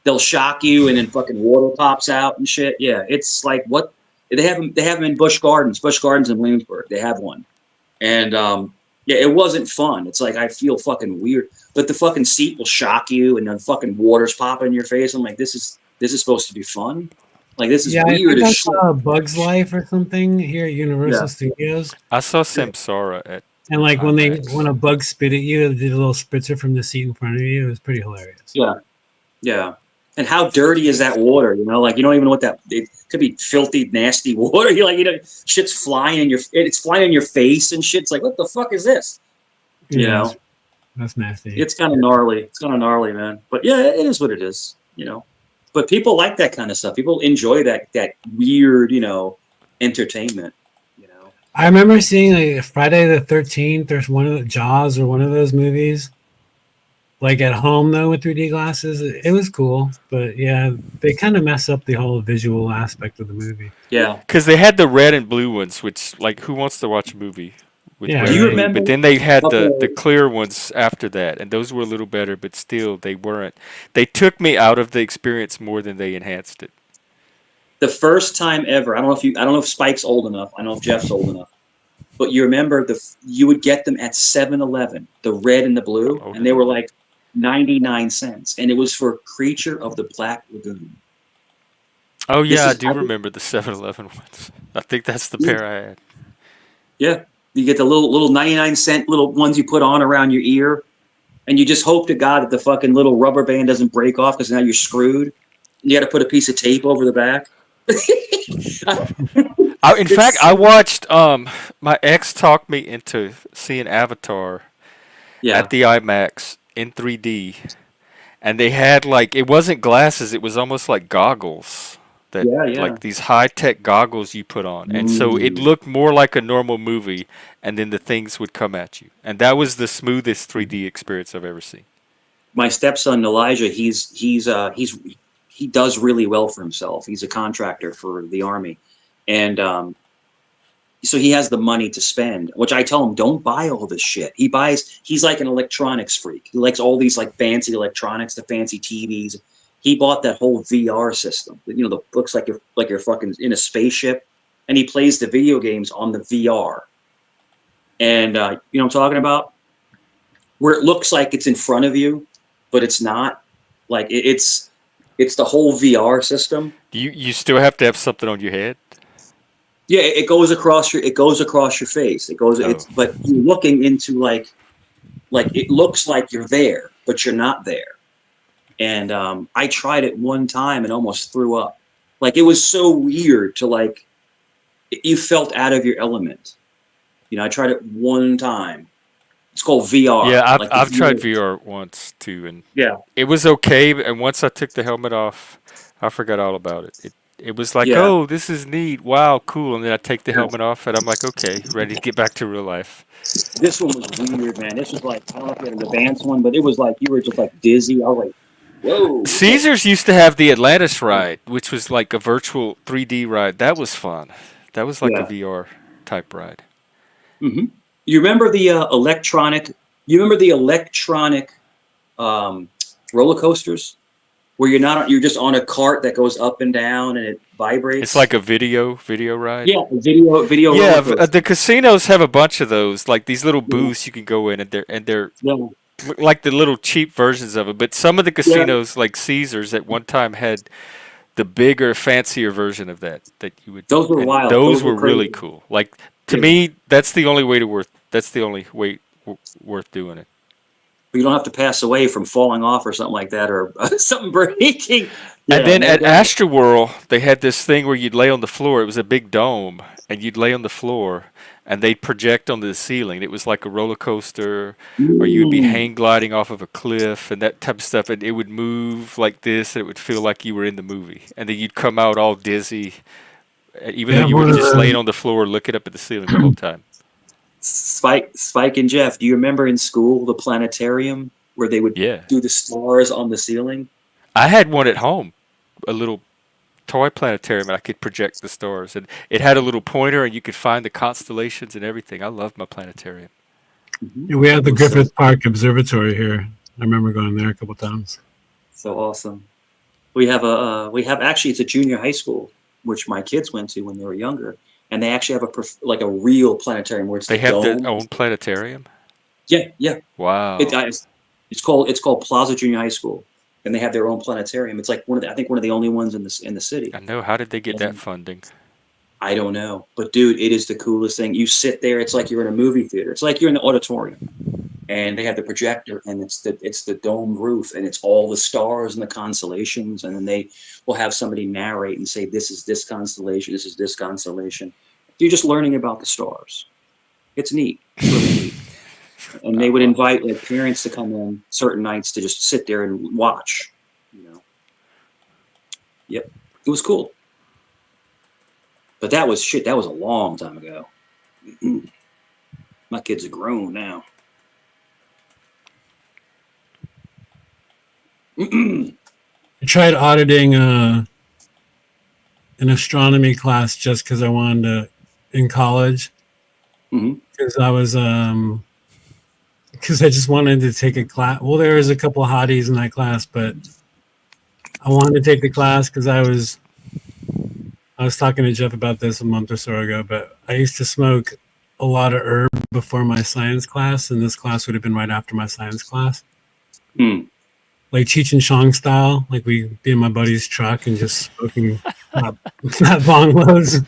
They'll shock you, and then fucking water pops out and shit. Yeah, it's like what they have them in Busch Gardens in Williamsburg. They have one, and yeah, it wasn't fun. It's like I feel fucking weird, but the fucking seat will shock you, and then fucking water's popping in your face. I'm like, this is supposed to be fun. Like this is weird as shit. I saw Bug's Life or something here at Universal Studios. I saw Samsara at. And like when a bug spit at you, they did a little spritzer from the seat in front of you. It was pretty hilarious. Yeah, yeah. And how dirty is that water? Like you don't even know what that. It could be filthy, nasty water. You're like, shit's flying in it's flying in your face and shit's like, what the fuck is this? That's nasty. It's kind of gnarly. It's kind of gnarly, man. But yeah, it is what it is. But people like that kind of stuff. People enjoy that weird, entertainment. I remember seeing like Friday the 13th. There's one of the Jaws or one of those movies. Like at home though with 3D glasses, it was cool, but yeah, they kind of mess up the whole visual aspect of the movie. Yeah, because they had the red and blue ones, which like who wants to watch a movie with Yeah, do red you and right. blue? remember? But then they had the Okay, clear ones after that, and those were a little better, but still they weren't. They took me out of the experience more than they enhanced it. the first time ever. I don't know if Spike's old enough. I don't know if Jeff's old enough. But you remember you would get them at 7-Eleven, the red and the I'm blue, old and they were enough. like 99 cents, and it was for Creature of the Black Lagoon. Oh This yeah, I is do remember the 7-Eleven ones. I think that's the pair I had. yeah. You get the little 99-cent little ones you put on around your ear, and you just hope to God that the fucking little rubber band doesn't break off because now you're screwed. You got to put a piece of tape over the back. In fact, I watched. My ex talked me into seeing Avatar Yeah, at the IMAX in 3D, and they had like it wasn't glasses; it was almost like goggles that yeah. like these high tech goggles you put on, and so it Ooh. looked more like a normal movie, and then the things would come at you, and that was the smoothest 3D experience I've ever seen. My stepson Elijah, he does really well for himself. He's a contractor for the army, and so he has the money to spend. Which I tell him, don't buy all this shit. He's like an electronics freak. He likes all these like fancy electronics, the fancy TVs. He bought that whole VR system. You know, the looks like you're fucking in a spaceship, and he plays the video games on the VR. And you know what I'm talking about? Where it looks like it's in front of you, but it's not. Like it's the whole VR system. You still have to have something on your head. Yeah, it goes across your face. Oh, But you're looking into like it looks like you're there, but you're not there. And I tried it one time and almost threw up. Like it was so weird to like you felt out of your element. You know, I tried it one time. It's called VR. yeah, I've Like the I've tried VR. VR once too, and Yeah, it was okay. And once I took the helmet off, I forgot all about it. It was like, yeah. oh, this is neat, wow, cool. And then I take the helmet off, and I'm like, okay, ready to get back to real life. This one was weird, man. This was like I don't know if you had an advanced one, but it was like you were just like dizzy. I was like, whoa. It's like Caesars used to have the Atlantis ride, which was like a virtual 3D ride. That was fun. That was like a yeah. VR type ride. hmm You remember the electronic? You remember the electronic roller coasters where you're just on a cart that goes up and down and it It's vibrates. like a video ride. Yeah, video roller Yeah, coaster. the casinos have a bunch of those, like these little booths you can go in, and they're Yeah, like the little cheap versions of it. But some of the yeah. casinos, like Caesars, at one time had the bigger, fancier version of that you would, Those were and wild. those Those were were really crazy. cool. Like to Yeah. me, that's the only way to worth. That's the only way worth doing it. But you don't have to pass away from falling off or something like that or something breaking. And Yeah, then no at doubt. Astroworld, they had this thing where you'd lay on the floor. It was a big dome, and you'd lay on the floor, and they'd project onto the ceiling. It was like a roller coaster, or you would be Mm. hang gliding off of a cliff, and that type of stuff. And it would move like this, and it would feel like you were in the movie. And then you'd come out all dizzy, even They though have you were one of just laying the on the floor looking up at the ceiling the whole time. Spike and Jeff, do you remember in school the planetarium where they would Yeah, do the stars on the ceiling? I had one at home, a little toy planetarium, and I could project the stars, and it had a little pointer, and you could find the constellations and everything. I loved my planetarium. Mm-hmm. Yeah, we have the It was Griffith Park Observatory here. I remember going there a couple times. so awesome. We have actually it's a junior high school which my kids went to when they were younger, and they actually have like a real planetarium where it's They the have their dome. own planetarium. Yeah. Wow. It's called Plaza Junior High School, and they have their own planetarium. It's like I think one of the only ones in the city. I know. How did they get that And funding? I don't know, but dude, it is the coolest thing. You sit there, it's like you're in a movie theater. It's like you're in the auditorium, and they have the projector, and it's the dome roof, and it's all the stars and the constellations, and then they will have somebody narrate and say, "This is this constellation. This is this constellation." You're just learning about the stars. It's neat. It's really neat. And they would invite like parents to come in certain nights to just sit there and watch. You know. Yep, it was cool. But that was shit. That was a long time ago. My kids are grown now. I tried auditing an astronomy class just because I wanted to in college. Because I was because I just wanted to take a class. Well, there was a couple of hotties in that class, but I wanted to take the class because I was talking to Jeff about this a month or so ago, but I used to smoke a lot of herb before my science class, and this class would have been right after my science class. Like Cheech and Chong style, like we'd be in my buddy's truck and just smoking fat bong loads.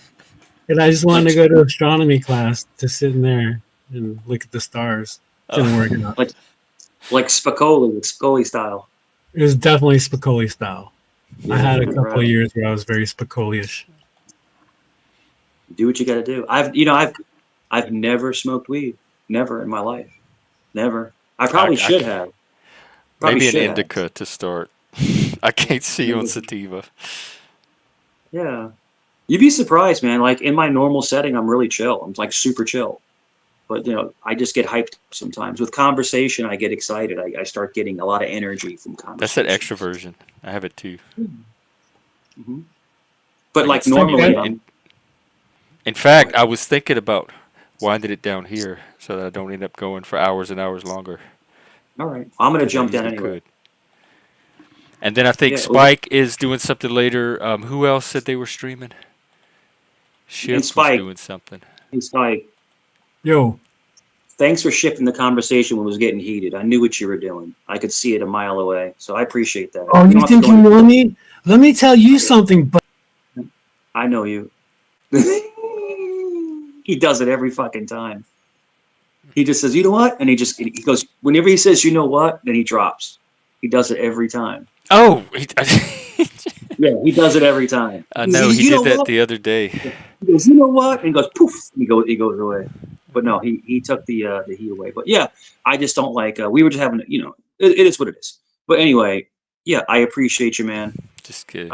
And I just wanted to go to astronomy class to sit in there and look at the stars. Didn't work out. Like Spicoli style. It was definitely Spicoli style. I had a couple of years where I was very Spicoli-ish. Do what you got to do. I've never smoked weed. Never in my life. Never. I probably should have. Maybe an indica to start. I can't see you on sativa. Yeah. You'd be surprised, man. Like in my normal setting, I'm really chill. I'm like super chill. But I just get hyped sometimes. With conversation, I get excited. I start getting a lot of energy from conversation. That's that extroversion. I have it too. But like normally, in fact, I was thinking about winding it down here so that I don't end up going for hours and hours longer. All right, I'm gonna jump down anyway. And then I think Spike is doing something later. Who else said they were streaming? Ship was doing something. And Spike. Yo. Thanks for shifting the conversation when it was getting heated. I knew what you were doing. I could see it a mile away. So I appreciate that. Oh, you think you know me? Let me tell you something. But I know you. He does it every fucking time. He just says, you know what? And he goes, whenever he says, you know what? Then he drops. He does it every time. Oh. Yeah, he does it every time. I know. He did that the other day. He goes, you know what? And he goes, poof. And he goes away. But no, he took the heat away. But yeah, I just don't like. We were just having, it is what it is. But anyway, yeah, I appreciate you, man. Just kidding.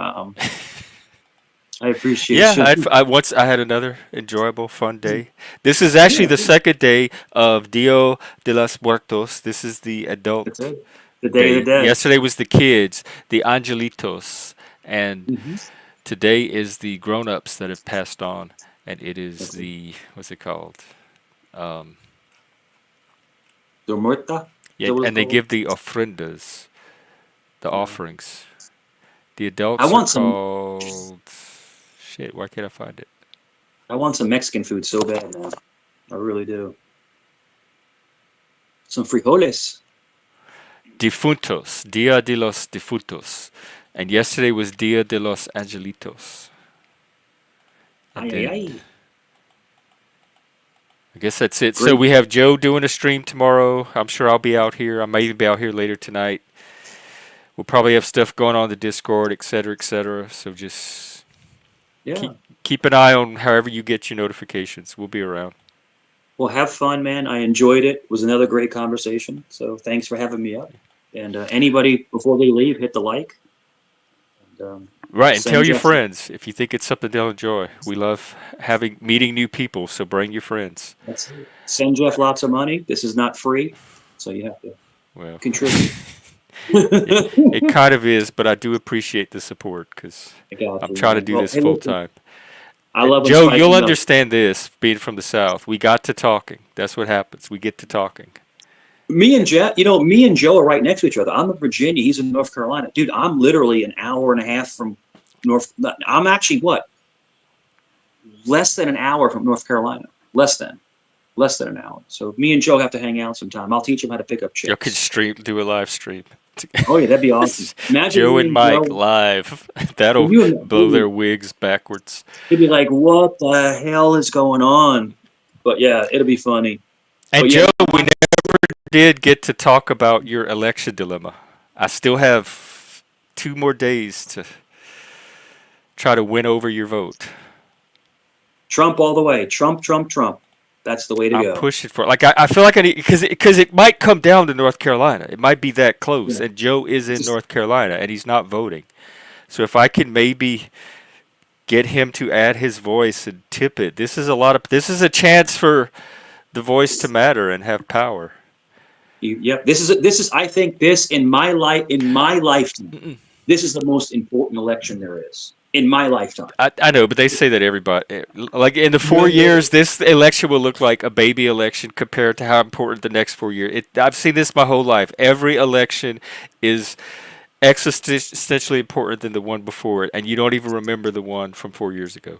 I appreciate. Yeah, I had another enjoyable, fun day. This is actually the second day of Dia de los Muertos. This is the adult. That's it. The Day of the Dead. Yesterday was the kids, the angelitos, and today is the grown-ups that have passed on, and it is what's it called? The muerta. Yeah, and they give the ofrendas, the offerings. The adults called. Shit, why can't I find it? I want some Mexican food so bad now. I really do. Some frijoles. Difuntos, Dia de los Difuntos. And yesterday was Dia de los Angelitos. I guess that's it. Great. So we have Joe doing a stream tomorrow. I'm sure I'll be out here. I might even be out here later tonight. We'll probably have stuff going on the Discord, etc., etc. So just keep an eye on however you get your notifications. We'll be around. Well, have fun, man. I enjoyed it. It was another great conversation. So thanks for having me up. And anybody, before they leave, hit the like. And, right, and tell your friends if you think it's something they'll enjoy. We love meeting new people, so bring your friends. That's it. Send Jeff lots of money. This is not free, so you have to contribute. It kind of is, but I do appreciate the support because I'm trying to do this full time. I love Joe. You'll understand this being from the South. We got to talking. That's what happens. We get to talking. Me and Joe are right next to each other. I'm in Virginia. He's in North Carolina. Dude, I'm literally an hour and a half from I'm actually less than an hour from North Carolina. Less than an hour. So me and Joe have to hang out sometime. I'll teach him how to pick up chicks. You could do a live stream. Oh yeah, that'd be awesome. Imagine Joe and Mike live. That'll blow their wigs backwards. They'd be like, "What the hell is going on?" But yeah, it'll be funny. And Joe, we never did get to talk about your election dilemma. I still have 2 more days to try to win over your vote. Trump all the way. Trump. That's the way to go. I'm pushing for it. Like I feel like I need because it might come down to North Carolina. It might be that close, and Joe is in North Carolina, and he's not voting. So if I can maybe get him to add his voice and tip it, this is a chance for the voice to matter and have power. Yep. This is. I think this in my lifetime. This is the most important election there is in my lifetime. I know, but they say that everybody, like in the 4 years, this election will look like a baby election compared to how important the next 4 years. I've seen this my whole life. Every election is existentially important than the one before it, and you don't even remember the one from 4 years ago.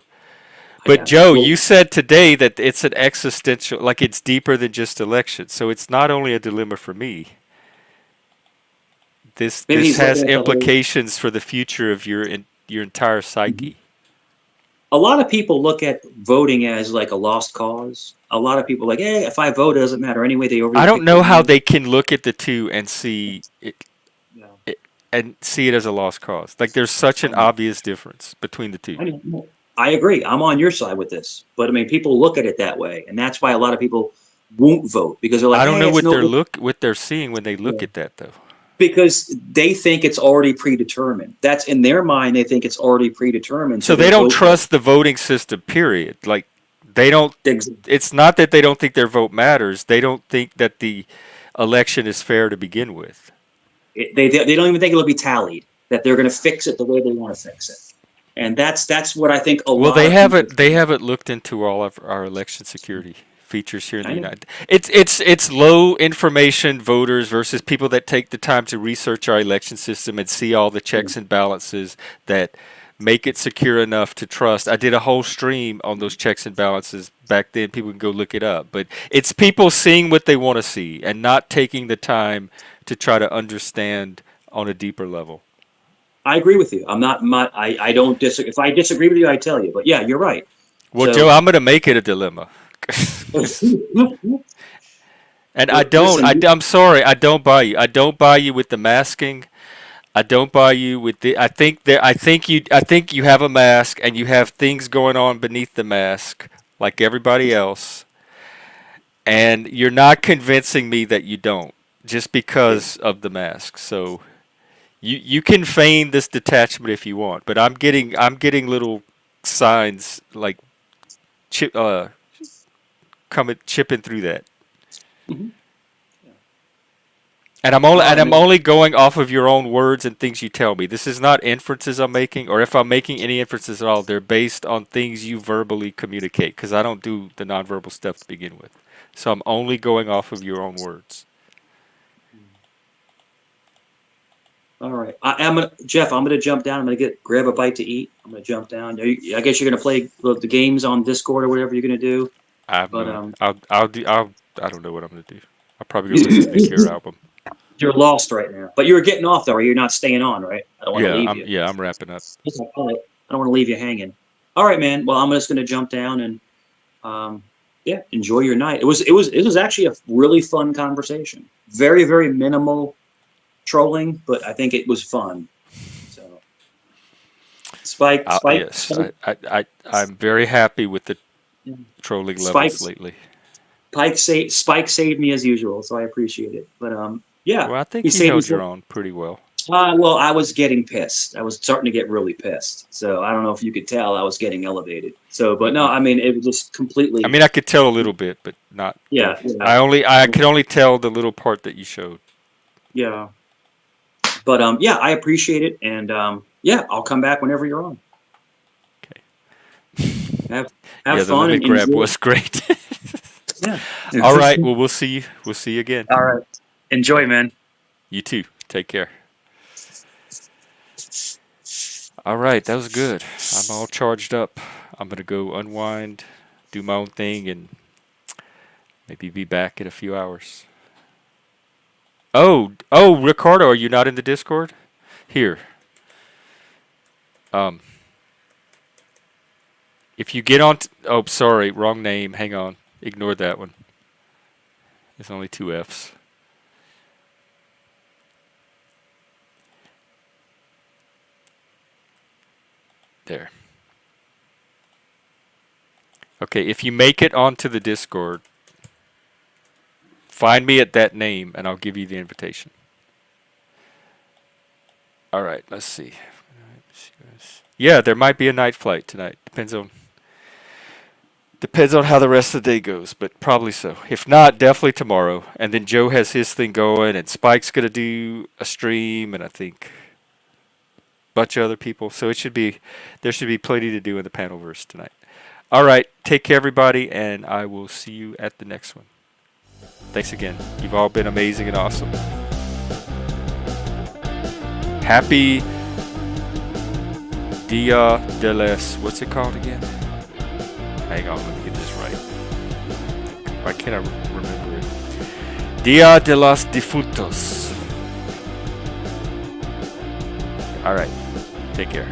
But Joe, you said today that it's an existential, like it's deeper than just elections. So it's not only a dilemma for me. This has implications for the future of your entire psyche. A lot of people look at voting as like a lost cause. A lot of people are like, hey, if I vote, it doesn't matter anyway. They already. I don't know how they can look at the two and see it, and see it as a lost cause. Like there's such an obvious difference between the two. I agree. I'm on your side with this, but I mean, people look at it that way, and that's why a lot of people won't vote because they're like, I don't know what what they're seeing when they look at that though. Because they think it's already predetermined. That's in their mind. They think it's already predetermined. So they don't trust the voting system. Period. Like they don't. It's not that they don't think their vote matters. They don't think that the election is fair to begin with. They don't even think it'll be tallied. That they're going to fix it the way they want to fix it. And that's what I think. Well, they haven't looked into all of our election security features here in the United. It's low information voters versus people that take the time to research our election system and see all the checks and balances that make it secure enough to trust. I did a whole stream on those checks and balances back then. People can go look it up. But it's people seeing what they want to see and not taking the time to try to understand on a deeper level. I agree with you. I don't disagree. If I disagree with you, I tell you. But yeah, you're right. Well, so, Joe, I'm going to make it a dilemma. And I'm sorry, I don't buy you. I don't buy you with the masking. I don't buy you with the. I think you have a mask and you have things going on beneath the mask, like everybody else. And you're not convincing me that you don't, just because of the mask. So, you can feign this detachment if you want, but I'm getting little signs like chipping through that. Mm-hmm. And I'm only going off of your own words and things you tell me. This is not inferences I'm making, or if I'm making any inferences at all, they're based on things you verbally communicate, because I don't do the nonverbal stuff to begin with. So I'm only going off of your own words. All right, Jeff. I'm gonna jump down. I'm gonna grab a bite to eat. I'm gonna jump down. I guess you're gonna play the games on Discord or whatever you're gonna do. I don't know what I'm gonna do. I'll probably go listen to the Cure album. You're lost right now, but you're getting off though, or you're not staying on, right? I don't want to leave you. Yeah, I'm wrapping up. I don't want to leave you hanging. All right, man. Well, I'm just gonna jump down and enjoy your night. It was actually a really fun conversation. Very, very minimal trolling, but I think it was fun. So, Spike. Yes, I'm very happy with the trolling levels lately. Spike saved me as usual, so I appreciate it. But yeah. Well, I think you held your own pretty well. Well, I was getting pissed. I was starting to get really pissed. So I don't know if you could tell I was getting elevated. So, but no, I mean, it was just completely. I mean, I could tell a little bit, but not. Yeah. I could only tell the little part that you showed. Yeah. But I appreciate it, and I'll come back whenever you're on. Okay. Have the fun. Lemon Grab was great. Yeah. All right. Well, we'll see you again. All right. Enjoy, man. You too. Take care. All right. That was good. I'm all charged up. I'm going to go unwind, do my own thing, and maybe be back in a few hours. Oh, Ricardo, are you not in the Discord? Here. If you get on... sorry. Wrong name. Hang on. Ignore that one. There's only 2 Fs. There. Okay, if you make it onto the Discord, find me at that name, and I'll give you the invitation. All right, let's see. Yeah, there might be a night flight tonight. Depends on... Depends on how the rest of the day goes, but probably so. If not, definitely tomorrow. And then Joe has his thing going, and Spike's gonna do a stream, and I think a bunch of other people. So there should be plenty to do in the Panelverse tonight. All right, take care, everybody, and I will see you at the next one. Thanks again. You've all been amazing and awesome. Happy Dia de los... What's it called again? Hang on, let me get this right. Why can't I remember it? Dia de los Difuntos. All right, take care.